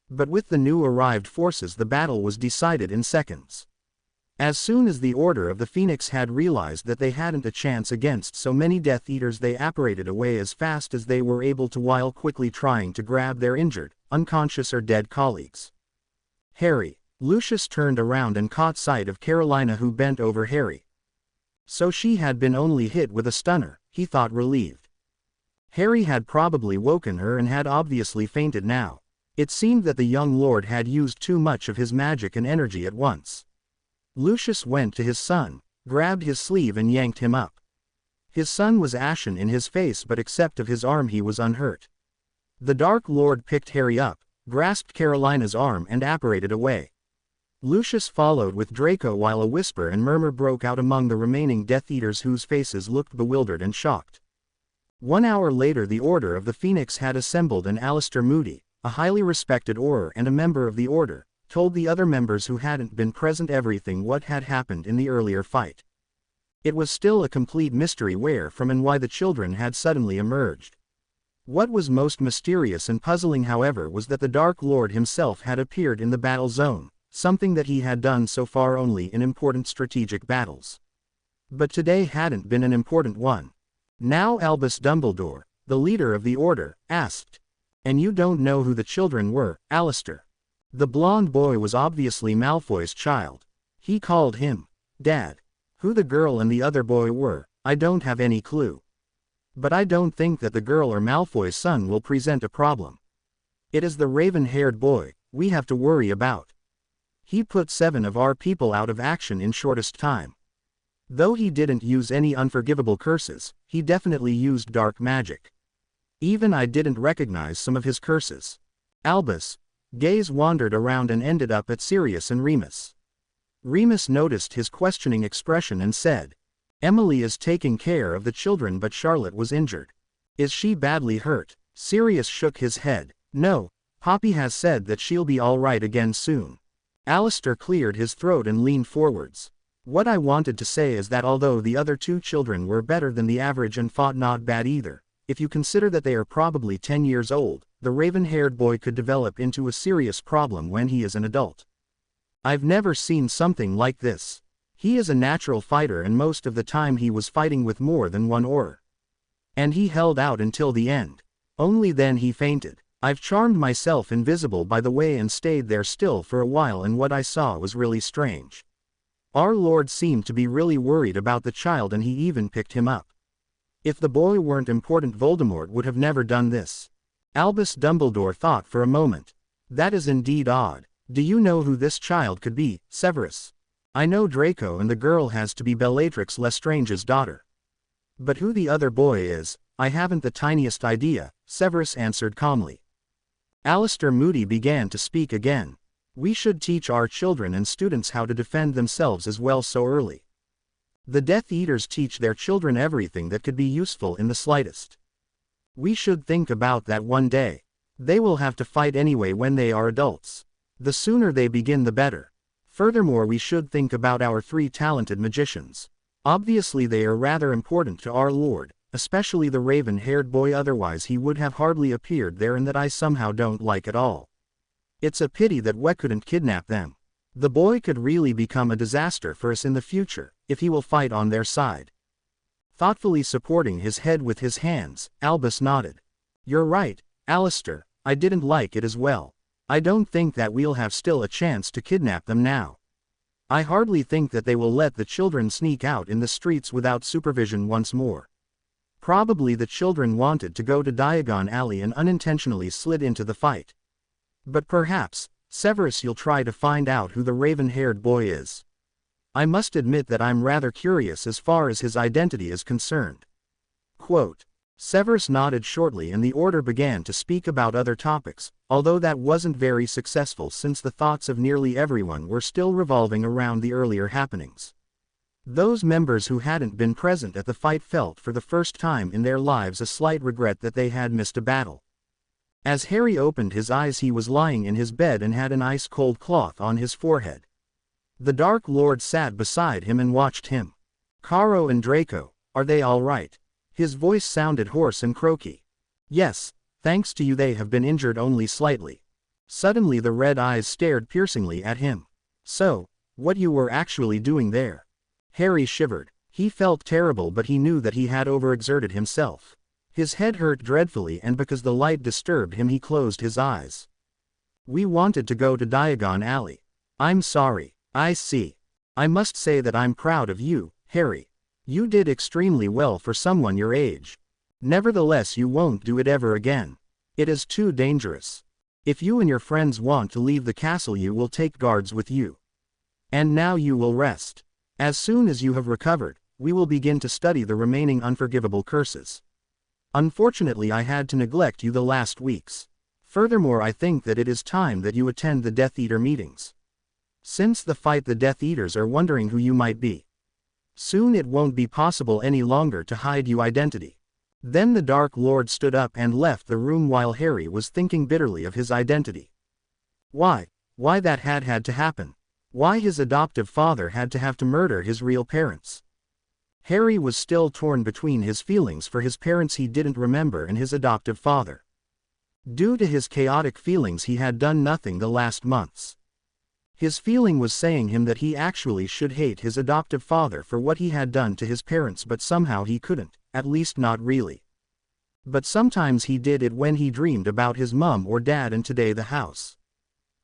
But with the new arrived forces the battle was decided in seconds. As soon as the Order of the Phoenix had realized that they hadn't a chance against so many Death Eaters, they apparated away as fast as they were able to, while quickly trying to grab their injured, unconscious or dead colleagues. Harry. Lucius turned around and caught sight of Carolina, who bent over Harry. So she had been only hit with a stunner, he thought, relieved. Harry had probably woken her and had obviously fainted now. It seemed that the young lord had used too much of his magic and energy at once. Lucius went to his son, grabbed his sleeve and yanked him up. His son was ashen in his face, but except of his arm he was unhurt. The Dark Lord picked Harry up, grasped Carolina's arm and apparated away. Lucius followed with Draco, while a whisper and murmur broke out among the remaining Death Eaters, whose faces looked bewildered and shocked. 1 hour later the Order of the Phoenix had assembled, and Alistair Moody, a highly respected Auror and a member of the Order, told the other members who hadn't been present everything what had happened in the earlier fight. It was still a complete mystery where from and why the children had suddenly emerged. What was most mysterious and puzzling, however, was that the Dark Lord himself had appeared in the battle zone, something that he had done so far only in important strategic battles. But today hadn't been an important one. Now Albus Dumbledore, the leader of the Order, asked. "And you don't know who the children were, Alistair?" The blonde boy was obviously Malfoy's child. He called him Dad. Who the girl and the other boy were, I don't have any clue. But I don't think that the girl or Malfoy's son will present a problem. It is the raven-haired boy we have to worry about. He put 7 of our people out of action in shortest time. Though he didn't use any unforgivable curses, he definitely used dark magic. Even I didn't recognize some of his curses. Albus' gaze wandered around and ended up at Sirius and Remus. Remus noticed his questioning expression and said, Emily is taking care of the children, but Charlotte was injured. Is she badly hurt? Sirius shook his head. No, Poppy has said that she'll be all right again soon. Alistair cleared his throat and leaned forwards. What I wanted to say is that although the other two children were better than the average and fought not bad either, if you consider that they are probably 10 years old, the raven-haired boy could develop into a serious problem when he is an adult. I've never seen something like this. He is a natural fighter, and most of the time he was fighting with more than one aura. And he held out until the end. Only then he fainted. I've charmed myself invisible by the way and stayed there still for a while, and what I saw was really strange. Our Lord seemed to be really worried about the child, and he even picked him up. If the boy weren't important, Voldemort would have never done this. Albus Dumbledore thought for a moment. That is indeed odd. Do you know who this child could be, Severus? I know Draco, and the girl has to be Bellatrix Lestrange's daughter. But who the other boy is, I haven't the tiniest idea, Severus answered calmly. Alistair Moody began to speak again. We should teach our children and students how to defend themselves as well so early. The Death Eaters teach their children everything that could be useful in the slightest. We should think about that one day. They will have to fight anyway when they are adults. The sooner they begin the better. Furthermore, we should think about our 3 talented magicians. Obviously they are rather important to our Lord, especially the raven-haired boy, otherwise he would have hardly appeared there, and that I somehow don't like at all. It's a pity that we couldn't kidnap them. The boy could really become a disaster for us in the future, if he will fight on their side. Thoughtfully supporting his head with his hands, Albus nodded. You're right, Alistair, I didn't like it as well. I don't think that we'll have still a chance to kidnap them now. I hardly think that they will let the children sneak out in the streets without supervision once more. Probably the children wanted to go to Diagon Alley and unintentionally slid into the fight. But perhaps, Severus, you'll try to find out who the raven-haired boy is. I must admit that I'm rather curious as far as his identity is concerned. Quote. Severus nodded shortly, and the Order began to speak about other topics, although that wasn't very successful since the thoughts of nearly everyone were still revolving around the earlier happenings. Those members who hadn't been present at the fight felt for the first time in their lives a slight regret that they had missed a battle. As Harry opened his eyes, he was lying in his bed and had an ice-cold cloth on his forehead. The Dark Lord sat beside him and watched him. Caro and Draco, are they all right? His voice sounded hoarse and croaky. Yes, thanks to you they have been injured only slightly. Suddenly the red eyes stared piercingly at him. So, what you were actually doing there? Harry shivered. He felt terrible, but he knew that he had overexerted himself. His head hurt dreadfully, and because the light disturbed him he closed his eyes. We wanted to go to Diagon Alley. I'm sorry. I see. I must say that I'm proud of you, Harry. You did extremely well for someone your age. Nevertheless, you won't do it ever again. It is too dangerous. If you and your friends want to leave the castle, you will take guards with you. And now you will rest. As soon as you have recovered, we will begin to study the remaining unforgivable curses. Unfortunately, I had to neglect you the last weeks. Furthermore, I think that it is time that you attend the Death Eater meetings. Since the fight, the Death Eaters are wondering who you might be. Soon it won't be possible any longer to hide your identity. Then the Dark Lord stood up and left the room while Harry was thinking bitterly of his identity. Why that had to happen? Why his adoptive father had to have to murder his real parents? Harry was still torn between his feelings for his parents he didn't remember and his adoptive father. Due to his chaotic feelings, he had done nothing the last months. His feeling was saying him that he actually should hate his adoptive father for what he had done to his parents, but somehow he couldn't, at least not really. But sometimes he did it when he dreamed about his mum or dad, and today the house.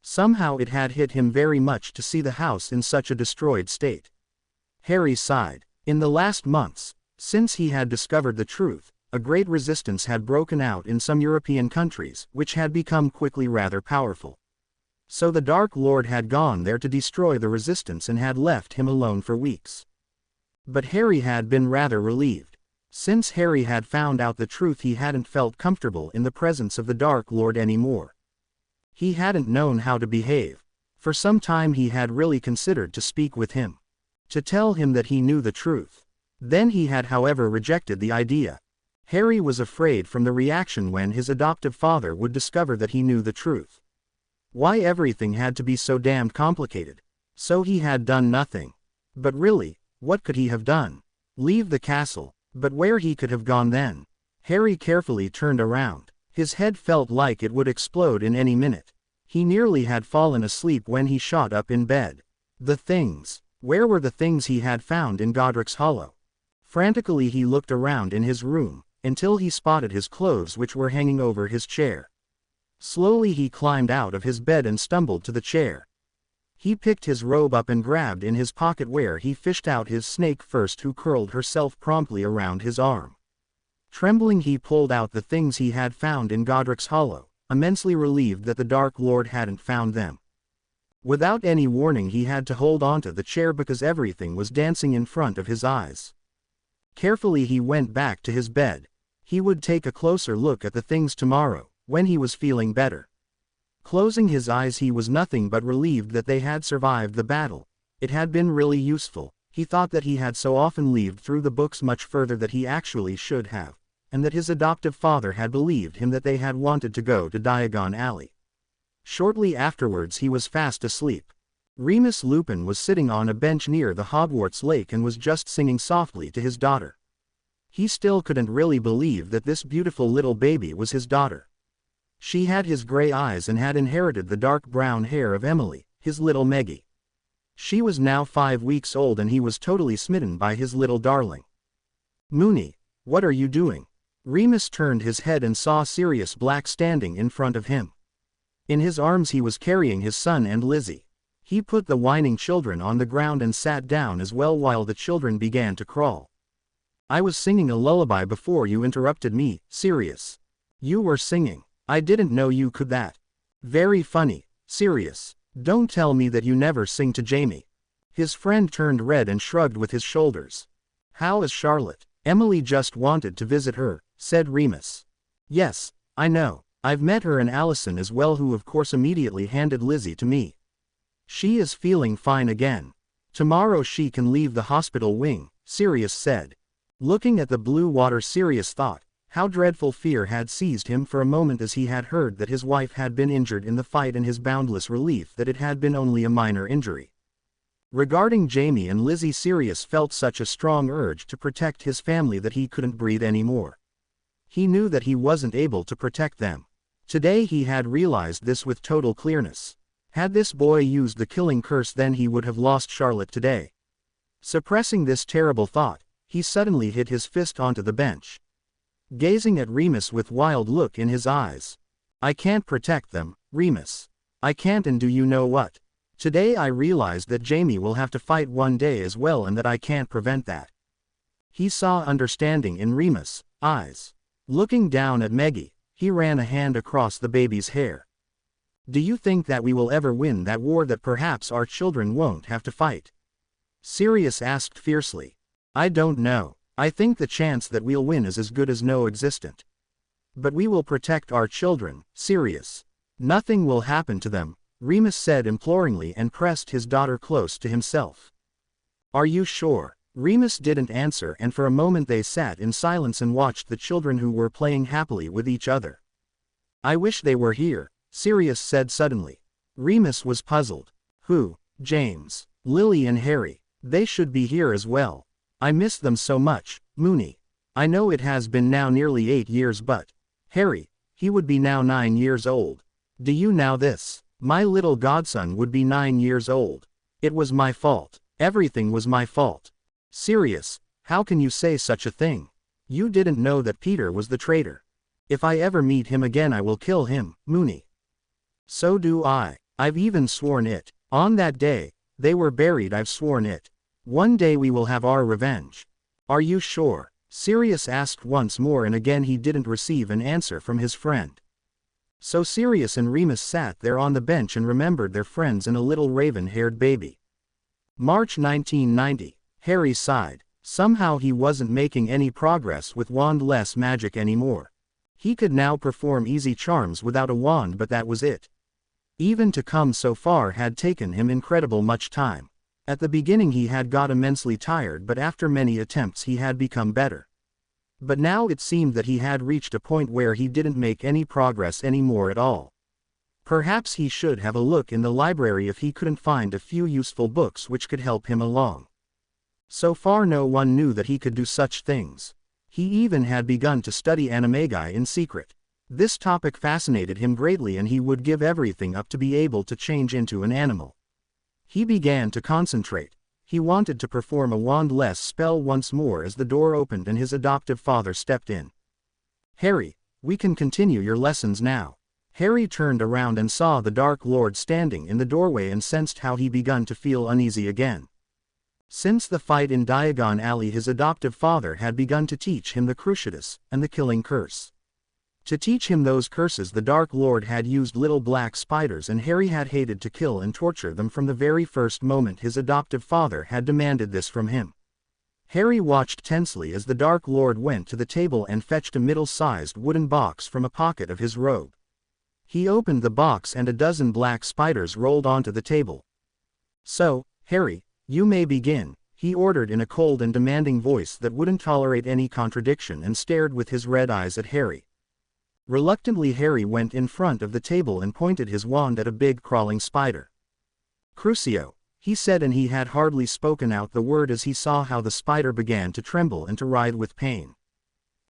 Somehow it had hit him very much to see the house in such a destroyed state. Harry sighed. In the last months, since he had discovered the truth, a great resistance had broken out in some European countries, which had become quickly rather powerful. So the Dark Lord had gone there to destroy the resistance and had left him alone for weeks. But Harry had been rather relieved. Since Harry had found out the truth, he hadn't felt comfortable in the presence of the Dark Lord anymore. He hadn't known how to behave. For some time he had really considered to speak with him. To tell him that he knew the truth. Then he had however rejected the idea. Harry was afraid from the reaction when his adoptive father would discover that he knew the truth. Why everything had to be so damned complicated? So he had done nothing. But really, what could he have done? Leave the castle. But where he could have gone then? Harry carefully turned around. His head felt like it would explode in any minute. He nearly had fallen asleep when he shot up in bed. The things. Where were the things he had found in Godric's Hollow? Frantically he looked around in his room, until he spotted his clothes which were hanging over his chair. Slowly he climbed out of his bed and stumbled to the chair. He picked his robe up and grabbed in his pocket where he fished out his snake first, who curled herself promptly around his arm. Trembling he pulled out the things he had found in Godric's Hollow, immensely relieved that the Dark Lord hadn't found them. Without any warning he had to hold onto the chair because everything was dancing in front of his eyes. Carefully he went back to his bed. He would take a closer look at the things tomorrow, when he was feeling better. Closing his eyes he was nothing but relieved that they had survived the battle. It had been really useful. He thought that he had so often lived through the books much further that he actually should have, and that his adoptive father had believed him that they had wanted to go to Diagon Alley. Shortly afterwards he was fast asleep. Remus Lupin was sitting on a bench near the Hogwarts lake and was just singing softly to his daughter. He still couldn't really believe that this beautiful little baby was his daughter. She had his gray eyes and had inherited the dark brown hair of Emily, his little Meggie. She was now 5 weeks old and he was totally smitten by his little darling. "Moony, what are you doing?" Remus turned his head and saw Sirius Black standing in front of him. In his arms he was carrying his son and Lizzie. He put the whining children on the ground and sat down as well while the children began to crawl. "I was singing a lullaby before you interrupted me, Sirius." "You were singing? I didn't know you could that." "Very funny, Sirius. Don't tell me that you never sing to Jamie." His friend turned red and shrugged with his shoulders. "How is Charlotte?" "Emily just wanted to visit her," said Remus. "Yes, I know. I've met her and Allison as well, who of course immediately handed Lizzie to me. She is feeling fine again. Tomorrow she can leave the hospital wing," Sirius said. Looking at the blue water, Sirius thought, how dreadful fear had seized him for a moment as he had heard that his wife had been injured in the fight, and his boundless relief that it had been only a minor injury. Regarding Jamie and Lizzie, Sirius felt such a strong urge to protect his family that he couldn't breathe anymore. He knew that he wasn't able to protect them. Today he had realized this with total clearness. Had this boy used the killing curse, then he would have lost Charlotte today. Suppressing this terrible thought, he suddenly hit his fist onto the bench. Gazing at Remus with wild look in his eyes. "I can't protect them, Remus. I can't, and do you know what? Today I realized that Jamie will have to fight one day as well, and that I can't prevent that." He saw understanding in Remus' eyes. Looking down at Meggie, he ran a hand across the baby's hair. "Do you think that we will ever win that war, that perhaps our children won't have to fight?" Sirius asked fiercely. "I don't know. I think the chance that we'll win is as good as no existent. But we will protect our children, Sirius. Nothing will happen to them," Remus said imploringly and pressed his daughter close to himself. "Are you sure?" Remus didn't answer, and for a moment they sat in silence and watched the children, who were playing happily with each other. "I wish they were here," Sirius said suddenly. Remus was puzzled. "Who? James, Lily and Harry? They should be here as well. I miss them so much, Moony. I know it has been now nearly 8 years, but Harry, he would be now 9 years old. Do you know this? My little godson would be 9 years old. It was my fault. Everything was my fault." "Sirius, how can you say such a thing? You didn't know that Peter was the traitor. If I ever meet him again I will kill him, Moony." "So do I. I've even sworn it. On that day they were buried, I've sworn it. One day we will have our revenge." "Are you sure?" Sirius asked once more, and again he didn't receive an answer from his friend. So Sirius and Remus sat there on the bench and remembered their friends and a little raven-haired baby. March 1990. Harry sighed. Somehow he wasn't making any progress with wand-less magic anymore. He could now perform easy charms without a wand, but that was it. Even to come so far had taken him incredible much time. At the beginning he had got immensely tired, but after many attempts he had become better. But now it seemed that he had reached a point where he didn't make any progress anymore at all. Perhaps he should have a look in the library if he couldn't find a few useful books which could help him along. So far no one knew that he could do such things. He even had begun to study animagi in secret. This topic fascinated him greatly and he would give everything up to be able to change into an animal. He began to concentrate. He wanted to perform a wand-less spell once more as the door opened and his adoptive father stepped in. "Harry, we can continue your lessons now." Harry turned around and saw the Dark Lord standing in the doorway and sensed how he begun to feel uneasy again. Since the fight in Diagon Alley, his adoptive father had begun to teach him the Cruciatus and the killing curse. To teach him those curses, the Dark Lord had used little black spiders, and Harry had hated to kill and torture them from the very first moment his adoptive father had demanded this from him. Harry watched tensely as the Dark Lord went to the table and fetched a middle-sized wooden box from a pocket of his robe. He opened the box and a dozen black spiders rolled onto the table. "So, Harry, you may begin," he ordered in a cold and demanding voice that wouldn't tolerate any contradiction, and stared with his red eyes at Harry. Reluctantly Harry went in front of the table and pointed his wand at a big crawling spider. "Crucio," he said, and he had hardly spoken out the word as he saw how the spider began to tremble and to writhe with pain.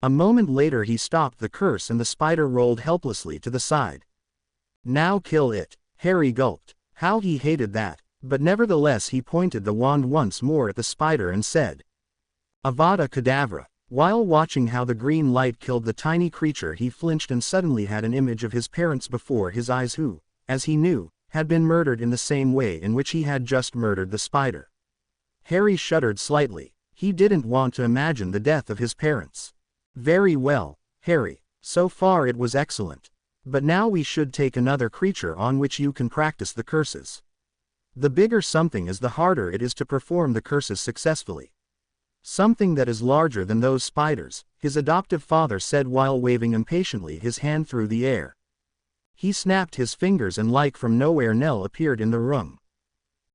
A moment later he stopped the curse and the spider rolled helplessly to the side. "Now kill it." Harry gulped. How he hated that, but nevertheless he pointed the wand once more at the spider and said, "Avada Kedavra." While watching how the green light killed the tiny creature, he flinched and suddenly had an image of his parents before his eyes who, as he knew, had been murdered in the same way in which he had just murdered the spider. Harry shuddered slightly. He didn't want to imagine the death of his parents. "Very well, Harry, so far it was excellent. But now we should take another creature on which you can practice the curses. The bigger something is, the harder it is to perform the curses successfully." "Something that is larger than those spiders," his adoptive father said while waving impatiently his hand through the air. He snapped his fingers and like from nowhere Nell appeared in the room.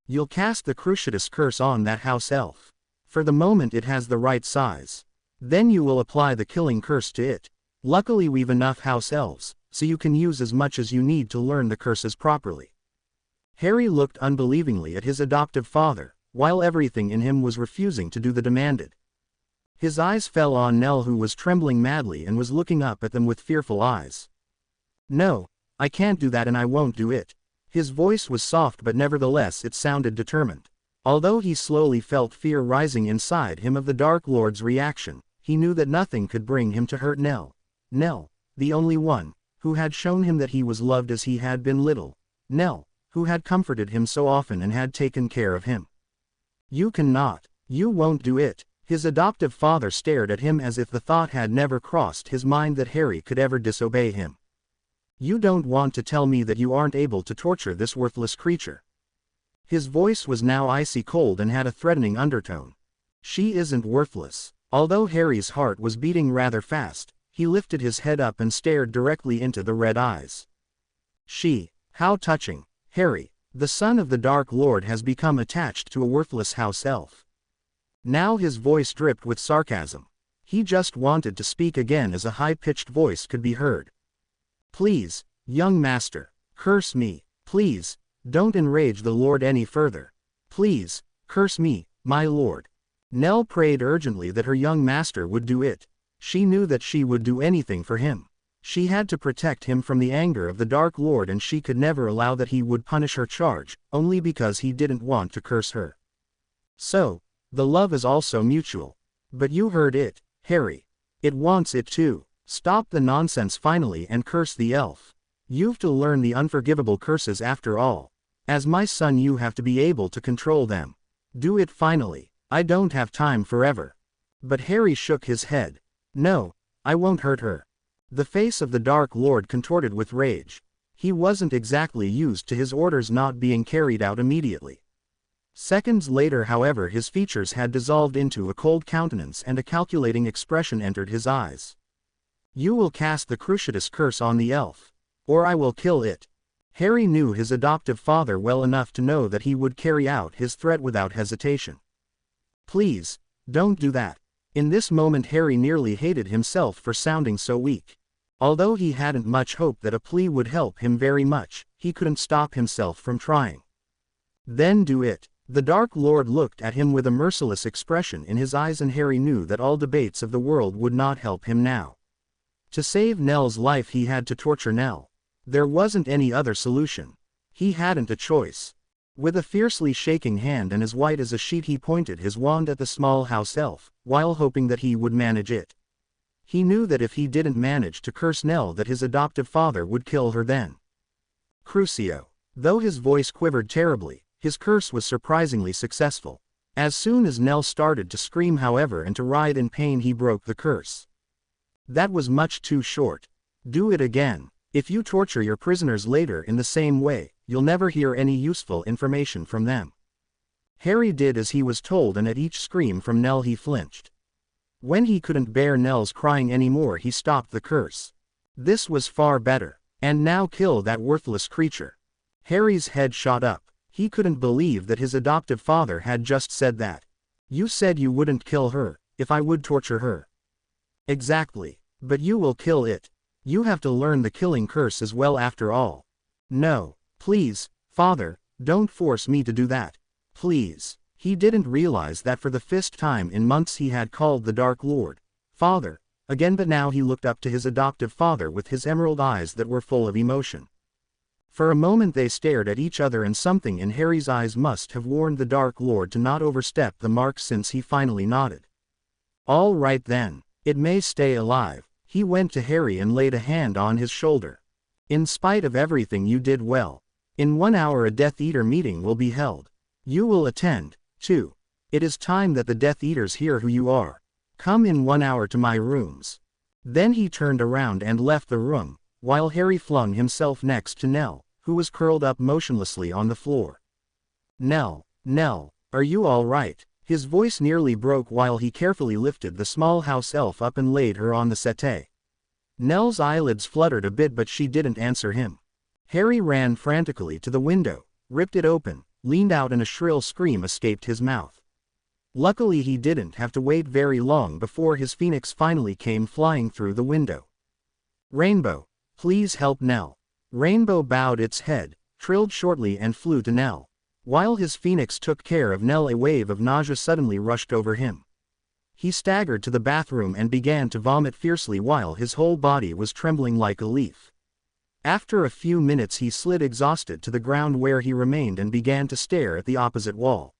"You'll cast the Cruciatus curse on that house elf. For the moment it has the right size. Then you will apply the killing curse to it. Luckily we've enough house elves, so you can use as much as you need to learn the curses properly." Harry looked unbelievingly at his adoptive father, while everything in him was refusing to do the demanded. His eyes fell on Nell, who was trembling madly and was looking up at them with fearful eyes. "No, I can't do that, and I won't do it." His voice was soft, but nevertheless it sounded determined. Although he slowly felt fear rising inside him of the Dark Lord's reaction, he knew that nothing could bring him to hurt Nell. Nell, the only one, who had shown him that he was loved as he had been little. Nell, who had comforted him so often and had taken care of him. "You cannot. You won't do it." His adoptive father stared at him as if the thought had never crossed his mind that Harry could ever disobey him. "You don't want to tell me that you aren't able to torture this worthless creature?" His voice was now icy cold and had a threatening undertone. "She isn't worthless." Although Harry's heart was beating rather fast, he lifted his head up and stared directly into the red eyes. "She? How touching. Harry, the son of the Dark Lord, has become attached to a worthless house elf." Now his voice dripped with sarcasm. He just wanted to speak again as a high-pitched voice could be heard. "Please, young master, curse me. Please, don't enrage the Lord any further. Please, curse me, my lord." Nell prayed urgently that her young master would do it. She knew that she would do anything for him. She had to protect him from the anger of the Dark Lord, and she could never allow that he would punish her charge, only because he didn't want to curse her. "So, the love is also mutual. But you heard it, Harry. It wants it too. Stop the nonsense finally and curse the elf. You've to learn the unforgivable curses after all. As my son you have to be able to control them. Do it finally. I don't have time forever." But Harry shook his head. "No, I won't hurt her." The face of the Dark Lord contorted with rage. He wasn't exactly used to his orders not being carried out immediately. Seconds later, however, his features had dissolved into a cold countenance and a calculating expression entered his eyes. "You will cast the Cruciatus curse on the elf, or I will kill it." Harry knew his adoptive father well enough to know that he would carry out his threat without hesitation. Please, don't do that. In this moment Harry nearly hated himself for sounding so weak. Although he hadn't much hope that a plea would help him very much, he couldn't stop himself from trying. Then do it. The Dark Lord looked at him with a merciless expression in his eyes, and Harry knew that all debates of the world would not help him now. To save Nell's life he had to torture Nell. There wasn't any other solution. He hadn't a choice. With a fiercely shaking hand and as white as a sheet he pointed his wand at the small house elf, while hoping that he would manage it. He knew that if he didn't manage to curse Nell that his adoptive father would kill her then. Crucio. Though his voice quivered terribly, his curse was surprisingly successful. As soon as Nell started to scream however and to writhe in pain he broke the curse. That was much too short. Do it again. If you torture your prisoners later in the same way, you'll never hear any useful information from them. Harry did as he was told, and at each scream from Nell he flinched. When he couldn't bear Nell's crying anymore he stopped the curse. This was far better. And now kill that worthless creature. Harry's head shot up. He couldn't believe that his adoptive father had just said that. You said you wouldn't kill her, if I would torture her. Exactly. But you will kill it. You have to learn the killing curse as well after all. No, please, father, don't force me to do that. Please. He didn't realize that for the fifth time in months he had called the Dark Lord father again, but now he looked up to his adoptive father with his emerald eyes that were full of emotion. For a moment they stared at each other, and something in Harry's eyes must have warned the Dark Lord to not overstep the mark, since he finally nodded. All right then, it may stay alive. He went to Harry and laid a hand on his shoulder. In spite of everything you did well. In 1 hour a Death Eater meeting will be held. You will attend, too. It is time that the Death Eaters hear who you are. Come in 1 hour to my rooms. Then he turned around and left the room, while Harry flung himself next to Nell, who was curled up motionlessly on the floor. Nell, are you all right? His voice nearly broke while he carefully lifted the small house elf up and laid her on the settee. Nell's eyelids fluttered a bit, but she didn't answer him. Harry ran frantically to the window, ripped it open, leaned out, and a shrill scream escaped his mouth. Luckily he didn't have to wait very long before his phoenix finally came flying through the window. Rainbow, please help Nell. Rainbow bowed its head, trilled shortly, and flew to Nell. While his phoenix took care of Nell, a wave of nausea suddenly rushed over him. He staggered to the bathroom and began to vomit fiercely while his whole body was trembling like a leaf. After a few minutes he slid exhausted to the ground, where he remained and began to stare at the opposite wall.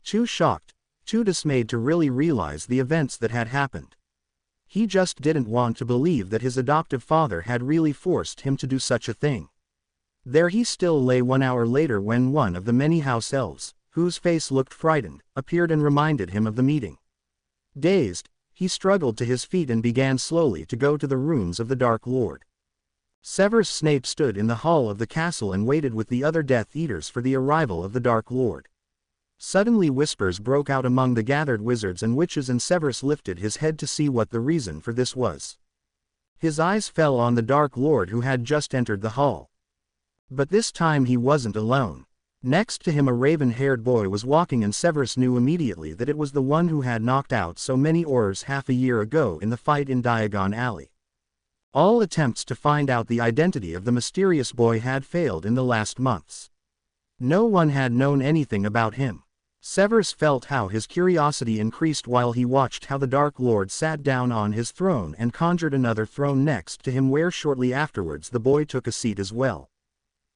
Too shocked, too dismayed to really realize the events that had happened. He just didn't want to believe that his adoptive father had really forced him to do such a thing. There he still lay 1 hour later when one of the many house elves, whose face looked frightened, appeared and reminded him of the meeting. Dazed, he struggled to his feet and began slowly to go to the rooms of the Dark Lord. Severus Snape stood in the hall of the castle and waited with the other Death Eaters for the arrival of the Dark Lord. Suddenly whispers broke out among the gathered wizards and witches, and Severus lifted his head to see what the reason for this was. His eyes fell on the Dark Lord, who had just entered the hall. But this time he wasn't alone. Next to him a raven-haired boy was walking, and Severus knew immediately that it was the one who had knocked out so many Aurors half a year ago in the fight in Diagon Alley. All attempts to find out the identity of the mysterious boy had failed in the last months. No one had known anything about him. Severus felt how his curiosity increased while he watched how the Dark Lord sat down on his throne and conjured another throne next to him, where shortly afterwards the boy took a seat as well.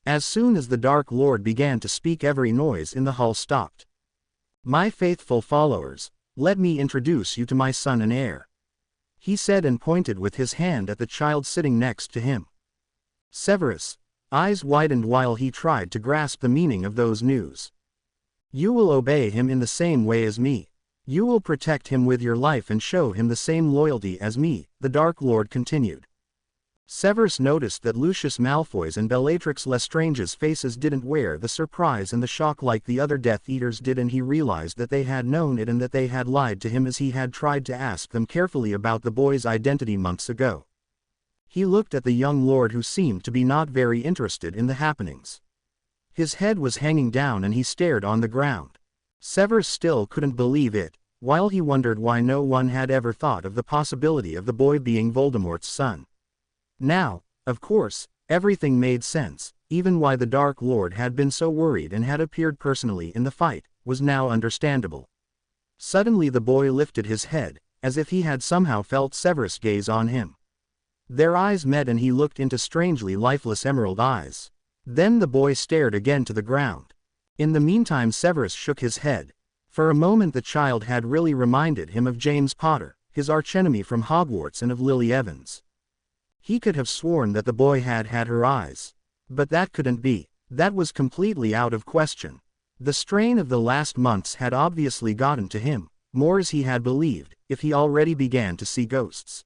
As soon as the Dark Lord began to speak, every noise in the hall stopped. "My faithful followers, let me introduce you to my son and heir," he said, and pointed with his hand at the child sitting next to him. Severus' eyes widened while he tried to grasp the meaning of those news. "You will obey him in the same way as me. You will protect him with your life and show him the same loyalty as me," the Dark Lord continued. Severus noticed that Lucius Malfoy's and Bellatrix Lestrange's faces didn't wear the surprise and the shock like the other Death Eaters did, and he realized that they had known it and that they had lied to him as he had tried to ask them carefully about the boy's identity months ago. He looked at the young lord, who seemed to be not very interested in the happenings. His head was hanging down and he stared on the ground. Severus still couldn't believe it, while he wondered why no one had ever thought of the possibility of the boy being Voldemort's son. Now, of course, everything made sense. Even why the Dark Lord had been so worried and had appeared personally in the fight was now understandable. Suddenly the boy lifted his head, as if he had somehow felt Severus' gaze on him. Their eyes met and he looked into strangely lifeless emerald eyes. Then the boy stared again to the ground. In the meantime Severus shook his head. For a moment the child had really reminded him of James Potter, his archenemy from Hogwarts, and of Lily Evans. He could have sworn that the boy had her eyes. But that couldn't be. That was completely out of question. The strain of the last months had obviously gotten to him, more as he had believed, if he already began to see ghosts.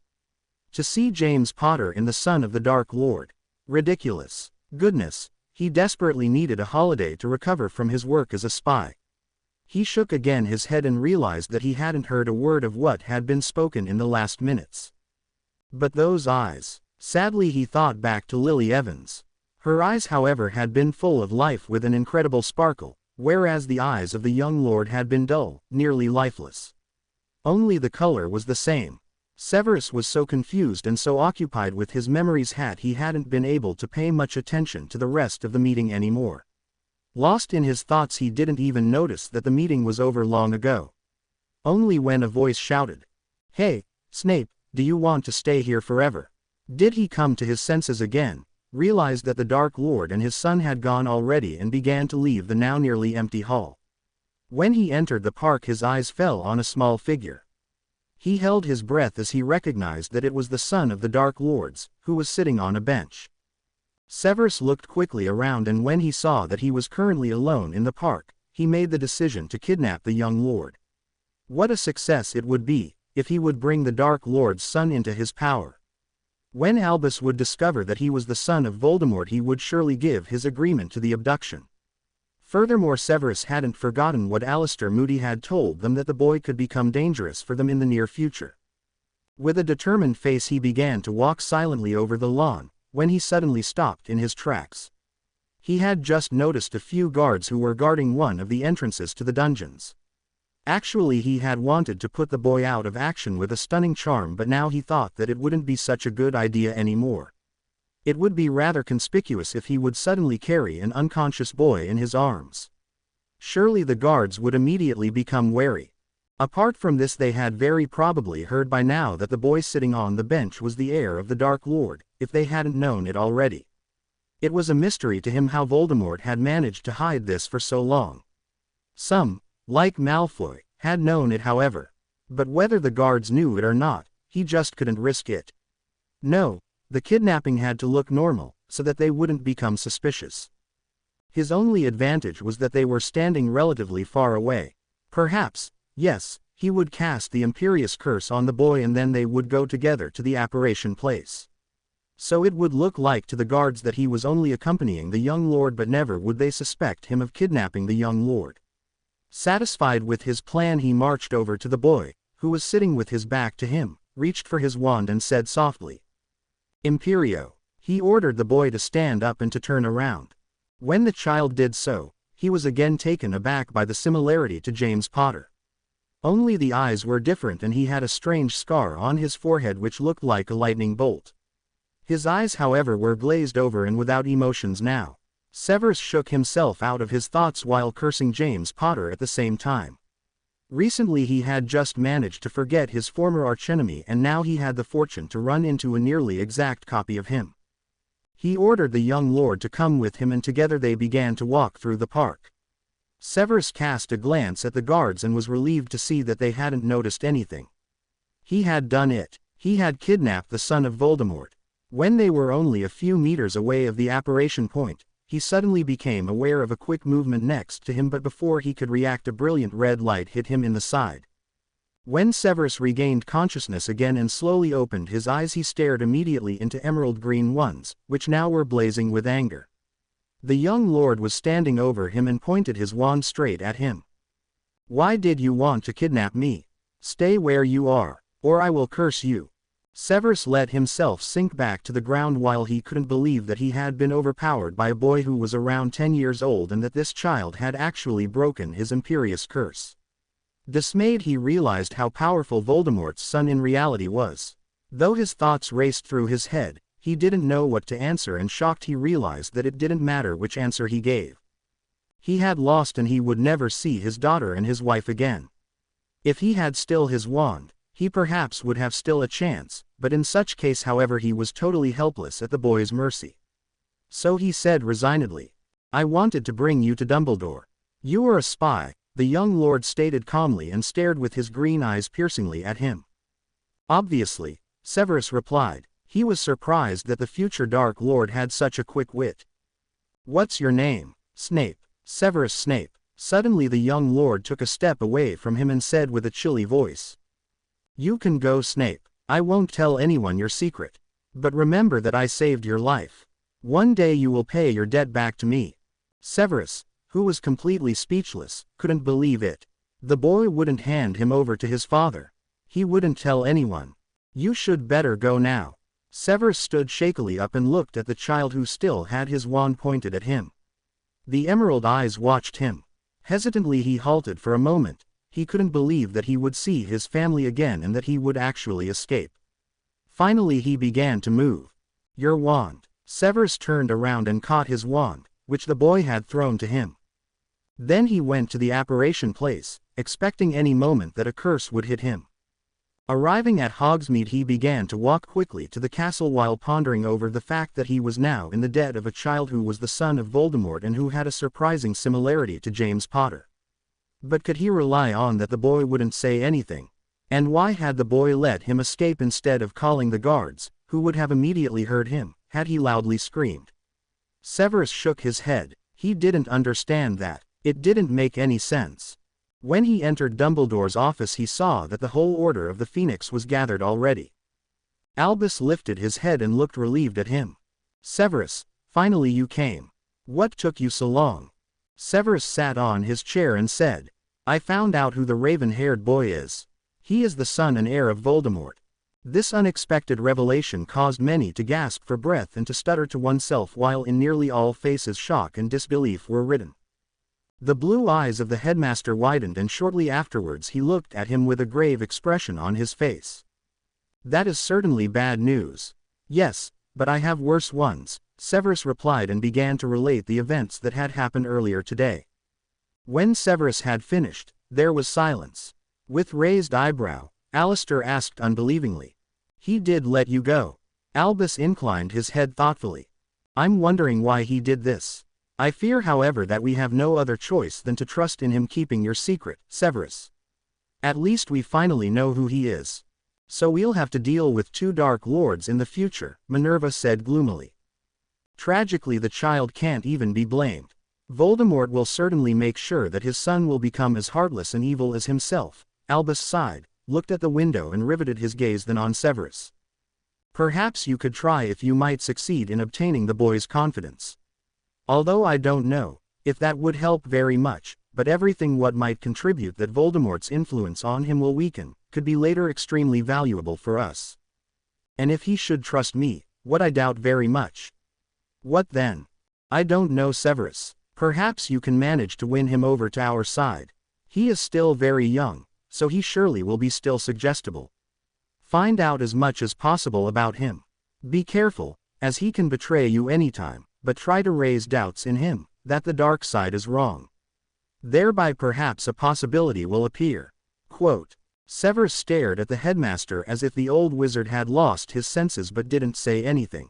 To see James Potter in the son of the Dark Lord. Ridiculous. Goodness, he desperately needed a holiday to recover from his work as a spy. He shook again his head and realized that he hadn't heard a word of what had been spoken in the last minutes. But those eyes. Sadly he thought back to Lily Evans. Her eyes, however, had been full of life with an incredible sparkle, whereas the eyes of the young lord had been dull, nearly lifeless. Only the color was the same. Severus was so confused and so occupied with his memories he hadn't been able to pay much attention to the rest of the meeting anymore. Lost in his thoughts, he didn't even notice that the meeting was over long ago. Only when a voice shouted, "Hey, Snape, do you want to stay here forever?" did he come to his senses again, realized that the Dark Lord and his son had gone already, and began to leave the now nearly empty hall. When he entered the park his eyes fell on a small figure. He held his breath as he recognized that it was the son of the Dark Lords, who was sitting on a bench. Severus looked quickly around, and when he saw that he was currently alone in the park, he made the decision to kidnap the young lord. What a success it would be, if he would bring the Dark Lord's son into his power. When Albus would discover that he was the son of Voldemort, he would surely give his agreement to the abduction. Furthermore, Severus hadn't forgotten what Alistair Moody had told them, that the boy could become dangerous for them in the near future. With a determined face he began to walk silently over the lawn, when he suddenly stopped in his tracks. He had just noticed a few guards who were guarding one of the entrances to the dungeons. Actually, he had wanted to put the boy out of action with a stunning charm, but now he thought that it wouldn't be such a good idea anymore. It would be rather conspicuous if he would suddenly carry an unconscious boy in his arms. Surely the guards would immediately become wary. Apart from this, they had very probably heard by now that the boy sitting on the bench was the heir of the Dark Lord, if they hadn't known it already. It was a mystery to him how Voldemort had managed to hide this for so long. Some, like Malfoy, had known it, however. But whether the guards knew it or not, he just couldn't risk it. No, the kidnapping had to look normal, so that they wouldn't become suspicious. His only advantage was that they were standing relatively far away. Perhaps, yes, he would cast the Imperious Curse on the boy and then they would go together to the apparition place. So it would look like to the guards that he was only accompanying the young lord, but never would they suspect him of kidnapping the young lord. Satisfied with his plan, he marched over to the boy, who was sitting with his back to him, reached for his wand and said softly, "Imperio." He ordered the boy to stand up and to turn around. When the child did so, he was again taken aback by the similarity to James Potter. Only the eyes were different, and he had a strange scar on his forehead which looked like a lightning bolt. His eyes, however, were glazed over and without emotions now. Severus shook himself out of his thoughts while cursing James Potter at the same time. Recently he had just managed to forget his former archenemy, and now he had the fortune to run into a nearly exact copy of him. He ordered the young lord to come with him, and together they began to walk through the park. Severus cast a glance at the guards and was relieved to see that they hadn't noticed anything. He had done it. He had kidnapped the son of Voldemort. When they were only a few meters away of the apparition point, he suddenly became aware of a quick movement next to him, but before he could react a brilliant red light hit him in the side. When Severus regained consciousness again and slowly opened his eyes, he stared immediately into emerald green ones, which now were blazing with anger. The young lord was standing over him and pointed his wand straight at him. "Why did you want to kidnap me? Stay where you are, or I will curse you." Severus let himself sink back to the ground while he couldn't believe that he had been overpowered by a boy who was around 10 years old and that this child had actually broken his imperious curse. Dismayed, he realized how powerful Voldemort's son in reality was. Though his thoughts raced through his head, he didn't know what to answer, and shocked he realized that it didn't matter which answer he gave. He had lost and he would never see his daughter and his wife again. If he had still his wand, he perhaps would have still a chance, but in such case however he was totally helpless at the boy's mercy. So he said resignedly, "I wanted to bring you to Dumbledore." "You are a spy," the young lord stated calmly and stared with his green eyes piercingly at him. "Obviously," Severus replied. He was surprised that the future Dark Lord had such a quick wit. "What's your name?" "Snape. Severus Snape." Suddenly the young lord took a step away from him and said with a chilly voice, "You can go, Snape. I won't tell anyone your secret. But remember that I saved your life. One day you will pay your debt back to me." Severus, who was completely speechless, couldn't believe it. The boy wouldn't hand him over to his father. He wouldn't tell anyone. "You should better go now." Severus stood shakily up and looked at the child who still had his wand pointed at him. The emerald eyes watched him. Hesitantly he halted for a moment. He couldn't believe that he would see his family again and that he would actually escape. Finally he began to move. "Your wand." Severus turned around and caught his wand, which the boy had thrown to him. Then he went to the apparition place, expecting any moment that a curse would hit him. Arriving at Hogsmeade, he began to walk quickly to the castle while pondering over the fact that he was now in the debt of a child who was the son of Voldemort and who had a surprising similarity to James Potter. But could he rely on that the boy wouldn't say anything? And why had the boy let him escape instead of calling the guards, who would have immediately heard him, had he loudly screamed? Severus shook his head. He didn't understand that. It didn't make any sense. When he entered Dumbledore's office he saw that the whole Order of the Phoenix was gathered already. Albus lifted his head and looked relieved at him. "Severus, finally you came. What took you so long?" Severus sat on his chair and said, "I found out who the raven-haired boy is. He is the son and heir of Voldemort." This unexpected revelation caused many to gasp for breath and to stutter to oneself, while in nearly all faces shock and disbelief were written. The blue eyes of the headmaster widened and shortly afterwards he looked at him with a grave expression on his face. "That is certainly bad news." "Yes, but I have worse ones," Severus replied and began to relate the events that had happened earlier today. When Severus had finished, there was silence. With raised eyebrow, Alistair asked unbelievingly, "He did let you go?" Albus inclined his head thoughtfully. "I'm wondering why he did this. I fear however that we have no other choice than to trust in him keeping your secret, Severus. At least we finally know who he is. So we'll have to deal with 2 Dark Lords in the future," Minerva said gloomily. "Tragically the child can't even be blamed. Voldemort will certainly make sure that his son will become as heartless and evil as himself." Albus sighed, looked at the window and riveted his gaze then on Severus. "Perhaps you could try if you might succeed in obtaining the boy's confidence. Although I don't know if that would help very much, but everything what might contribute that Voldemort's influence on him will weaken, could be later extremely valuable for us. And if he should trust me, what I doubt very much." "What then?" "I don't know, Severus. Perhaps you can manage to win him over to our side. He is still very young, so he surely will be still suggestible. Find out as much as possible about him. Be careful, as he can betray you anytime, but try to raise doubts in him, that the dark side is wrong. Thereby perhaps a possibility will appear." Quote. Severus stared at the headmaster as if the old wizard had lost his senses but didn't say anything.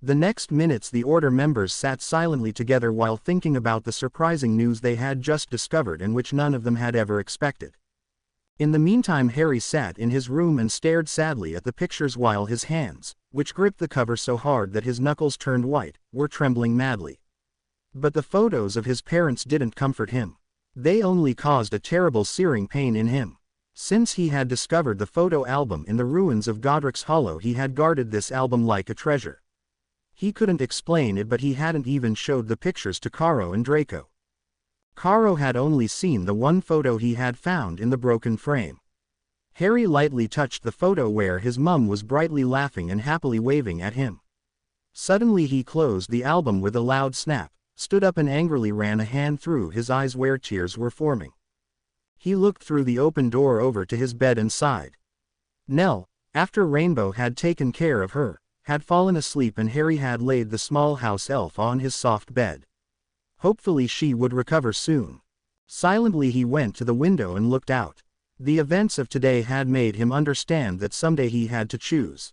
The next minutes the Order members sat silently together while thinking about the surprising news they had just discovered and which none of them had ever expected. In the meantime Harry sat in his room and stared sadly at the pictures while his hands, which gripped the cover so hard that his knuckles turned white, were trembling madly. But the photos of his parents didn't comfort him. They only caused a terrible searing pain in him. Since he had discovered the photo album in the ruins of Godric's Hollow he had guarded this album like a treasure. He couldn't explain it, but he hadn't even showed the pictures to Caro and Draco. Caro had only seen the one photo he had found in the broken frame. Harry lightly touched the photo where his mum was brightly laughing and happily waving at him. Suddenly he closed the album with a loud snap, stood up and angrily ran a hand through his eyes where tears were forming. He looked through the open door over to his bed and sighed. Nell, after Rainbow had taken care of her, had fallen asleep and Harry had laid the small house elf on his soft bed. Hopefully she would recover soon. Silently he went to the window and looked out. The events of today had made him understand that someday he had to choose.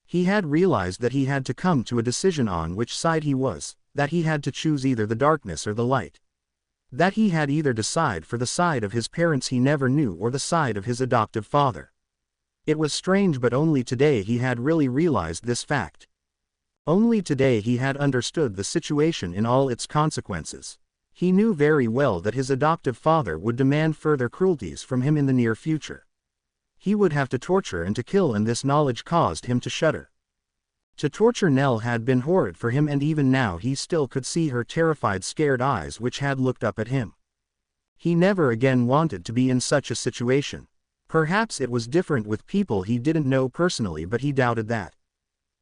He had realized that he had to come to a decision on which side he was, that he had to choose either the darkness or the light. That he had either decide for the side of his parents he never knew or the side of his adoptive father. It was strange, but only today he had really realized this fact. Only today he had understood the situation in all its consequences. He knew very well that his adoptive father would demand further cruelties from him in the near future. He would have to torture and to kill, and this knowledge caused him to shudder. To torture Nell had been horrid for him, and even now he still could see her terrified, scared eyes which had looked up at him. He never again wanted to be in such a situation. Perhaps it was different with people he didn't know personally, but he doubted that.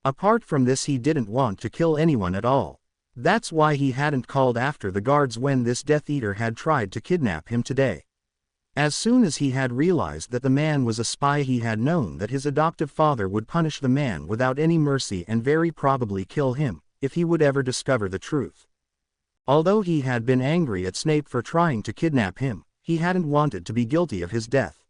Apart from this, he didn't want to kill anyone at all. That's why he hadn't called after the guards when this Death Eater had tried to kidnap him today. As soon as he had realized that the man was a spy, he had known that his adoptive father would punish the man without any mercy and very probably kill him, if he would ever discover the truth. Although he had been angry at Snape for trying to kidnap him, he hadn't wanted to be guilty of his death.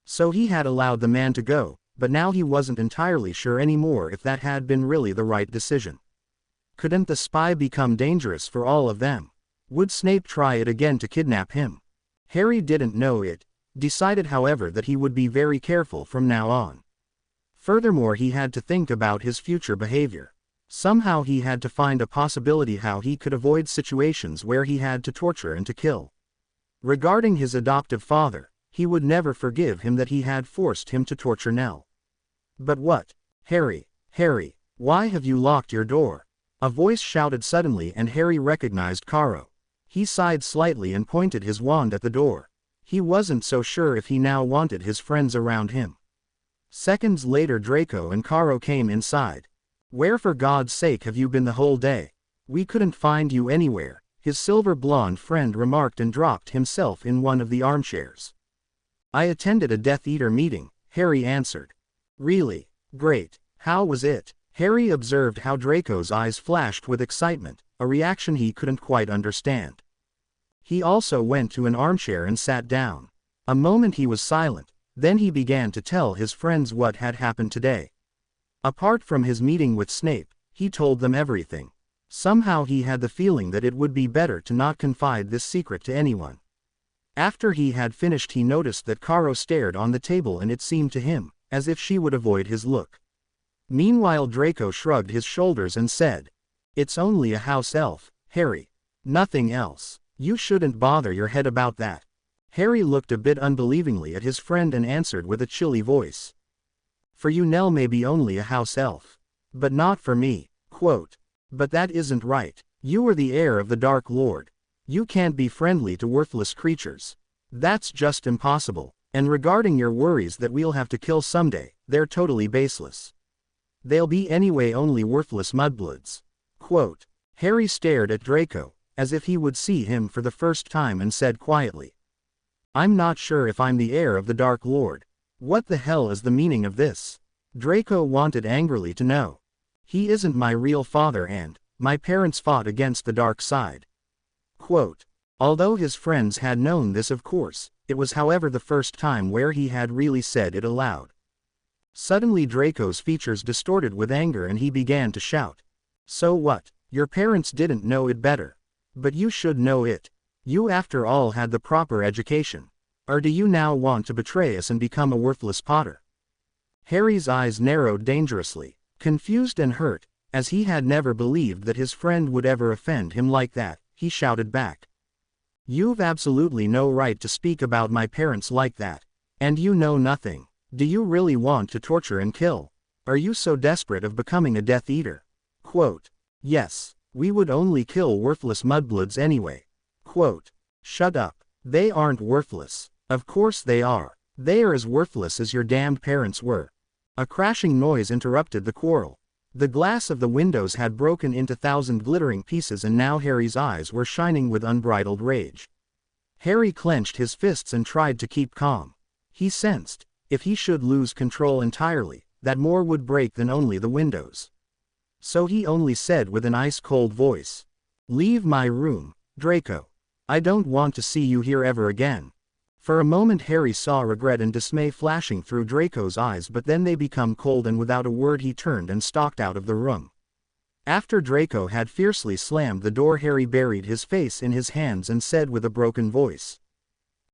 So he had allowed the man to go, but now he wasn't entirely sure anymore if that had been really the right decision. Couldn't the spy become dangerous for all of them? Would Snape try it again to kidnap him? Harry didn't know it, decided however that he would be very careful from now on. Furthermore, he had to think about his future behavior. Somehow he had to find a possibility how he could avoid situations where he had to torture and to kill. Regarding his adoptive father, he would never forgive him that he had forced him to torture Nell. But what? Harry, why have you locked your door? A voice shouted suddenly, and Harry recognized Caro. He sighed slightly and pointed his wand at the door. He wasn't so sure if he now wanted his friends around him. Seconds later, Draco and Caro came inside. Where for God's sake have you been the whole day? We couldn't find you anywhere, his silver blonde friend remarked and dropped himself in one of the armchairs. I attended a Death Eater meeting, Harry answered. Really? Great. How was it? Harry observed how Draco's eyes flashed with excitement, a reaction he couldn't quite understand. He also went to an armchair and sat down. A moment he was silent, then he began to tell his friends what had happened today. Apart from his meeting with Snape, he told them everything. Somehow he had the feeling that it would be better to not confide this secret to anyone. After he had finished, he noticed that Caro stared on the table, and it seemed to him as if she would avoid his look. Meanwhile, Draco shrugged his shoulders and said, It's only a house elf, Harry. Nothing else. You shouldn't bother your head about that. Harry looked a bit unbelievingly at his friend and answered with a chilly voice. For you, Nell may be only a house elf. But not for me. Quote. But that isn't right. You are the heir of the Dark Lord. You can't be friendly to worthless creatures. That's just impossible. And regarding your worries that we'll have to kill someday, they're totally baseless. They'll be anyway only worthless mudbloods. Quote. Harry stared at Draco, as if he would see him for the first time, and said quietly. I'm not sure if I'm the heir of the Dark Lord. What the hell is the meaning of this? Draco wanted angrily to know. He isn't my real father, and my parents fought against the dark side. Quote. Although his friends had known this, of course, it was however the first time where he had really said it aloud. Suddenly Draco's features distorted with anger and he began to shout. So what? Your parents didn't know it better. But you should know it. You after all had the proper education. Or do you now want to betray us and become a worthless Potter? Harry's eyes narrowed dangerously, confused and hurt, as he had never believed that his friend would ever offend him like that. He shouted back. You've absolutely no right to speak about my parents like that. And you know nothing. Do you really want to torture and kill? Are you so desperate of becoming a Death Eater? Quote. Yes, we would only kill worthless mudbloods anyway. Quote. Shut up. They aren't worthless. Of course they are. They are as worthless as your damned parents were. A crashing noise interrupted the quarrel. The glass of the windows had broken into 1,000 glittering pieces and now Harry's eyes were shining with unbridled rage. Harry clenched his fists and tried to keep calm. He sensed, if he should lose control entirely, that more would break than only the windows. So he only said with an ice-cold voice, "Leave my room, Draco. I don't want to see you here ever again." For a moment Harry saw regret and dismay flashing through Draco's eyes, but then they became cold and without a word he turned and stalked out of the room. After Draco had fiercely slammed the door, Harry buried his face in his hands and said with a broken voice,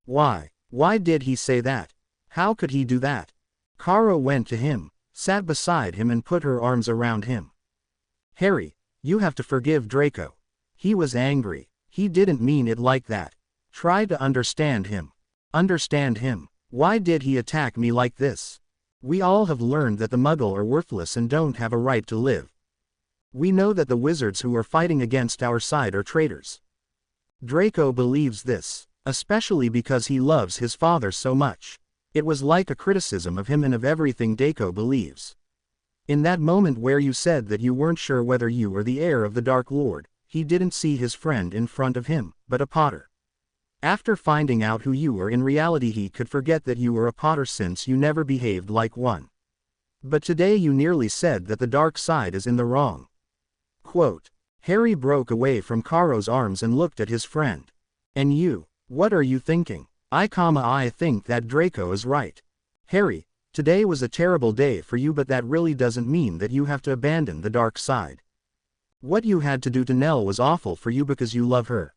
Why did he say that? How could he do that?" Caro went to him, sat beside him and put her arms around him. "Harry, you have to forgive Draco. He was angry. He didn't mean it like that. Try to understand him. Understand him. Why did he attack me like this? We all have learned that the Muggle are worthless and don't have a right to live. We know that the wizards who are fighting against our side are traitors. Draco believes this, especially because he loves his father so much." It was like a criticism of him and of everything Draco believes. In that moment where you said that you weren't sure whether you were the heir of the Dark Lord, he didn't see his friend in front of him, but a Potter. After finding out who you were in reality, he could forget that you were a Potter since you never behaved like one. But today you nearly said that the dark side is in the wrong. Quote. Harry broke away from Caro's arms and looked at his friend. "And you, what are you thinking?" I think that Draco is right. Harry, today was a terrible day for you, but that really doesn't mean that you have to abandon the dark side. What you had to do to Nell was awful for you because you love her.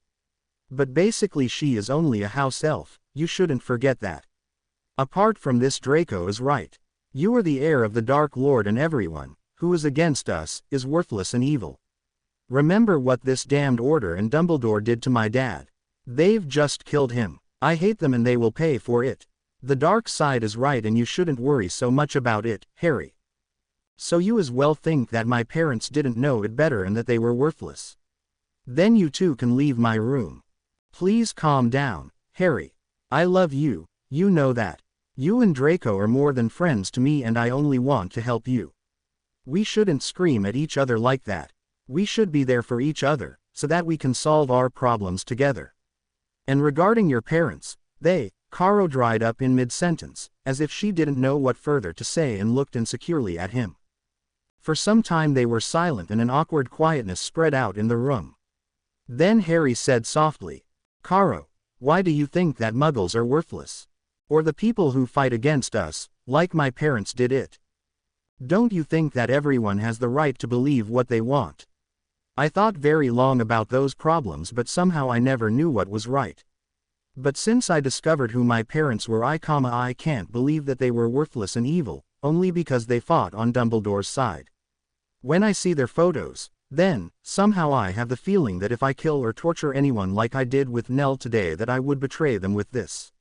But basically she is only a house elf, you shouldn't forget that. Apart from this, Draco is right. You are the heir of the Dark Lord and everyone, who is against us, is worthless and evil. Remember what this damned Order and Dumbledore did to my dad. They've just killed him. I hate them and they will pay for it. The dark side is right and you shouldn't worry so much about it, Harry. So you as well think that my parents didn't know it better and that they were worthless. Then you too can leave my room. Please calm down, Harry. I love you, you know that. You and Draco are more than friends to me and I only want to help you. We shouldn't scream at each other like that. We should be there for each other, so that we can solve our problems together. And regarding your parents, Caro dried up in mid-sentence, as if she didn't know what further to say and looked insecurely at him. For some time they were silent and an awkward quietness spread out in the room. Then Harry said softly, Caro, why do you think that Muggles are worthless? Or the people who fight against us, like my parents did it? Don't you think that everyone has the right to believe what they want? I thought very long about those problems, but somehow I never knew what was right. But since I discovered who my parents were, I can't believe that they were worthless and evil, only because they fought on Dumbledore's side. When I see their photos, then, somehow I have the feeling that if I kill or torture anyone like I did with Nell today, that I would betray them with this.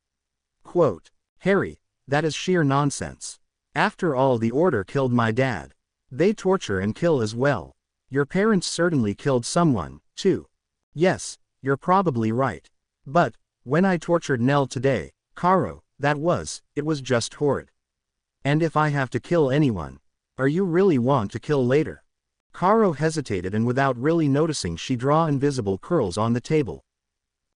Quote, Harry, that is sheer nonsense. After all, the Order killed my dad. They torture and kill as well. Your parents certainly killed someone, too. Yes, you're probably right. But, when I tortured Nell today, Caro, it was just horrid. And if I have to kill anyone, or you really want to kill later? Caro hesitated, and without really noticing she drew invisible curls on the table.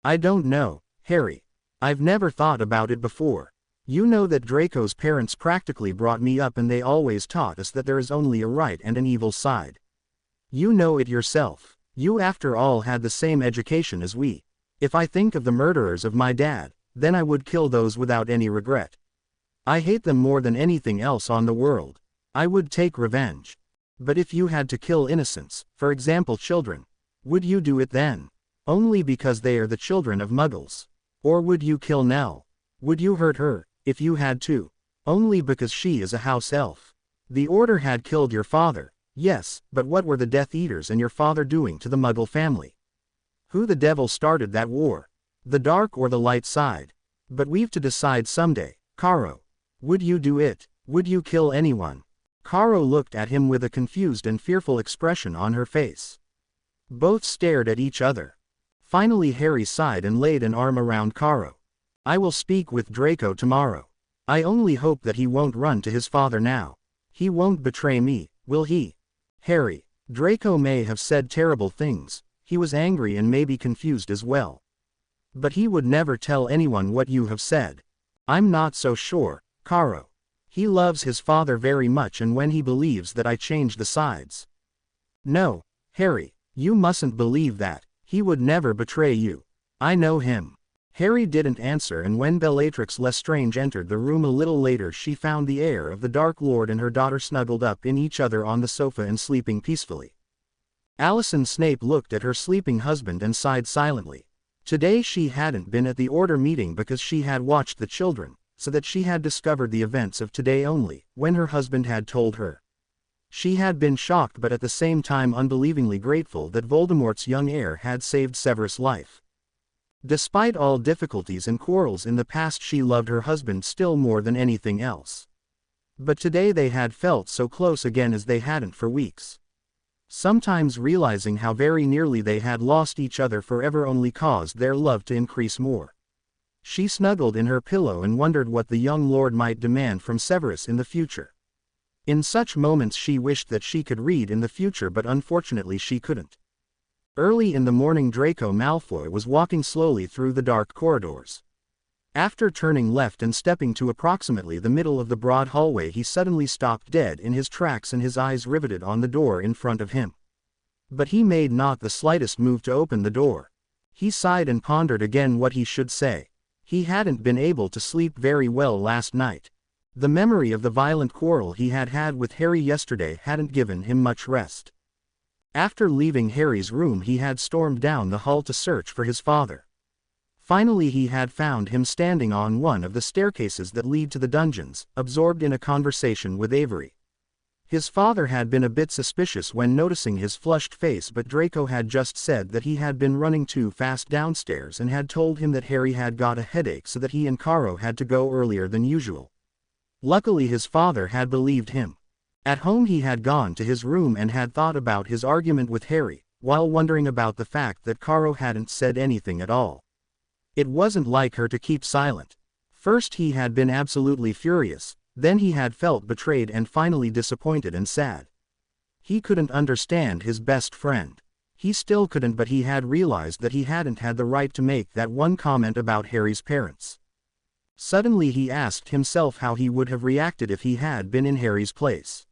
I don't know, Harry. I've never thought about it before. You know that Draco's parents practically brought me up and they always taught us that there is only a right and an evil side. You know it yourself. You after all had the same education as we. If I think of the murderers of my dad, then I would kill those without any regret. I hate them more than anything else on the world. I would take revenge. But if you had to kill innocents, for example children, would you do it then? Only because they are the children of Muggles? Or would you kill Nell? Would you hurt her, if you had to? Only because she is a house elf? The Order had killed your father, yes, but what were the Death Eaters and your father doing to the Muggle family? Who the devil started that war? The dark or the light side? But we've to decide someday, Caro. Would you do it? Would you kill anyone? Caro looked at him with a confused and fearful expression on her face. Both stared at each other. Finally Harry sighed and laid an arm around Caro. I will speak with Draco tomorrow. I only hope that he won't run to his father now. He won't betray me, will he? Harry. Draco may have said terrible things, he was angry and maybe confused as well. But he would never tell anyone what you have said. I'm not so sure, Caro. He loves his father very much, and when he believes that I changed the sides. No, Harry, you mustn't believe that, he would never betray you. I know him. Harry didn't answer, and when Bellatrix Lestrange entered the room a little later, she found the heir of the Dark Lord and her daughter snuggled up in each other on the sofa and sleeping peacefully. Allison Snape looked at her sleeping husband and sighed silently. Today she hadn't been at the order meeting because she had watched the children, so that she had discovered the events of today only, when her husband had told her. She had been shocked but at the same time unbelievingly grateful that Voldemort's young heir had saved Severus' life. Despite all difficulties and quarrels in the past, she loved her husband still more than anything else. But today they had felt so close again as they hadn't for weeks. Sometimes realizing how very nearly they had lost each other forever only caused their love to increase more. She snuggled in her pillow and wondered what the young lord might demand from Severus in the future. In such moments she wished that she could read in the future, but unfortunately she couldn't. Early in the morning, Draco Malfoy was walking slowly through the dark corridors. After turning left and stepping to approximately the middle of the broad hallway, he suddenly stopped dead in his tracks and his eyes riveted on the door in front of him. But he made not the slightest move to open the door. He sighed and pondered again what he should say. He hadn't been able to sleep very well last night. The memory of the violent quarrel he had had with Harry yesterday hadn't given him much rest. After leaving Harry's room, he had stormed down the hall to search for his father. Finally he had found him standing on one of the staircases that lead to the dungeons, absorbed in a conversation with Avery. His father had been a bit suspicious when noticing his flushed face, but Draco had just said that he had been running too fast downstairs and had told him that Harry had got a headache, so that he and Caro had to go earlier than usual. Luckily his father had believed him. At home he had gone to his room and had thought about his argument with Harry, while wondering about the fact that Caro hadn't said anything at all. It wasn't like her to keep silent. First he had been absolutely furious, then he had felt betrayed, and finally disappointed and sad. He couldn't understand his best friend. He still couldn't, but he had realized that he hadn't had the right to make that one comment about Harry's parents. Suddenly he asked himself how he would have reacted if he had been in Harry's place.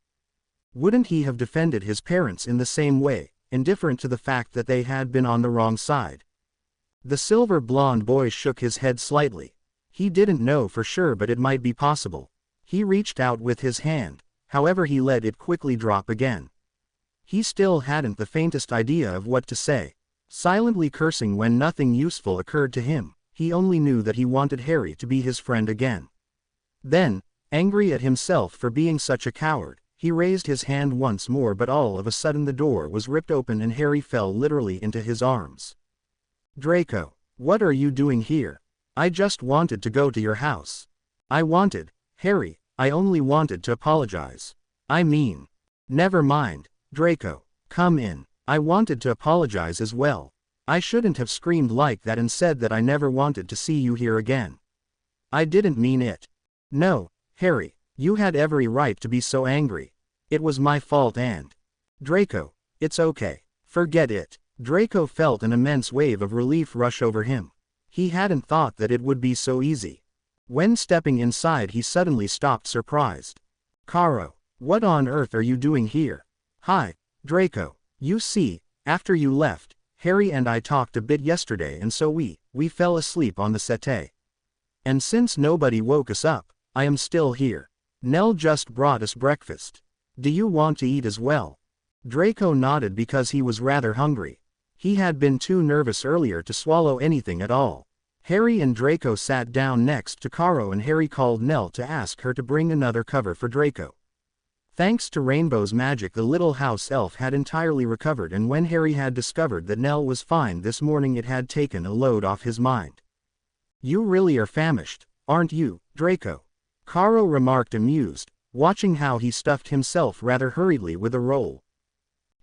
Wouldn't he have defended his parents in the same way, indifferent to the fact that they had been on the wrong side? The silver blonde boy shook his head slightly. He didn't know for sure, but it might be possible. He reached out with his hand, however he let it quickly drop again. He still hadn't the faintest idea of what to say. Silently cursing when nothing useful occurred to him, he only knew that he wanted Harry to be his friend again. Then, angry at himself for being such a coward, he raised his hand once more, but all of a sudden the door was ripped open and Harry fell literally into his arms. Draco, what are you doing here? I just wanted to go to your house. Harry, I only wanted to apologize. Never mind, Draco, come in. I wanted to apologize as well. I shouldn't have screamed like that and said that I never wanted to see you here again. I didn't mean it. No, Harry, you had every right to be so angry. It was my fault and… Draco, it's okay. Forget it. Draco felt an immense wave of relief rush over him. He hadn't thought that it would be so easy. When stepping inside he suddenly stopped, surprised. Caro, what on earth are you doing here? Hi, Draco. You see, after you left, Harry and I talked a bit yesterday and so we fell asleep on the settee. And since nobody woke us up, I am still here. Nell just brought us breakfast. Do you want to eat as well? Draco nodded because he was rather hungry. He had been too nervous earlier to swallow anything at all. Harry and Draco sat down next to Caro and Harry called Nell to ask her to bring another cover for Draco. Thanks to Rainbow's magic, the little house elf had entirely recovered, and when Harry had discovered that Nell was fine this morning, it had taken a load off his mind. You really are famished, aren't you, Draco? Caro remarked, amused, watching how he stuffed himself rather hurriedly with a roll.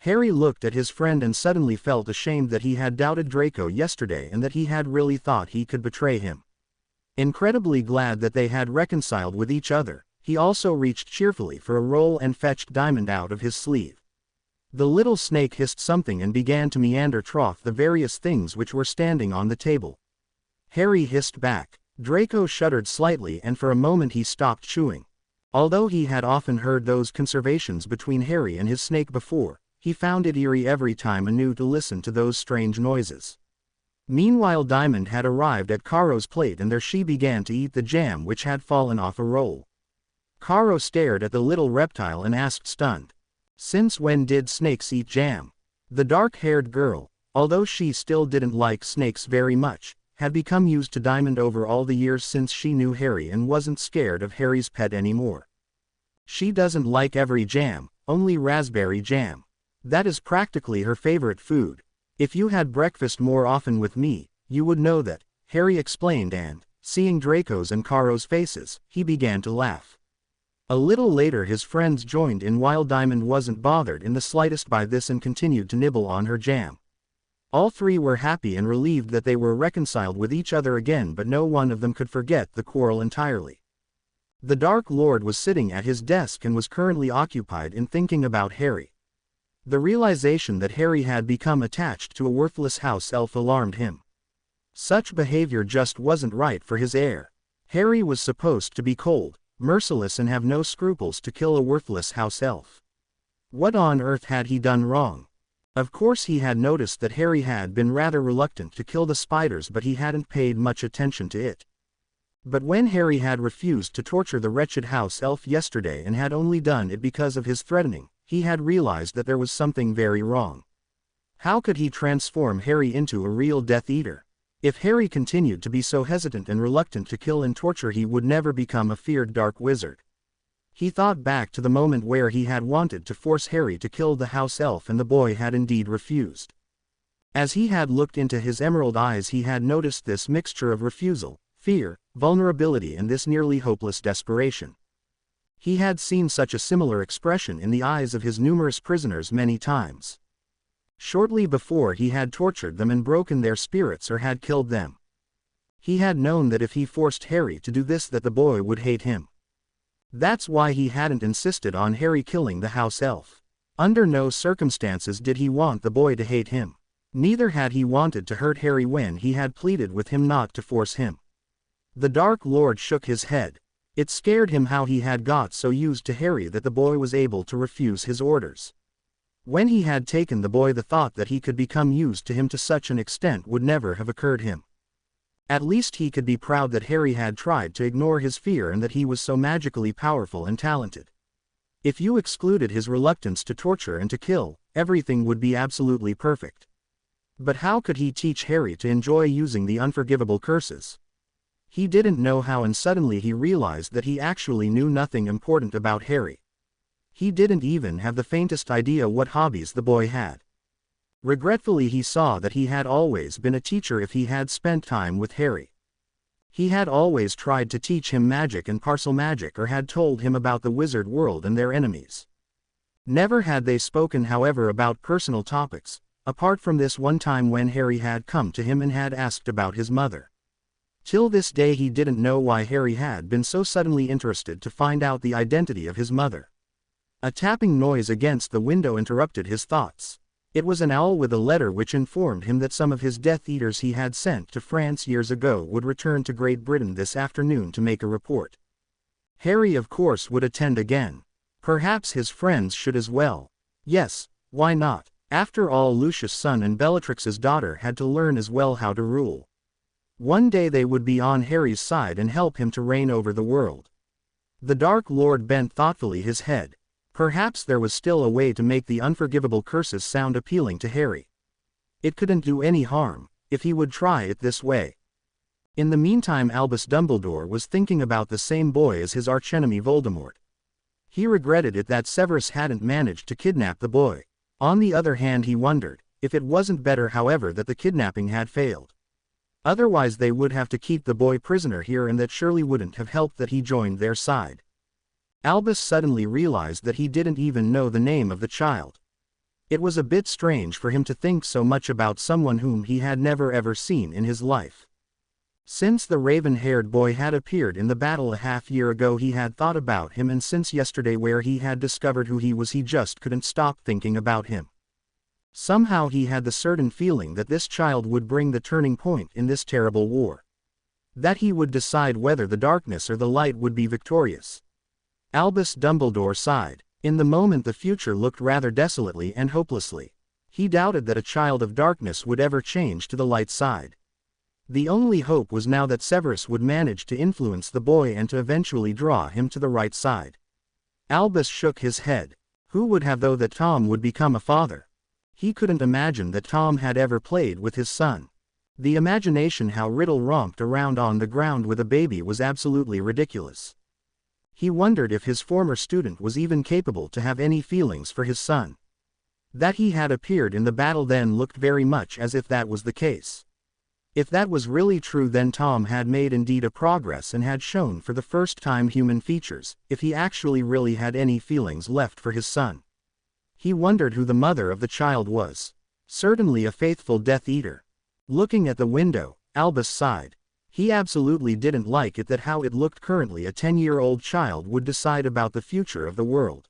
Harry looked at his friend and suddenly felt ashamed that he had doubted Draco yesterday and that he had really thought he could betray him. Incredibly glad that they had reconciled with each other, he also reached cheerfully for a roll and fetched Diamond out of his sleeve. The little snake hissed something and began to meander trough the various things which were standing on the table. Harry hissed back. Draco shuddered slightly and for a moment he stopped chewing. Although he had often heard those conversations between Harry and his snake before, he found it eerie every time anew to listen to those strange noises. Meanwhile Diamond had arrived at Caro's plate and there she began to eat the jam which had fallen off a roll. Caro stared at the little reptile and asked stunned, "Since when did snakes eat jam?" The dark-haired girl, although she still didn't like snakes very much, had become used to Diamond over all the years since she knew Harry and wasn't scared of Harry's pet anymore. She doesn't like every jam, only raspberry jam. That is practically her favorite food. If you had breakfast more often with me, you would know that, Harry explained and, seeing Draco's and Caro's faces, he began to laugh. A little later his friends joined in while Diamond wasn't bothered in the slightest by this and continued to nibble on her jam. All three were happy and relieved that they were reconciled with each other again, but no one of them could forget the quarrel entirely. The Dark Lord was sitting at his desk and was currently occupied in thinking about Harry. The realization that Harry had become attached to a worthless house elf alarmed him. Such behavior just wasn't right for his heir. Harry was supposed to be cold, merciless and have no scruples to kill a worthless house elf. What on earth had he done wrong? Of course he had noticed that Harry had been rather reluctant to kill the spiders, but he hadn't paid much attention to it. But when Harry had refused to torture the wretched house elf yesterday and had only done it because of his threatening, he had realized that there was something very wrong. How could he transform Harry into a real Death Eater? If Harry continued to be so hesitant and reluctant to kill and torture, he would never become a feared dark wizard. He thought back to the moment where he had wanted to force Harry to kill the house elf and the boy had indeed refused. As he had looked into his emerald eyes, he had noticed this mixture of refusal, fear, vulnerability and this nearly hopeless desperation. He had seen such a similar expression in the eyes of his numerous prisoners many times. Shortly before he had tortured them and broken their spirits or had killed them. He had known that if he forced Harry to do this that the boy would hate him. That's why he hadn't insisted on Harry killing the house elf. Under no circumstances did he want the boy to hate him. Neither had he wanted to hurt Harry when he had pleaded with him not to force him. The Dark Lord shook his head. It scared him how he had got so used to Harry that the boy was able to refuse his orders. When he had taken the boy, the thought that he could become used to him to such an extent would never have occurred him. At least he could be proud that Harry had tried to ignore his fear and that he was so magically powerful and talented. If you excluded his reluctance to torture and to kill, everything would be absolutely perfect. But how could he teach Harry to enjoy using the unforgivable curses? He didn't know how, and suddenly he realized that he actually knew nothing important about Harry. He didn't even have the faintest idea what hobbies the boy had. Regretfully he saw that he had always been a teacher if he had spent time with Harry. He had always tried to teach him magic and parcel magic or had told him about the wizard world and their enemies. Never had they spoken, however, about personal topics, apart from this one time when Harry had come to him and had asked about his mother. Till this day he didn't know why Harry had been so suddenly interested to find out the identity of his mother. A tapping noise against the window interrupted his thoughts. It was an owl with a letter which informed him that some of his Death Eaters he had sent to France years ago would return to Great Britain this afternoon to make a report. Harry of course would attend again. Perhaps his friends should as well. Yes, why not? After all, Lucius' son and Bellatrix's daughter had to learn as well how to rule. One day they would be on Harry's side and help him to reign over the world. The Dark Lord bent thoughtfully his head. Perhaps there was still a way to make the unforgivable curses sound appealing to Harry. It couldn't do any harm, if he would try it this way. In the meantime, Albus Dumbledore was thinking about the same boy as his archenemy Voldemort. He regretted it that Severus hadn't managed to kidnap the boy. On the other hand, he wondered if it wasn't better, however, that the kidnapping had failed. Otherwise they would have to keep the boy prisoner here, and that surely wouldn't have helped that he joined their side. Albus suddenly realized that he didn't even know the name of the child. It was a bit strange for him to think so much about someone whom he had never ever seen in his life. Since the raven-haired boy had appeared in the battle a half-year ago, he had thought about him, and since yesterday where he had discovered who he was, he just couldn't stop thinking about him. Somehow he had the certain feeling that this child would bring the turning point in this terrible war. That he would decide whether the darkness or the light would be victorious. Albus Dumbledore sighed. In the moment the future looked rather desolately and hopelessly. He doubted that a child of darkness would ever change to the light side. The only hope was now that Severus would manage to influence the boy and to eventually draw him to the right side. Albus shook his head. Who would have thought that Tom would become a father? He couldn't imagine that Tom had ever played with his son. The imagination how Riddle romped around on the ground with a baby was absolutely ridiculous. He wondered if his former student was even capable to have any feelings for his son. That he had appeared in the battle then looked very much as if that was the case. If that was really true, then Tom had made indeed a progress and had shown for the first time human features, if he actually really had any feelings left for his son. He wondered who the mother of the child was. Certainly a faithful Death Eater. Looking at the window, Albus sighed. He absolutely didn't like it that how it looked currently. A 10-year-old child would decide about the future of the world.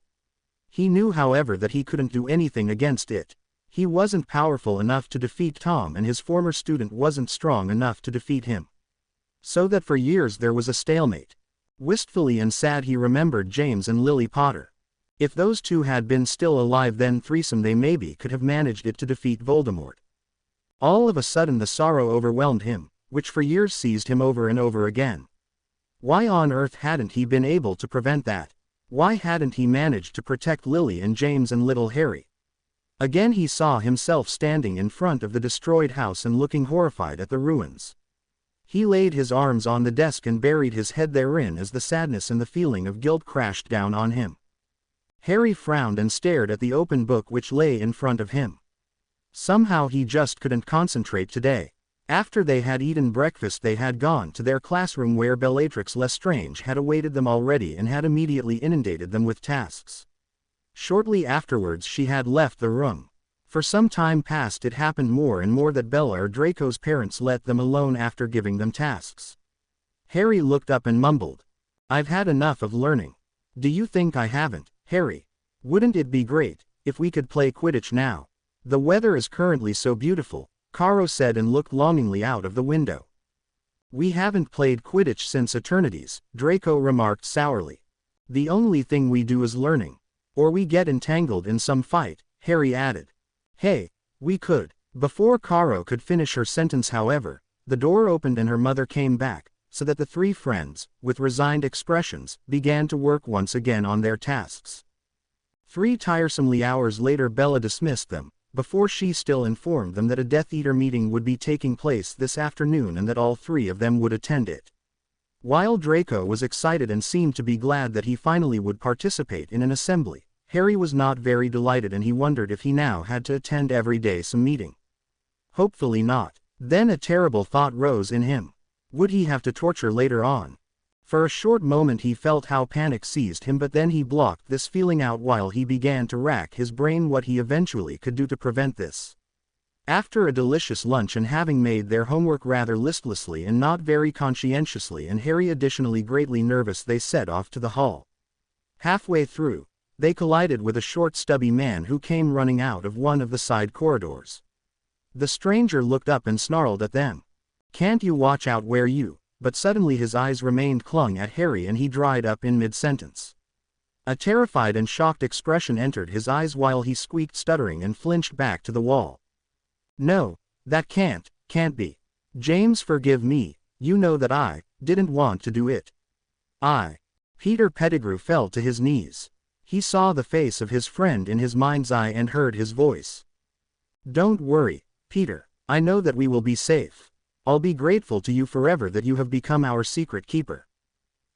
He knew, however, that he couldn't do anything against it. He wasn't powerful enough to defeat Tom, and his former student wasn't strong enough to defeat him. So that for years there was a stalemate. Wistfully and sad he remembered James and Lily Potter. If those two had been still alive, then threesome they maybe could have managed it to defeat Voldemort. All of a sudden the sorrow overwhelmed him, which for years seized him over and over again. Why on earth hadn't he been able to prevent that? Why hadn't he managed to protect Lily and James and little Harry? Again he saw himself standing in front of the destroyed house and looking horrified at the ruins. He laid his arms on the desk and buried his head therein as the sadness and the feeling of guilt crashed down on him. Harry frowned and stared at the open book which lay in front of him. Somehow he just couldn't concentrate today. After they had eaten breakfast they had gone to their classroom where Bellatrix Lestrange had awaited them already and had immediately inundated them with tasks. Shortly afterwards she had left the room. For some time past it happened more and more that Bella or Draco's parents let them alone after giving them tasks. Harry looked up and mumbled, "I've had enough of learning." "Do you think I haven't, Harry? Wouldn't it be great if we could play Quidditch now? The weather is currently so beautiful," Caro said and looked longingly out of the window. "We haven't played Quidditch since eternities," Draco remarked sourly. "The only thing we do is learning. Or we get entangled in some fight," Harry added. "Hey, we could." Before Caro could finish her sentence, however, the door opened and her mother came back, so that the three friends, with resigned expressions, began to work once again on their tasks. 3 tiresomely hours later Bella dismissed them, before she still informed them that a Death Eater meeting would be taking place this afternoon and that all 3 of them would attend it. While Draco was excited and seemed to be glad that he finally would participate in an assembly, Harry was not very delighted and he wondered if he now had to attend every day some meeting. Hopefully not. Then a terrible thought rose in him. Would he have to torture later on? For a short moment he felt how panic seized him, but then he blocked this feeling out while he began to rack his brain what he eventually could do to prevent this. After a delicious lunch and having made their homework rather listlessly and not very conscientiously, and Harry additionally greatly nervous, they set off to the hall. Halfway through, they collided with a short stubby man who came running out of one of the side corridors. The stranger looked up and snarled at them. "Can't you watch out where you—" But suddenly his eyes remained clung at Harry and he dried up in mid-sentence. A terrified and shocked expression entered his eyes while he squeaked stuttering and flinched back to the wall. "No, that can't be. James, forgive me, you know that I didn't want to do it. Peter Pettigrew fell to his knees. He saw the face of his friend in his mind's eye and heard his voice. "Don't worry, Peter, I know that we will be safe. I'll be grateful to you forever that you have become our secret keeper."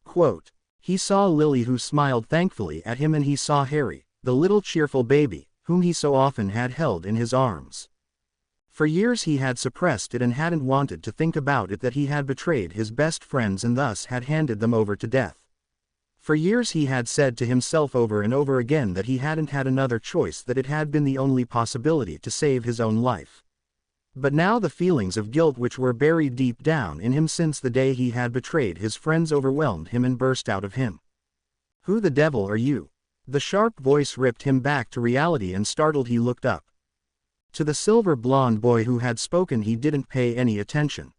Quote. He saw Lily, who smiled thankfully at him, and he saw Harry, the little cheerful baby, whom he so often had held in his arms. For years he had suppressed it and hadn't wanted to think about it, that he had betrayed his best friends and thus had handed them over to death. For years he had said to himself over and over again that he hadn't had another choice, that it had been the only possibility to save his own life. But now the feelings of guilt which were buried deep down in him since the day he had betrayed his friends overwhelmed him and burst out of him. "Who the devil are you?" The sharp voice ripped him back to reality, and startled he looked up. To the silver-blonde boy who had spoken he didn't pay any attention.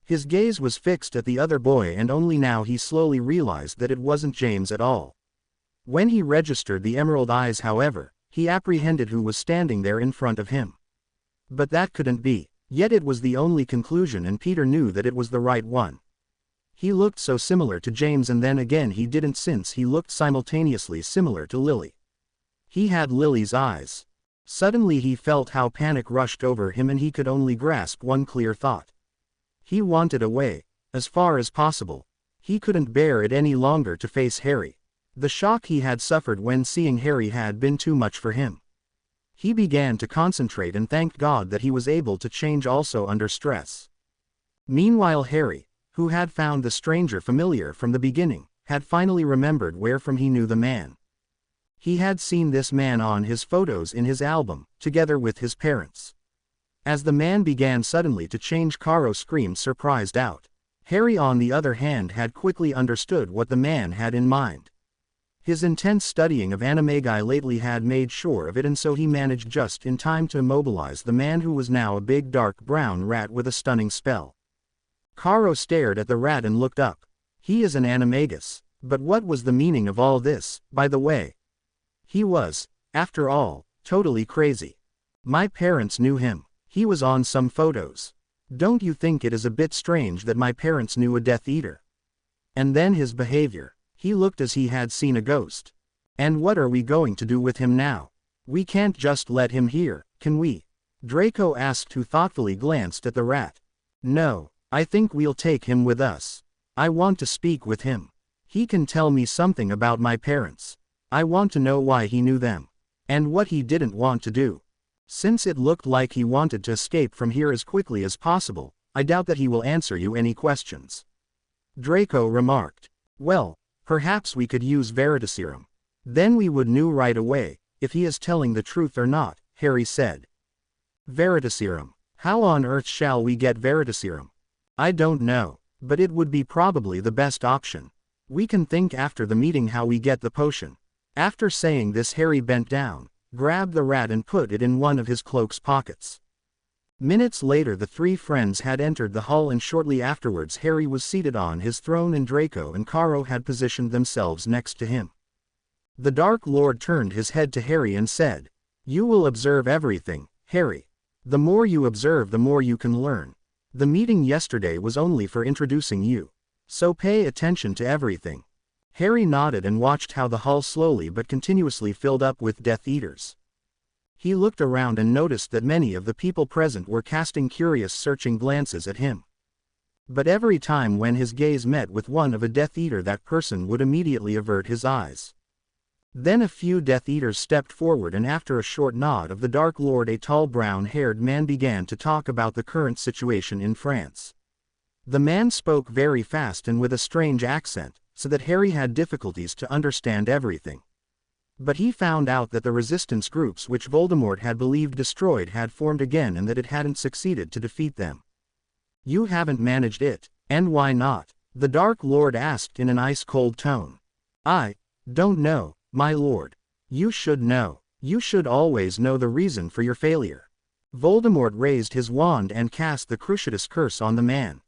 His gaze was fixed at the other boy, and only now he slowly realized that it wasn't James at all. When he registered the emerald eyes, however, he apprehended who was standing there in front of him. But that couldn't be. Yet it was the only conclusion, and Peter knew that it was the right one. He looked so similar to James, and then again he didn't, since he looked simultaneously similar to Lily. He had Lily's eyes. Suddenly he felt how panic rushed over him, and he could only grasp one clear thought. He wanted away, as far as possible. He couldn't bear it any longer to face Harry. The shock he had suffered when seeing Harry had been too much for him. He began to concentrate and thanked God that he was able to change also under stress. Meanwhile Harry, who had found the stranger familiar from the beginning, had finally remembered where from he knew the man. He had seen this man on his photos in his album, together with his parents. As the man began suddenly to change, Caro screamed surprised out. Harry on the other hand had quickly understood what the man had in mind. His intense studying of animagi lately had made sure of it, and so he managed just in time to immobilize the man, who was now a big dark brown rat with a stunning spell. Caro stared at the rat and looked up. He is an animagus. But what was the meaning of all this, by the way? He was, after all, totally crazy. My parents knew him. He was on some photos. Don't you think it is a bit strange that my parents knew a Death Eater? And then his behavior. He looked as he had seen a ghost. And what are we going to do with him now? We can't just let him here, can we? Draco asked, who thoughtfully glanced at the rat. No, I think we'll take him with us. I want to speak with him. He can tell me something about my parents. I want to know why he knew them. And what he didn't want to do. Since it looked like he wanted to escape from here as quickly as possible, I doubt that he will answer you any questions. Draco remarked. Well, perhaps we could use Veritaserum. Then we would know right away if he is telling the truth or not, Harry said. Veritaserum. How on earth shall we get Veritaserum? I don't know, but it would be probably the best option. We can think after the meeting how we get the potion. After saying this, Harry bent down, grabbed the rat and put it in one of his cloak's pockets. Minutes later the three friends had entered the hall, and shortly afterwards Harry was seated on his throne and Draco and Caro had positioned themselves next to him. The Dark Lord turned his head to Harry and said, "You will observe everything, Harry. The more you observe, the more you can learn. The meeting yesterday was only for introducing you. So pay attention to everything." Harry nodded and watched how the hall slowly but continuously filled up with Death Eaters. He looked around and noticed that many of the people present were casting curious, searching glances at him. But every time when his gaze met with one of a Death Eater, that person would immediately avert his eyes. Then a few Death Eaters stepped forward, and after a short nod of the Dark Lord, a tall brown-haired man began to talk about the current situation in France. The man spoke very fast and with a strange accent, so that Harry had difficulties to understand everything. But he found out that the resistance groups which Voldemort had believed destroyed had formed again, and that it hadn't succeeded to defeat them. "You haven't managed it, and why not?" the Dark Lord asked in an ice-cold tone. "I don't know, my lord. You should know. You should always know the reason for your failure." Voldemort raised his wand and cast the Cruciatus curse on the man.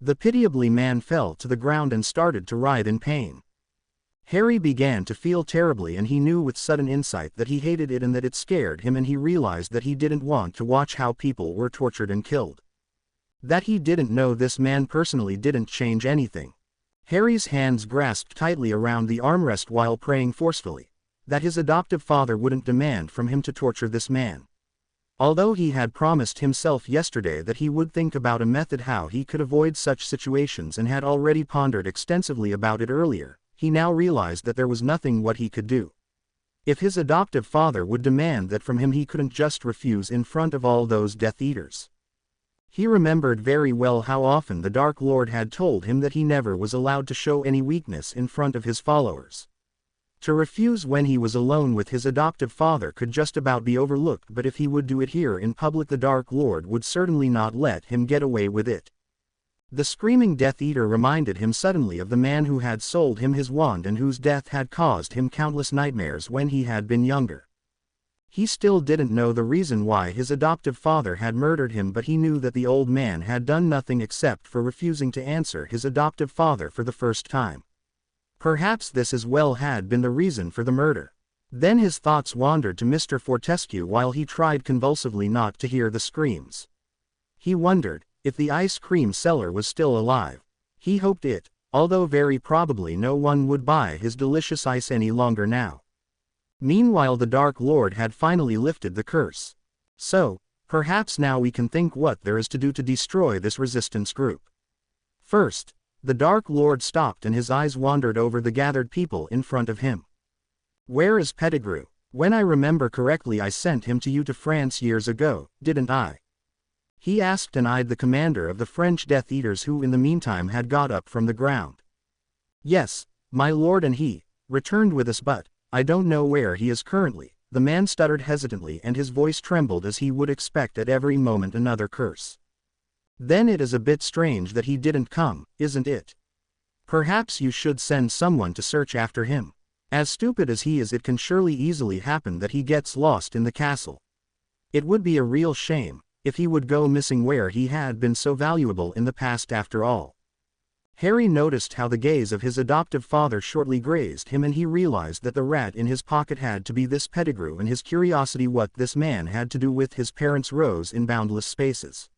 The pitiably man fell to the ground and started to writhe in pain. Harry began to feel terribly, and he knew with sudden insight that he hated it and that it scared him, and he realized that he didn't want to watch how people were tortured and killed. That he didn't know this man personally didn't change anything. Harry's hands grasped tightly around the armrest while praying forcefully that his adoptive father wouldn't demand from him to torture this man. Although he had promised himself yesterday that he would think about a method how he could avoid such situations, and had already pondered extensively about it earlier, he now realized that there was nothing what he could do. If his adoptive father would demand that from him, he couldn't just refuse in front of all those Death Eaters. He remembered very well how often the Dark Lord had told him that he never was allowed to show any weakness in front of his followers. To refuse when he was alone with his adoptive father could just about be overlooked, but if he would do it here in public, the Dark Lord would certainly not let him get away with it. The screaming Death Eater reminded him suddenly of the man who had sold him his wand and whose death had caused him countless nightmares when he had been younger. He still didn't know the reason why his adoptive father had murdered him, but he knew that the old man had done nothing except for refusing to answer his adoptive father for the first time. Perhaps this as well had been the reason for the murder. Then his thoughts wandered to Mr. Fortescue while he tried convulsively not to hear the screams. He wondered if the ice cream seller was still alive. He hoped it, although very probably no one would buy his delicious ice any longer now. Meanwhile, the Dark Lord had finally lifted the curse. So, perhaps now we can think what there is to do to destroy this resistance group. First, the Dark Lord stopped and his eyes wandered over the gathered people in front of him. Where is Pettigrew? When I remember correctly, I sent him to you to France years ago, didn't I? He asked and eyed the commander of the French Death Eaters, who in the meantime had got up from the ground. Yes, my lord, and he returned with us, but I don't know where he is currently. The man stuttered hesitantly and his voice trembled as he would expect at every moment another curse. Then it is a bit strange that he didn't come, isn't it? Perhaps you should send someone to search after him. As stupid as he is, it can surely easily happen that he gets lost in the castle. It would be a real shame if he would go missing where he had been so valuable in the past after all. Harry noticed how the gaze of his adoptive father shortly grazed him, and he realized that the rat in his pocket had to be this Pettigrew, and his curiosity what this man had to do with his parents rose in boundless spaces.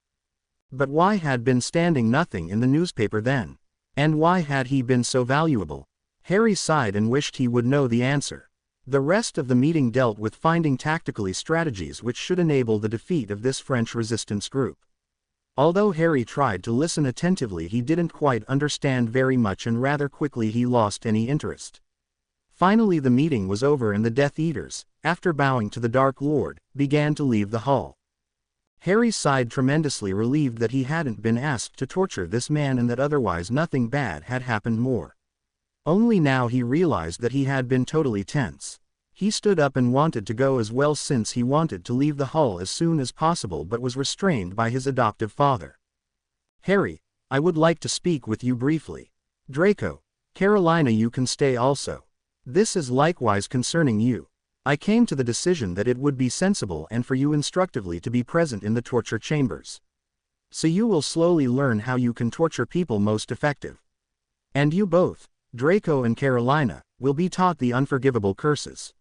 But why had been standing nothing in the newspaper then? And why had he been so valuable? Harry sighed and wished he would know the answer. The rest of the meeting dealt with finding tactically strategies which should enable the defeat of this French resistance group. Although Harry tried to listen attentively, he didn't quite understand very much, and rather quickly he lost any interest. Finally the meeting was over and the Death Eaters, after bowing to the Dark Lord, began to leave the hall. Harry sighed, tremendously relieved that he hadn't been asked to torture this man and that otherwise nothing bad had happened more. Only now he realized that he had been totally tense. He stood up and wanted to go as well, since he wanted to leave the hall as soon as possible, but was restrained by his adoptive father. Harry, I would like to speak with you briefly. Draco, Carolina, you can stay also. This is likewise concerning you. I came to the decision that it would be sensible and for you instructively to be present in the torture chambers. So you will slowly learn how you can torture people most effective. And you both, Draco and Carolina, will be taught the unforgivable curses.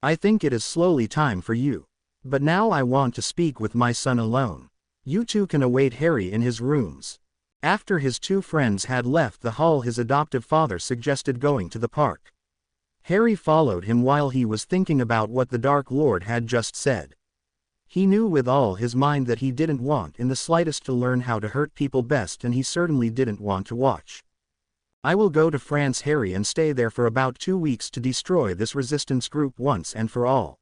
I think it is slowly time for you. But now I want to speak with my son alone. You two can await Harry in his rooms. After his two friends had left the hall, his adoptive father suggested going to the park. Harry followed him while he was thinking about what the Dark Lord had just said. He knew with all his mind that he didn't want in the slightest to learn how to hurt people best, and he certainly didn't want to watch. I will go to France, Harry, and stay there for about 2 weeks to destroy this resistance group once and for all.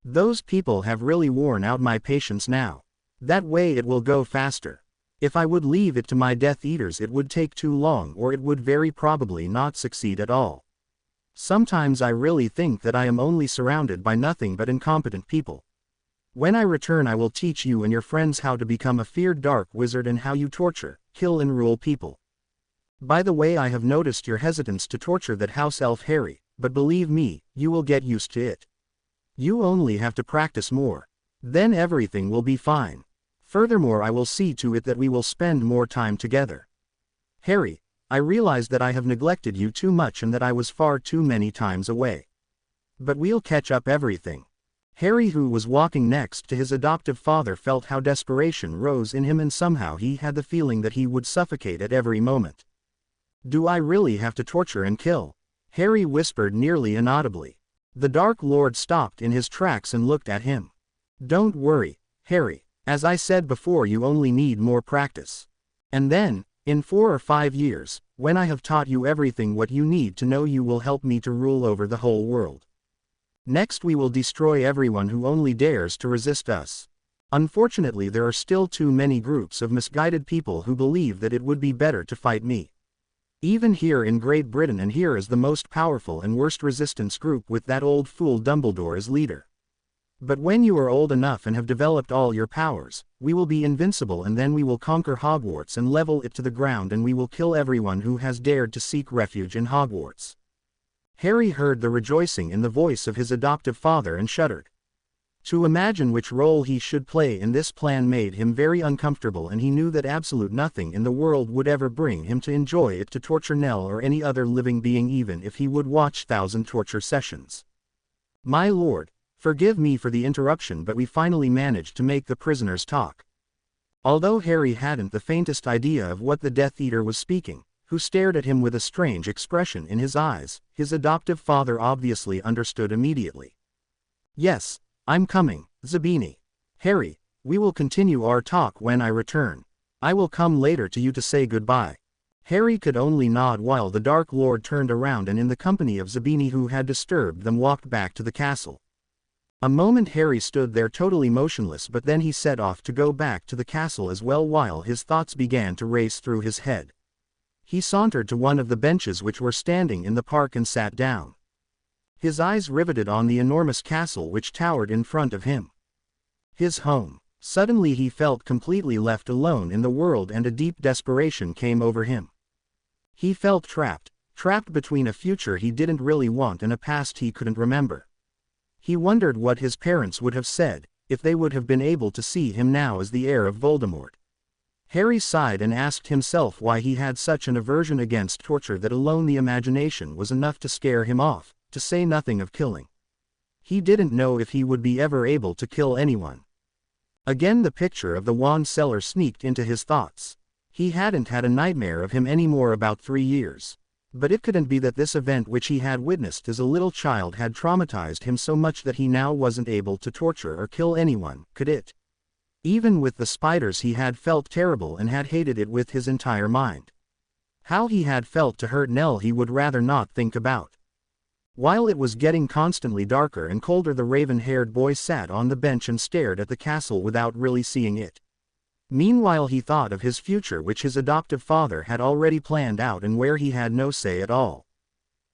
Those people have really worn out my patience now. That way it will go faster. If I would leave it to my Death Eaters, it would take too long, or it would very probably not succeed at all. Sometimes I really think that I am only surrounded by nothing but incompetent people. When I return, I will teach you and your friends how to become a feared dark wizard and how you torture, kill and rule people. By the way, I have noticed your hesitance to torture that house elf Harry, but believe me, you will get used to it. You only have to practice more. Then everything will be fine. Furthermore, I will see to it that we will spend more time together. Harry, I realize that I have neglected you too much and that I was far too many times away. But we'll catch up everything. Harry, who was walking next to his adoptive father, felt how desperation rose in him, and somehow he had the feeling that he would suffocate at every moment. Do I really have to torture and kill? Harry whispered nearly inaudibly. The Dark Lord stopped in his tracks and looked at him. Don't worry, Harry. As I said before, you only need more practice. And then, in 4 or 5 years, when I have taught you everything what you need to know, you will help me to rule over the whole world. Next we will destroy everyone who only dares to resist us. Unfortunately, there are still too many groups of misguided people who believe that it would be better to fight me. Even here in Great Britain, and here is the most powerful and worst resistance group with that old fool Dumbledore as leader. But when you are old enough and have developed all your powers, we will be invincible, and then we will conquer Hogwarts and level it to the ground, and we will kill everyone who has dared to seek refuge in Hogwarts." Harry heard the rejoicing in the voice of his adoptive father and shuddered. To imagine which role he should play in this plan made him very uncomfortable, and he knew that absolute nothing in the world would ever bring him to enjoy it to torture Nell or any other living being, even if he would watch 1,000 torture sessions. "My lord, forgive me for the interruption, but we finally managed to make the prisoners talk." Although Harry hadn't the faintest idea of what the Death Eater was speaking, who stared at him with a strange expression in his eyes, his adoptive father obviously understood immediately. "Yes, I'm coming, Zabini. Harry, we will continue our talk when I return. I will come later to you to say goodbye." Harry could only nod while the Dark Lord turned around and, in the company of Zabini who had disturbed them, walked back to the castle. A moment Harry stood there totally motionless, but then he set off to go back to the castle as well, while his thoughts began to race through his head. He sauntered to one of the benches which were standing in the park and sat down. His eyes riveted on the enormous castle which towered in front of him. His home. Suddenly he felt completely left alone in the world, and a deep desperation came over him. He felt trapped between a future he didn't really want and a past he couldn't remember. He wondered what his parents would have said, if they would have been able to see him now as the heir of Voldemort. Harry sighed and asked himself why he had such an aversion against torture that alone the imagination was enough to scare him off, to say nothing of killing. He didn't know if he would be ever able to kill anyone. Again the picture of the wand seller sneaked into his thoughts. He hadn't had a nightmare of him anymore about 3 years. But it couldn't be that this event which he had witnessed as a little child had traumatized him so much that he now wasn't able to torture or kill anyone, could it? Even with the spiders he had felt terrible and had hated it with his entire mind. How he had felt to hurt Nell he would rather not think about. While it was getting constantly darker and colder, the raven-haired boy sat on the bench and stared at the castle without really seeing it. Meanwhile he thought of his future, which his adoptive father had already planned out and where he had no say at all.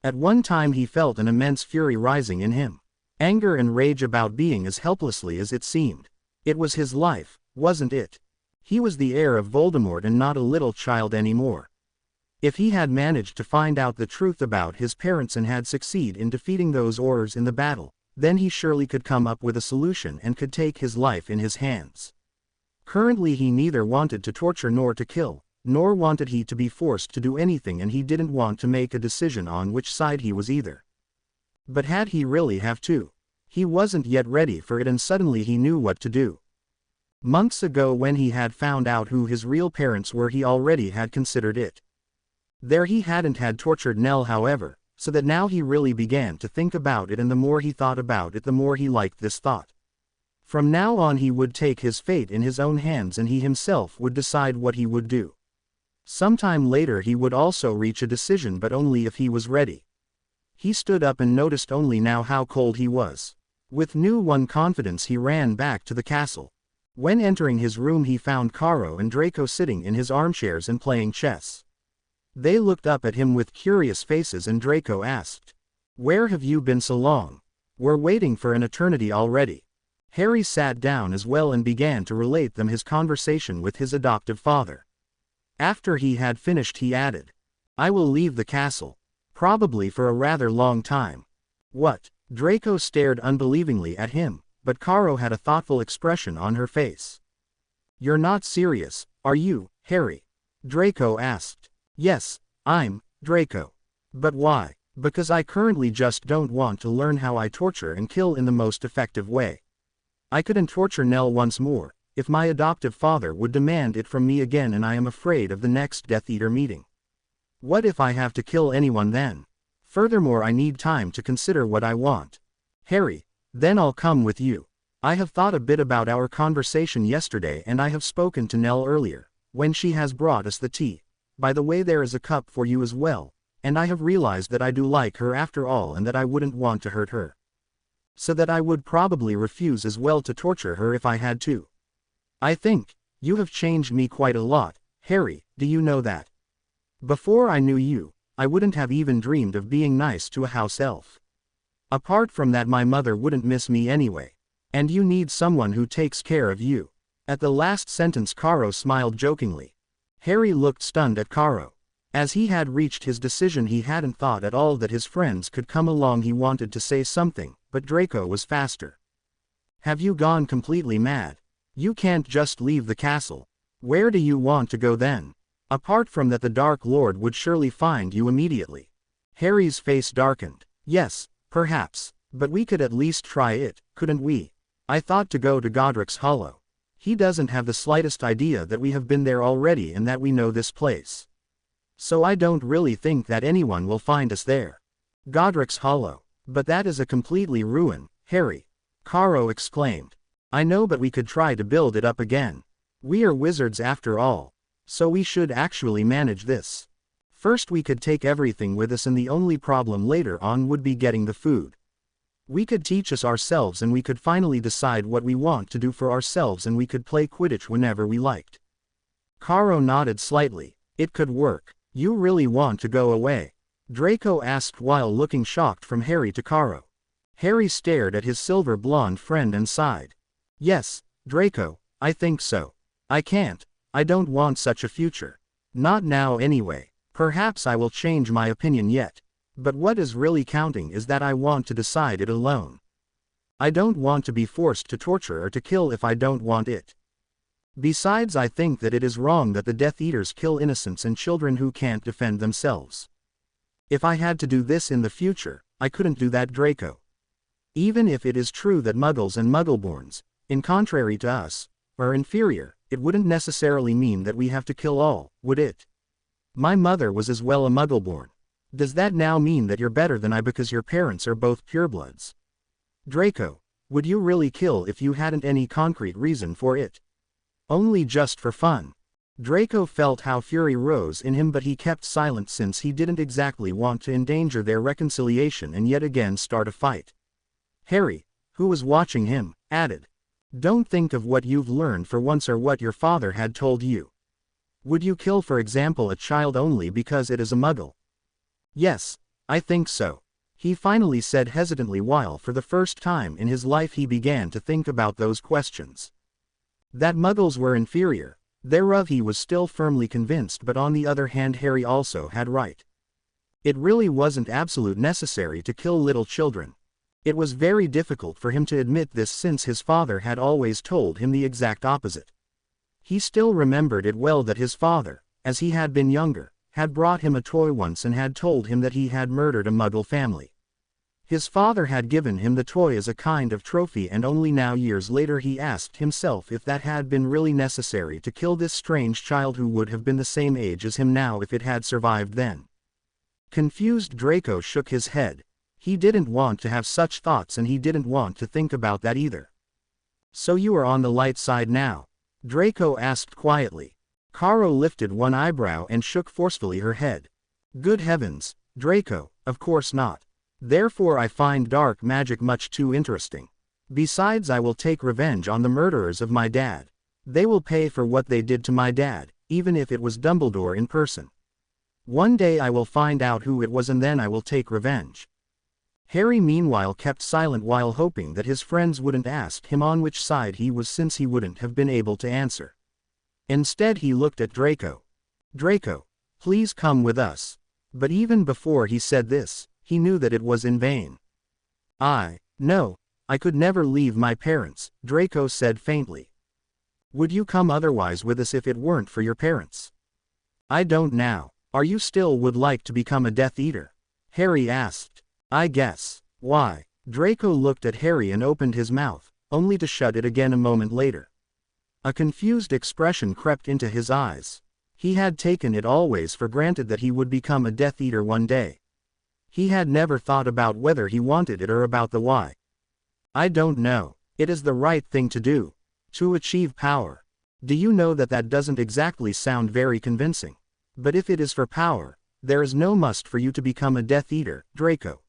At one time he felt an immense fury rising in him. Anger and rage about being as helplessly as it seemed. It was his life, wasn't it? He was the heir of Voldemort and not a little child anymore. If he had managed to find out the truth about his parents and had succeeded in defeating those Aurors in the battle, then he surely could come up with a solution and could take his life in his hands. Currently he neither wanted to torture nor to kill, nor wanted he to be forced to do anything, and he didn't want to make a decision on which side he was either. But had he really have to? He wasn't yet ready for it, and suddenly he knew what to do. Months ago, when he had found out who his real parents were, he already had considered it. There he hadn't had tortured Nell, however, so that now he really began to think about it, and the more he thought about it the more he liked this thought. From now on he would take his fate in his own hands, and he himself would decide what he would do. Sometime later he would also reach a decision, but only if he was ready. He stood up and noticed only now how cold he was. With new won confidence he ran back to the castle. When entering his room he found Caro and Draco sitting in his armchairs and playing chess. They looked up at him with curious faces, and Draco asked, "Where have you been so long? We're waiting for an eternity already." Harry sat down as well and began to relate them his conversation with his adoptive father. After he had finished he added, "I will leave the castle. Probably for a rather long time." "What?" Draco stared unbelievingly at him, but Caro had a thoughtful expression on her face. "You're not serious, are you, Harry?" Draco asked. "Yes, I'm Draco. But why?" "Because I currently just don't want to learn how I torture and kill in the most effective way. I couldn't torture Nell once more, if my adoptive father would demand it from me again, and I am afraid of the next Death Eater meeting. What if I have to kill anyone then? Furthermore, I need time to consider what I want." "Harry, then I'll come with you. I have thought a bit about our conversation yesterday, and I have spoken to Nell earlier, when she has brought us the tea. By the way, there is a cup for you as well, and I have realized that I do like her after all, and that I wouldn't want to hurt her. So that I would probably refuse as well to torture her if I had to. I think you have changed me quite a lot, Harry, do you know that?" Before I knew you, I wouldn't have even dreamed of being nice to a house elf. Apart from that, my mother wouldn't miss me anyway. And you need someone who takes care of you." At the last sentence, Caro smiled jokingly. Harry looked stunned at Caro. As he had reached his decision, he hadn't thought at all that his friends could come along. He wanted to say something, but Draco was faster. "Have you gone completely mad? You can't just leave the castle. Where do you want to go then? Apart from that, the Dark Lord would surely find you immediately." Harry's face darkened. "Yes, perhaps, but we could at least try it, couldn't we? I thought to go to Godric's Hollow. He doesn't have the slightest idea that we have been there already and that we know this place. So I don't really think that anyone will find us there." "Godric's Hollow? But that is a completely ruin, Harry," Caro exclaimed. "I know, but we could try to build it up again. We are wizards after all. So we should actually manage this. First we could take everything with us, and the only problem later on would be getting the food. We could teach us ourselves, and we could finally decide what we want to do for ourselves, and we could play Quidditch whenever we liked." Caro nodded slightly. "It could work. You really want to go away?" Draco asked while looking shocked from Harry to Caro. Harry stared at his silver blonde friend and sighed. "Yes, Draco, I think so. I can't. I don't want such a future. Not now anyway. Perhaps I will change my opinion yet. But what is really counting is that I want to decide it alone. I don't want to be forced to torture or to kill if I don't want it. Besides, I think that it is wrong that the Death Eaters kill innocents and children who can't defend themselves. If I had to do this in the future, I couldn't do that, Draco. Even if it is true that Muggles and Muggleborns, in contrary to us, are inferior, it wouldn't necessarily mean that we have to kill all, would it? My mother was as well a Muggleborn. Does that now mean that you're better than I because your parents are both purebloods? Draco, would you really kill if you hadn't any concrete reason for it? Only just for fun?" Draco felt how fury rose in him, but he kept silent since he didn't exactly want to endanger their reconciliation and yet again start a fight. Harry, who was watching him, added, "Don't think of what you've learned for once or what your father had told you. Would you kill, for example, a child only because it is a Muggle?" "Yes, I think so," he finally said hesitantly while for the first time in his life he began to think about those questions. That Muggles were inferior, thereof he was still firmly convinced, but on the other hand Harry also had right. It really wasn't absolute necessary to kill little children. It was very difficult for him to admit this since his father had always told him the exact opposite. He still remembered it well that his father, as he had been younger, had brought him a toy once and had told him that he had murdered a Muggle family. His father had given him the toy as a kind of trophy, and only now years later he asked himself if that had been really necessary to kill this strange child who would have been the same age as him now if it had survived then. Confused, Draco shook his head. He didn't want to have such thoughts, and he didn't want to think about that either. "So you are on the light side now?" Draco asked quietly. Caro lifted one eyebrow and shook forcefully her head. "Good heavens, Draco, of course not. Therefore I find dark magic much too interesting. Besides, I will take revenge on the murderers of my dad. They will pay for what they did to my dad, even if it was Dumbledore in person. One day I will find out who it was, and then I will take revenge." Harry meanwhile kept silent while hoping that his friends wouldn't ask him on which side he was, since he wouldn't have been able to answer. Instead he looked at Draco. "Draco, please come with us." But even before he said this, he knew that it was in vain. No, I could never leave my parents," Draco said faintly. "Would you come otherwise with us if it weren't for your parents?" "I don't now. Are you still would like to become a Death Eater?" Harry asked. "I guess." "Why?" Draco looked at Harry and opened his mouth, only to shut it again a moment later. A confused expression crept into his eyes. He had taken it always for granted that he would become a Death Eater one day. He had never thought about whether he wanted it or about the why. "I don't know. It is the right thing to do. To achieve power. Do you know that that doesn't exactly sound very convincing? But if it is for power, there is no must for you to become a Death Eater, Draco.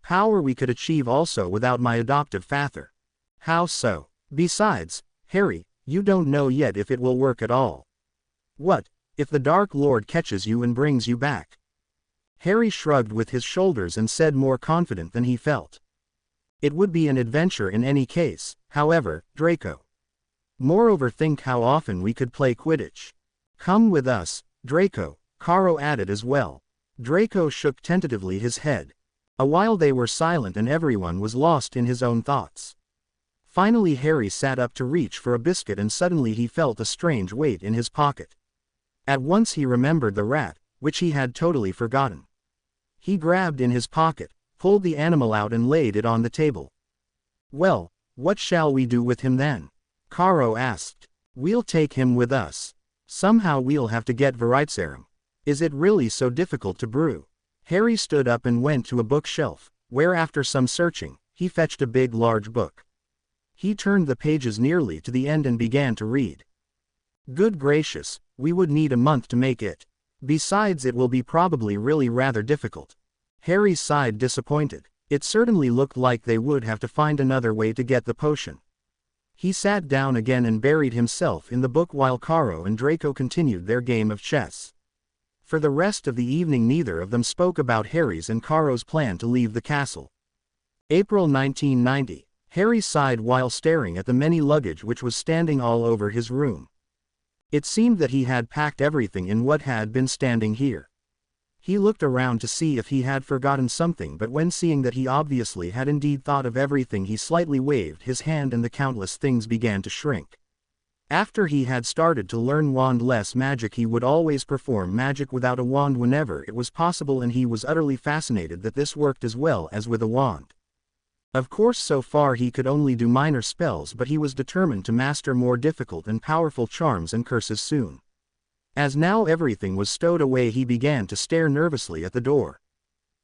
Power we could achieve also without my adoptive father." "How so?" "Besides, Harry, you don't know yet if it will work at all." "What? if the Dark Lord catches you and brings you back? Harry shrugged with his shoulders and said, more confident than he felt. It would be an adventure in any case, however, Draco. Moreover, think how often we could play Quidditch. Come with us, Draco, Caro added as well. Draco shook tentatively his head. A while they were silent and everyone was lost in his own thoughts. Finally Harry sat up to reach for a biscuit and suddenly he felt a strange weight in his pocket. At once he remembered the rat, which he had totally forgotten. He grabbed in his pocket, pulled the animal out and laid it on the table. Well, what shall we do with him then? Caro asked. We'll take him with us. Somehow we'll have to get Veritserum. Is it really so difficult to brew? Harry stood up and went to a bookshelf, where after some searching, he fetched a big large book. He turned the pages nearly to the end and began to read. Good gracious, we would need a month to make it. Besides, it will be probably really rather difficult. Harry sighed disappointed. It certainly looked like they would have to find another way to get the potion. He sat down again and buried himself in the book while Caro and Draco continued their game of chess. For the rest of the evening neither of them spoke about Harry's and Caro's plan to leave the castle. April 1990. Harry sighed while staring at the many luggage which was standing all over his room. It seemed that he had packed everything in what had been standing here. He looked around to see if he had forgotten something, but when seeing that he obviously had indeed thought of everything, he slightly waved his hand and the countless things began to shrink. After he had started to learn wand-less magic, he would always perform magic without a wand whenever it was possible, and he was utterly fascinated that this worked as well as with a wand. Of course, so far he could only do minor spells, but he was determined to master more difficult and powerful charms and curses soon. As now everything was stowed away, he began to stare nervously at the door.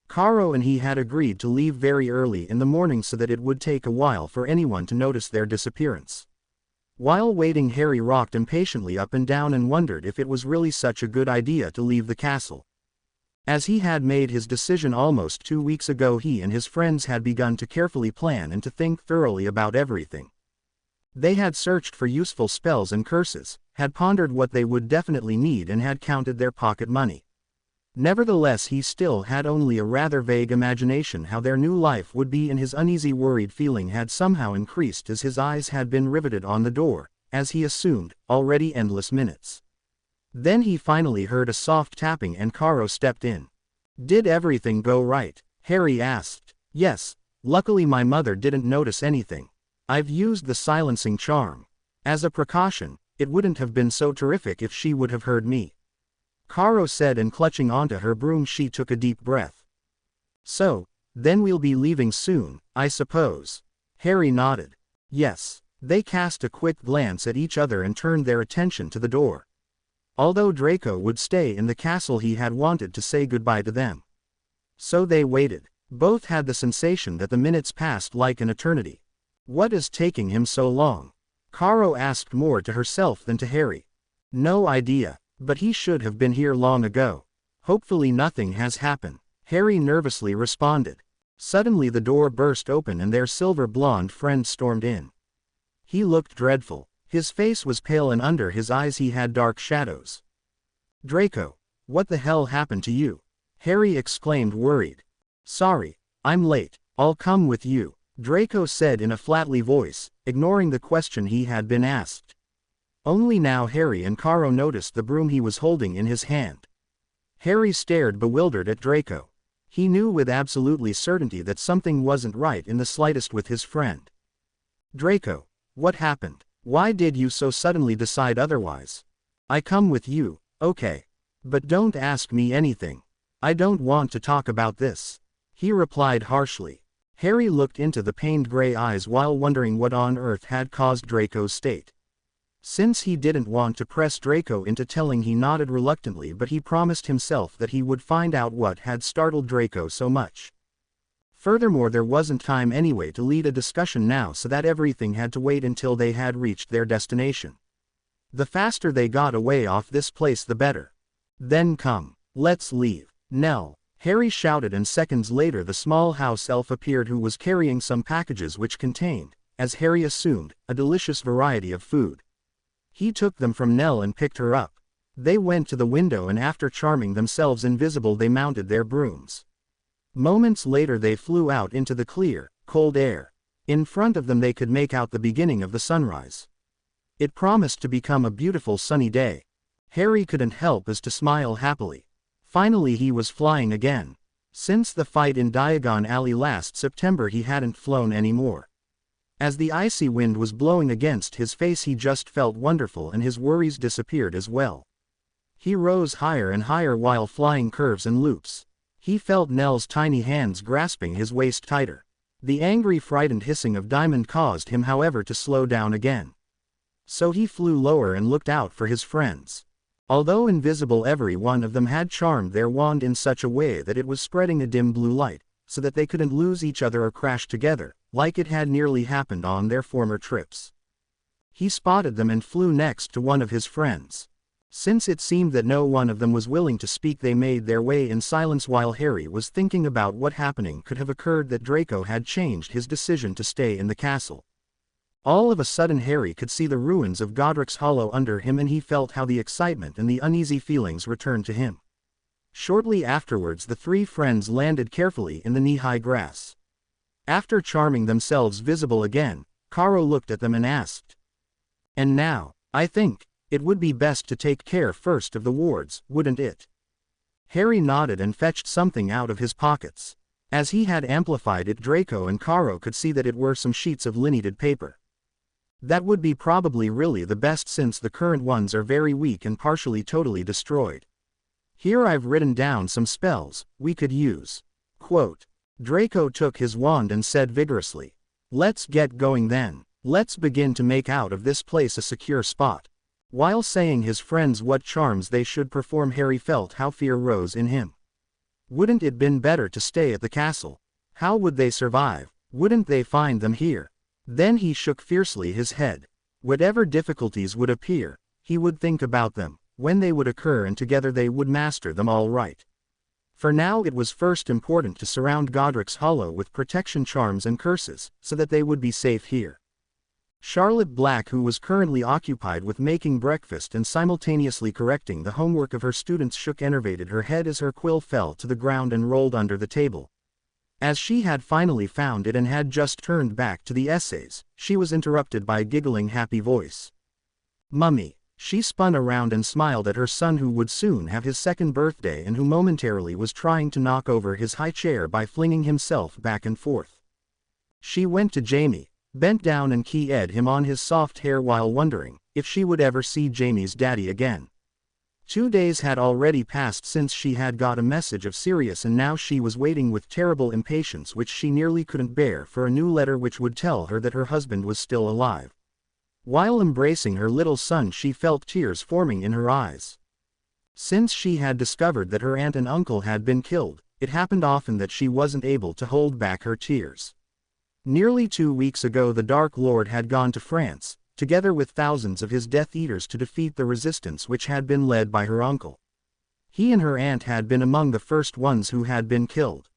Caro and he had agreed to leave very early in the morning so that it would take a while for anyone to notice their disappearance. While waiting, Harry rocked impatiently up and down and wondered if it was really such a good idea to leave the castle. As he had made his decision almost 2 weeks ago, he and his friends had begun to carefully plan and to think thoroughly about everything. They had searched for useful spells and curses, had pondered what they would definitely need, and had counted their pocket money. Nevertheless, he still had only a rather vague imagination how their new life would be, and his uneasy, worried feeling had somehow increased as his eyes had been riveted on the door, as he assumed, already endless minutes. Then he finally heard a soft tapping and Caro stepped in. Did everything go right? Harry asked. Yes, luckily my mother didn't notice anything. I've used the silencing charm. As a precaution, it wouldn't have been so terrific if she would have heard me, Caro said, and clutching onto her broom she took a deep breath. So, then we'll be leaving soon, I suppose? Harry nodded. Yes. They cast a quick glance at each other and turned their attention to the door. Although Draco would stay in the castle, he had wanted to say goodbye to them. So they waited. Both had the sensation that the minutes passed like an eternity. What is taking him so long? Caro asked, more to herself than to Harry. No idea, but he should have been here long ago. Hopefully nothing has happened, Harry nervously responded. Suddenly the door burst open and their silver-blonde friend stormed in. He looked dreadful. His face was pale and under his eyes he had dark shadows. Draco, what the hell happened to you? Harry exclaimed, worried. Sorry, I'm late. I'll come with you, Draco said in a flatly voice, ignoring the question he had been asked. Only now Harry and Caro noticed the broom he was holding in his hand. Harry stared bewildered at Draco. He knew with absolutely certainty that something wasn't right in the slightest with his friend. Draco, what happened? Why did you so suddenly decide otherwise? I come with you, okay. But don't ask me anything. I don't want to talk about this, he replied harshly. Harry looked into the pained gray eyes while wondering what on earth had caused Draco's state. Since he didn't want to press Draco into telling, he nodded reluctantly, but he promised himself that he would find out what had startled Draco so much. Furthermore, there wasn't time anyway to lead a discussion now, so that everything had to wait until they had reached their destination. The faster they got away off this place the better. Then come, let's leave. Nell, Harry shouted, and seconds later the small house elf appeared, who was carrying some packages which contained, as Harry assumed, a delicious variety of food. He took them from Nell and picked her up. They went to the window and after charming themselves invisible they mounted their brooms. Moments later they flew out into the clear, cold air. In front of them they could make out the beginning of the sunrise. It promised to become a beautiful sunny day. Harry couldn't help as to smile happily. Finally he was flying again. Since the fight in Diagon Alley last September he hadn't flown anymore. As the icy wind was blowing against his face he just felt wonderful and his worries disappeared as well. He rose higher and higher while flying curves and loops. He felt Nell's tiny hands grasping his waist tighter. The angry frightened hissing of Diamond caused him however to slow down again. So he flew lower and looked out for his friends. Although invisible every one of them had charmed their wand in such a way that it was spreading a dim blue light, so that they couldn't lose each other or crash together, like it had nearly happened on their former trips. He spotted them and flew next to one of his friends. Since it seemed that no one of them was willing to speak they made their way in silence while Harry was thinking about what happening could have occurred that Draco had changed his decision to stay in the castle. All of a sudden Harry could see the ruins of Godric's Hollow under him and he felt how the excitement and the uneasy feelings returned to him. Shortly afterwards the three friends landed carefully in the knee-high grass. After charming themselves visible again, Caro looked at them and asked, "And now, I think, it would be best to take care first of the wards, wouldn't it?" Harry nodded and fetched something out of his pockets. As he had amplified it Draco and Caro could see that it were some sheets of lineated paper. That would be probably really the best since the current ones are very weak and partially totally destroyed. Here I've written down some spells we could use. Quote. Draco took his wand and said vigorously, "Let's get going then. Let's begin to make out of this place a secure spot." While saying his friends what charms they should perform Harry felt how fear rose in him. Wouldn't it been better to stay at the castle? How would they survive? Wouldn't they find them here? Then he shook fiercely his head. Whatever difficulties would appear, he would think about them, when they would occur and together they would master them all right. For now it was first important to surround Godric's Hollow with protection charms and curses, so that they would be safe here. Charlotte Black, who was currently occupied with making breakfast and simultaneously correcting the homework of her students, shook enervated her head as her quill fell to the ground and rolled under the table. As she had finally found it and had just turned back to the essays, she was interrupted by a giggling happy voice. "Mummy." She spun around and smiled at her son who would soon have his second birthday and who momentarily was trying to knock over his high chair by flinging himself back and forth. She went to Jamie, bent down and keyed him on his soft hair while wondering if she would ever see Jamie's daddy again. 2 days had already passed since she had got a message of Sirius and now she was waiting with terrible impatience which she nearly couldn't bear for a new letter which would tell her that her husband was still alive. While embracing her little son she felt tears forming in her eyes. Since she had discovered that her aunt and uncle had been killed, it happened often that she wasn't able to hold back her tears. Nearly 2 weeks ago the Dark Lord had gone to France, together with thousands of his Death Eaters to defeat the resistance which had been led by her uncle. He and her aunt had been among the first ones who had been killed.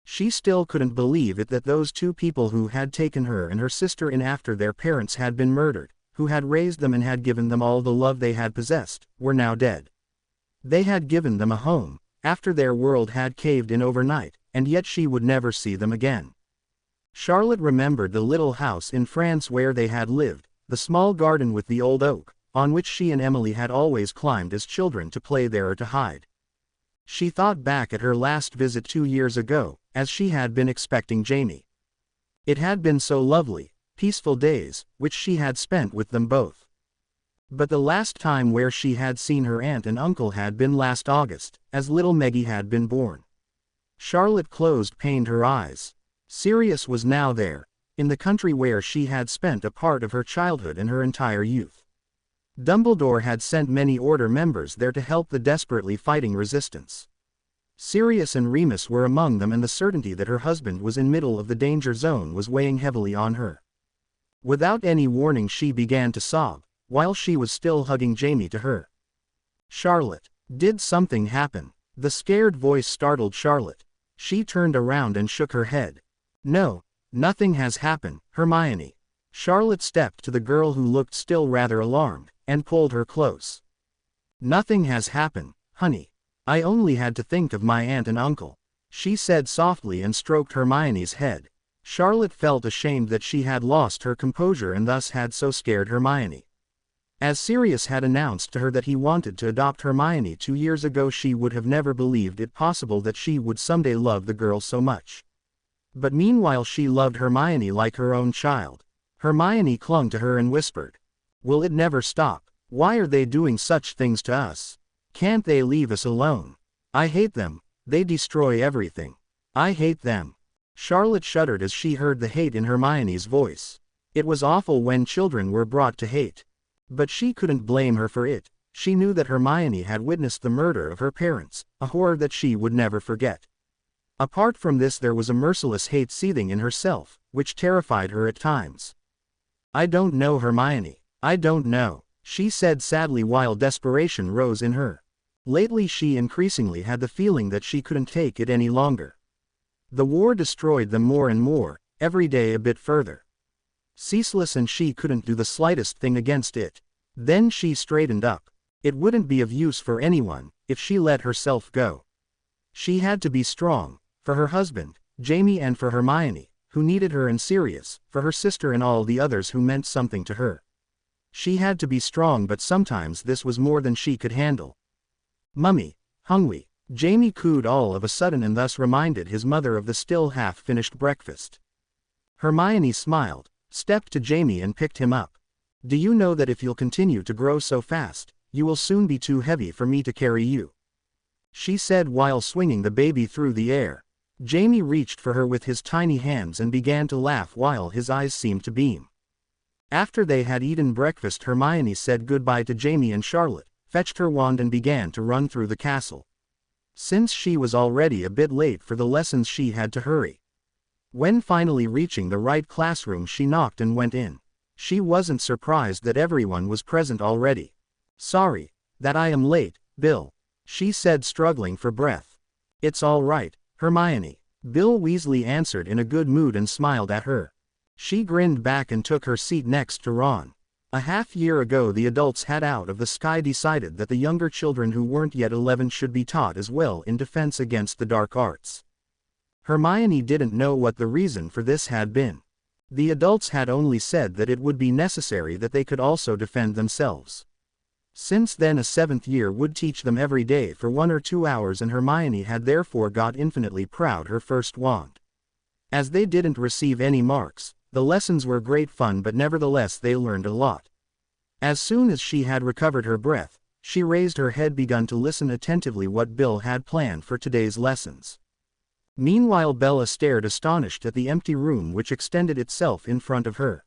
She still couldn't believe it that those two people who had taken her and her sister in after their parents had been murdered, who had raised them and had given them all the love they had possessed, were now dead. They had given them a home, after their world had caved in overnight, and yet she would never see them again. Charlotte remembered the little house in France where they had lived, the small garden with the old oak, on which she and Emily had always climbed as children to play there or to hide. She thought back at her last visit 2 years ago, as she had been expecting Jamie. It had been so lovely, peaceful days, which she had spent with them both. But the last time where she had seen her aunt and uncle had been last August, as little Meggie had been born. Charlotte closed pained her eyes. Sirius was now there, in the country where she had spent a part of her childhood and her entire youth. Dumbledore had sent many Order members there to help the desperately fighting resistance. Sirius and Remus were among them and the certainty that her husband was in middle of the danger zone was weighing heavily on her. Without any warning she began to sob, while she was still hugging Jamie to her. "Charlotte, did something happen?" The scared voice startled Charlotte. She turned around and shook her head. "No, nothing has happened, Hermione." Charlotte stepped to the girl who looked still rather alarmed, and pulled her close. Nothing has happened, honey. I only had to think of my aunt and uncle, she said softly and stroked Hermione's head. Charlotte felt ashamed that she had lost her composure and thus had so scared Hermione. As Sirius had announced to her that he wanted to adopt Hermione 2 years ago, she would have never believed it possible that she would someday love the girl so much. But meanwhile she loved Hermione like her own child. Hermione clung to her and whispered, "Will it never stop? Why are they doing such things to us? Can't they leave us alone? I hate them, they destroy everything. I hate them." Charlotte shuddered as she heard the hate in Hermione's voice. It was awful when children were brought to hate. But she couldn't blame her for it. She knew that Hermione had witnessed the murder of her parents, a horror that she would never forget. Apart from this, there was a merciless hate seething in herself, which terrified her at times. "I don't know, Hermione, I don't know," she said sadly while desperation rose in her. Lately she increasingly had the feeling that she couldn't take it any longer. The war destroyed them more and more, every day a bit further. Ceaseless, and she couldn't do the slightest thing against it. Then she straightened up. It wouldn't be of use for anyone, if she let herself go. She had to be strong, for her husband, Jamie, and for Hermione, who needed her, and Sirius, for her sister and all the others who meant something to her. She had to be strong, but sometimes this was more than she could handle. "Mummy, hungry," Jamie cooed all of a sudden, and thus reminded his mother of the still half-finished breakfast. Hermione smiled, stepped to Jamie and picked him up. "Do you know that if you'll continue to grow so fast, you will soon be too heavy for me to carry you?" she said while swinging the baby through the air. Jamie reached for her with his tiny hands and began to laugh while his eyes seemed to beam. After they had eaten breakfast, Hermione said goodbye to Jamie and Charlotte, fetched her wand and began to run through the castle. Since she was already a bit late for the lessons, she had to hurry. When finally reaching the right classroom, she knocked and went in. She wasn't surprised that everyone was present already. "Sorry that I am late, Bill," she said, struggling for breath. "It's all right, Hermione," Bill Weasley answered in a good mood and smiled at her. She grinned back and took her seat next to Ron. A half-year ago the adults had out of the sky decided that the younger children who weren't yet 11 should be taught as well in defense against the dark arts. Hermione didn't know what the reason for this had been. The adults had only said that it would be necessary that they could also defend themselves. Since then a 7th year would teach them every day for 1 or 2 hours, and Hermione had therefore got infinitely proud her first wand. As they didn't receive any marks, the lessons were great fun, but nevertheless they learned a lot. As soon as she had recovered her breath, she raised her head, begun to listen attentively what Bill had planned for today's lessons. Meanwhile Bella stared astonished at the empty room which extended itself in front of her.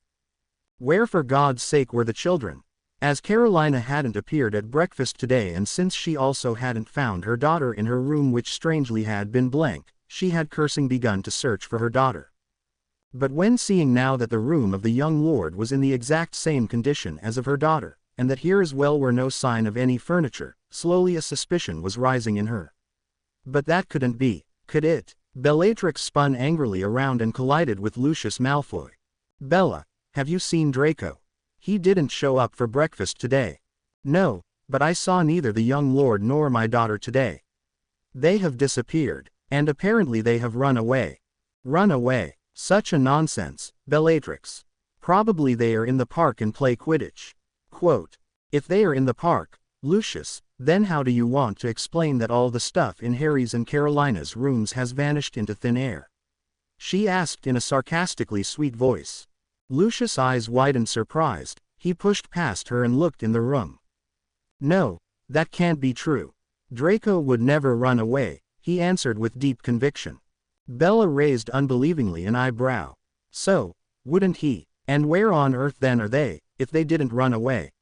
Where for God's sake were the children? As Carolina hadn't appeared at breakfast today, and since she also hadn't found her daughter in her room, which strangely had been blank, she had cursing begun to search for her daughter. But when seeing now that the room of the young lord was in the exact same condition as of her daughter, and that here as well were no sign of any furniture, slowly a suspicion was rising in her. But that couldn't be, could it? Bellatrix spun angrily around and collided with Lucius Malfoy. "Bella, have you seen Draco? He didn't show up for breakfast today." "No, but I saw neither the young lord nor my daughter today. They have disappeared, and apparently they have run away." "Run away? Such a nonsense, Bellatrix. Probably they are in the park and play Quidditch." Quote, "If they are in the park, Lucius, then how do you want to explain that all the stuff in Harry's and Carolina's rooms has vanished into thin air?" she asked in a sarcastically sweet voice. Lucius' eyes widened surprised. He pushed past her and looked in the room. "No, that can't be true. Draco would never run away," he answered with deep conviction. Bella raised unbelievingly an eyebrow. "So, wouldn't he? And where on earth then are they, if they didn't run away?"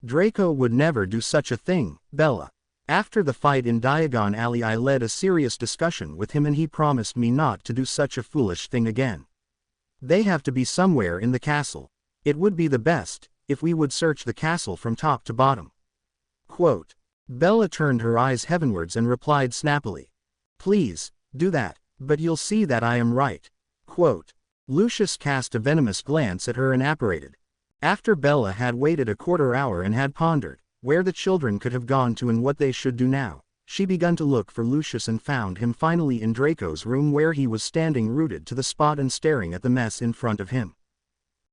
"Draco would never do such a thing, Bella. After the fight in Diagon Alley I led a serious discussion with him and he promised me not to do such a foolish thing again. They have to be somewhere in the castle. It would be the best, if we would search the castle from top to bottom." Quote. Bella turned her eyes heavenwards and replied snappily, "Please, do that, but you'll see that I am right." Quote. Lucius cast a venomous glance at her and apparated. After Bella had waited a quarter hour and had pondered, where the children could have gone to and what they should do now. She began to look for Lucius and found him finally in Draco's room, where he was standing rooted to the spot and staring at the mess in front of him.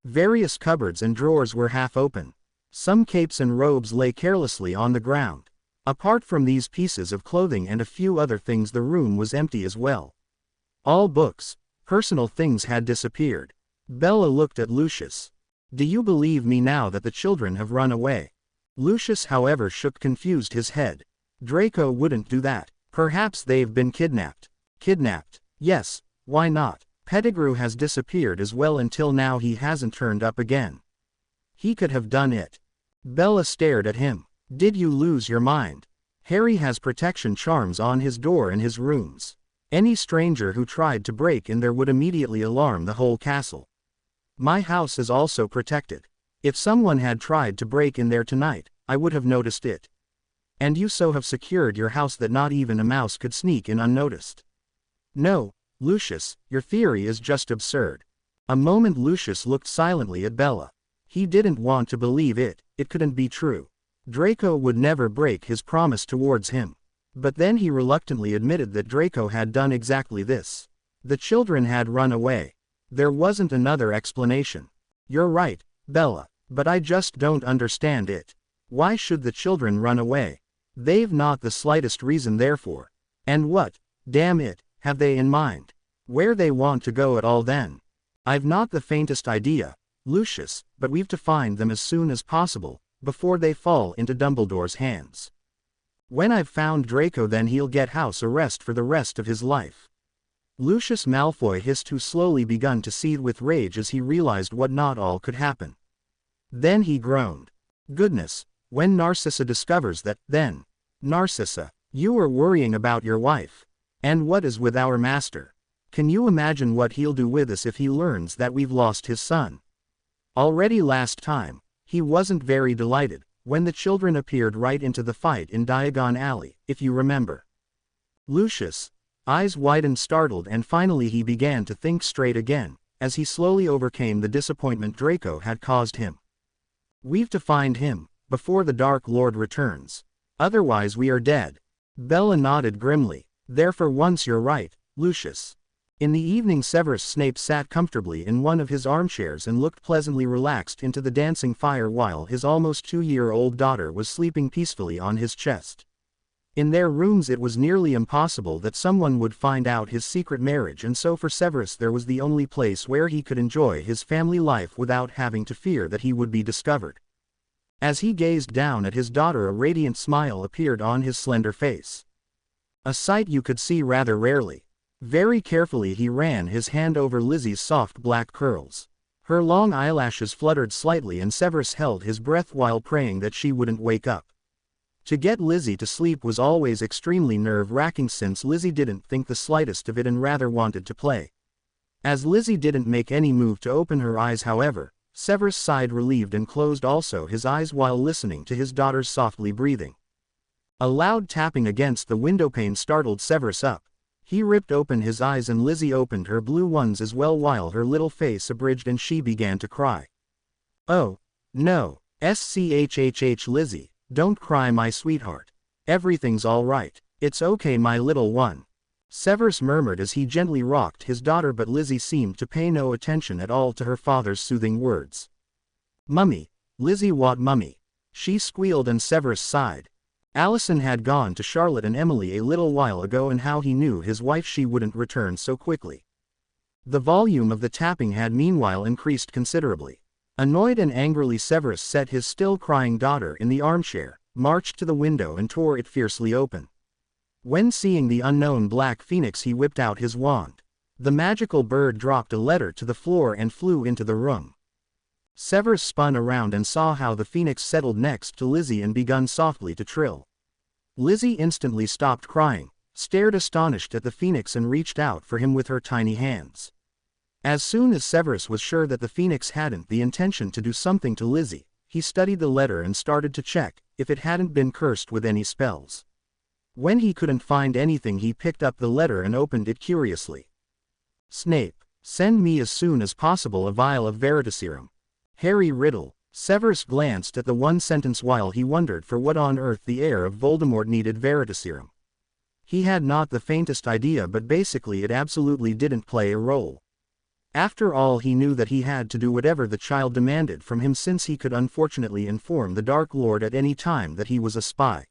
Various cupboards and drawers were half open. Some capes and robes lay carelessly on the ground. Apart from these pieces of clothing and a few other things, the room was empty as well. All books, personal things had disappeared. Bella looked at Lucius. "Do you believe me now that the children have run away?" Lucius, however, shook confused his head. "Draco wouldn't do that. Perhaps they've been kidnapped." "Kidnapped? Yes, why not? Pettigrew has disappeared as well. Until now he hasn't turned up again. He could have done it." Bella stared at him. "Did you lose your mind? Harry has protection charms on his door and his rooms. Any stranger who tried to break in there would immediately alarm the whole castle. My house is also protected. If someone had tried to break in there tonight, I would have noticed it. And you so have secured your house that not even a mouse could sneak in unnoticed." "No, Lucius, your theory is just absurd." A moment Lucius looked silently at Bella. He didn't want to believe it. It couldn't be true. Draco would never break his promise towards him. But then he reluctantly admitted that Draco had done exactly this. The children had run away. There wasn't another explanation. "You're right, Bella, but I just don't understand it. Why should the children run away? They've not the slightest reason therefore. And what, damn it, have they in mind? Where they want to go at all then? I've not the faintest idea, Lucius, but we've to find them as soon as possible, before they fall into Dumbledore's hands. When I've found Draco, then he'll get house arrest for the rest of his life." Lucius Malfoy hissed, who slowly begun to seethe with rage as he realized what not all could happen. Then he groaned. "Goodness, when Narcissa discovers that, then. Narcissa, you are worrying about your wife. And what is with our master? Can you imagine what he'll do with us if he learns that we've lost his son?" Already last time, he wasn't very delighted, when the children appeared right into the fight in Diagon Alley, if you remember. Lucius' eyes widened startled, and finally he began to think straight again, as he slowly overcame the disappointment Draco had caused him. "We've to find him, before the Dark Lord returns. Otherwise we are dead." Bella nodded grimly. "Therefore once you're right, Lucius." In the evening Severus Snape sat comfortably in one of his armchairs and looked pleasantly relaxed into the dancing fire while his almost 2-year-old daughter was sleeping peacefully on his chest. In their rooms it was nearly impossible that someone would find out his secret marriage, and so for Severus there was the only place where he could enjoy his family life without having to fear that he would be discovered. As he gazed down at his daughter, a radiant smile appeared on his slender face. A sight you could see rather rarely. Very carefully he ran his hand over Lizzie's soft black curls. Her long eyelashes fluttered slightly, and Severus held his breath while praying that she wouldn't wake up. To get Lizzie to sleep was always extremely nerve-wracking, since Lizzie didn't think the slightest of it and rather wanted to play. As Lizzie didn't make any move to open her eyes, however, Severus sighed relieved and closed also his eyes while listening to his daughter's softly breathing. A loud tapping against the windowpane startled Severus up. He ripped open his eyes and Lizzie opened her blue ones as well, while her little face abridged and she began to cry. "Oh, no, schhhh Lizzie, don't cry my sweetheart. Everything's all right. It's okay my little one," Severus murmured as he gently rocked his daughter, but Lizzie seemed to pay no attention at all to her father's soothing words. "Mummy, Lizzie what mummy?" she squealed, and Severus sighed. Allison had gone to Charlotte and Emily a little while ago, and how he knew his wife she wouldn't return so quickly. The volume of the tapping had meanwhile increased considerably. Annoyed and angrily, Severus set his still crying daughter in the armchair, marched to the window and tore it fiercely open. When seeing the unknown black phoenix he whipped out his wand. The magical bird dropped a letter to the floor and flew into the room. Severus spun around and saw how the phoenix settled next to Lizzie and begun softly to trill. Lizzie instantly stopped crying, stared astonished at the phoenix, and reached out for him with her tiny hands. As soon as Severus was sure that the phoenix hadn't the intention to do something to Lizzie, he studied the letter and started to check if it hadn't been cursed with any spells. When he couldn't find anything, he picked up the letter and opened it curiously. "Snape, send me as soon as possible a vial of Veritaserum. Harry Riddle, Severus glanced at the one sentence while he wondered for what on earth the heir of Voldemort needed Veritaserum. He had not the faintest idea, but basically it absolutely didn't play a role. After all, he knew that he had to do whatever the child demanded from him, since he could unfortunately inform the Dark Lord at any time that he was a spy.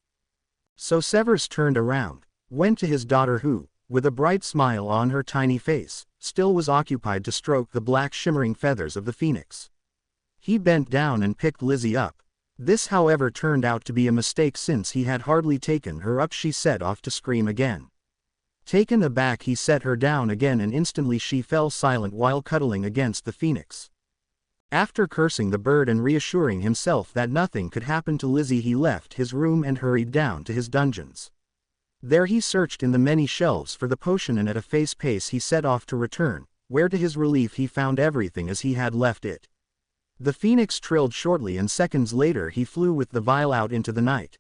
So Severus turned around, went to his daughter who, with a bright smile on her tiny face, still was occupied to stroke the black shimmering feathers of the phoenix. He bent down and picked Lizzie up. This, however, turned out to be a mistake, since he had hardly taken her up she set off to scream again. Taken aback, he set her down again, and instantly she fell silent while cuddling against the phoenix. After cursing the bird and reassuring himself that nothing could happen to Lizzie, he left his room and hurried down to his dungeons. There he searched in the many shelves for the potion, and at a fast pace he set off to return, where to his relief he found everything as he had left it. The phoenix trilled shortly, and seconds later he flew with the vial out into the night.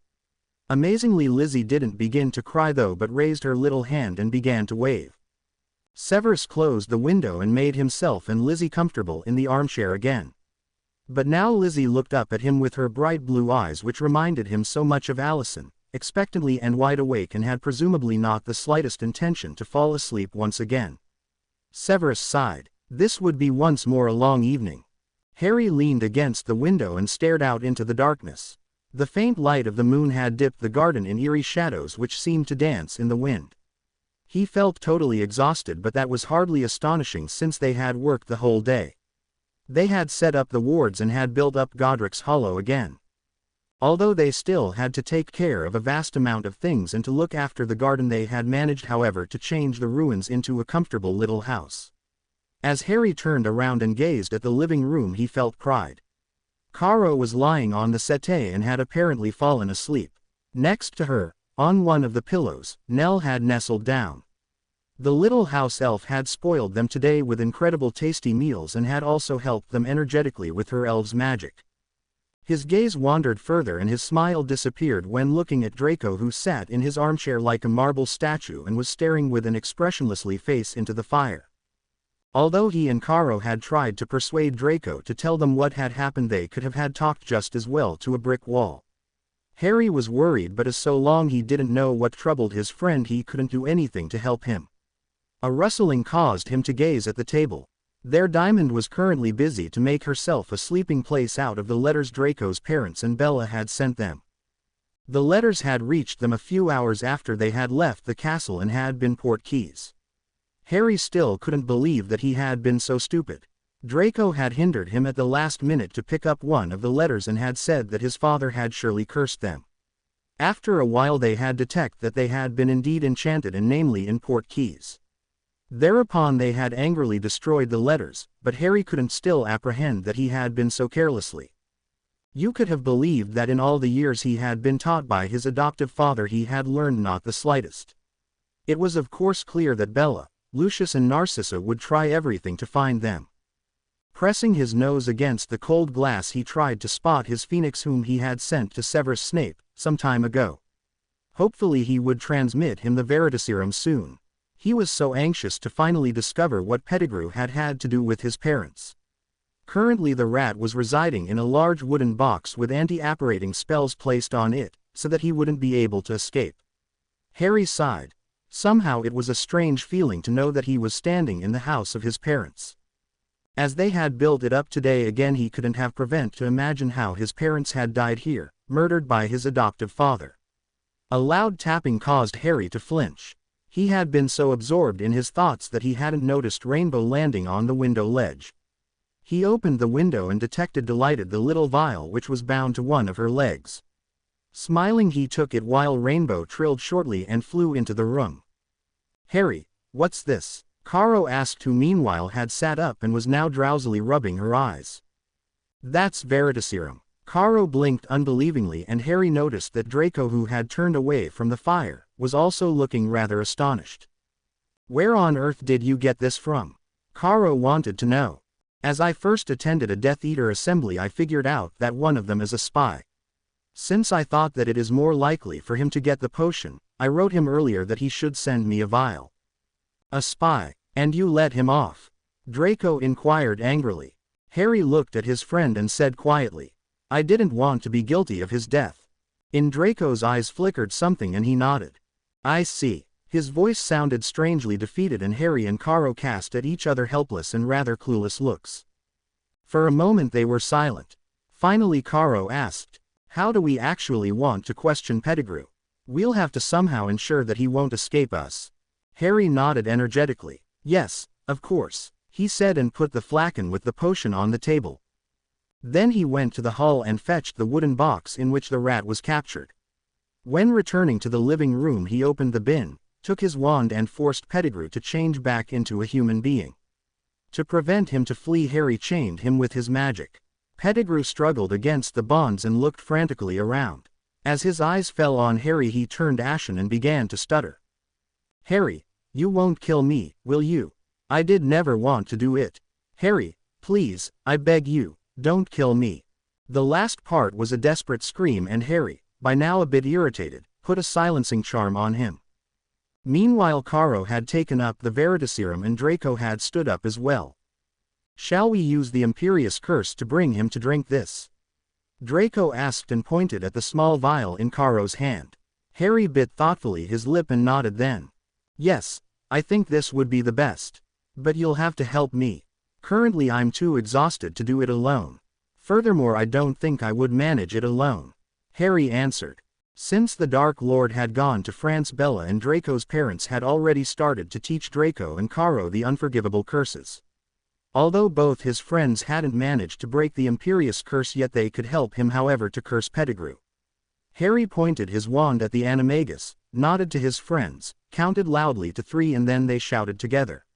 Amazingly, Lizzie didn't begin to cry though, but raised her little hand and began to wave. Severus closed the window and made himself and Lizzie comfortable in the armchair again. But now Lizzie looked up at him with her bright blue eyes, which reminded him so much of Allison, expectantly and wide awake, and had presumably not the slightest intention to fall asleep once again. Severus sighed. This would be once more a long evening. Harry leaned against the window and stared out into the darkness. The faint light of the moon had dipped the garden in eerie shadows which seemed to dance in the wind. He felt totally exhausted, but that was hardly astonishing, since they had worked the whole day. They had set up the wards and had built up Godric's Hollow again. Although they still had to take care of a vast amount of things and to look after the garden, they had managed, however, to change the ruins into a comfortable little house. As Harry turned around and gazed at the living room, he felt pride. Caro was lying on the settee and had apparently fallen asleep. Next to her, on one of the pillows, Nell had nestled down. The little house elf had spoiled them today with incredible tasty meals and had also helped them energetically with her elf's magic. His gaze wandered further and his smile disappeared when looking at Draco, who sat in his armchair like a marble statue and was staring with an expressionless face into the fire. Although he and Caro had tried to persuade Draco to tell them what had happened, they could have had talked just as well to a brick wall. Harry was worried, but as so long he didn't know what troubled his friend, he couldn't do anything to help him. A rustling caused him to gaze at the table. There Diamond was currently busy to make herself a sleeping place out of the letters Draco's parents and Bella had sent them. The letters had reached them a few hours after they had left the castle and had been port keys. Harry still couldn't believe that he had been so stupid. Draco had hindered him at the last minute to pick up one of the letters and had said that his father had surely cursed them. After a while they had detected that they had been indeed enchanted, and namely in port keys. Thereupon they had angrily destroyed the letters, but Harry couldn't still apprehend that he had been so carelessly. You could have believed that in all the years he had been taught by his adoptive father he had learned not the slightest. It was of course clear that Bella, Lucius and Narcissa would try everything to find them. Pressing his nose against the cold glass, he tried to spot his phoenix whom he had sent to Severus Snape some time ago. Hopefully he would transmit him the Veritaserum soon. He was so anxious to finally discover what Pettigrew had had to do with his parents. Currently the rat was residing in a large wooden box with anti-apparating spells placed on it, so that he wouldn't be able to escape. Harry sighed. Somehow it was a strange feeling to know that he was standing in the house of his parents. As they had built it up today again, he couldn't have prevented to imagine how his parents had died here, murdered by his adoptive father. A loud tapping caused Harry to flinch. He had been so absorbed in his thoughts that he hadn't noticed Rainbow landing on the window ledge. He opened the window and detected delighted the little vial which was bound to one of her legs. Smiling, he took it while Rainbow trilled shortly and flew into the room. "Harry, what's this?" Caro asked, who meanwhile had sat up and was now drowsily rubbing her eyes. "That's Veritaserum." Caro blinked unbelievingly, and Harry noticed that Draco, who had turned away from the fire, was also looking rather astonished. "Where on earth did you get this from?" Caro wanted to know. "As I first attended a Death Eater assembly, I figured out that one of them is a spy. Since I thought that it is more likely for him to get the potion, I wrote him earlier that he should send me a vial." "A spy, and you let him off?" Draco inquired angrily. Harry looked at his friend and said quietly, "I didn't want to be guilty of his death." In Draco's eyes flickered something and he nodded. "I see." His voice sounded strangely defeated and Harry and Caro cast at each other helpless and rather clueless looks. For a moment they were silent. Finally Caro asked, "How do we actually want to question Pettigrew? We'll have to somehow ensure that he won't escape us." Harry nodded energetically. "Yes, of course," he said and put the flagon with the potion on the table. Then he went to the hall and fetched the wooden box in which the rat was captured. When returning to the living room he opened the bin, took his wand and forced Pettigrew to change back into a human being. To prevent him to flee Harry chained him with his magic. Pettigrew struggled against the bonds and looked frantically around. As his eyes fell on Harry he turned ashen and began to stutter. "Harry, you won't kill me, will you? I did never want to do it. Harry, please, I beg you, don't kill me." The last part was a desperate scream and Harry, by now a bit irritated, put a silencing charm on him. Meanwhile Caro had taken up the Veritaserum and Draco had stood up as well. "Shall we use the Imperious Curse to bring him to drink this?" Draco asked and pointed at the small vial in Caro's hand. Harry bit thoughtfully his lip and nodded then. "Yes, I think this would be the best. But you'll have to help me. Currently I'm too exhausted to do it alone. Furthermore I don't think I would manage it alone," Harry answered. Since the Dark Lord had gone to France, Bella and Draco's parents had already started to teach Draco and Caro the unforgivable curses. Although both his friends hadn't managed to break the Imperious Curse yet they could help him however to curse Pettigrew. Harry pointed his wand at the animagus, nodded to his friends, counted loudly to 3 and then they shouted together.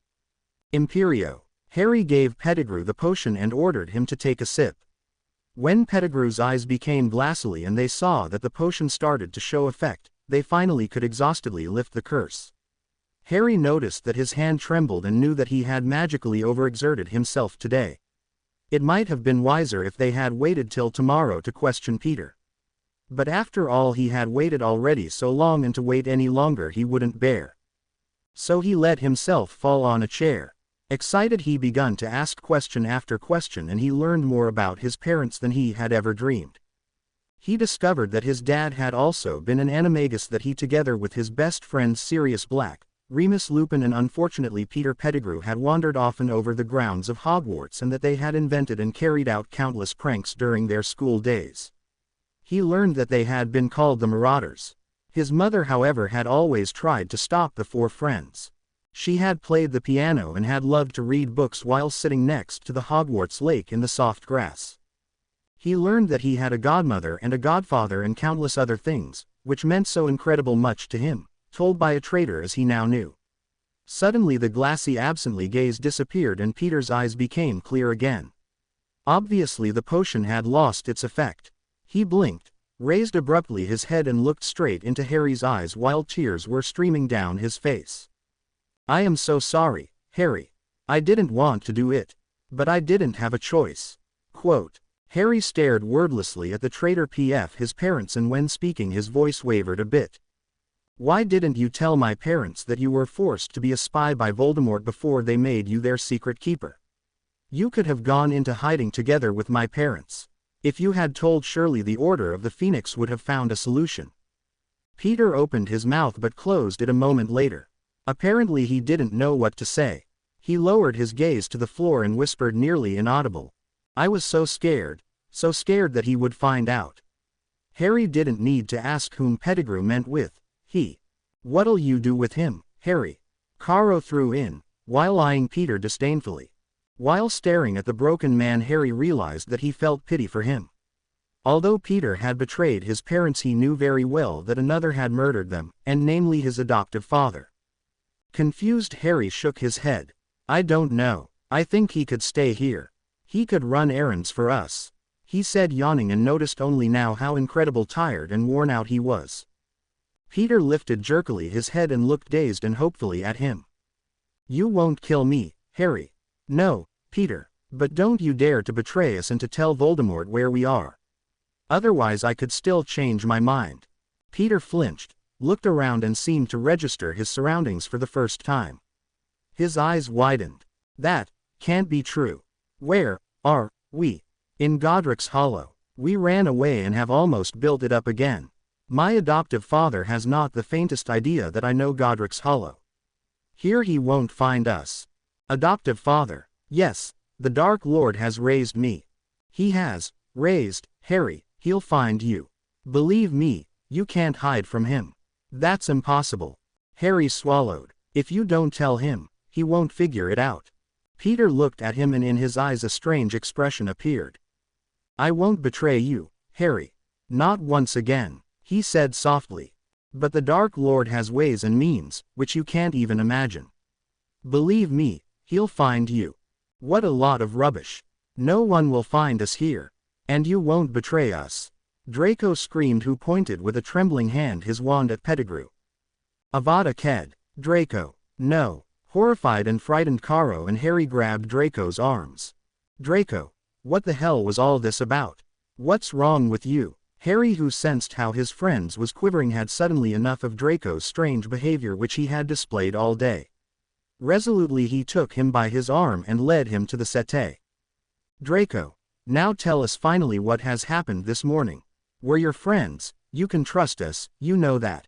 "Imperio." Harry gave Pettigrew the potion and ordered him to take a sip. When Pettigrew's eyes became glassily and they saw that the potion started to show effect, they finally could exhaustedly lift the curse. Harry noticed that his hand trembled and knew that he had magically overexerted himself today. It might have been wiser if they had waited till tomorrow to question Peter. But after all he had waited already so long and to wait any longer he wouldn't bear. So he let himself fall on a chair. Excited he begun to ask question after question and he learned more about his parents than he had ever dreamed. He discovered that his dad had also been an animagus, that he together with his best friends Sirius Black, Remus Lupin and unfortunately Peter Pettigrew had wandered often over the grounds of Hogwarts and that they had invented and carried out countless pranks during their school days. He learned that they had been called the Marauders. His mother however had always tried to stop the 4 friends. She had played the piano and had loved to read books while sitting next to the Hogwarts lake in the soft grass. He learned that he had a godmother and a godfather and countless other things, which meant so incredible much to him, told by a traitor as he now knew. Suddenly the glassy absently gaze disappeared and Peter's eyes became clear again. Obviously the potion had lost its effect. He blinked, raised abruptly his head and looked straight into Harry's eyes while tears were streaming down his face. "I am so sorry, Harry. I didn't want to do it. But I didn't have a choice." Quote. Harry stared wordlessly at the traitor his parents and when speaking his voice wavered a bit. "Why didn't you tell my parents that you were forced to be a spy by Voldemort before they made you their secret keeper? You could have gone into hiding together with my parents. If you had told surely the Order of the Phoenix would have found a solution." Peter opened his mouth but closed it a moment later. Apparently he didn't know what to say. He lowered his gaze to the floor and whispered nearly inaudible, "I was so scared that he would find out." Harry didn't need to ask whom Pettigrew meant with he. "What'll you do with him, Harry?" Caro threw in, while eyeing Peter disdainfully. While staring at the broken man Harry realized that he felt pity for him. Although Peter had betrayed his parents he knew very well that another had murdered them, and namely his adoptive father. Confused Harry shook his head. "I don't know. I think he could stay here. He could run errands for us," he said yawning and noticed only now how incredibly tired and worn out he was. Peter lifted jerkily his head and looked dazed and hopefully at him. "You won't kill me, Harry." "No, Peter, but don't you dare to betray us and to tell Voldemort where we are. Otherwise I could still change my mind." Peter flinched, looked around and seemed to register his surroundings for the first time. His eyes widened. "That can't be true. Where We. In Godric's Hollow. We ran away and have almost built it up again. My adoptive father has not the faintest idea that I know Godric's Hollow. Here he won't find us. Adoptive father. Yes, the Dark Lord has raised me. He has raised Harry. He'll find you. Believe me, you can't hide from him. That's impossible. Harry swallowed. If you don't tell him, he won't figure it out. Peter looked at him and in his eyes a strange expression appeared. I won't betray you, Harry. Not once again, he said softly. But the Dark Lord has ways and means, which you can't even imagine. Believe me, he'll find you. What a lot of rubbish. No one will find us here. And you won't betray us. Draco screamed, who pointed with a trembling hand his wand at Pettigrew. Avada Ked. Draco. No. Horrified and frightened, Caro and Harry grabbed Draco's arms. Draco. What the hell was all this about? What's wrong with you? Harry, who sensed how his friend was quivering, had suddenly enough of Draco's strange behavior which he had displayed all day. Resolutely he took him by his arm and led him to the settee. Draco. Now tell us finally what has happened this morning. We're your friends, you can trust us, you know that.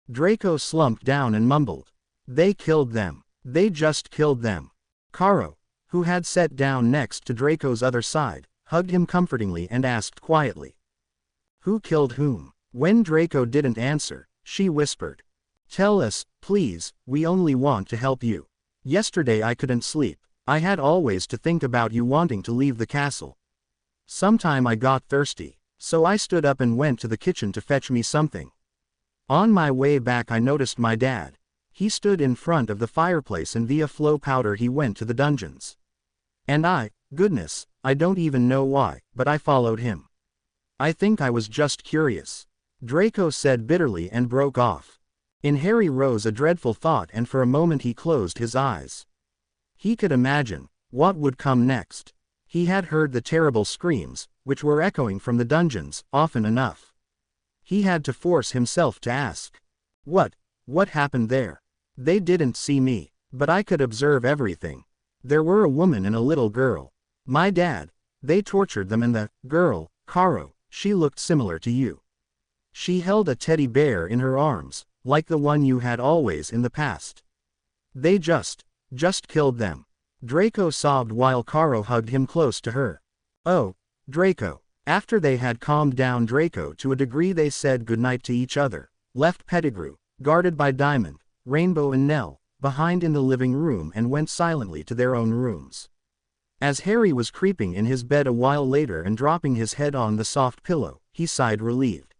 Draco slumped down and mumbled. They killed them. They just killed them. Caro, who had sat down next to Draco's other side, hugged him comfortingly and asked quietly. Who killed whom? When Draco didn't answer, she whispered. Tell us, please, we only want to help you. Yesterday I couldn't sleep. I had always to think about you wanting to leave the castle. Sometime I got thirsty, so I stood up and went to the kitchen to fetch me something. On my way back I noticed my dad. He stood in front of the fireplace and via flow powder he went to the dungeons. And goodness, I don't even know why, but I followed him. I think I was just curious. Draco said bitterly and broke off. In Harry rose a dreadful thought, and for a moment he closed his eyes. He could imagine what would come next. He had heard the terrible screams, which were echoing from the dungeons, often enough. He had to force himself to ask. What happened there? They didn't see me, but I could observe everything. There were a woman and a little girl. My dad. They tortured them, and the girl, Caro, she looked similar to you. She held a teddy bear in her arms, like the one you had always in the past. They just killed them. Draco sobbed while Caro hugged him close to her. Oh, Draco. After they had calmed down Draco to a degree, they said goodnight to each other, left Pettigrew, guarded by Diamond, Rainbow and Nell, behind in the living room, and went silently to their own rooms. As Harry was creeping in his bed a while later and dropping his head on the soft pillow, he sighed relieved.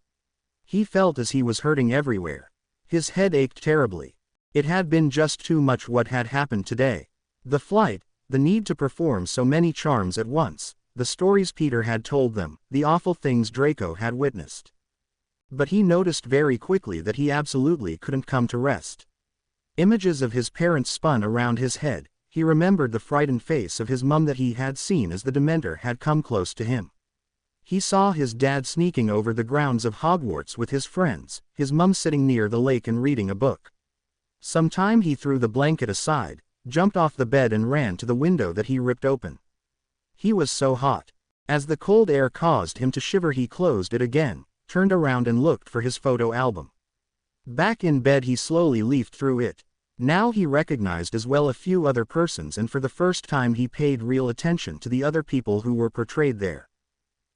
He felt as he was hurting everywhere. His head ached terribly. It had been just too much what had happened today. The flight, the need to perform so many charms at once, the stories Peter had told them, the awful things Draco had witnessed. But he noticed very quickly that he absolutely couldn't come to rest. Images of his parents spun around his head. He remembered the frightened face of his mum that he had seen as the Dementor had come close to him. He saw his dad sneaking over the grounds of Hogwarts with his friends, his mum sitting near the lake and reading a book. Sometime he threw the blanket aside, jumped off the bed and ran to the window that he ripped open. He was so hot. As the cold air caused him to shiver, he closed it again, turned around and looked for his photo album. Back in bed he slowly leafed through it. Now he recognized as well a few other persons, and for the first time he paid real attention to the other people who were portrayed there.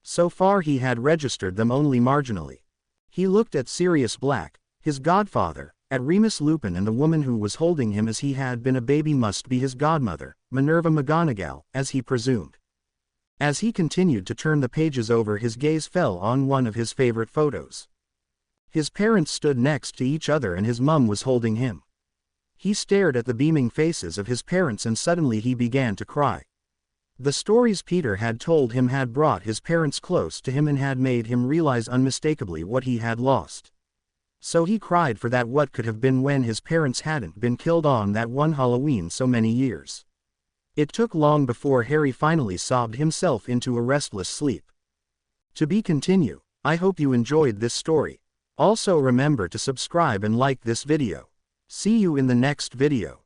So far he had registered them only marginally. He looked at Sirius Black, his godfather, at Remus Lupin, and the woman who was holding him as he had been a baby must be his godmother, Minerva McGonagall, as he presumed. As he continued to turn the pages over, his gaze fell on one of his favorite photos. His parents stood next to each other and his mum was holding him. He stared at the beaming faces of his parents and suddenly he began to cry. The stories Peter had told him had brought his parents close to him and had made him realize unmistakably what he had lost. So he cried for that what could have been when his parents hadn't been killed on that one Halloween so many years. It took long before Harry finally sobbed himself into a restless sleep. To be continued. I hope you enjoyed this story. Also remember to subscribe and like this video. See you in the next video.